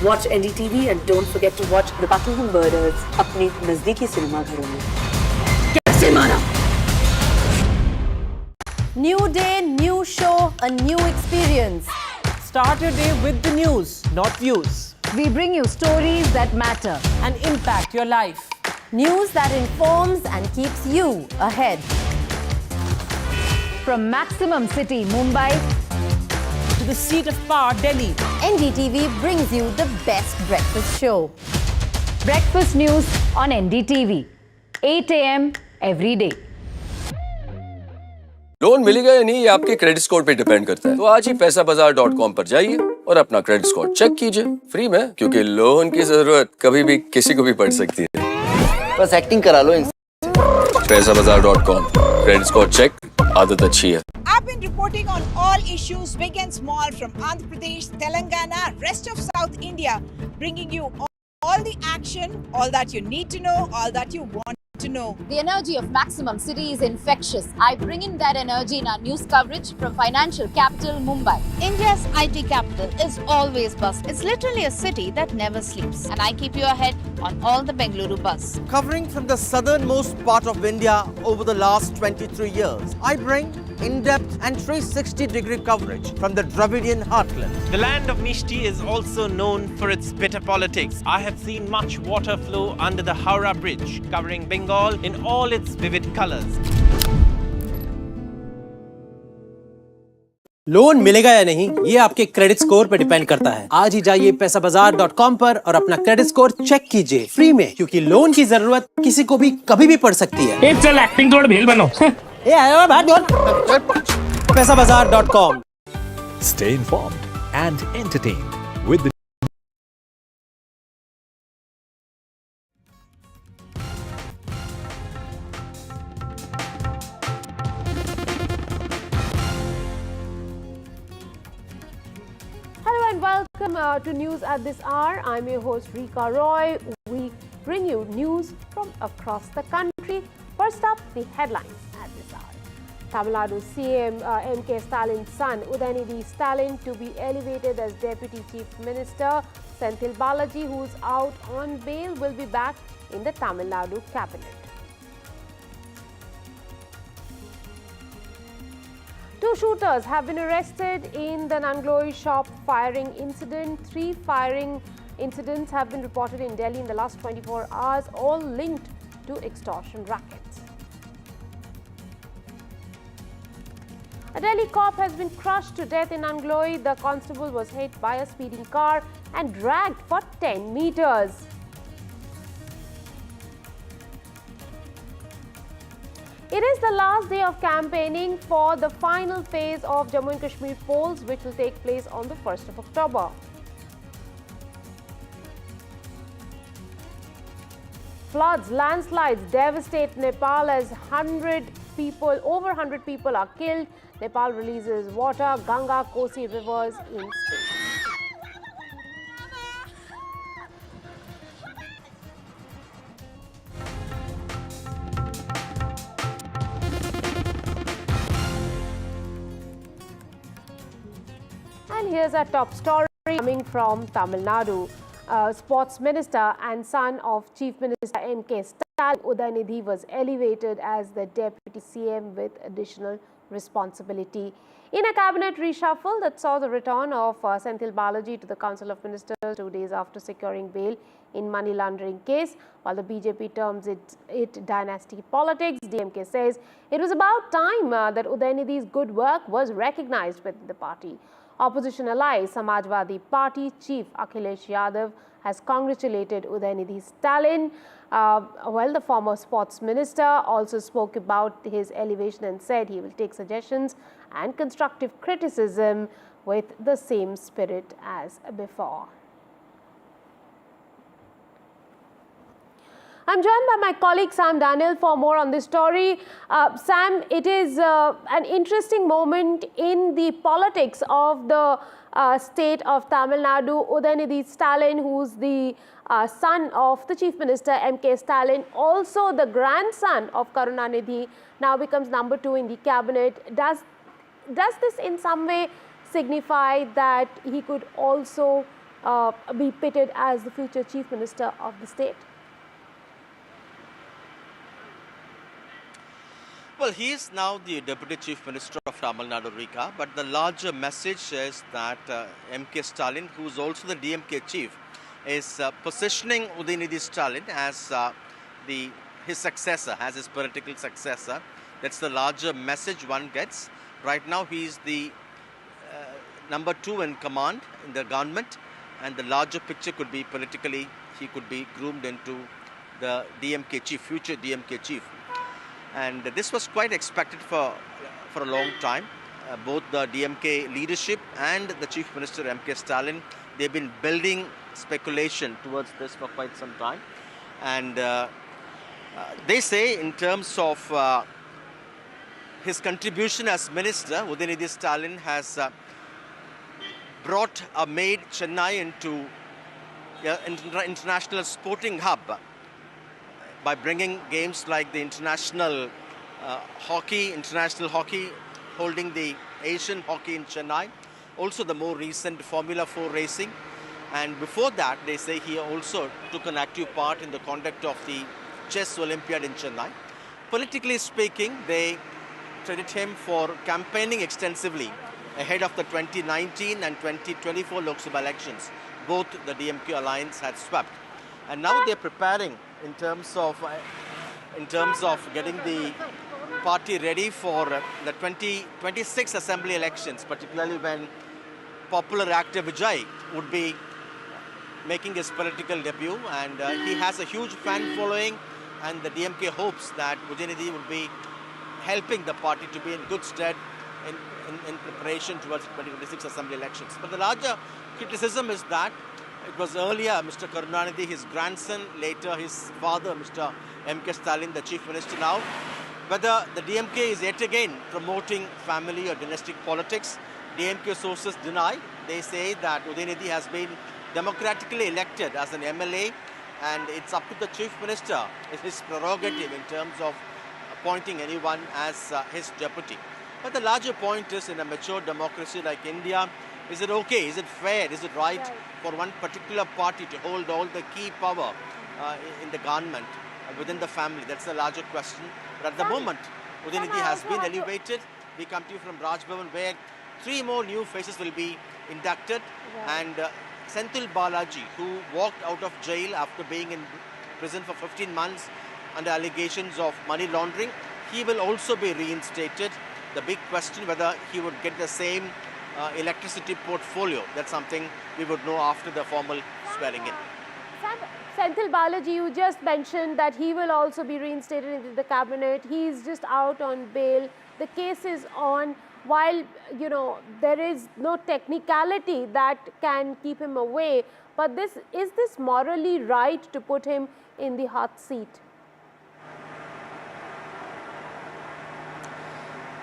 Watch NDTV and don't forget to watch The Battle of Murders अपने नजदीकी cinema घरों में। कैसे मारा? New day, new show, a new experience. Start your day with the news, not views. We bring you stories that matter and impact your life. News that informs and keeps you ahead. From Maximum City, Mumbai, to the seat of power, Delhi, NDTV brings you the best breakfast show. Breakfast news on NDTV, 8 a.m. every day. Loan मिलेगा या नहीं ये आपके credit score पे depend करता है, तो आज ही पैसाबाजार.com पर जाइए और अपना क्रेडिट स्कोर चेक कीजिए फ्री में, क्योंकि लोन की जरूरत कभी भी किसी को भी पड़ सकती है। बस एक्टिंग करा लो इनसे। पैसाबाजार.com, क्रेडिट स्कोर चेक, आदत अच्छी है। I've been reporting on all issues big and small from Andhra Pradesh, Telangana, rest of South India, bringing you all the action, all that you need to know, all that you want to know. The energy of Maximum City is infectious. I bring in that energy in our news coverage from financial capital Mumbai. India's IT capital is always buzz. It's literally a city that never sleeps. And I keep you ahead on all the Bengaluru buzz. Covering from the southernmost part of India over the last 23 years, I bring in-depth and 360-degree coverage from the Dravidian heartland. The land of Mishti is also known for its bitter politics. I have seen much water flow under the Howrah Bridge, covering Bengal in all its vivid colors. Loan मिलेगा या नहीं ये आपके credit score पर depend करता है। आज ही जाइए पैसाबाजार.com पर और अपना क्रेडिट स्कोर चेक कीजिए फ्री में, क्योंकि लोन की जरूरत किसी को भी कभी भी पड़ सकती है। चल एक्टिंग थोड़ा भेल बनो। पैसाबाजार.com। Stay informed and entertained with the Welcome to News at this hour. I'm your host Rika Roy. We bring you news from across the country. First up, the headlines at this hour. Tamil Nadu CM M.K. Stalin's son Udayanidhi Stalin to be elevated as Deputy Chief Minister. Senthil Balaji, who's out on bail, will be back in the Tamil Nadu cabinet. Two shooters have been arrested in the Nangloi shop firing incident. 3 firing incidents have been reported in Delhi in the last 24 hours, all linked to extortion rackets. A Delhi cop has been crushed to death in Nangloi. The constable was hit by a speeding car and dragged for 10 meters. It is the last day of campaigning for the final phase of Jammu and Kashmir polls, which will take place on the 1st of October. Floods, landslides devastate Nepal as over 100 people are killed. Nepal releases water, Ganga, Kosi rivers in space. And here's our top story coming from Tamil Nadu. Sports Minister and son of Chief Minister M.K. Stalin, Udayanidhi, was elevated as the Deputy CM with additional responsibility. In a cabinet reshuffle that saw the return of Senthil Balaji to the Council of Ministers 2 days after securing bail in money laundering case, while the BJP terms it dynasty politics, DMK says it was about time that Udayanidhi's good work was recognized within the party. Opposition ally Samajwadi Party Chief Akhilesh Yadav has congratulated Udayanidhi Stalin. Well, the former sports minister also spoke about his elevation and said he will take suggestions and constructive criticism with the same spirit as before. I'm joined by my colleague Sam Daniel for more on this story. Sam, it is an interesting moment in the politics of the state of Tamil Nadu. Udayanidhi Stalin, who's the son of the Chief Minister M.K. Stalin, also the grandson of Karunanidhi, now becomes number 2 in the cabinet. Does this in some way signify that he could also be pitted as the future Chief Minister of the state? Well, he is now the Deputy Chief Minister of Tamil Nadu, Rika, but the larger message is that M.K. Stalin, who is also the DMK chief, is positioning Udayanidhi Stalin as his successor, as his political successor. That's the larger message one gets. Right now, he is the number 2 in command in the government, and the larger picture could be politically, he could be groomed into the DMK chief, future DMK chief. And this was quite expected for a long time. Both the DMK leadership and the Chief Minister M.K. Stalin, they've been building speculation towards this for quite some time. And they say in terms of his contribution as minister, Udayanidhi Stalin has made Chennai into international sporting hub by bringing games like the international hockey, holding the Asian hockey in Chennai, also the more recent Formula 4 racing. And before that, they say he also took an active part in the conduct of the Chess Olympiad in Chennai. Politically speaking, they credit him for campaigning extensively ahead of the 2019 and 2024 Lok Sabha elections. Both the DMK alliance had swept. And now they're preparing in terms of getting the party ready for the 2026 assembly elections, particularly when popular actor Vijay would be making his political debut, and he has a huge fan following, and the DMK hopes that Udayanidhi will be helping the party to be in good stead in preparation towards the 2026 assembly elections. But the larger criticism is that it was earlier Mr. Karunanidhi, his grandson, later his father, Mr. M.K. Stalin, the Chief Minister now, whether the DMK is yet again promoting family or dynastic politics. DMK sources deny They say that Udayanidhi has been democratically elected as an MLA, and it's up to the Chief Minister. It's his prerogative in terms of appointing anyone as his deputy. But the larger point is, in a mature democracy like India, is it okay, is it fair, is it right for one particular party to hold all the key power in the government, within the family? That's the larger question. But at the moment, Udayanidhi has been elevated. We come to you from Raj Bhavan, where 3 more new faces will be inducted. And Senthil Balaji, who walked out of jail after being in prison for 15 months under allegations of money laundering, he will also be reinstated. The big question whether he would get the same electricity portfolio, that's something we would know after the formal swearing in. Senthil Balaji, you just mentioned that he will also be reinstated into the cabinet. He is just out on bail. The case is on. While, you know, there is no technicality that can keep him away, but is this morally right to put him in the hot seat?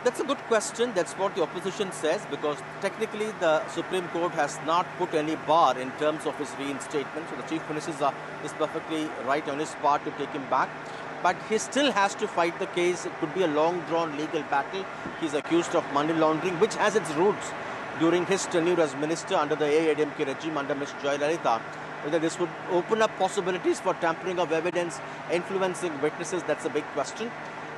That's a good question. That's what the opposition says, because technically the Supreme Court has not put any bar in terms of his reinstatement. So the Chief Minister is perfectly right on his part to take him back. But he still has to fight the case. It could be a long-drawn legal battle. He's accused of money laundering, which has its roots during his tenure as minister under the AIDMK regime under Ms. Jayalalitha. Whether this would open up possibilities for tampering of evidence, influencing witnesses, that's a big question.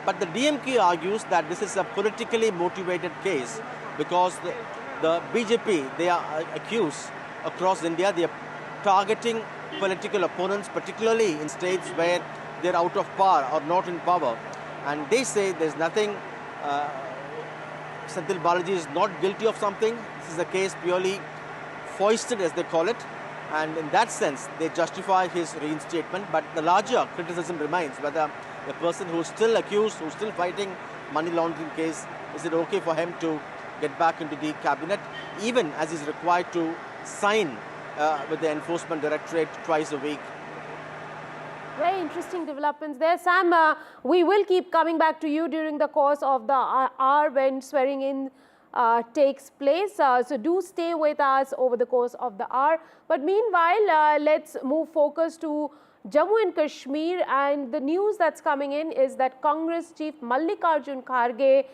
But the DMK argues that this is a politically motivated case because the BJP, they are accused across India, they are targeting political opponents, particularly in states where they're out of power or not in power. And they say there's nothing, Senthil Balaji is not guilty of something. This is a case purely foisted, as they call it. And in that sense, they justify his reinstatement. But the larger criticism remains whether a person who's still accused, who's still fighting money laundering case, is it okay for him to get back into the cabinet, even as he's required to sign with the Enforcement Directorate twice a week? Very interesting developments there. Sam, we will keep coming back to you during the course of the hour when swearing in takes place. So do stay with us over the course of the hour. But meanwhile, let's move focus to Jammu and Kashmir, and the news that's coming in is that Congress chief Mallikarjun Kharge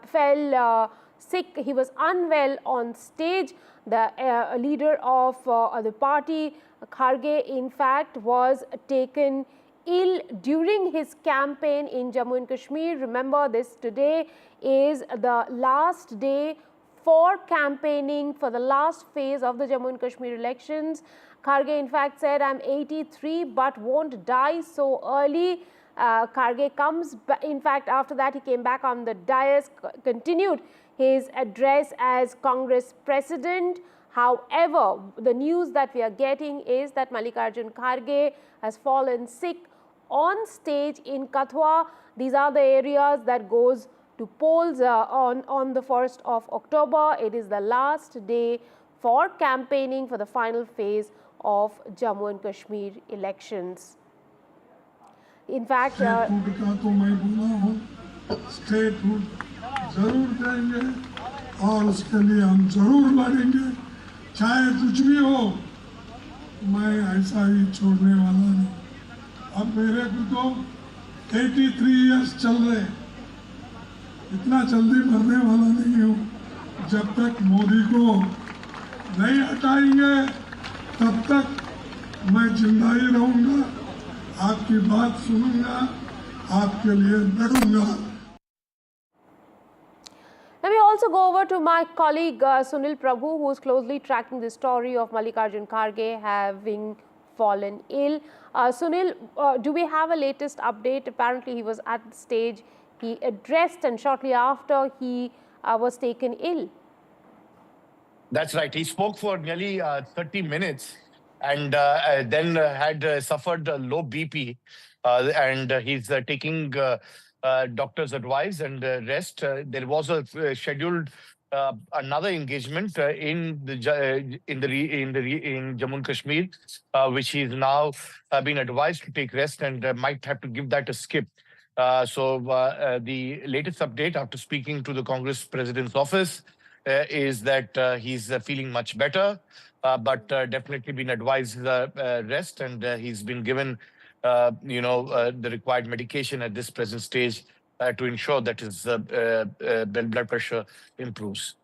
fell sick. He was unwell on stage. The leader of the party, Kharge, in fact, was taken ill during his campaign in Jammu and Kashmir. Remember, this today is the last day for campaigning for the last phase of the Jammu and Kashmir elections. Kharge, in fact, said, "I'm 83 but won't die so early." Kharge comes, in fact, after that he came back on the dais, continued his address as Congress president. However, the news that we are getting is that Mallikarjun Kharge has fallen sick on stage in Kathua. These are the areas that goes to polls on the 1st of October. It is the last day for campaigning for the final phase of Jammu and Kashmir elections. In fact, statehood जरूर देंगे और उसके लिए हम जरूर लड़ेंगे, चाहे कुछ भी हो। मैं ऐसा ही छोड़ने वाला नहीं। अब मेरे को तो 83 इयर्स चल रहे, इतना जल्दी मरने वाला नहीं हूँ। जब तक मोदी को नहीं हटाएंगे तब तक मैं जिंदा ही रहूँगा, आपकी बात सुनूंगा, आपके लिए लड़ूंगा। Let me also go over to my colleague Sunil Prabhu, who is closely tracking the story of Mallikarjun Kharge having fallen ill. Sunil, do we have a latest update? Apparently he was at the stage, he addressed, and shortly after he was taken ill. That's right. He spoke for nearly 30 minutes and then had suffered low BP and he's taking doctor's advice and rest. There was a scheduled another engagement in Jammu and Kashmir, which he's now been advised to take rest and might have to give that a skip. So the latest update after speaking to the Congress President's office is that he's feeling much better, but definitely been advised rest, and he's been given, the required medication at this present stage to ensure that his blood pressure improves.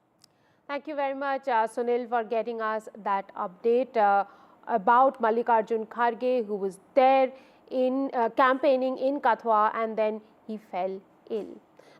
Thank you very much, Sunil, for getting us that update about Mallikarjun Kharge, who was there in campaigning in Kathua, and then he fell ill.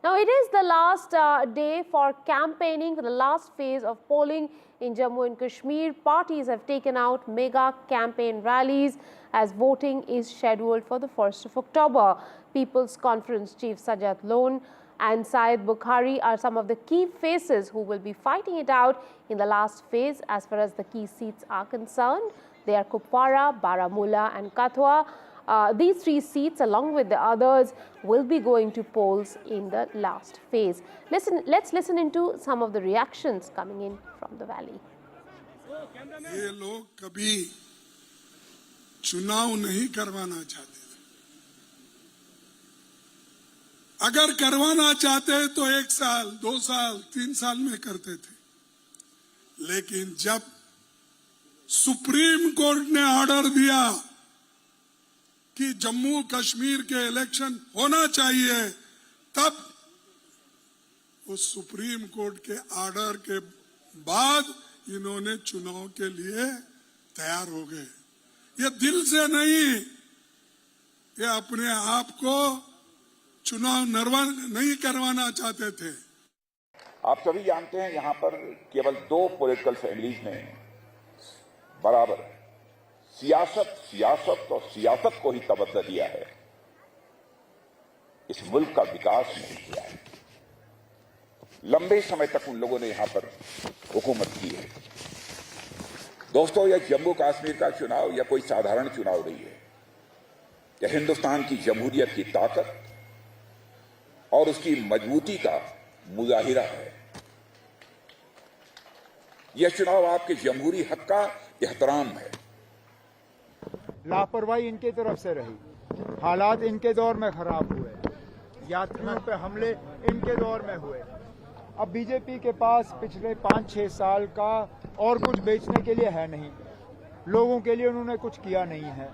Now, it is the last day for campaigning, for the last phase of polling in Jammu and Kashmir. Parties have taken out mega campaign rallies as voting is scheduled for the 1st of October. People's Conference Chief Sajjad Lone and Syed Bukhari are some of the key faces who will be fighting it out in the last phase as far as the key seats are concerned. They are Kupwara, Baramulla and Kathua. These three seats, along with the others, will be going to polls in the last phase. Let's listen into some of the reactions coming in from the valley. ये लोग कभी चुनाव नहीं करवाना चाहते थे। अगर करवाना चाहते तो 1 साल, 2 साल, 3 साल में करते थे। लेकिन जब सुप्रीम कोर्ट ने ऑर्डर दिया कि जम्मू कश्मीर के इलेक्शन होना चाहिए, तब उस सुप्रीम कोर्ट के ऑर्डर के बाद इन्होंने चुनाव के लिए तैयार हो गए। ये दिल से नहीं, ये अपने आप को चुनाव नहीं करवाना चाहते थे। आप सभी जानते हैं यहां पर केवल 2 पॉलिटिकल फैमिलीज ने बराबर सियासत और सियासत को ही तवज्जो दिया है, इस मुल्क का विकास नहीं किया है। लंबे समय तक उन लोगों ने यहां पर हुकूमत की है। दोस्तों, यह जम्मू कश्मीर का चुनाव या कोई साधारण चुनाव नहीं है। यह हिंदुस्तान की जमहूरियत की ताकत और उसकी मजबूती का मुजाहिरा है। यह चुनाव आपके जमहूरी हक का एहतराम है। लापरवाही इनकी तरफ से रही, हालात इनके दौर में खराब हुए, यात्रियों पे हमले इनके दौर में हुए। अब बीजेपी के पास पिछले 5-6 साल का और कुछ बेचने के लिए है नहीं, लोगों के लिए उन्होंने कुछ किया नहीं है।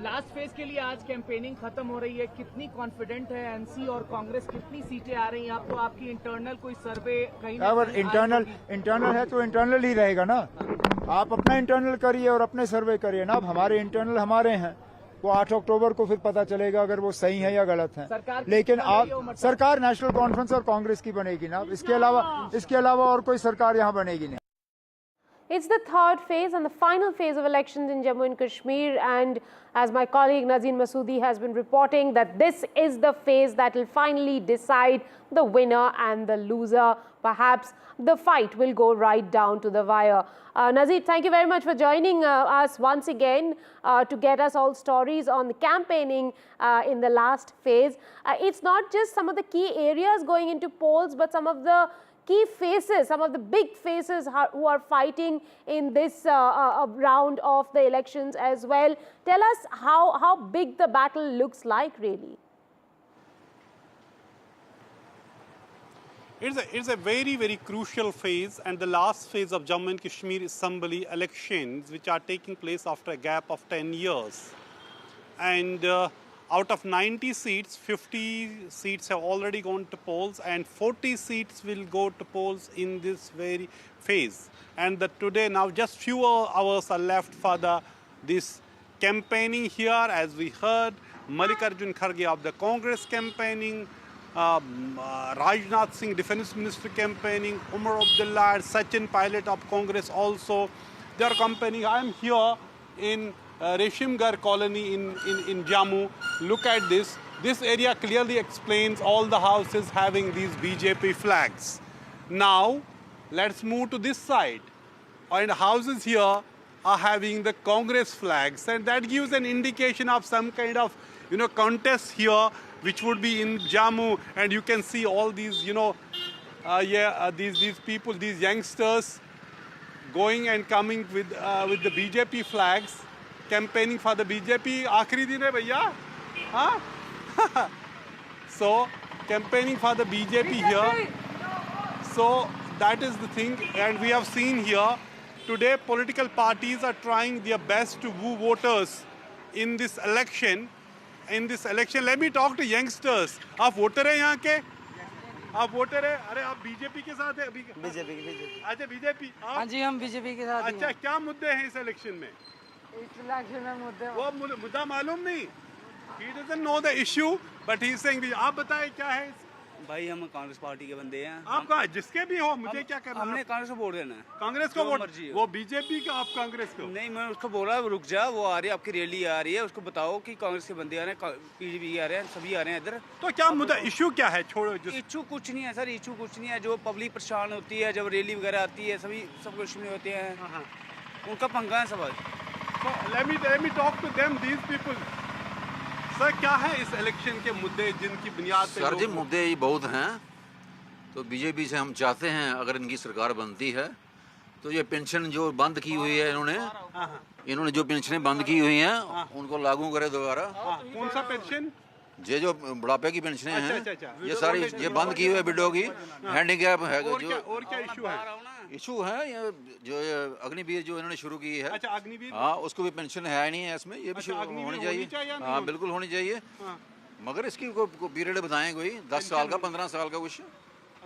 लास्ट फेज के लिए आज कैंपेनिंग खत्म हो रही है, कितनी कॉन्फिडेंट है एनसी और कांग्रेस, कितनी सीटें आ रही हैं आपको? आपकी इंटरनल कोई सर्वे कहीं ना अगर इंटरनल है तो इंटरनल ही रहेगा ना। आप अपना इंटरनल करिए और अपने सर्वे करिए ना। अब हमारे इंटरनल हमारे हैं, वो 8 अक्टूबर को फिर पता चलेगा अगर वो सही है या गलत है। लेकिन आप सरकार नेशनल कॉन्फ्रेंस और कांग्रेस की बनेगी ना, इसके अलावा और कोई सरकार यहाँ बनेगी नहीं। It's the third phase and the final phase of elections in Jammu and Kashmir, and as my colleague Nazeen Masoodi has been reporting, that this is the phase that will finally decide the winner and the loser. Perhaps the fight will go right down to the wire. Nazeen, thank you very much for joining us once again to get us all stories on the campaigning in the last phase. It's not just some of the key areas going into polls, but some of the key faces, some of the big faces who are fighting in this round of the elections as well. Tell us how big the battle looks like, really. It's a very, very crucial phase, and the last phase of Jammu and Kashmir Assembly elections, which are taking place after a gap of 10 years. And out of 90 seats, 50 seats have already gone to polls, and 40 seats will go to polls in this very phase. And today, now just few hours are left for this campaigning here. As we heard, Mallikarjun Kharge of the Congress campaigning, Rajnath Singh, Defence Minister campaigning, Umar Abdullah, Sachin Pilot of Congress also. They are campaigning. I am here in Reshimgarh colony in Jammu. Look at this. This area clearly explains all the houses having these BJP flags. Now, let's move to this side. And houses here are having the Congress flags, and that gives an indication of some kind of, contest here, which would be in Jammu. And you can see all these, these people, these youngsters going and coming with the BJP flags, campaigning for the BJP. Aakhri din hai bhaiya? Huh? So, campaigning for the BJP here. So, that is the thing, and we have seen here today political parties are trying their best to woo voters in this election. Let me talk to youngsters. आप voter हैं यहाँ के? आप voter है? अरे आप BJP के साथ है अभी? बीजेपी। अच्छा बीजेपी। हाँ जी हम बीजेपी के साथ। अच्छा क्या मुद्दे हैं इस इलेक्शन में? इस इलेक्शन में मुद्दे। वो मुद्दा मालूम नहीं? He doesn't know the issue, but he is saying आप बताएं क्या है? भाई हम कांग्रेस पार्टी के बंदे हैं। आप कहा जिसके भी हो मुझे क्या करना? हमने कांग्रेस को वोट देना है। कांग्रेस को वोट? वो बीजेपी का आप कांग्रेस को? नहीं मैं उसको बोला रुक जा, वो आ रही है आपकी रैली आ रही है, उसको बताओ कि कांग्रेस के बंदे आ रहे हैं, बीजेपी आ रहे हैं, सभी आ रहे हैं इधर। तो क्या मुद्दा इशू क्या है? छोड़ो इशू कुछ नहीं है सर, इशू कुछ नहीं है। जो पब्लिक परेशान होती है जब रैली वगैरह आती है, सभी सब कुछ नहीं होते हैं, उनका पंगा है सब। Let me talk to them, these people. Sir क्या है इस इलेक्शन के मुद्दे जिनकी बुनियाद पे? सर जी मुद्दे ये बहुत हैं। तो बीजेपी से हम चाहते हैं अगर इनकी सरकार बनती है तो ये पेंशन जो बंद की हुई है इन्होंने जो पेंशनें बंद की हुई हैं उनको लागू करे दोबारा। कौन सा पेंशन? ये जो बुढ़ापे की पेंशनें हैं ये सारी ये बंद की हुई है विडो की, हैंडीकैप है जो। और क्या इशू है? इशू है ये जो अग्निवीर जो इन्होंने शुरू की है। अच्छा अग्निवीर। हाँ उसको भी पेंशन है नहीं है इसमें, ये भी होनी चाहिए। हाँ बिल्कुल होनी चाहिए, मगर इसकी पीरियड बताएं कोई 10 साल का 15 साल का कुछ।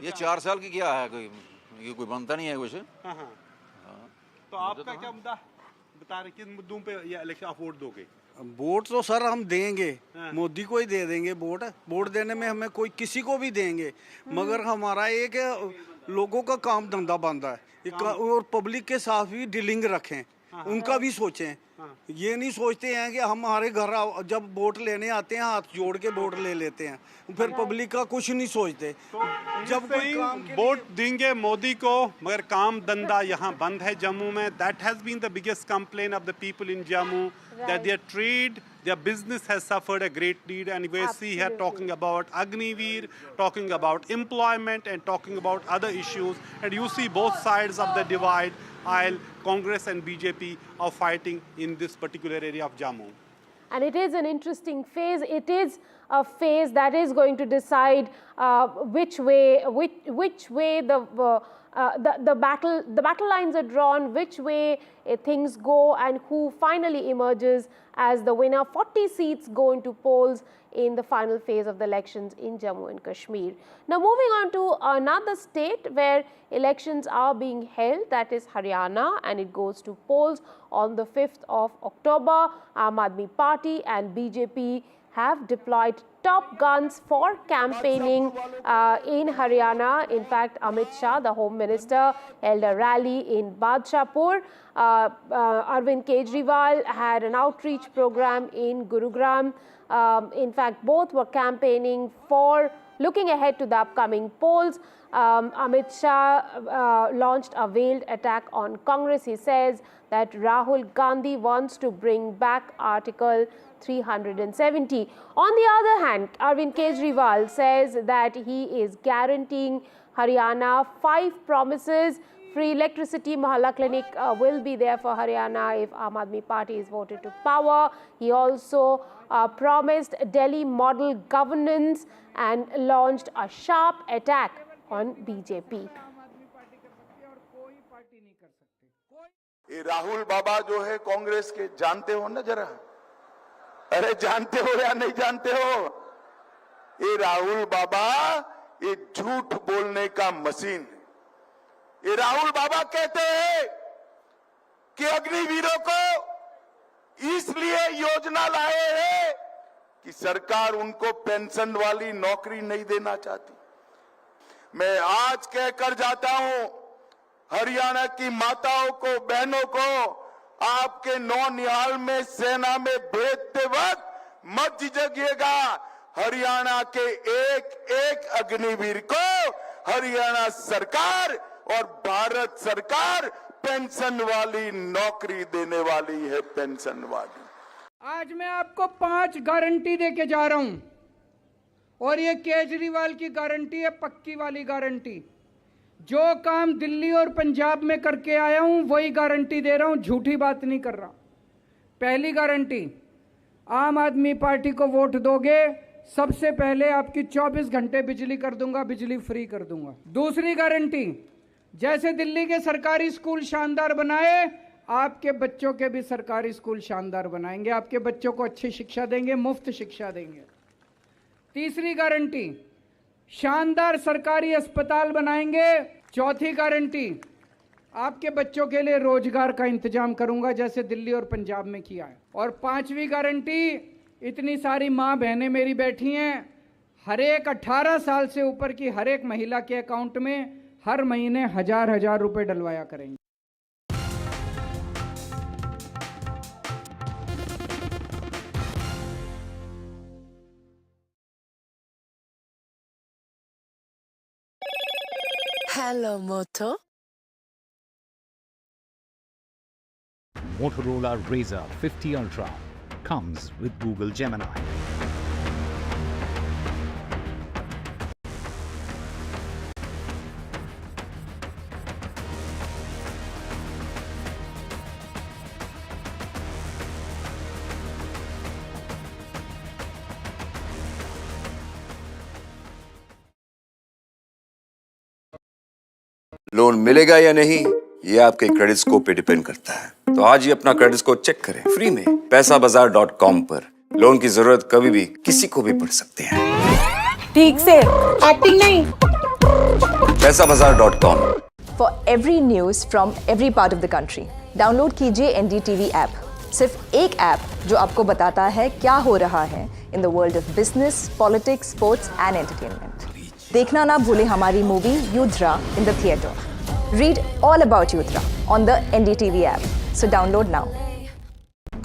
ये 4 साल की क्या है, कोई बनता नहीं है कुछ। तो आपका क्या मुद्दा बता रहे, किन मुद्दों पे ये इलेक्शन आप वोट दोगे? वोट तो सर हम देंगे, मोदी को ही दे देंगे वोट। वोट देने में हमें कोई किसी को भी देंगे, मगर हमारा एक लोगों का काम धंधा बंद है और पब्लिक के साथ भी डीलिंग रखें, उनका भी सोचें। ये नहीं सोचते हैं कि हमारे घर जब वोट लेने आते हैं हाथ जोड़ के वोट ले लेते हैं, फिर पब्लिक का कुछ नहीं सोचते। जब कोई वोट देंगे मोदी को मगर काम धंधा यहाँ बंद है जम्मू में। That has been the biggest complain of the people in Jammu, that their trade, their business has suffered a great deal, and we see here talking about Agniveer, talking about employment and talking about other issues, and you see both sides of the divide aisle, Congress and BJP are fighting in this particular area of Jammu. And it is an interesting phase. It is a phase that is going to decide which way the battle lines are drawn, which way things go, and who finally emerges as the winner. 40 seats go into polls in the final phase of the elections in Jammu and Kashmir. Now moving on to another state where elections are being held, that is Haryana, and it goes to polls on the 5th of October. Aam Aadmi Party and BJP have deployed top guns for campaigning in Haryana. In fact, Amit Shah, the Home Minister, held a rally in Badshahpur. Arvind Kejriwal had an outreach program in Gurugram. In fact, both were campaigning for looking ahead to the upcoming polls. Amit Shah launched a veiled attack on Congress. He says that Rahul Gandhi wants to bring back Article 370. On the other hand, Arvind Kejriwal says that he is guaranteeing Haryana 5 promises. Free electricity, Mohalla Clinic will be there for Haryana if Aam Aadmi Party is voted to power. He also promised Delhi model governance and launched a sharp attack on BJP. ये राहुल बाबा जो है कांग्रेस के, जानते हो ना जरा? अरे जानते हो या नहीं जानते हो? ये राहुल बाबा ये झूठ बोलने का मशीन है। ये राहुल बाबा कहते हैं कि अग्निवीरों को इसलिए योजना लाए हैं कि सरकार उनको पेंशन वाली नौकरी नहीं देना चाहती। मैं आज कहकर जाता हूं हरियाणा की माताओं को, बहनों को, आपके नौनिहाल में सेना में भेजते वक्त मत झिझकिएगा। हरियाणा के एक एक अग्निवीर को हरियाणा सरकार और भारत सरकार पेंशन वाली नौकरी देने वाली है, पेंशन वाली। आज मैं आपको 5 गारंटी देके जा रहा हूं और ये केजरीवाल की गारंटी है, पक्की वाली गारंटी। जो काम दिल्ली और पंजाब में करके आया हूं वही गारंटी दे रहा हूं, झूठी बात नहीं कर रहा। पहली गारंटी, आम आदमी पार्टी को वोट दोगे, सबसे पहले आपकी 24 घंटे बिजली कर दूंगा, बिजली फ्री कर दूंगा। दूसरी गारंटी, जैसे दिल्ली के सरकारी स्कूल शानदार बनाए, आपके बच्चों के भी सरकारी स्कूल शानदार बनाएंगे। आपके बच्चों को अच्छी शिक्षा देंगे, मुफ्त शिक्षा देंगे। तीसरी गारंटी, शानदार सरकारी अस्पताल बनाएंगे। चौथी गारंटी, आपके बच्चों के लिए रोजगार का इंतजाम करूंगा, जैसे दिल्ली और पंजाब में किया है। और पांचवी गारंटी, इतनी सारी माँ बहनें मेरी बैठी हैं, हर एक 18 साल से ऊपर की हर एक महिला के अकाउंट में हर महीने 1000 रुपए डलवाया करेंगे। Hello, Moto. Motorola Razr 50 Ultra comes with Google Gemini. Loan मिलेगा या नहीं, ये आपके क्रेडिट स्कोर पे डिपेंड करता है। तो आज ही अपना क्रेडिट स्कोर चेक करें फ्री में पैसाबाजार.com पर। लोन की जरूरत कभी भी किसी को भी पड़ सकती है। ठीक से एक्टिंग नहीं। पैसाबाजार.com। For every news from every part of the country, download कीजिए NDTV ऐप। सिर्फ एक ऐप जो आपको बताता है क्या हो रहा है in the world of business, politics, sports and entertainment. देखना ना भूले हमारी movie Yudhra in the theatre. Read all about Yutra on the NDTV app. So download now.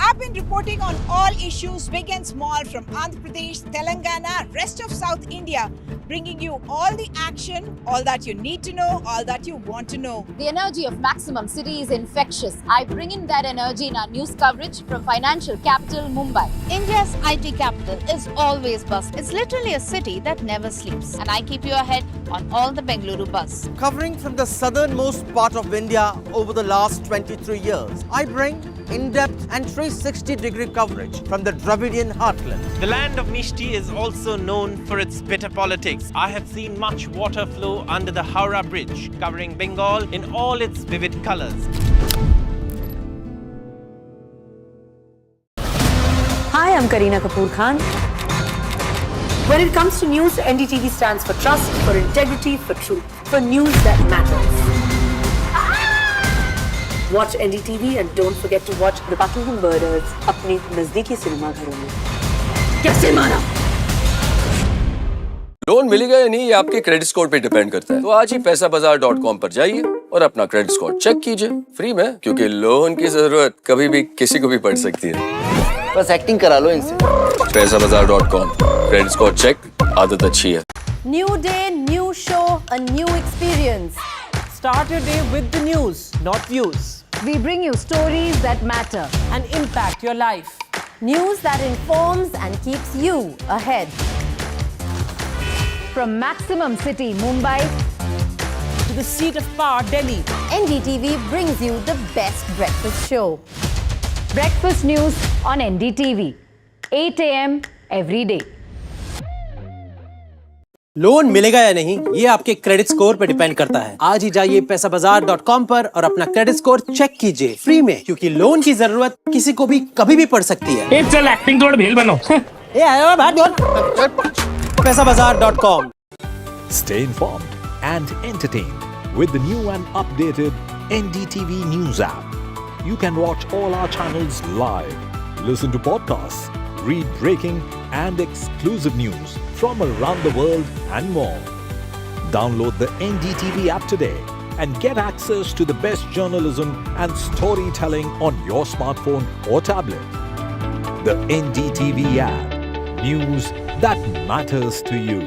I've been reporting on all issues, big and small, from Andhra Pradesh, Telangana, rest of South India, bringing you all the action, all that you need to know, all that you want to know. The energy of Maximum City is infectious. I bring in that energy in our news coverage from financial capital Mumbai. India's IT capital is always buzz. It's literally a city that never sleeps. And I keep you ahead on all the Bengaluru buzz. Covering from the southernmost part of India over the last 23 years, I bring in-depth and 360-degree coverage from the Dravidian heartland. The land of Mishti is also known for its bitter politics. I have seen much water flow under the Howrah Bridge, covering Bengal in all its vivid colors. Hi, I'm Kareena Kapoor Khan. When it comes to news, NDTV stands for trust, for integrity, for truth, for news that matters. Watch NDTV and don't forget to watch The Buckingham Murders अपने नजदीकी cinema घरों में। कैसे मारा? Loan मिलेगा या नहीं, ये आपके क्रेडिट स्कोर पे डिपेंड करता है। तो आज ही पैसाबाजार.com पर जाइए और अपना क्रेडिट स्कोर चेक कीजिए फ्री में, क्योंकि लोन की जरूरत कभी भी किसी को भी पड़ सकती है। बस एक्टिंग करा लो इनसे। पैसाबाजार.com, क्रेडिट स्कोर चेक, आदत अच्छी है। New day, new show, a new experience. Start your day with the news, not views. We bring you stories that matter And impact your life. news that informs and keeps you ahead. From Maximum City, Mumbai, To the seat of power, Delhi. NDTV brings you the best breakfast show. Breakfast news on NDTV, 8 a.m. every day. Loan मिलेगा या नहीं, ये आपके credit score पे depend करता है। आज ही जाइए पैसाबाजार.com पर और अपना क्रेडिट स्कोर चेक कीजिए फ्री में, क्योंकि लोन की जरूरत किसी को भी कभी भी पड़ सकती है। चल एक्टिंग थोड़ा भेल बनो। ए आयो भाग बोल। पैसाबाजार.com। Stay informed and entertained with the new and updated NDTV News app. You can watch all our channels live, listen to podcasts, read breaking and exclusive news from around the world and more. Download the NDTV app today and get access to the best journalism and storytelling on your smartphone or tablet. The NDTV app. News that matters to you.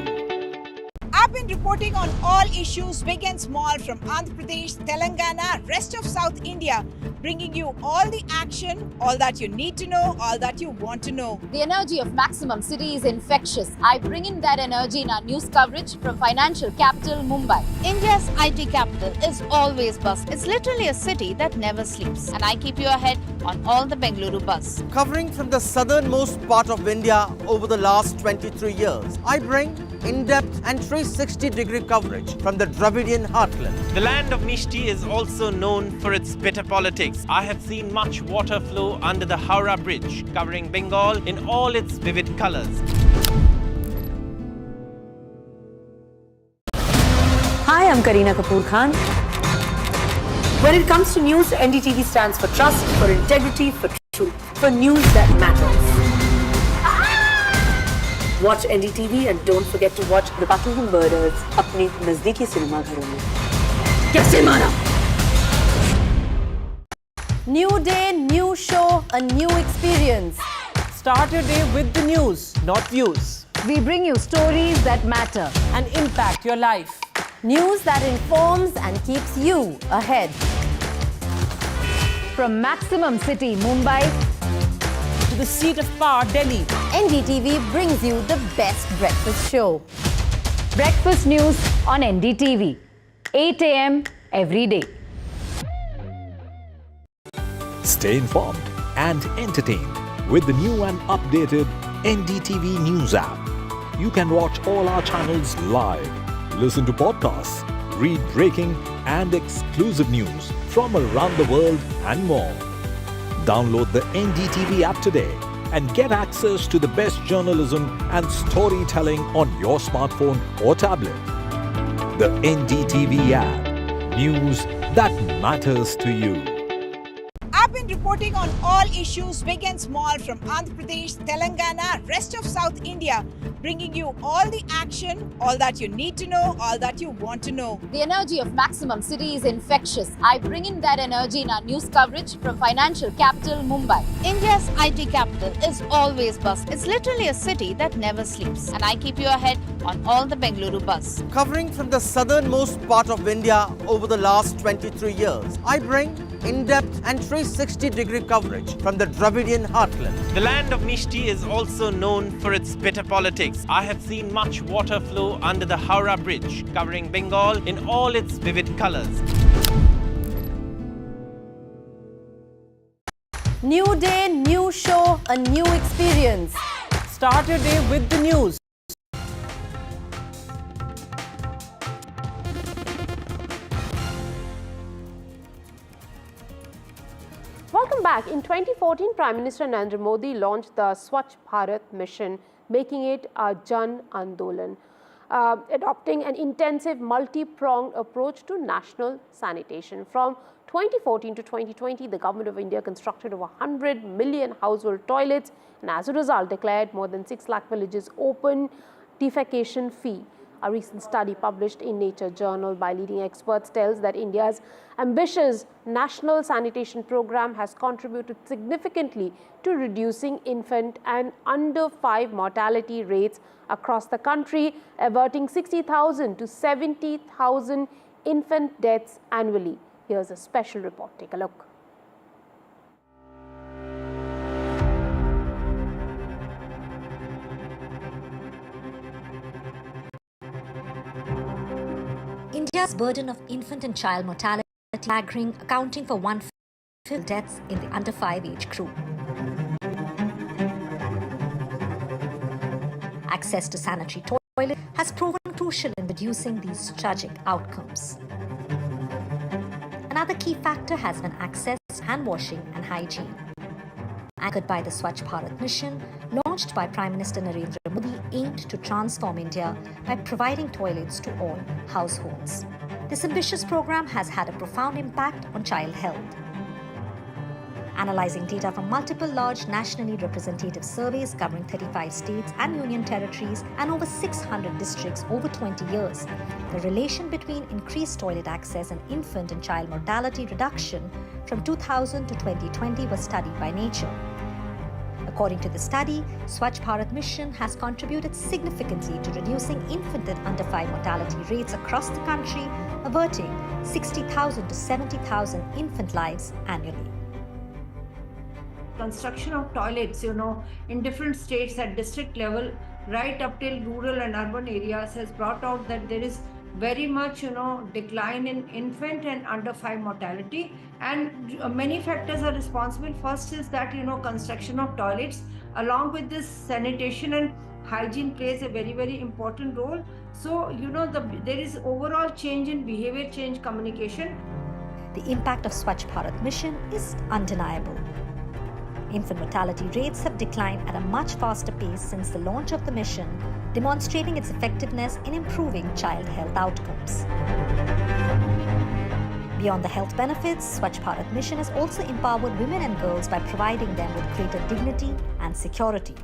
I've been reporting on all issues, big and small, from Andhra Pradesh, Telangana, rest of South India, bringing you all the action, all that you need to know, all that you want to know. The energy of Maximum City is infectious. I bring in that energy in our news coverage from financial capital Mumbai. India's IT capital is always buzz. It's literally a city that never sleeps. And I keep you ahead on all the Bengaluru buzz. Covering from the southernmost part of India over the last 23 years, I bring in-depth and 360-degree coverage from the Dravidian heartland. The land of Mishti is also known for its bitter politics. I have seen much water flow under the Howrah Bridge, covering Bengal in all its vivid colors. Hi, I'm Kareena Kapoor Khan. When it comes to news, NDTV stands for trust, for integrity, for truth, for news that matters. Watch NDTV and don't forget to watch The Buckingham Murders अपने नजदीकी cinema घरों में. कैसे मारा? New day, new show, a new experience. Start your day with the news, not views. We bring you stories that matter and impact your life. News that informs and keeps you ahead. From Maximum City, Mumbai, to the seat of power, Delhi, NDTV brings you the best breakfast show. Breakfast news on NDTV, 8 a.m. every day. Stay informed and entertained with the new and updated NDTV News app. You can watch all our channels live, listen to podcasts, read breaking and exclusive news from around the world and more. Download the NDTV app today and get access to the best journalism and storytelling on your smartphone or tablet. The NDTV app. News that matters to you. I've been reporting on all issues big and small from Andhra Pradesh, Telangana, rest of South India, bringing you all the action, all that you need to know, all that you want to know. The energy of Maximum City is infectious. I bring in that energy in our news coverage from financial capital Mumbai. India's IT capital is always buzz. It's literally a city that never sleeps. And I keep you ahead on all the Bengaluru buzz. Covering from the southernmost part of India over the last 23 years, I bring in-depth and 360-degree coverage from the Dravidian heartland. The land of Mishti is also known for its bitter politics. I have seen much water flow under the Howrah Bridge, covering Bengal in all its vivid colors. New day, new show, a new experience. Start your day with the news. Welcome back. In 2014, Prime Minister Narendra Modi launched the Swachh Bharat mission, making it a Jan Andolan, adopting an intensive multi-pronged approach to national sanitation. From 2014 to 2020, the Government of India constructed over 100 million household toilets and as a result declared more than 6 lakh villages open defecation free. A recent study published in Nature journal by leading experts tells that India's ambitious national sanitation program has contributed significantly to reducing infant and under 5 mortality rates across the country, averting 60,000 to 70,000 infant deaths annually. Here's a special report. Take a look. India's burden of infant and child mortality staggering, accounting for 1/5 deaths in the under 5 age group. Access to sanitary toilets has proven crucial in reducing these tragic outcomes. Another key factor has been access to hand washing and hygiene. Anchored by the Swachh Bharat mission, launched by Prime Minister Narendra Modi, aimed to transform India by providing toilets to all households. This ambitious program has had a profound impact on child health. Analyzing data from multiple large nationally representative surveys covering 35 states and union territories and over 600 districts over 20 years, the relation between increased toilet access and infant and child mortality reduction from 2000 to 2020 was studied by Nature. According to the study, Swachh Bharat mission has contributed significantly to reducing infant and under 5 mortality rates across the country, averting 60,000 to 70,000 infant lives annually. Construction of toilets, in different states at district level, right up till rural and urban areas has brought out that there is very much, decline in infant and under 5 mortality. And many factors are responsible. First is that, construction of toilets, along with this sanitation and hygiene plays a very, very important role. So, there is overall change in behavior, change communication. The impact of Swachh Bharat mission is undeniable. Infant mortality rates have declined at a much faster pace since the launch of the mission, demonstrating its effectiveness in improving child health outcomes. Beyond the health benefits, Swachh Bharat mission has also empowered women and girls by providing them with greater dignity and security.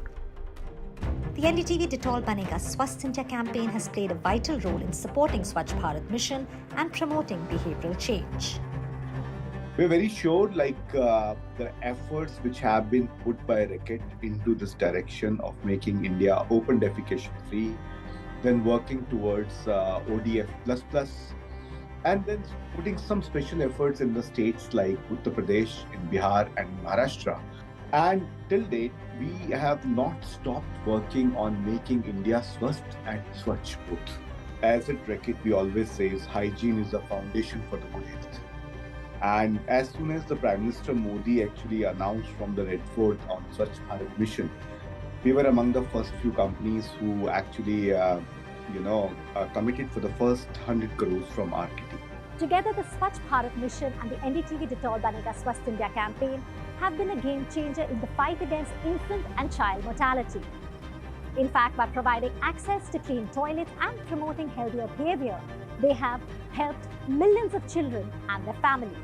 The NDTV Detol Banega Swasth India campaign has played a vital role in supporting Swachh Bharat mission and promoting behavioral change. We're very sure the efforts which have been put by Reckitt into this direction of making India open defecation free, then working towards ODF++, and then putting some special efforts in the states like Uttar Pradesh, in Bihar and Maharashtra. And till date, we have not stopped working on making India Swasth and Swachh both. As at Reckitt, we always say hygiene is the foundation for the good health. And as soon as the Prime Minister Modi actually announced from the Red Fort on Swachh Bharat mission, we were among the first few companies who actually, committed for the first 100 crores from RTD. Together, the Swachh Bharat mission and the NDTV Detol Banega Swasth India campaign have been a game changer in the fight against infant and child mortality. In fact, by providing access to clean toilets and promoting healthier behavior, they have helped millions of children and their families.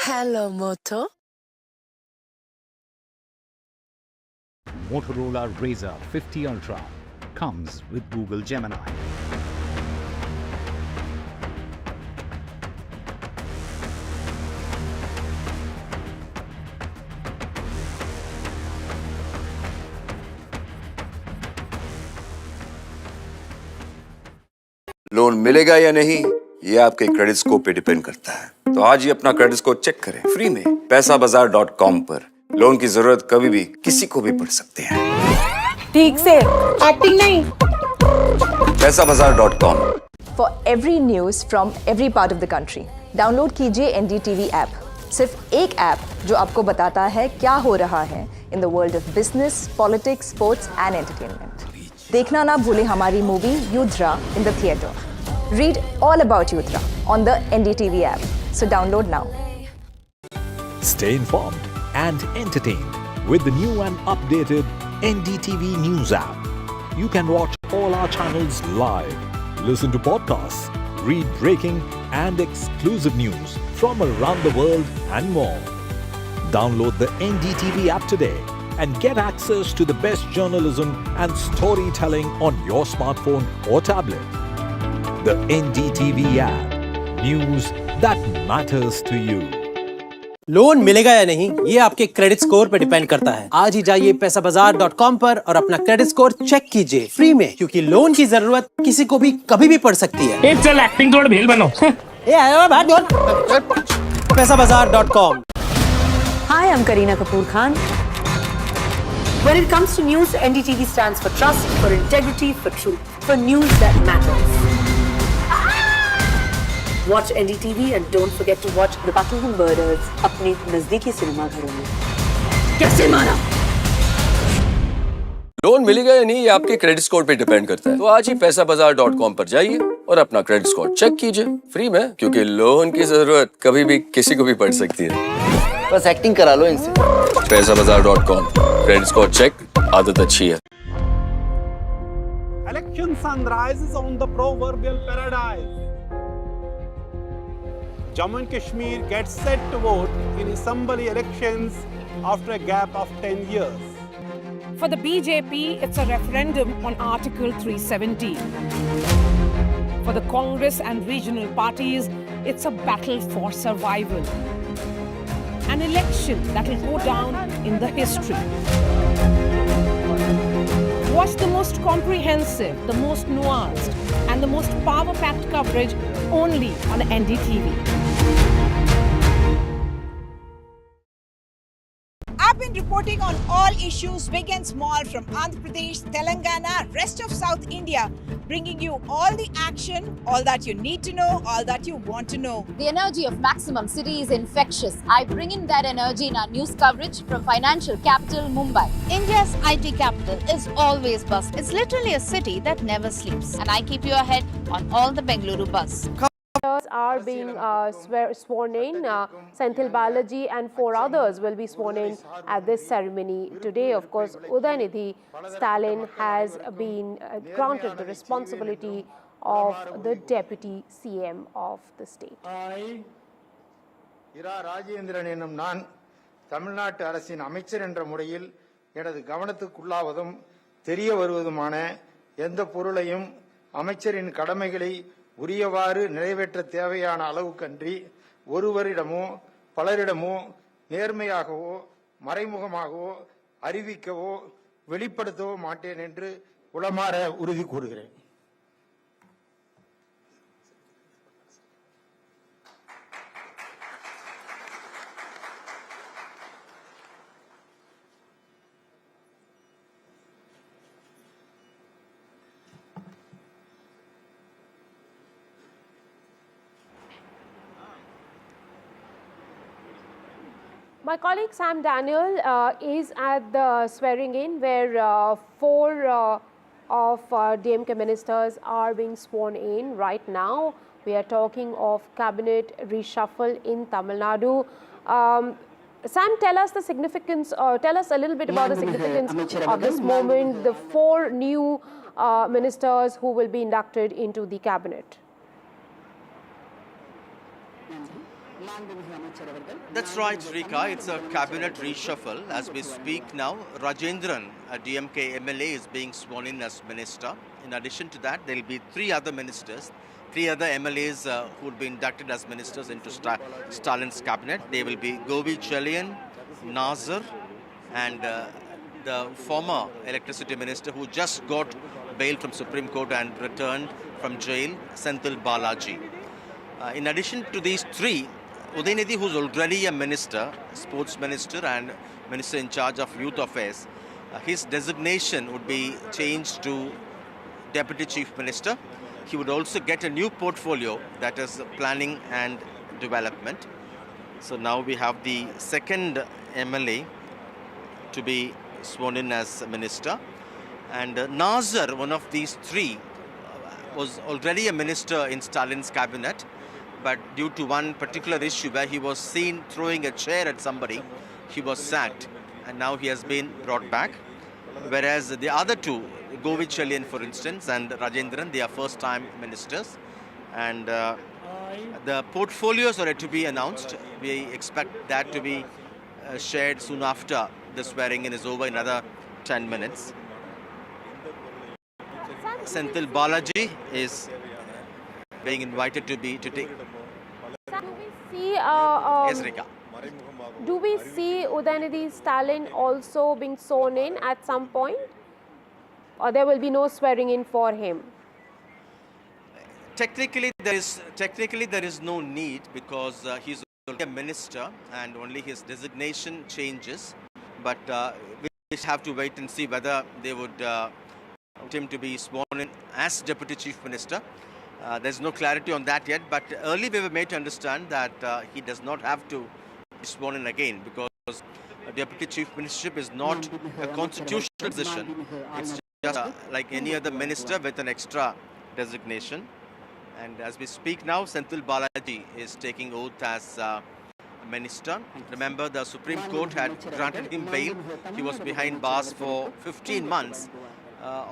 Hello, Moto. Motorola Razr 50 Ultra comes with Google Gemini. Loan मिलेगा या नहीं, ये आपके credit score पे depend करता है। तो आज ही अपना क्रेडिट स्कोर चेक करें फ्री में पैसाबाजार.com पर। लोन की जरूरत कभी भी किसी को भी पड़ सकती है। ठीक से एक्टिंग नहीं। पैसाबाजार.com। For every news from every part of the country, download कीजिए NDTV ऐप। सिर्फ एक ऐप जो आपको बताता है क्या हो रहा है in the world of business, politics, sports and entertainment. देखना ना भूले हमारी movie Yudhra in the theatre. Read all about Yudra on the NDTV app. So download now. Stay informed and entertained with the new and updated NDTV News app. You can watch all our channels live, listen to podcasts, read breaking and exclusive news from around the world and more. Download the NDTV app today and get access to the best journalism and storytelling on your smartphone or tablet. The NDTV app. News that matters to you. Loan मिलेगा या नहीं, ये आपके credit score पे depend करता है। आज ही जाइए पैसाबाजार.com पर और अपना क्रेडिट स्कोर चेक कीजिए फ्री में, क्योंकि लोन की जरूरत किसी को भी कभी भी पड़ सकती है। चल एक्टिंग थोड़ा भेल बनो। पैसाबाजार.com। Hi, I'm Kareena Kapoor Khan. When it comes to news, NDTV stands for trust, for integrity, for truth, for news that matters. Watch NDTV and don't forget to watch The Buckingham Murders अपने नजदीकी cinema घरों में। कैसे मारा? Loan मिलेगा या नहीं, ये आपके क्रेडिट स्कोर पे डिपेंड करता है। तो आज ही पैसाबाजार.com पर जाइए और अपना क्रेडिट स्कोर चेक कीजिए फ्री में, क्योंकि लोन की जरूरत कभी भी किसी को भी पड़ सकती है। बस एक्टिंग करा लो इनसे। पैसाबाजार.com। क्रेडिट स्कोर चेक, आदत अच्छी है। Election sunrise is on the proverbial paradise. Jammu and Kashmir gets set to vote in assembly elections after a gap of 10 years. For the BJP, it's a referendum on Article 370. For the Congress and regional parties, it's a battle for survival. An election that will go down in the history. Watch the most comprehensive, the most nuanced, and the most power-packed coverage only on NDTV. I've been reporting reporting on all issues big and small from Andhra Pradesh, Telangana, rest of South India, bringing you all the action, all that you need to know, all that you want to know. The energy of Maximum City is infectious. I bring in that energy in our news coverage from financial capital Mumbai. India's IT capital is always buzz. It's literally a city that never sleeps. And I keep you ahead on all the Bengaluru buzz. Are being sworn in. Senthil Balaji and 4 others will be sworn in at this ceremony today. Of course, Udayanidhi Stalin has been granted the responsibility of the deputy CM of the state. Rajendran என்னும் நான் தமிழ்நாட்டு அரசின் அமைச்சர் என்ற முறையில் எனது கவனத்துக்குள்ளாவதும் தெரிய வருவதுமான எந்த பொருளையும் அமைச்சரின் கடமைகளை உரியவாறு நிறைவேற்ற தேவையான அளவுக்கன்றி ஒருவரிடமோ பலரிடமோ நேர்மையாகவோ மறைமுகமாகவோ அறிவிக்கவோ வெளிப்படுத்தவோ மாட்டேன் என்று உளமாற உறுதி கூறுகிறேன். My colleague Sam Daniel is at the swearing in where 4 of DMK ministers are being sworn in right now. We are talking of cabinet reshuffle in Tamil Nadu. Sam, tell us the significance, tell us a little bit about the significance of this moment, the 4 new ministers who will be inducted into the cabinet. That's right, Rika. It's a cabinet reshuffle. As we speak now, Rajendran, a DMK MLA, is being sworn in as minister. In addition to that, there will be 3 other ministers, 3 other MLAs who will be inducted as ministers into Stalin's cabinet. They will be Govi Chalian, Nazar, and the former electricity minister who just got bail from Supreme Court and returned from jail, Senthil Balaji. In addition to these 3, Udayanidhi, who's already a minister, sports minister and minister in charge of youth affairs, his designation would be changed to deputy chief minister. He would also get a new portfolio, that is planning and development. So now we have the second MLA to be sworn in as minister. And Nazar, one of these 3, was already a minister in Stalin's cabinet. But due to one particular issue where he was seen throwing a chair at somebody, he was sacked, and now he has been brought back. Whereas the other 2, Govi Chalian, for instance, and Rajendran, they are first-time ministers. And the portfolios are to be announced. We expect that to be shared soon after the swearing-in is over, in another 10 minutes. Senthil Balaji is being invited to take. Do we see, Yes, Rika. Do we see Udayanidhi Stalin also being sworn in at some point? Or there will be no swearing in for him? Technically, there is no need, because he's already a minister and only his designation changes. But we have to wait and see whether they would want him to be sworn in as deputy chief minister. There's no clarity on that yet, but early we were made to understand that he does not have to be sworn in again, because a deputy chief ministership is not a constitutional position. It's just like any other minister with an extra designation. And as we speak now, Senthil Balaji is taking oath as minister. Remember, the Supreme Court had granted him bail. He was behind bars for 15 months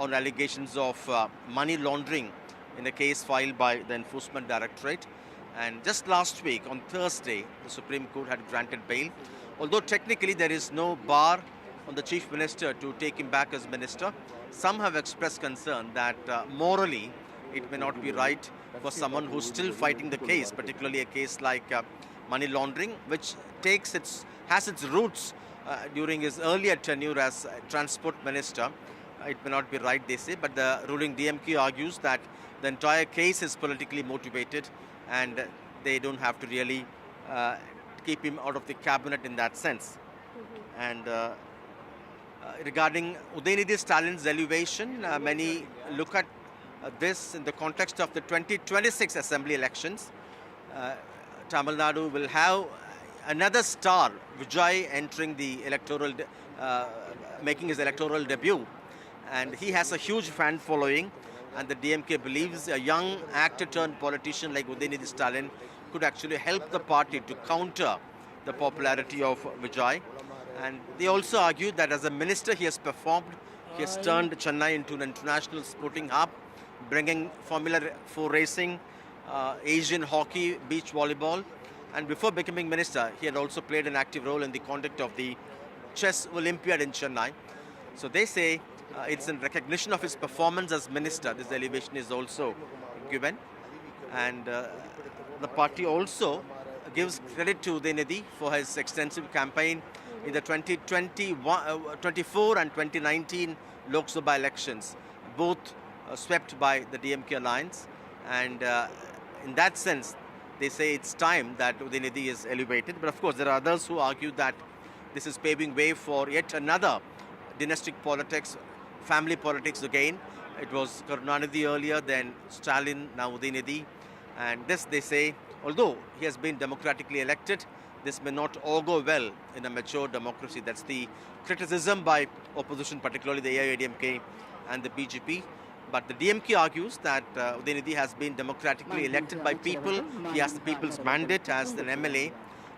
on allegations of money laundering in a case filed by the Enforcement Directorate. And just last week, on Thursday, the Supreme Court had granted bail. Although technically there is no bar on the Chief Minister to take him back as minister, some have expressed concern that morally it may not be right for someone who's still fighting the case, particularly a case like money laundering, which has its roots during his earlier tenure as Transport Minister. It may not be right, they say, but the ruling DMK argues that the entire case is politically motivated and they don't have to really keep him out of the cabinet in that sense. And regarding Udayanidhi Stalin's elevation. Many look at this in the context of the 2026 assembly elections. Tamil Nadu will have another star, Vijay, entering the electoral, making his electoral debut. And he has a huge fan following, and the DMK believes a young actor-turned-politician like Udayanidhi Stalin could actually help the party to counter the popularity of Vijay. And they also argue that as a minister he has performed, he has turned Chennai into an international sporting hub, bringing Formula 4 racing, Asian hockey, beach volleyball. And before becoming minister, he had also played an active role in the conduct of the Chess Olympiad in Chennai. So they say it's in recognition of his performance as minister. This elevation is also given. And the party also gives credit to Udayanidhi for his extensive campaign in the 2024 and 2019 Lok Sabha elections, both swept by the DMK alliance. And in that sense, they say it's time that Udayanidhi is elevated. But of course, there are others who argue that this is paving way for yet another dynastic politics, family politics again. It was Karunanidhi earlier, then Stalin, now Udayanidhi. And this, they say, although he has been democratically elected, this may not augur well in a mature democracy. That's the criticism by opposition, particularly the AIADMK and the BJP. But the DMK argues that Udayanidhi has been democratically elected by people. He has the people's mandate as an MLA,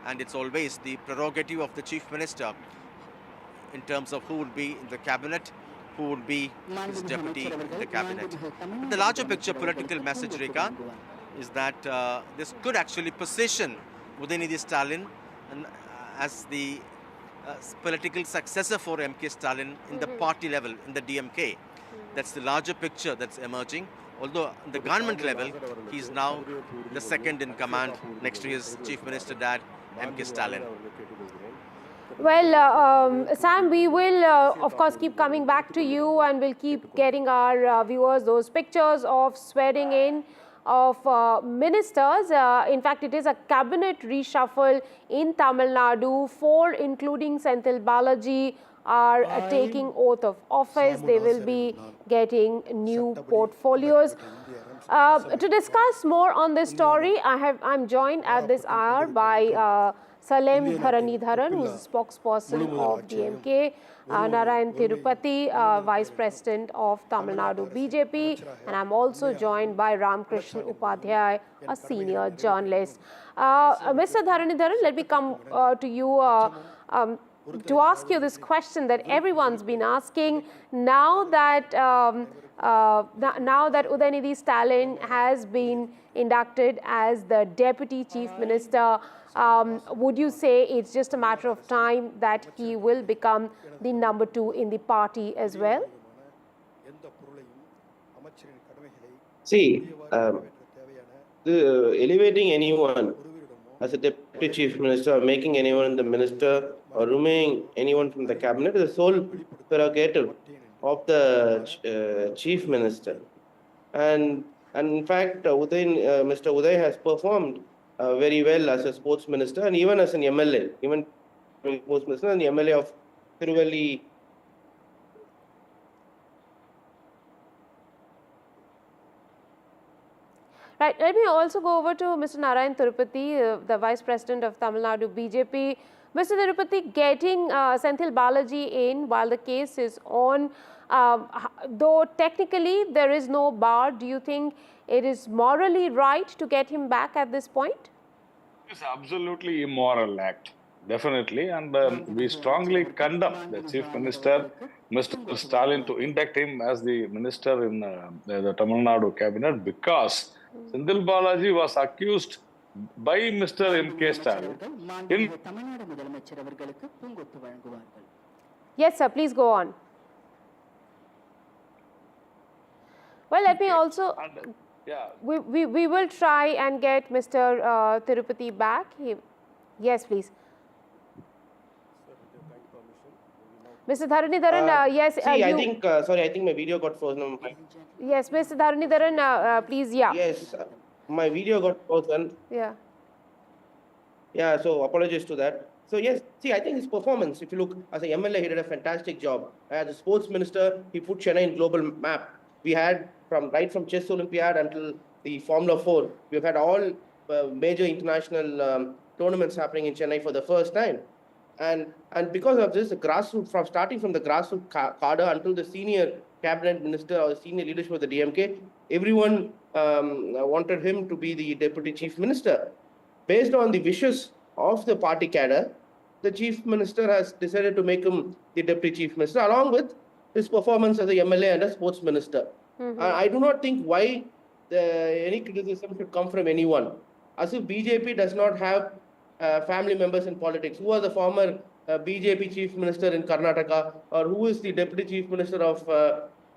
and it's always the prerogative of the chief minister in terms of who would be in the cabinet, who would be his deputy in the cabinet. But the larger picture political message, Rekha, is that this could actually position Udayanidhi Stalin as the political successor for MK Stalin in the party level, in the DMK. That's the larger picture that's emerging. Although at the government level, he's now the second in command next to his chief minister dad, MK Stalin. Well, Sam, we will, of course, keep coming back to you, and we'll keep getting our viewers those pictures of swearing in of ministers. In fact, it is a cabinet reshuffle in Tamil Nadu. 4, including Senthil Balaji, are taking oath of office. They will be getting new portfolios. To discuss more on this story, I'm joined at this hour by Salem Dharanidharan, who is a spokesperson of DMK, Narayan Tirupati, Vice President of Tamil Nadu BJP, and I'm also joined by Ramkrishnan Upadhyay, a senior journalist. Mr. Dharanidharan, let me come to you to ask you this question that everyone's been asking. Now that Udayanidhi Stalin has been inducted as the Deputy Chief Minister, would you say it's just a matter of time that he will become the number 2 in the party as well? See, elevating anyone as a Deputy Chief Minister, or making anyone the minister, or removing anyone from the cabinet is the sole prerogative of the Chief Minister. And in fact, Mr. Uday has performed very well as a sports minister and even as an MLA, even sports minister and the MLA of Tiruvallur. Right. Let me also go over to Mr. Narayan Tirupati, the Vice President of Tamil Nadu BJP. Mr. Tirupati, getting Senthil Balaji in while the case is on, though technically there is no bar, do you think it is morally right to get him back at this point? It's absolutely immoral act, definitely, and we strongly condemn the Chief Minister, Mr. Stalin, to induct him as the minister in the Tamil Nadu cabinet, because Senthil Balaji was accused by Mr. M.K. Stalin. Yes, sir, please go on. Well, let me also... We will try and get Mr. Tirupati back. Yes, please. Mr. Dharanidharan, yes. See, I think, sorry, I think my video got frozen. Yes, Mr. Dharanidharan, please, yeah. Yes, my video got frozen. Yeah. Yeah, so apologies to that. So yes, see, I think his performance, if you look as a MLA, he did a fantastic job. As a sports minister, he put Chennai in global map. We had right from Chess Olympiad until the Formula 4, we've had all major international tournaments happening in Chennai for the first time. And because of this, the grassroots, starting from the grassroots cadre until the senior cabinet minister or the senior leadership of the DMK, everyone wanted him to be the deputy chief minister. Based on the wishes of the party cadre, the chief minister has decided to make him the deputy chief minister, along with his performance as a MLA and a sports minister. I do not think why any criticism should come from anyone. As if BJP does not have family members in politics. Who was the former BJP chief minister in Karnataka, or who is the deputy chief minister of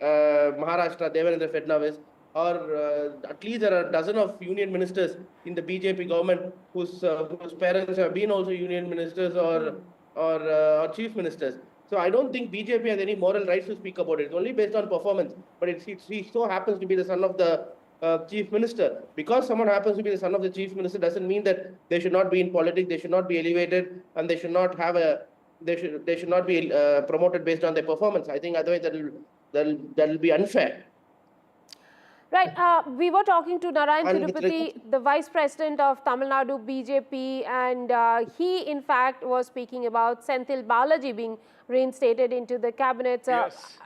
Maharashtra, Devenendra Fadnavis, or at least there are a dozen of union ministers in the BJP government whose parents have been also union ministers or chief ministers. So I don't think BJP has any moral rights to speak about it. It's only based on performance. But he so happens to be the son of the chief minister. Because someone happens to be the son of the chief minister doesn't mean that they should not be in politics, they should not be elevated, and they should not have they should not be promoted based on their performance. I think otherwise that'll be unfair. Right. We were talking to Narayan Tirupati, the Vice President of Tamil Nadu BJP, and he, in fact, was speaking about Senthil Balaji being reinstated into the cabinet.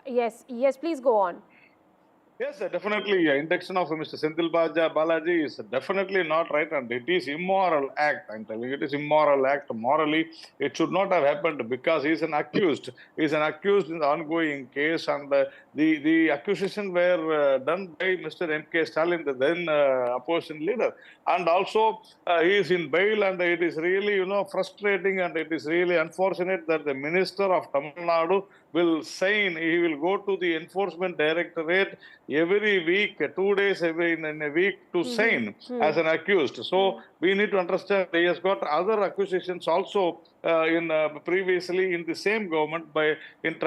Yes, please go on. Yes, definitely. Induction of Mr. Senthil Balaji is definitely not right, and it is immoral act. I'm telling you, it is immoral act. Morally, it should not have happened because he is an accused. He is an accused in the ongoing case, and the accusation were done by Mr. M.K. Stalin, the then opposition leader, and also he is in bail, and it is really frustrating, and it is really unfortunate that the Minister of Tamil Nadu will sign. He will go to the Enforcement Directorate every week, 2 days in a week to sign as an accused. So we need to understand he has got other accusations also previously in the same government in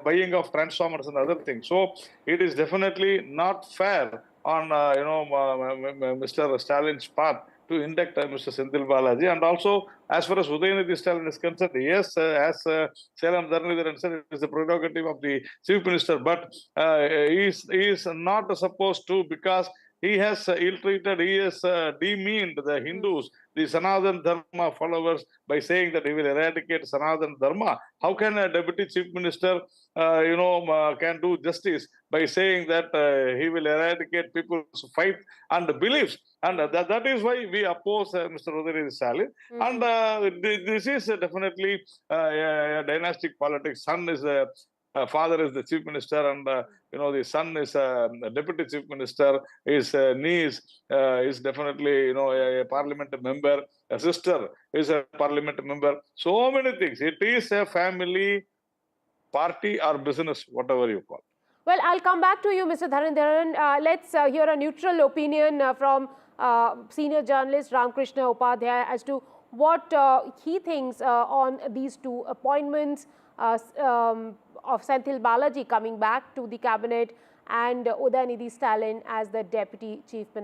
buying of transformers and other things. So it is definitely not fair on Mr. Stalin's part to induct Mr. Senthil Balaji. And also, as far as Udayanidhi Stalin is concerned, yes, as Salem Dharnidharan said, it is the prerogative of the chief minister, but he is not supposed to, because he has ill-treated, he has demeaned the Hindus, the Sanatana Dharma followers, by saying that he will eradicate Sanatana Dharma. How can a deputy chief minister, can do justice by saying that he will eradicate people's faith and beliefs? And that is why we oppose Mr. Udayanidhi Stalin. And this is definitely dynastic politics. Son is father is the chief minister, and the son is a deputy chief minister. His niece is definitely a parliament member. A sister is a parliament member. So many things. It is a family, party, or business, whatever you call. Well, I'll come back to you, Mr. Dharnidharan. Let's hear a neutral opinion from senior journalist Ramkrishna Upadhyay as to what he thinks on these two appointments of Senthil Balaji coming back to the cabinet and Udayanidhi Stalin as the deputy chief minister.